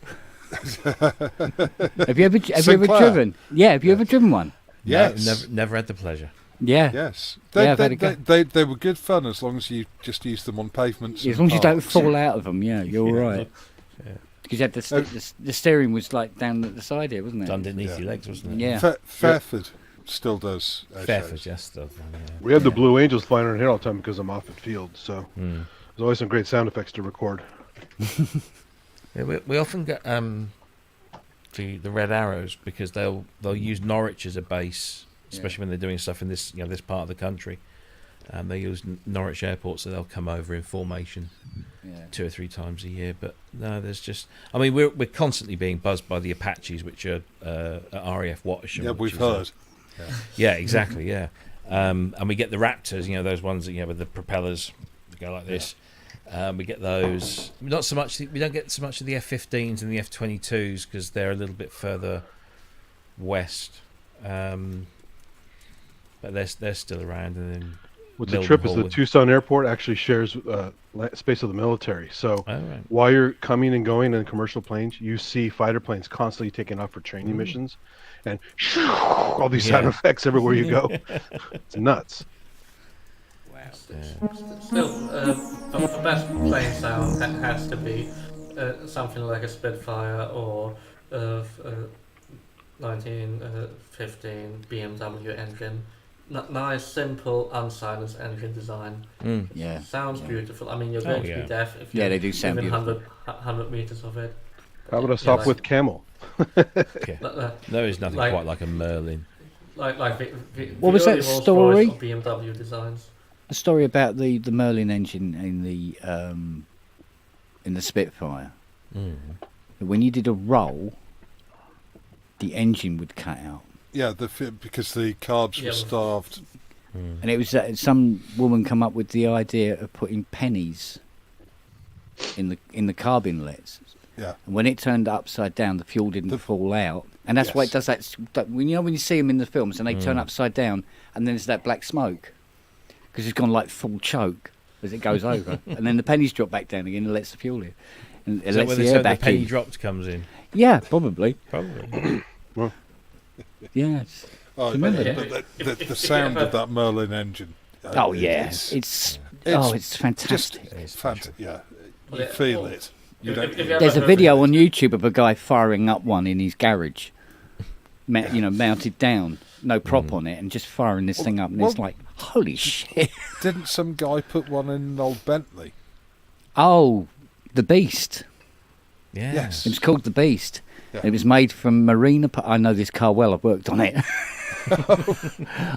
Have you ever driven? Yeah, have you ever driven one? Yes. No, never had the pleasure. Yeah. Yes. They were good fun as long as you just use them on pavements. As long as you don't fall out of them, you're all right. Because you had the steering was like down at the side here, wasn't it? Underneath your legs, wasn't it? Yeah. Fairford still does. Fairford, yes, stuff. We had the Blue Angels flying around here all the time because I'm off at field, so there's always some great sound effects to record. We often get the Red Arrows because they'll use Norwich as a base, especially when they're doing stuff in this this part of the country, They use Norwich Airport, so they'll come over in formation Yeah. 2 or 3 times a year. But no, there's just, I mean, we're constantly being buzzed by the Apaches, which are at RAF Wattisham. Yeah, which we've is heard. Yeah, exactly. Yeah, and we get the Raptors. You know, those ones that with the propellers that go like this. We get those. Not so much. We don't get so much of the F-15s and the F-22s because they're a little bit further west. But they're still around. And then What's the trip is the Tucson Airport actually shares space with the military. So while you're coming and going in commercial planes, you see fighter planes constantly taking off for training missions, and all these sound effects everywhere you go. It's nuts. Still, the best plane sound has to be something like a Spitfire or 1915 BMW engine. Nice, simple, unsilenced engine design. Sounds beautiful. I mean, you're going to be deaf if you're they do sound within beautiful. 100 meters of it. How about a Sopwith Camel? There is nothing quite like a Merlin. Like the What was that Rolls-Royce story? or BMW designs. A story about the Merlin engine in the Spitfire. When you did a roll, the engine would cut out. Yeah, because the carbs were starved. And it was some woman come up with the idea of putting pennies in the carb inlets. Yeah. And when it turned upside down, the fuel didn't fall out. And that's why it does that. When you see them in the films and they turn upside down, and then there's that black smoke because it's gone like full choke as it goes over, and then the pennies drop back down again and lets the fuel in. And it lets the air back penny in. dropped comes in? Yeah, probably. Well, yes. The sound of that Merlin engine. It's fantastic. It's fantastic. Yeah, you feel it. There's a video on YouTube of a guy firing up one in his garage, mounted down, no prop on it, and just firing this thing up, and it's like, holy shit! Didn't some guy put one in an old Bentley? Oh, the Beast. Yeah. Yes. It was called the Beast. Yeah. It was made from marina. I know this car well. I've worked on it.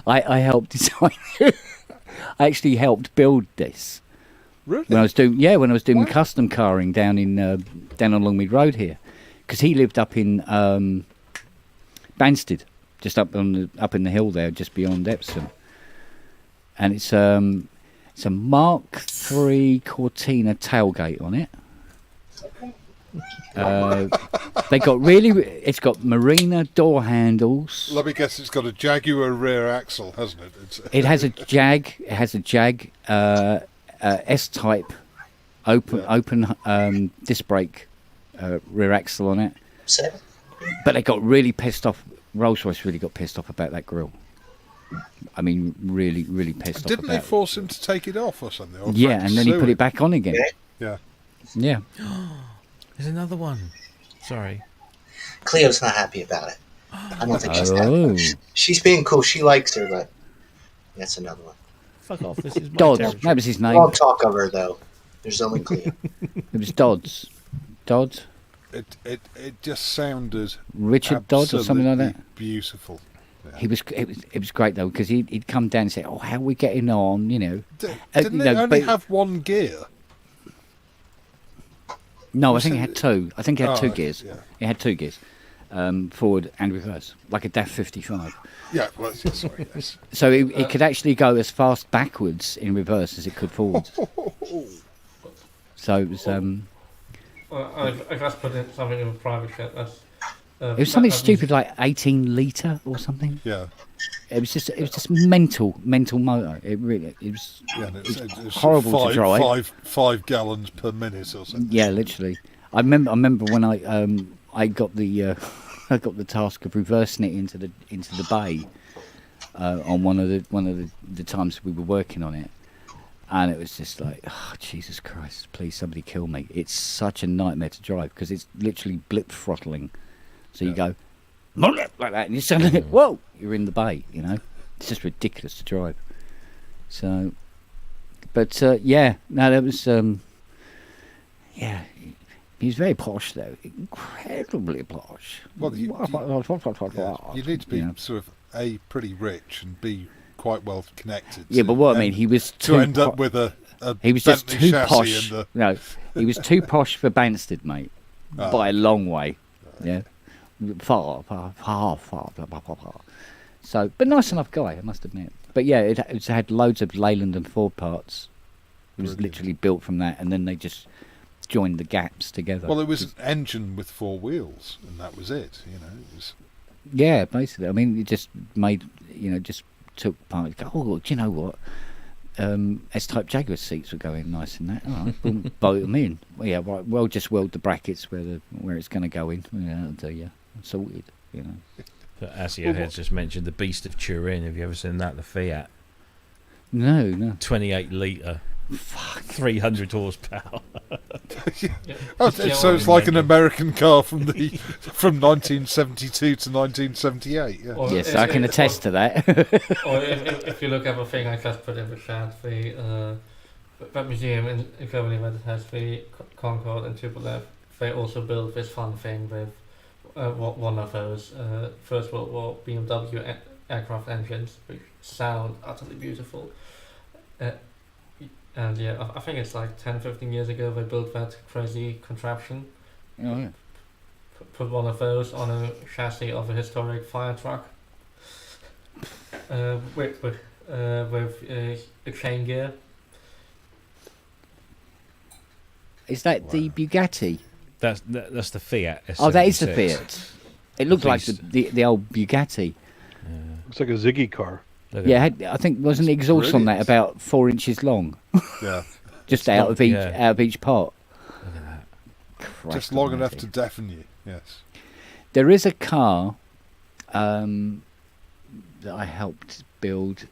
I helped design it. I actually helped build this. Really? When I was doing custom carring down on Longmead Road here, because he lived up in Banstead, just up in the hill there, just beyond Epsom, and it's a Mark III Cortina tailgate on it. It's got marina door handles. Let me guess, it's got a Jaguar rear axle, hasn't it? It has a Jag. It has a Jag S-type open disc brake rear axle on it. But they got really pissed off. Rolls-Royce really got pissed off about that grille. I mean, really, really pissed off. Didn't they force him to take it off or something? Or yeah, and then he put it back on again. Yeah. Yeah. There's another one. Sorry. Cleo's not happy about it. I don't think she's happy. She's being cool. She likes her, but that's another one. Fuck off. This is my Dodds. territory. That was his name. Won't talk of her though. There's only Cleo. It was Dodds. Dodds. It just sounded Richard Dodds or something like that. Beautiful. Yeah. It was great though, because he'd come down and say, "Oh, how are we getting on?" Didn't it only have one gear? No, I think it had two. I think it had two gears. Yeah. It had two gears, forward and reverse, like a DAF 55. Yeah, well, sorry, yes. So it could actually go as fast backwards in reverse as it could forwards. So it was. Well, I've just put in something in a private chat. It was something stupid like 18 litre or something. Yeah. It was just mental motor. It was horrible to drive. 5 gallons per minute or something. Yeah, literally. I remember when I got the I got the task of reversing it into the bay on one of the times we were working on it, and it was just like, oh, Jesus Christ, please somebody kill me. It's such a nightmare to drive because it's literally blip throttling. So you go like that, and you suddenly whoa, you're in the bay. It's just ridiculous to drive. So, but that was he was very posh though, incredibly posh. Well, you need to be sort of A, pretty rich, and B, quite well connected. Yeah, but what I mean, he was to too end up with a he was Bentley just too chassis posh. and No, he was too posh for Banstead, mate, by a long way. Yeah, far. So, but nice enough guy, I must admit. But yeah, it had loads of Leyland and Ford parts. It was literally built from that, and then they just joined the gaps together. Well, it was an engine with 4 wheels, and that was it. You know, it was. Yeah, basically. I mean, it just made, just took part. Oh, do you know what? S-type Jaguar seats were going nice in that. All right, we'll bolt them in. Well, yeah, right. Well, just weld the brackets where it's going to go in. Yeah, that'll do you. Sorted. But Asio has just mentioned the Beast of Turin. Have you ever seen that? The Fiat. No. 28 litre. Fuck. 300 horsepower. So it's like an American car from 1972 to 1978. Yeah. Yes, I can attest to that. Or if you look at the thing I just put in the chat, that museum in Germany that has the Concorde and Tupolev, they also built this fun thing with one of those First World War BMW aircraft engines, which sound utterly beautiful. And yeah, I think it's like 10-15 years ago they built that crazy contraption. Oh, yeah. Put one of those on a chassis of a historic fire truck with a chain gear. Is that the Bugatti? That's the Fiat. S76. Oh, that is the Fiat. It looked like the old Bugatti. Looks like a Ziggy car. Yeah, I think wasn't the exhaust on that about 4 inches long? Yeah, just out of each part. Look at that. Christ just long almighty. enough to deafen you. Yes. There is a car that I helped build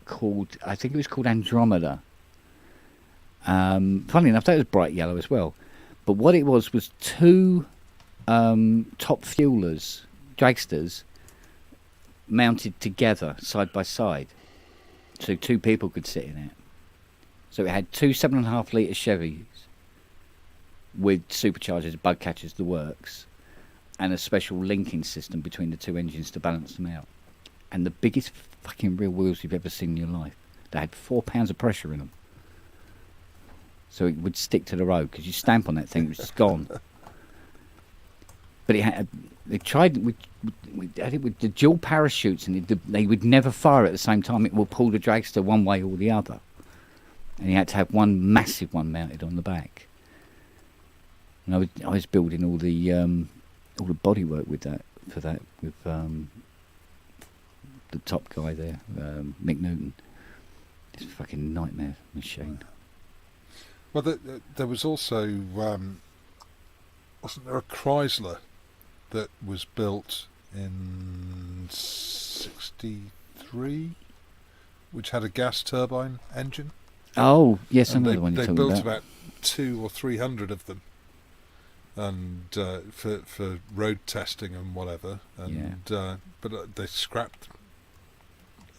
called, I think it was called Andromeda. Funnily enough, that was bright yellow as well. But what it was 2 top fuelers, dragsters, mounted together side by side, so 2 people could sit in it. So it had 2 7.5 litre Chevys with superchargers, bug catchers, the works, and a special linking system between the 2 engines to balance them out. And the biggest fucking real wheels you've ever seen in your life. They had 4 pounds of pressure in them, so it would stick to the road, because you stamp on that thing, it was just gone. But it had. They tried. We had it with the dual parachutes, and they would never fire at the same time. It would pull the dragster one way or the other, and you had to have one massive one mounted on the back. And I was building all the bodywork with that with the top guy there, Mick Newton. It's a fucking nightmare machine. Well, there was also wasn't there a Chrysler that was built in '63, which had a gas turbine engine? Oh, yes, and another one you're they talking built about. about 200 or 300 of them, and for road testing and whatever. And but they scrapped.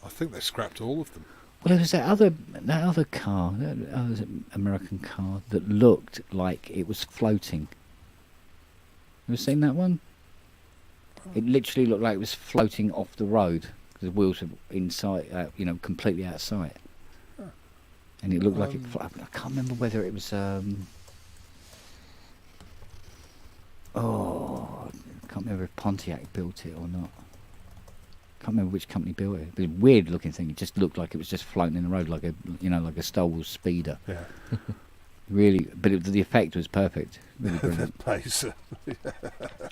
I think they scrapped all of them. Well, there was that other car, that other American car that looked like it was floating. Ever seen that one? It literally looked like it was floating off the road, because the wheels were inside, completely out of sight. And it looked like it. I can't remember whether it was. I can't remember if Pontiac built it or not. Can't remember which company built it. It was a weird looking thing. It just looked like it was just floating in the road, like a Star Wars speeder. Yeah. Really, but the effect was perfect. Really brilliant. The Pacer.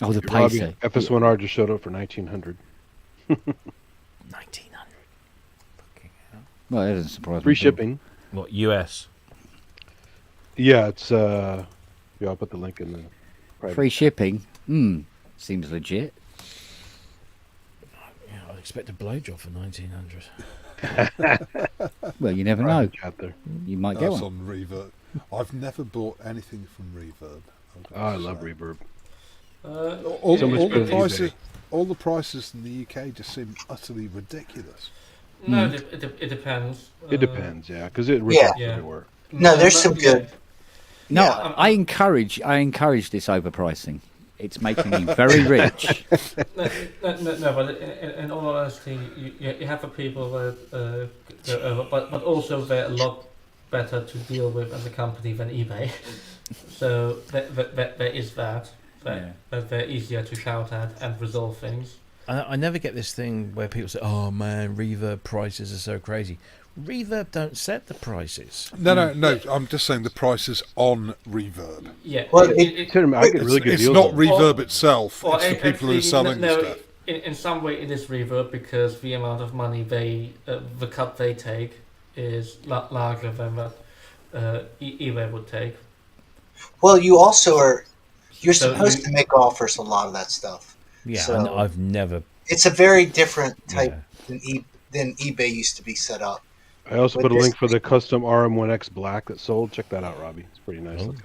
Oh, the Pacer. FS1R just showed up for 1900. 1900. Well, that doesn't surprise me. Free shipping. What, US? Yeah, it's I'll put the link in the private. Free shipping. Seems legit. Yeah, I'd expect a blowjob for 1900. Well, you never know. You might get That's one. on Reverb. I've never bought anything from Reverb. I love Reverb. All the prices in the UK just seem utterly ridiculous. No, it depends. It depends, yeah, because it rips everywhere. No, there's some good. No, I encourage this overpricing. It's making me very rich. No, but in all honesty, you have the people that go over, but also they're a lot better to deal with as a company than eBay. So there is that. That they're easier to shout at and resolve things. I never get this thing where people say, "Oh man, Reverb prices are so crazy." Reverb don't set the prices. No. I'm just saying the prices on Reverb. Yeah. Well, I get really good it's deals not on Reverb itself. Or It's the people who are selling the stuff. In some way, it is Reverb because the amount of money the cut they take is larger than what eBay would take. Well, you're supposed to make offers a lot of that stuff. Yeah, So I've never. it's a very different type than eBay used to be set up. I also put a link for the custom RM1X Black that sold. Check that out, Robbie. It's pretty nice looking.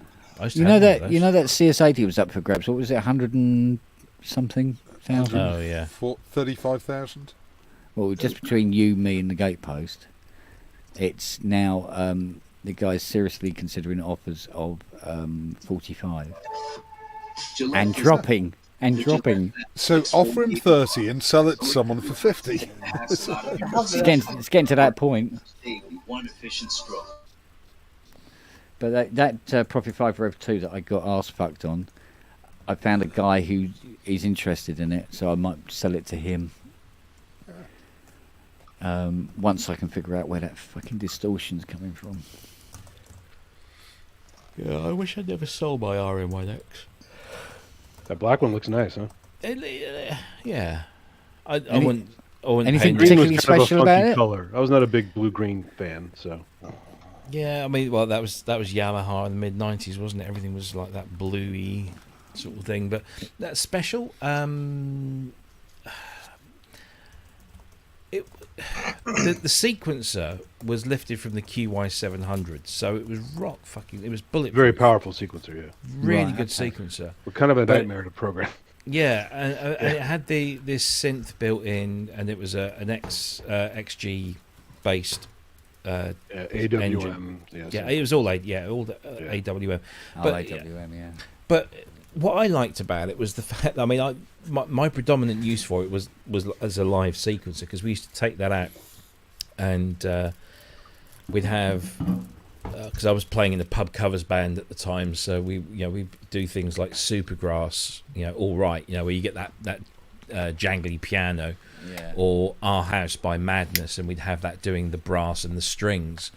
You know that CS80 was up for grabs. What was it, 100 and something thousand? Oh yeah, 35,000. Well, just between you, me, and the gatepost, it's now the guy's seriously considering offers of 45 and dropping. So offer him 30 and sell it to someone for 50. It's getting to that point. But that Profit 5 Rev 2 that I got arse fucked on, I found a guy who is interested in it, so I might sell it to him. Once I can figure out where that fucking distortion's coming from. Yeah, I wish I'd never sold my RM1X. That black one looks nice, huh? Yeah. I wouldn't anything paint Green was particularly kind of a special about funky it? color. I was not a big blue-green fan, so. Yeah, I mean, well, that was Yamaha in the mid '90s, wasn't it? Everything was like that bluey sort of thing. But that's special. The sequencer was lifted from the QY700, so it was it was bulletproof. Very powerful sequencer, yeah. Really good sequencer. We're kind of a nightmare to program. Yeah, and it had this synth built in, and it was an XG based AWM. engine. Yeah, it was all AWM. But, AWM, But what I liked about it was the fact. I mean, my predominant use for it was as a live sequencer, because we used to take that out, and we'd have. Because I was playing in the pub covers band at the time, so we do things like Supergrass, All Right, where you get that jangly piano, or Our House by Madness, and we'd have that doing the brass and the strings,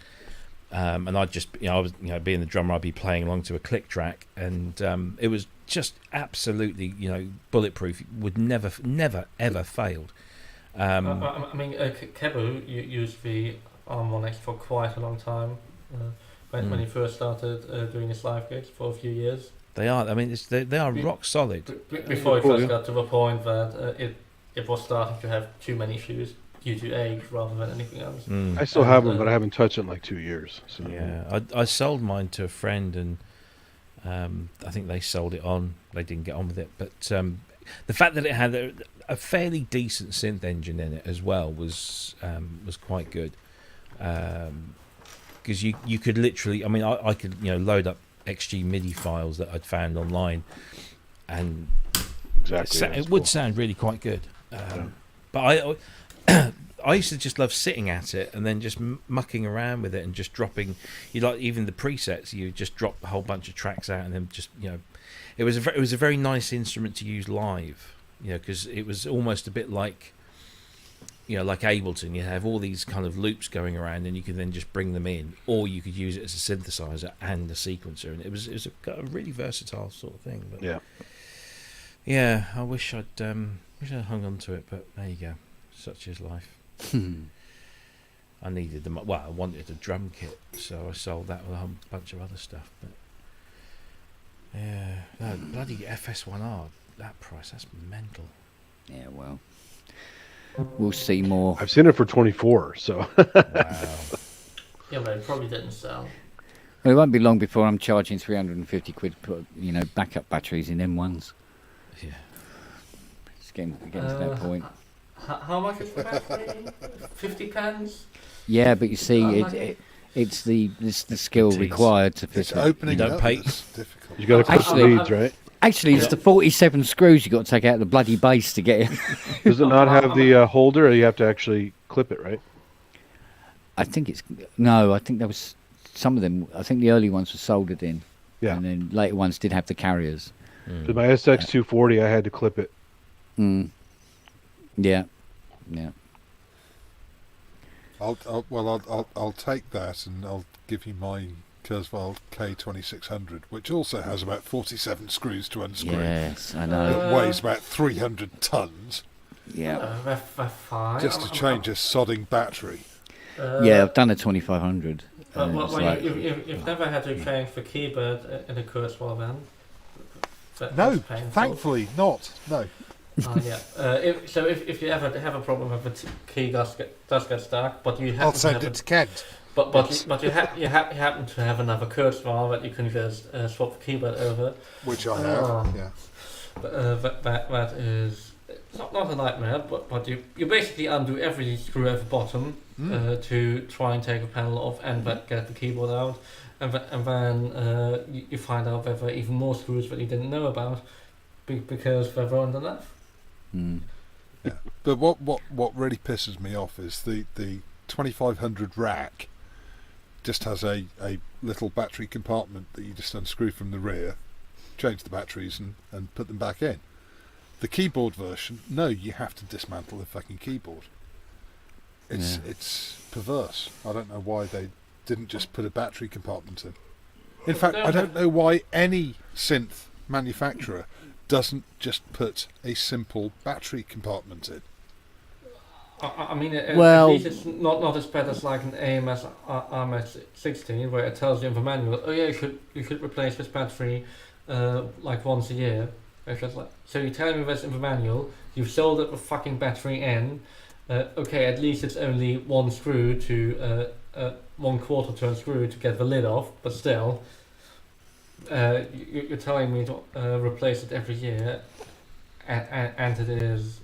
and I'd just, I was, being the drummer, I'd be playing along to a click track, and it was just absolutely, bulletproof. Would never ever failed. I mean, Kebu used the RM1X for quite a long time. When he first started doing his live gigs for a few years. They are. I mean, they are rock solid. Before it first got to the point that it was starting to have too many issues due to age rather than anything else. I still have them, but I haven't touched it in like 2 years. So. Yeah, I sold mine to a friend, and I think they sold it on. They didn't get on with it, but the fact that it had a fairly decent synth engine in it as well was quite good. Because you could literally, I mean, I could load up XG MIDI files that I'd found online, and it would sound really quite good. But I used to just love sitting at it and then just mucking around with it and just dropping. Even the presets, you just drop a whole bunch of tracks out and then just it was a very nice instrument to use live. Because it was almost a bit like. Like Ableton, you have all these kind of loops going around, and you can then just bring them in, or you could use it as a synthesizer and a sequencer, and it was a really versatile sort of thing. But I wish I'd hung on to it, but there you go. Such is life. I needed them. Well, I wanted a drum kit, so I sold that with a bunch of other stuff. But bloody FS1R, that price, that's mental. Yeah, well. We'll see more. I've seen it for 24, so. Wow. Yeah, but it probably didn't sell. Well, it won't be long before I'm charging 350 quid to put, backup batteries in M1s. Yeah. It's getting to that point. How much is the battery? 50 pence? Yeah, but you see, it's the skill required to fit it's it. opening You don't up pay. is difficult. You got to clip the leads, right? Actually, it's the 47 screws you got to take out of the bloody base to get it. Does it not have the holder, or you have to actually clip it, right? I think it's no. I think there was some of them. I think the early ones were soldered in. Yeah. And then later ones did have the carriers. With my SX240, I had to clip it. Yeah. Yeah. I'll take that, and I'll give you my Kurzweil K2600, which also has about 47 screws to unscrew. Yes, I know. It weighs about 300 tons. Yeah. That's fine. Just to change a sodding battery. Yeah, I've done a 2500. You've never had to change the keyboard in a Kurzweil then? No, thankfully not. No. Yeah. If you ever have a problem with the key does get stuck, but you I'll send it to Kent. But you happen to have another Kurzweil that you can just swap the keyboard over. Which I have. Yeah. But that is not a nightmare. But you basically undo every screw at the bottom to try and take a panel off and get the keyboard out, and then you find out that there are even more screws that you didn't know about because they weren't enough. Yeah. But what really pisses me off is the 2500 rack just has a little battery compartment that you just unscrew from the rear, change the batteries and put them back in. The keyboard version, no, you have to dismantle the fucking keyboard. It's perverse. I don't know why they didn't just put a battery compartment in. In fact, I don't know why any synth manufacturer doesn't just put a simple battery compartment in. I mean, at least it's not as bad as like an AMS RMS16, where it tells you in the manual, oh yeah, you should replace this battery like once a year. It's just like, so you're telling me this in the manual, you've soldered the fucking battery in, okay, at least it's only one screw to 1/4 turn screw to get the lid off, but still, you're telling me to replace it every year, and it is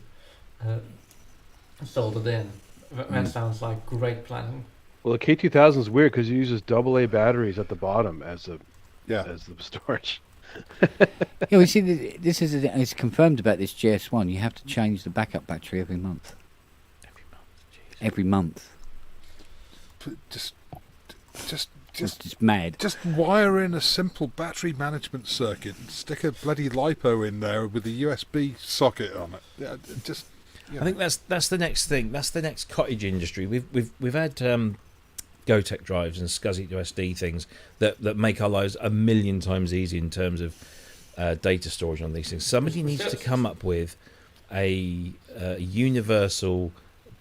soldered in. That sounds like great planning. Well, the K2000 is weird because it uses AA batteries at the bottom as the storage. Yeah, we see this is it's confirmed about this GS1. You have to change the backup battery every month. Every month. Just It's mad. Just wire in a simple battery management circuit and stick a bloody lipo in there with a USB socket on it. Yeah, just. You know. I think that's the next thing. That's the next cottage industry. We've had GoTech drives and SCSI to SD things that make our lives a million times easier in terms of data storage on these things. Somebody needs to come up with a universal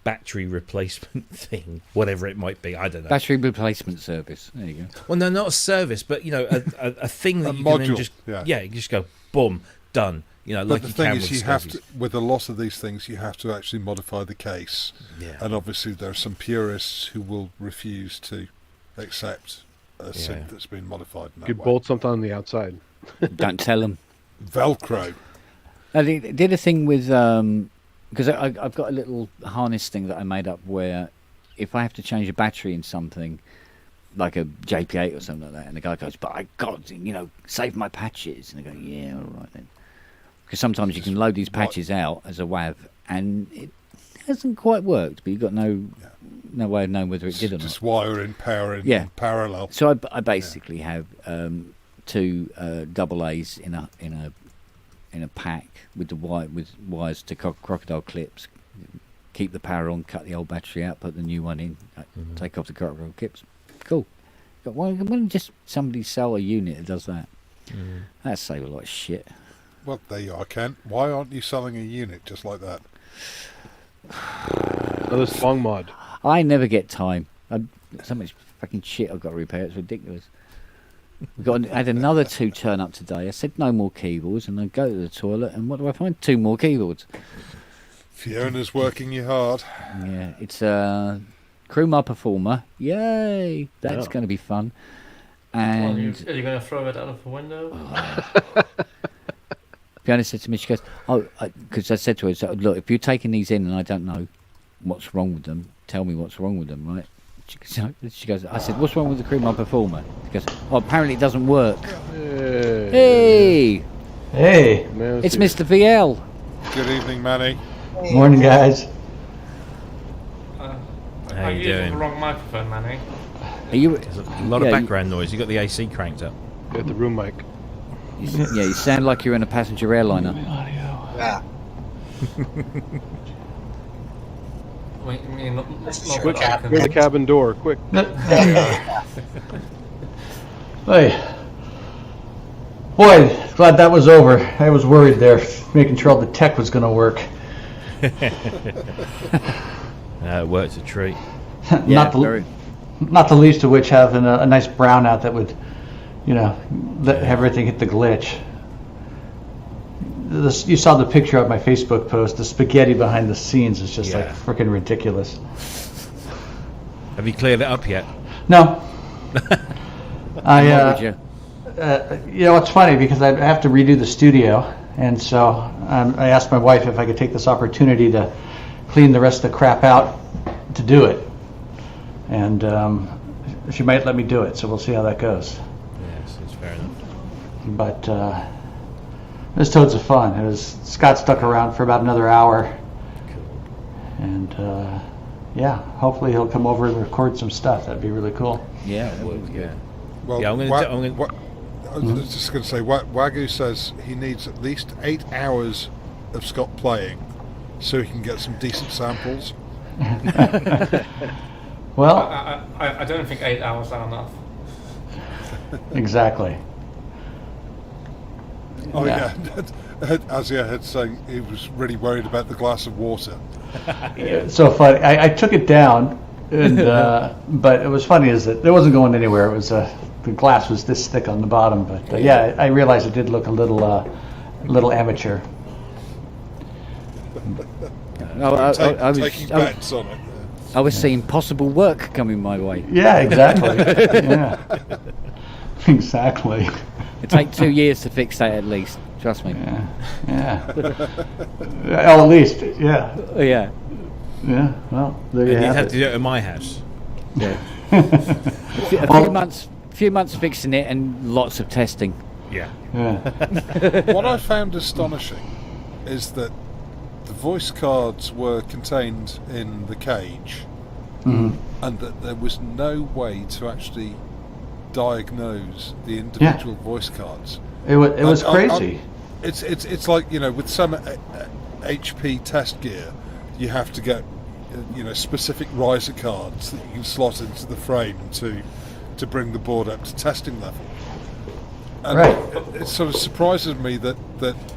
battery replacement thing, whatever it might be. I don't know. Battery replacement service. There you go. Well, no, not a service, but a thing that you module, can then just you just go boom, done. But like the thing is, you have to, with a lot of these things, you have to actually modify the case. Yeah. And obviously, there are some purists who will refuse to accept a synth that's been modified in that You way. bolt something on the outside. Don't tell them. Velcro. They did a thing with because I've got a little harness thing that I made up where if I have to change a battery in something like a JP8 or something like that, and the guy goes, "But I got save my patches," and I go, "Yeah, all right then." Because sometimes you can load these patches out as a WAV, and it hasn't quite worked, but you've got no way of knowing whether it did or not. Just wire in, power in, parallel. So I basically have two AA's in a pack with wires to crocodile clips. Keep the power on, cut the old battery out, put the new one in, take off the crocodile clips. Cool. But why don't just somebody sell a unit that does that? That'd save a lot of shit. Well, there you are, Kent. Why aren't you selling a unit just like that? Another Spong mod. I never get time. So much fucking shit I've got to repair. It's ridiculous. I had another 2 turn up today. I said no more keyboards, and I go to the toilet, and what do I find? 2 more keyboards. Fiona's working you hard. Yeah, it's Crewmar Performer. Yay! That's going to be fun. And are you going to throw it out of the window? Fiona said to me, she goes, because I said to her, so, look, if you're taking these in and I don't know what's wrong with them, tell me what's wrong with them, right? She goes, I said, what's wrong with the Crewmar Performer? She goes, apparently it doesn't work. Hey! Hey. It's Mr. VL. Good evening, Manny. Morning, guys. How I'm you using doing? the wrong microphone, Manny. Are you? There's a lot of background noise. You got the AC cranked up. Get the room mic. You sound like you're in a passenger airliner. Yeah. Wait, I mean, not Quick that I can- Near the cabin door, quick. Hey. Boy, glad that was over. I was worried there, making sure all the tech was going to work. It worked a treat. not the least of which having a nice brownout that would, let everything hit the glitch. You saw the picture of my Facebook post. The spaghetti behind the scenes is just like freaking ridiculous. Have you cleared it up yet? No. It's funny because I have to redo the studio, and so I asked my wife if I could take this opportunity to clean the rest of the crap out to do it, and she might let me do it. So we'll see how that goes. Yes, it's fair enough. But it was toads of fun. Scott stuck around for about another hour, and hopefully he'll come over and record some stuff. That'd be really cool. Yeah, that would be good. Well, Yeah, I was just going to say, Wagyu says he needs at least 8 hours of Scott playing so he can get some decent samples. Well, I don't think 8 hours are enough. Exactly. Oh yeah, Azia had saying he was really worried about the glass of water. It's so funny. I took it down, and but it was funny is that it wasn't going anywhere. It was the glass was this thick on the bottom. But I realized it did look a little amateur. I Taking bets on it. I was seeing possible work coming my way. Yeah, exactly. Yeah, exactly. It'd take 2 years to fix that at least. Trust me. Yeah. At least, yeah. Yeah. Yeah. Well, there you You'd have have it. to do it at my house. Yeah. a few months fixing it and lots of testing. Yeah. What I found astonishing is that the voice cards were contained in the cage, and that there was no way to actually diagnose the individual voice cards. It was crazy. It's like, with some HP test gear, you have to get specific riser cards that you can slot into the frame to bring the board up to testing level. And right. It sort of surprises me that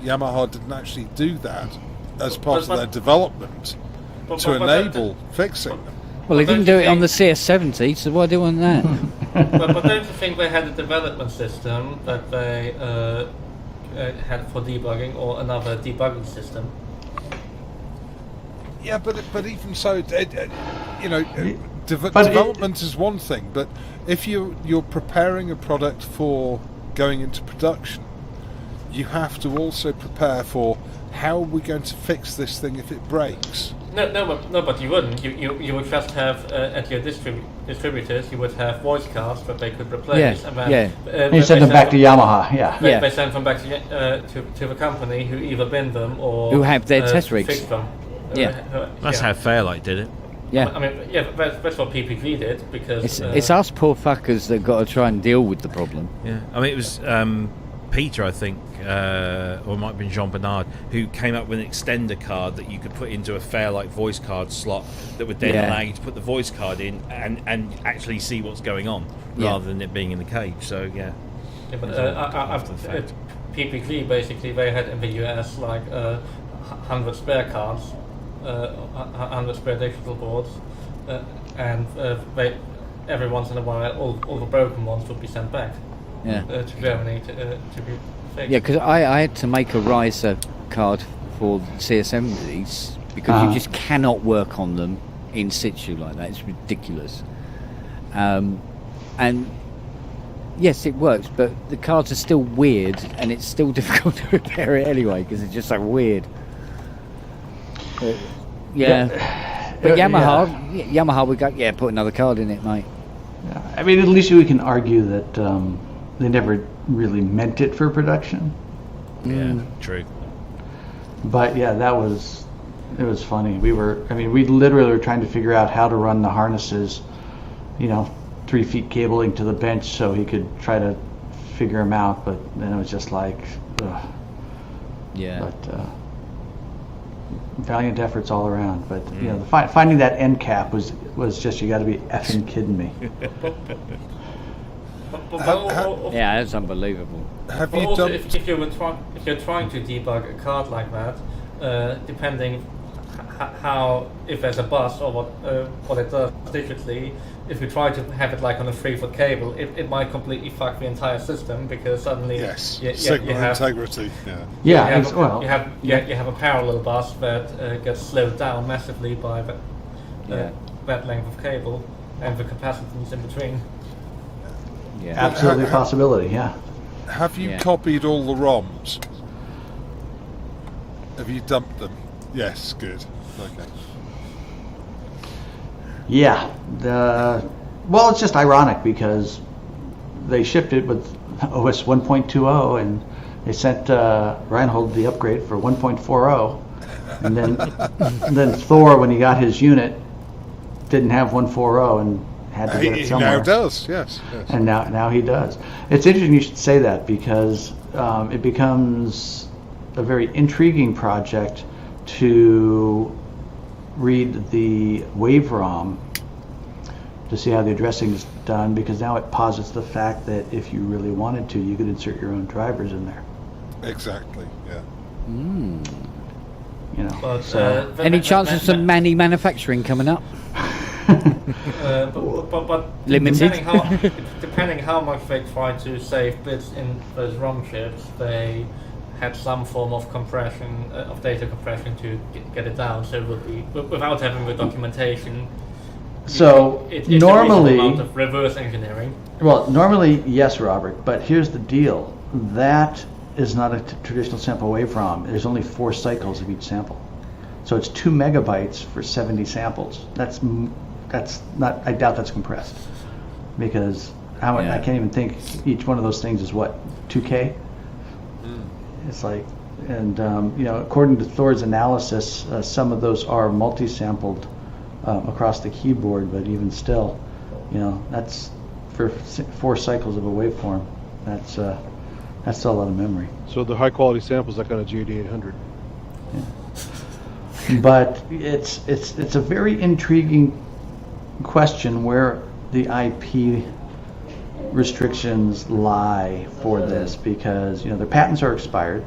Yamaha didn't actually do that as part of their development to enable fixing them. Well, they didn't do it on the CS70, so why do they want that? but don't you think they had a development system that they had for debugging, or another debugging system? Yeah, but even so, development is one thing. But if you're preparing a product for going into production, you have to also prepare for how are we going to fix this thing if it breaks. No, but you wouldn't. You would just have at your distributors. You would have voice cards that they could replace, and then you send them back to Yamaha. They send them back to the company who either bin them or who have their test rigs. Fix them. That's how Fairlight did it. Yeah. I mean, that's what PPV did, because it's us poor fuckers that got to try and deal with the problem. Yeah, I mean, it was Peter, I think, or it might have been Jean Bernard, who came up with an extender card that you could put into a Fairlight voice card slot that would then allow you to put the voice card in and actually see what's going on, rather than it being in the cage. So but after PPV, basically, they had in the US like 100 spare cards, 100 spare digital boards, and they, every once in a while, all the broken ones would be sent back. To Germany to be fixed. Yeah, because I had to make a riser card for CS70s because you just cannot work on them in situ like that. It's ridiculous. And yes, it works, but the cards are still weird, and it's still difficult to repair it anyway because it's just so weird. But Yamaha, we got put another card in it, mate. Yeah. I mean, at least we can argue that they never really meant it for production. Yeah, true. But yeah, it was funny. We literally were trying to figure out how to run the harnesses, 3 feet cabling to the bench so he could try to figure them out. But then it was just like, ugh. Yeah. But valiant efforts all around. But finding that end cap was just, you got to be effing kidding me. Yeah, that's unbelievable. Have But you also, done? if you're trying to debug a card like that, depending how, if there's a bus or what it does digitally, if you try to have it like on a 3-foot cable, it might completely fuck the entire system, because suddenly Signal you have integrity. you have a parallel bus that gets slowed down massively by that length of cable and the capacitance in between. Yeah. Absolutely a possibility, yeah. Have you copied all the ROMs? Have you dumped them? Yes, good. Okay. Yeah. Well, it's just ironic because they shipped it with OS 1.20 and they sent Reinhold the upgrade for 1.40, and then Thor, when he got his unit, didn't have 1.40 and had to get it somewhere. He now does, yes. And now he does. It's interesting you should say that, because it becomes a very intriguing project to read the wave ROM to see how the addressing is done, because now it posits the fact that if you really wanted to, you could insert your own drivers in there. Exactly, yeah. But, any chance of some manufacturing coming up? But Limited. depending how much they try to save bits in those ROM chips, they had some form of compression, of data compression to get it down. So it would be, without having the documentation. So it's normally, a amount of reverse engineering. Well, normally yes, Robert. But here's the deal: that is not a traditional sample wave ROM. There's only 4 cycles of each sample, so it's 2 megabytes for 70 samples. That's not. I doubt that's compressed, because I can't even think. Each one of those things is what, 2K. It's like, and according to Thor's analysis, some of those are multi-sampled across the keyboard, but even still, that's for 4 cycles of a waveform. That's still a lot of memory. So the high quality samples like on a GD800. Yeah. But it's a very intriguing question where the IP restrictions lie for this, because their patents are expired,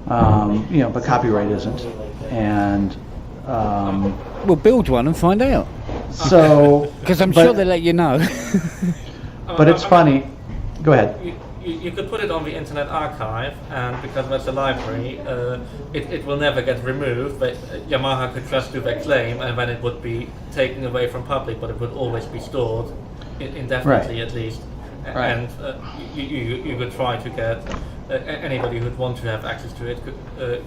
but copyright isn't, and we'll build one and find out. So, because I'm sure they'll let you know. But it's funny. Go ahead. You could put it on the Internet Archive, and because that's a library, it will never get removed, but Yamaha could just do their claim, and then it would be taken away from public, but it would always be stored indefinitely, at least. Right. And you could try to get anybody who'd want to have access to it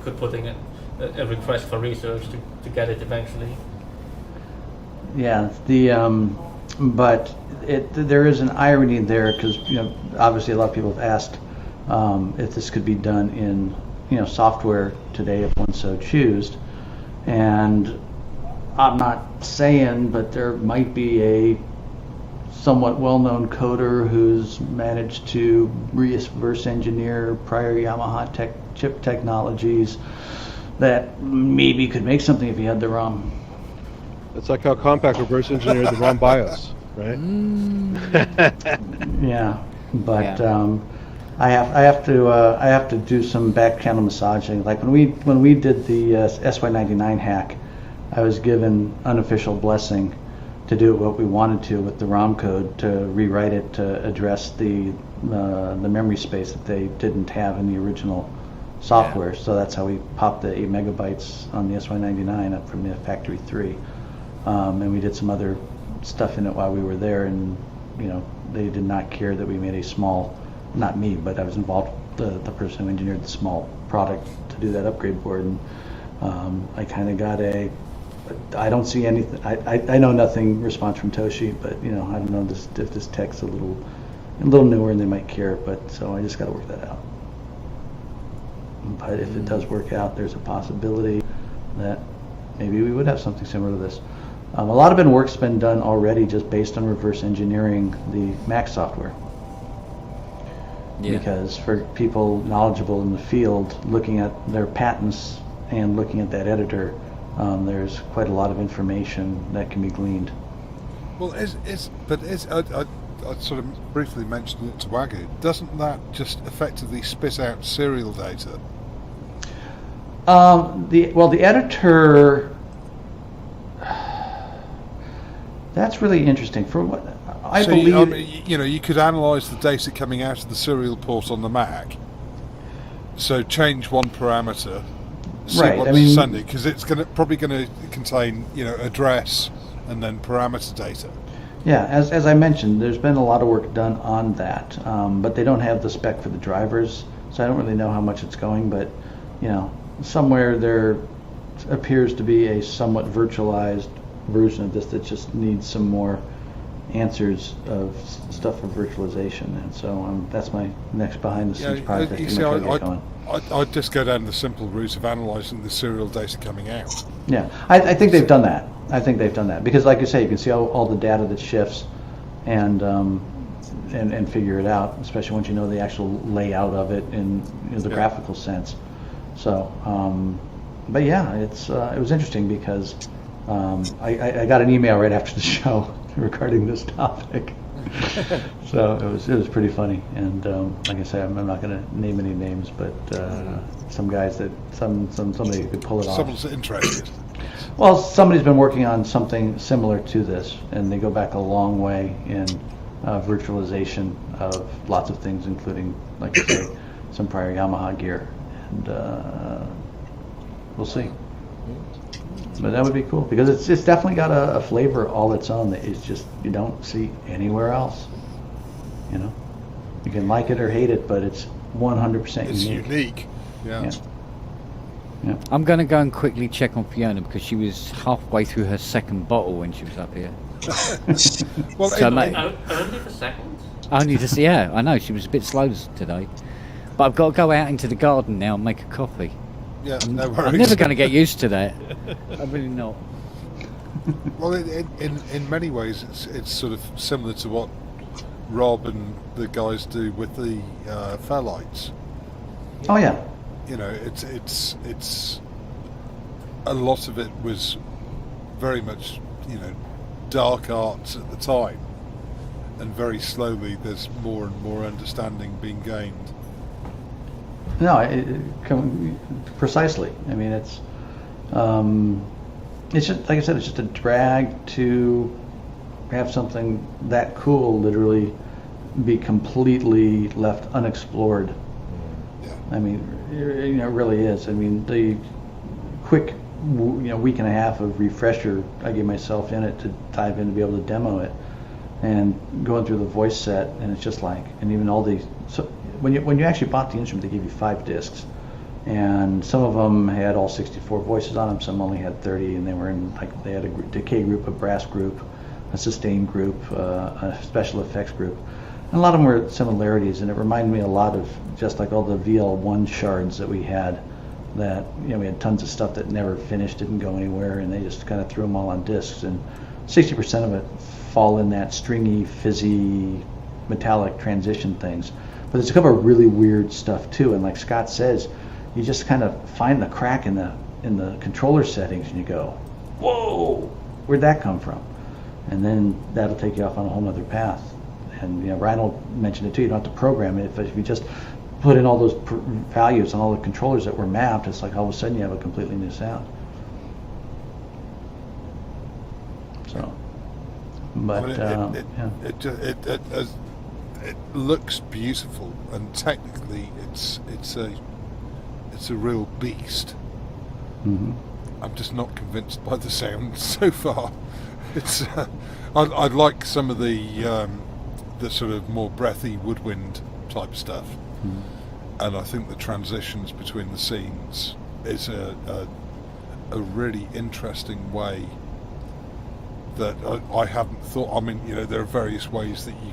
could put in a request for research to get it eventually. Yeah, but there is an irony there, because obviously a lot of people have asked if this could be done in software today if one so choose, and I'm not saying, but there might be a somewhat well-known coder who's managed to reverse engineer prior Yamaha chip technologies that maybe could make something if he had the ROM. It's like how Compaq reverse engineered the ROM BIOS, right? Yeah, but I have to do some back channel massaging. Like when we did the SY99 hack, I was given unofficial blessing to do what we wanted to with the ROM code, to rewrite it to address the memory space that they didn't have in the original software. Yeah. So that's how we popped the 8 megabytes on the SY99 up from the factory 3. And we did some other stuff in it while we were there, and they did not care that we made a small, not me, but I was involved, the person who engineered the small product to do that upgrade board, and I kind of got I don't see anything, I know nothing response from Toshi, but I don't know if this tech's a little newer and they might care, but so I just got to work that out. But if it does work out, there's a possibility that maybe we would have something similar to this. A lot of work's been done already just based on reverse engineering the Mac software. Yeah. Because for people knowledgeable in the field, looking at their patents and looking at that editor, there's quite a lot of information that can be gleaned. Well, I sort of briefly mentioned it to Wagyu. Doesn't that just effectively spit out serial data? The editor. That's really interesting. For what I believe, you could analyze the data coming out of the serial port on the Mac. So change one parameter, see right? what it's sending, because it's probably going to contain address and then parameter data. Yeah, as I mentioned, there's been a lot of work done on that, but they don't have the spec for the drivers, so I don't really know how much it's going. But somewhere there appears to be a somewhat virtualized version of this that just needs some more answers of stuff for virtualization, and so that's my next behind-the-scenes project. I'd just go down the simple route of analysing the serial data coming out. Yeah, I think they've done that. Because, like you say, you can see all the data that shifts, and figure it out, especially once you know the actual layout of it in the graphical sense. So, but yeah, it was interesting because. I got an email right after the show regarding this topic, so it was pretty funny. And like I say, I'm not going to name any names, but some guys that somebody who could pull it off. Someone's interested. Well, somebody's been working on something similar to this, and they go back a long way in virtualization of lots of things, including, like I say, some prior Yamaha gear, and we'll see. But that would be cool because it's definitely got a flavor all its own that is just you don't see anywhere else. You can like it or hate it, but it's 100% unique. It's unique. Yeah. I'm going to go and quickly check on Fiona because she was halfway through her second bottle when she was up here. Well, only for seconds? Only to see. Yeah, I know she was a bit slow today, but I've got to go out into the garden now and make a coffee. Yeah, no worries. I'm never going to get used to that. I'm really not. Well, in many ways, it's sort of similar to what Rob and the guys do with the Fairlights. Oh yeah. It's a lot of it was very much dark arts at the time, and very slowly there's more and more understanding being gained. No, precisely. I mean, it's just like I said, it's just a drag to have something that cool literally be completely left unexplored. Yeah. I mean, it really is. I mean, the quick week and a half of refresher I gave myself in it to dive in to be able to demo it, and going through the voice set, and it's just like, and even all these. So when you actually bought the instrument, they gave you 5 discs, and some of them had all 64 voices on them. Some only had 30, and they were in they had a decay group, a brass group, a sustain group, a special effects group, and a lot of them were similarities. And it reminded me a lot of just like all the VL1 shards that we had. That we had tons of stuff that never finished, didn't go anywhere, and they just kind of threw them all on discs. And 60% of it fall in that stringy, fizzy, metallic transition things. But there's a couple of really weird stuff too, and like Scott says, you just kind of find the crack in the controller settings, and you go, "Whoa, where'd that come from?" And then that'll take you off on a whole other path. And Ryan mentioned it too. You don't have to program it. If you just put in all those values on all the controllers that were mapped, it's like all of a sudden you have a completely new sound. So, but it looks beautiful, and technically it's a real beast. Mm-hmm. I'm just not convinced by the sound so far. It's I'd like some of the sort of more breathy woodwind type stuff. Mm-hmm. And I think the transitions between the scenes is a really interesting way that I hadn't thought. I mean, there are various ways that you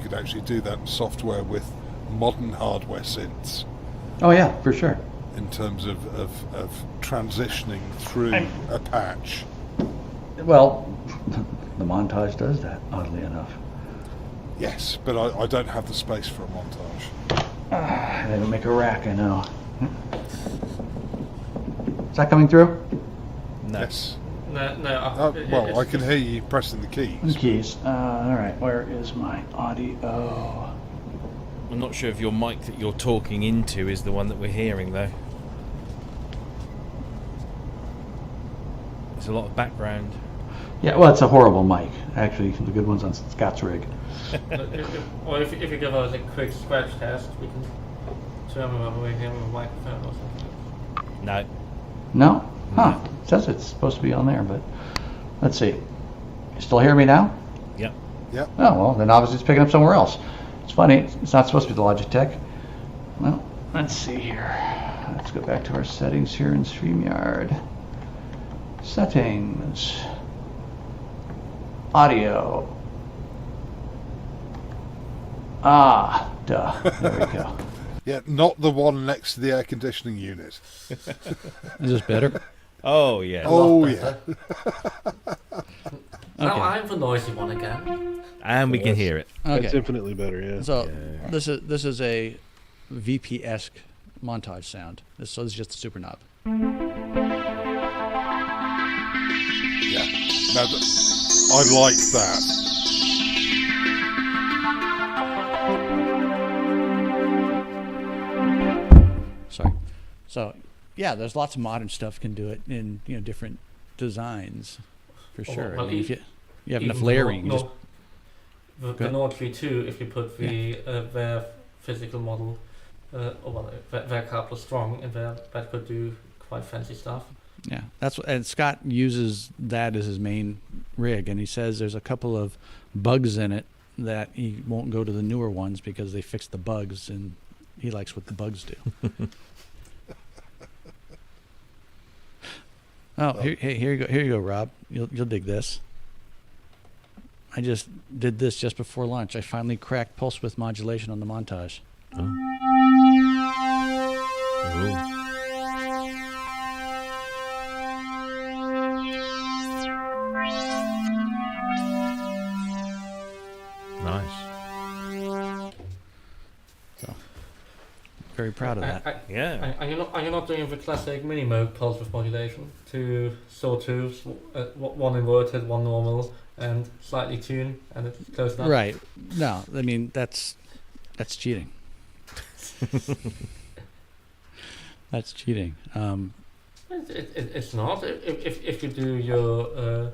could actually do that in software with modern hardware synths. Oh yeah, for sure. in terms of transitioning through a patch. Well, the montage does that, oddly enough. Yes, but I don't have the space for a montage. They don't make a rack, I know. Is that coming through? No. Yes. No. Well, I can hear you pressing the keys. All right, where is my audio? I'm not sure if your mic that you're talking into is the one that we're hearing, though. There's a lot of background. Yeah, well, it's a horrible mic. Actually, the good one's on Scott's rig. Or if you give us a quick scratch test, we can determine whether we're hearing a microphone or something. No. No? Huh. It says it's supposed to be on there, but let's see. You still hear me now? Yep. Yep. Oh, well, then obviously it's picking up somewhere else. It's funny. It's not supposed to be the Logitech. Well, let's see here. Let's go back to our settings here in StreamYard. Settings. Audio. Ah, duh. There we go. Yeah, not the one next to the air conditioning unit. Is this better? Oh, yeah. Oh, yeah. Now I'm the noisy one again. And we can hear it. Okay. It's infinitely better, yeah. So this is a VP-esque montage sound. So this is just a super knob. Yeah. Now, I like that. Sorry. So yeah, there's lots of modern stuff can do it in different designs, for sure. Well, I mean, if you have enough even layering, the Nord 3.2, if you put their physical model, their coupler strong in there, that could do quite fancy stuff. yeah, and Scott uses that as his main rig, and he says there's a couple of bugs in it that he won't go to the newer ones because they fixed the bugs, and he likes what the bugs do. Oh, here you go, Rob. You'll dig this. I just did this just before lunch. I finally cracked pulse width modulation on the montage. Nice. So, very proud of that. Yeah. Are you not doing the classic mini mode pulse width modulation? Two sawtooths, one inverted, one normal, and slightly tuned, and it's close enough. Right. No, I mean that's cheating. That's cheating. It's not. If you do your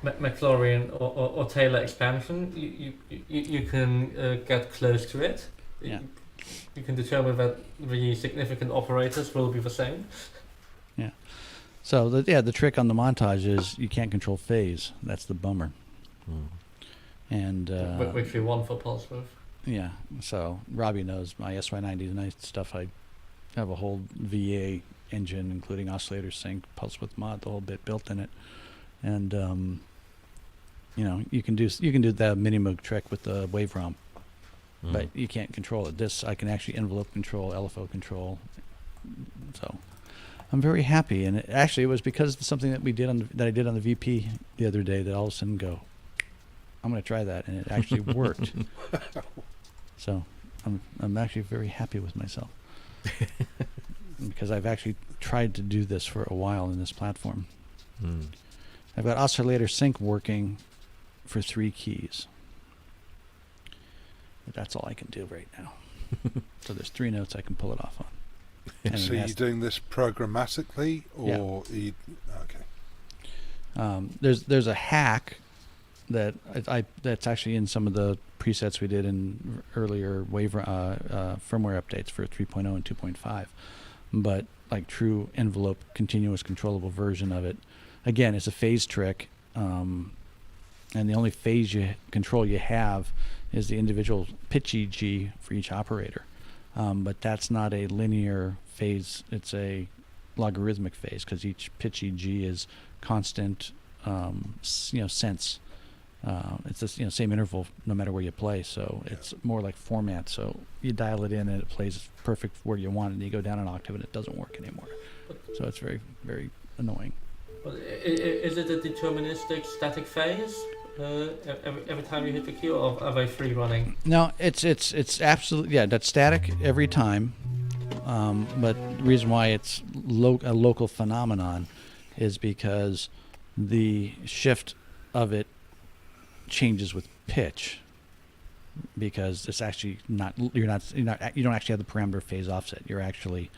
McLaurin or Taylor expansion, you can get close to it. Yeah. You can determine that the significant operators will be the same. Yeah. So the trick on the montage is you can't control phase. That's the bummer. And which we want for pulse width. Yeah. So Robbie knows my SY99 stuff. I have a whole VA engine, including oscillator sync, pulse width mod, the whole bit built in it. And you can do that Minimoog trick with the wave ROM, but you can't control it. This I can actually envelope control, LFO control. So I'm very happy, and it was because of something that I did on the VP the other day that all of a sudden I'm going to try that, and it actually worked. So I'm actually very happy with myself because I've actually tried to do this for a while in this platform. I've got oscillator sync working for 3 keys. But that's all I can do right now. So there's 3 notes I can pull it off on. And So you're doing this programmatically, or okay? There's a hack that that's actually in some of the presets we did in earlier firmware updates for 3.0 and 2.5, but like true envelope continuous controllable version of it. Again, it's a phase trick, and the only phase control you have is the individual pitch EG for each operator. But that's not a linear phase; it's a logarithmic phase because each pitch EG is constant, sense It's the same interval no matter where you play, so it's more like format. So you dial it in and it plays perfect where you want it, and you go down an octave and it doesn't work anymore. So it's very, very annoying. But is it a deterministic static phase every time you hit the key, or are they free running? No, it's absolutely, that's static every time. But the reason why it's a local phenomenon is because the shift of it changes with pitch, because it's actually you don't actually have the parameter phase offset. You're actually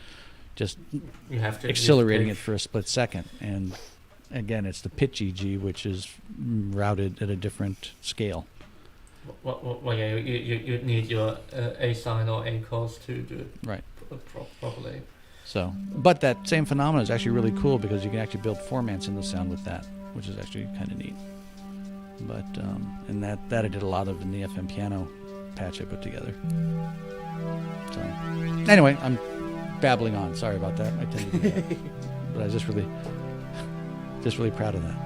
just accelerating it for a split second, and again, it's the pitch EG, which is routed at a different scale. Well, yeah, you need your A sine or A cos to do it right properly. So, but that same phenomenon is actually really cool because you can actually build formats in the sound with that, which is actually kind of neat. But and that I did a lot of in the FM piano patch I put together. So anyway, I'm babbling on. Sorry about that. I tend to do that. But I was just really proud of that.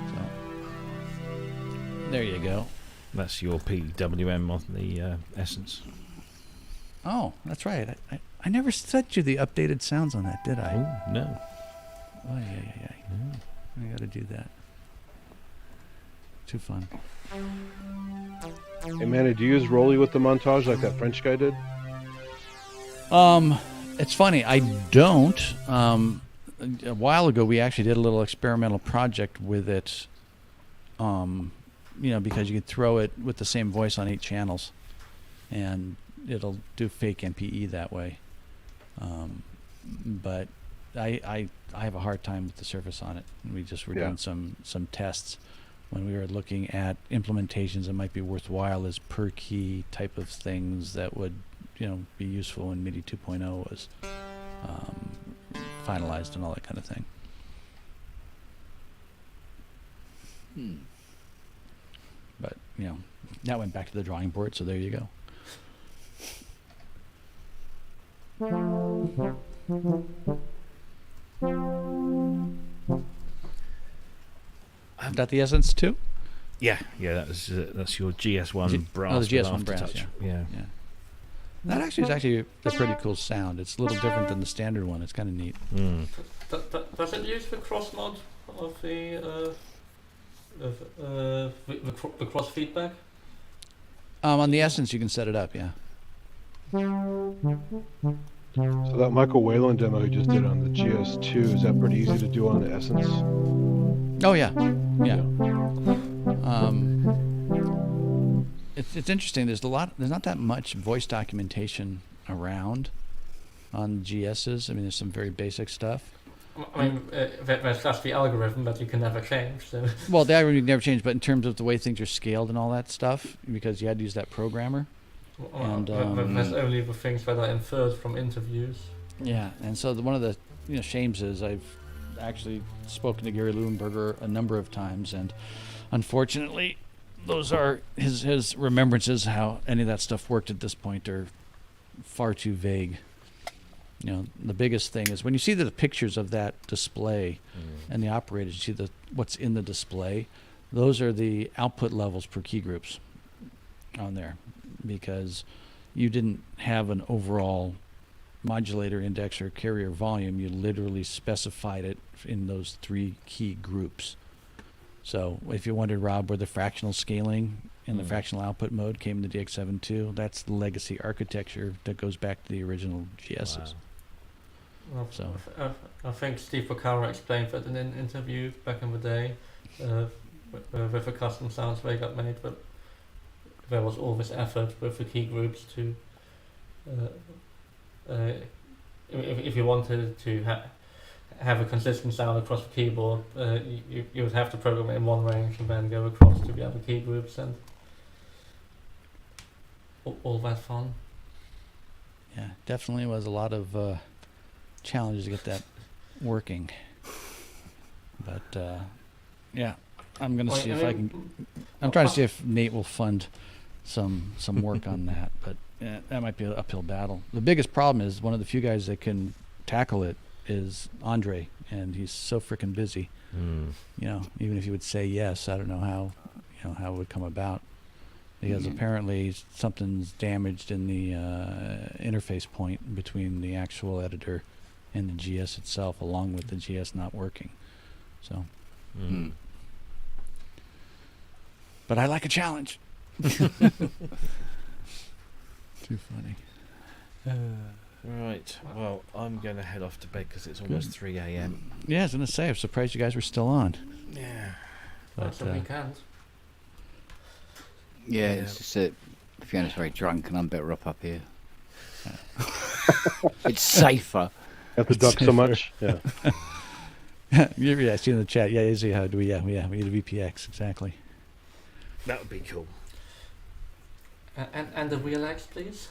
So there you go. That's your PWM on the Essence. Oh, that's right. I never sent you the updated sounds on that, did I? Oh, no. Oh, yeah. I got to do that. Too fun. Hey, Manny, do you use Rolly with the montage like that French guy did? It's funny. I don't. A while ago, we actually did a little experimental project with it. Because you could throw it with the same voice on 8 channels, and it'll do fake MPE that way. But I have a hard time with the surface on it. We just were doing some tests when we were looking at implementations that might be worthwhile as per key type of things that would be useful when MIDI 2.0 was finalized and all that kind of thing. But that went back to the drawing board, so there you go. Got the Essence too? Yeah. That's your GS1 brass. Oh, the GS1 with brass. Aftertouch. Yeah. That actually is a pretty cool sound. It's a little different than the standard one. It's kind of neat. Does it use the cross mod of the cross feedback? On the Essence, you can set it up. Yeah. So that Michael Whalen demo he just did on the GS2, is that pretty easy to do on the Essence? Oh yeah. It's interesting. There's not that much voice documentation around on GSs. I mean, there's some very basic stuff. I mean, that's the algorithm that you can never change. So. Well, the algorithm you can never change, but in terms of the way things are scaled and all that stuff, because you had to use that programmer. And that's only the things that are inferred from interviews. Yeah, and so one of the shames is I've actually spoken to Gary Leuenberger a number of times, and unfortunately, those are his remembrances how any of that stuff worked at this point are far too vague. The biggest thing is when you see the pictures of that display and the operators, you see what's in the display. Those are the output levels per key groups on there, because you didn't have an overall modulator index or carrier volume. You literally specified it in those 3 key groups. So if you wondered, Rob, where the fractional scaling and the fractional output mode came in the DX7-2, that's the legacy architecture that goes back to the original GSs. Wow. Well, So I think Steve Porcaro explained that in an interview back in the day with the custom sounds they got made, but there was all this effort with the key groups to if you wanted to have a consistent sound across the keyboard, you would have to program it in one range and then go across to the other key groups, and all that fun. yeah, definitely was a lot of challenges to get that working. But yeah, I'm gonna see if I can. I'm trying to see if Nate will fund some work on that, but that might be an uphill battle. The biggest problem is one of the few guys that can tackle it is Andre, and he's so freaking busy. Even if he would say yes, I don't know how how it would come about. Because apparently something's damaged in the interface point between the actual editor and the GS itself, along with the GS not working. So, but I like a challenge. Too funny. Right. Well, I'm going to head off to bed because it's almost 3 a.m. Yeah, I was going to say, I'm surprised you guys were still on. Yeah. But, That's a weekend. Yeah, it's just that Fiona's very drunk and I'm better up here. It's safer. Have to duck so much. Yeah. Yeah, I see in the chat. Yeah, Izzy, how do we? Yeah, we need a VPX, exactly. That would be cool. And the VLX, please.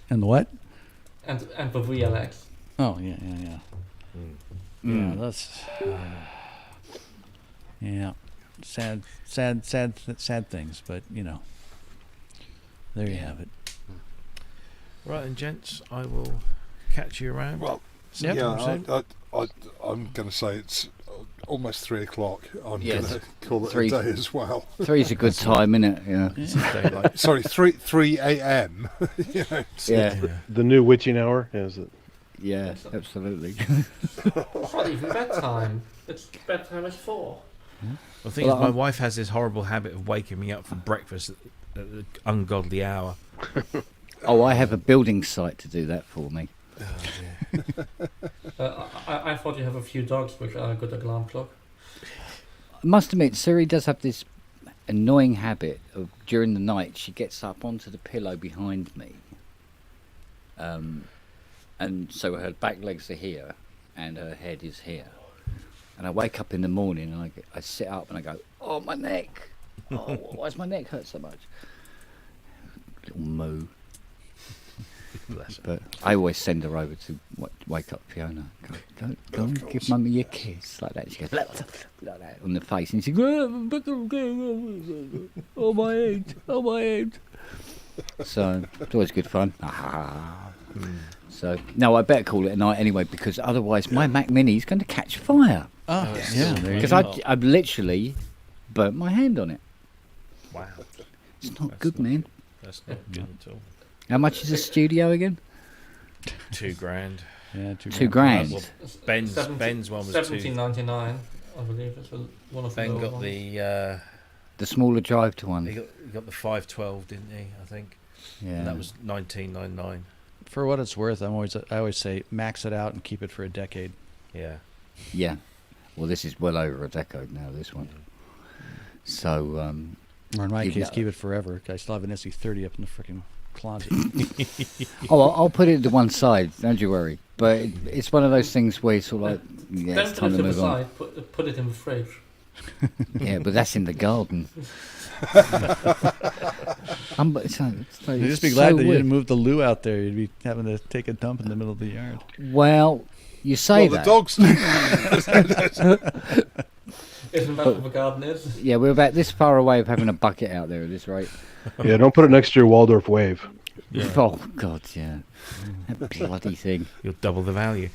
And the what? And the VLX. Oh, yeah. Yeah, that's... yeah. Sad things, but, there you have it. Right, and gents, I will catch you around. Well, Yep. I'm going to say it's almost 3 o'clock. I'm Yes. going to call it Three. a day as well. 3's a good time, isn't it? Yeah. Sorry, 3 a.m. Yeah. The new witching hour, is it? Yeah, absolutely. It's not even bedtime. It's bedtime is 4. The thing is, my wife has this horrible habit of waking me up for breakfast at an ungodly hour. Oh, I have a building site to do that for me. Oh, I thought you have a few dogs which are good at alarm clock. I must admit, Siri does have this annoying habit of during the night she gets up onto the pillow behind me, and so her back legs are here and her head is here, and I wake up in the morning and I sit up and I go, oh, my neck, oh, why does my neck hurt so much? Little moo. But I always send her over to wake up Fiona. Go and give mummy a kiss, like that. She goes like that on the face, and she goes, oh my head. So it's always good fun. So no, I better call it a night anyway, because otherwise my Mac Mini is going to catch fire. Oh, yeah. Because I've literally burnt my hand on it. wow. It's not good, man. That's not good at all. How much is a studio again? $2,000. Yeah, $2 grand. Well, Ben's one was $17.99, I believe. It's one of the Ben lower got ones. The smaller drive to he one. got the 512, didn't he? I think. Yeah. And that was $19.99. For what it's worth, I always say max it out and keep it for a decade. Yeah. Yeah. Well, this is well over a decade now, this one. So, Or in my Yeah. case, keep it forever. I still have an SE30 up in the freaking closet. I'll put it to one side, don't you worry. But it's one of those things where it's sort of like, yeah, Don't it's put time it to to the move on. side, put it in the fridge. Yeah, but that's in the garden. You'd just be glad that you didn't move the loo out there. You'd be having to take a dump in the middle of the yard. Well, you say The that. dogs. Isn't that what the garden is? Yeah, we're about this far away of having a bucket out there at this rate. Yeah, don't put it next to your Waldorf wave. Yeah. Oh, God, yeah. That bloody thing. You'll double the value.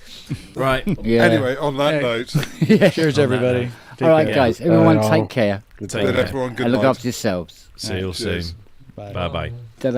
Right. Yeah. Anyway, on that note, Yeah. Cheers, On that everybody. note. All right, care. guys. Everyone Bye, all. take care. Take then care. everyone good And look night. after yourselves. See you all Cheers. soon. Bye. Bye bye. Ta-da.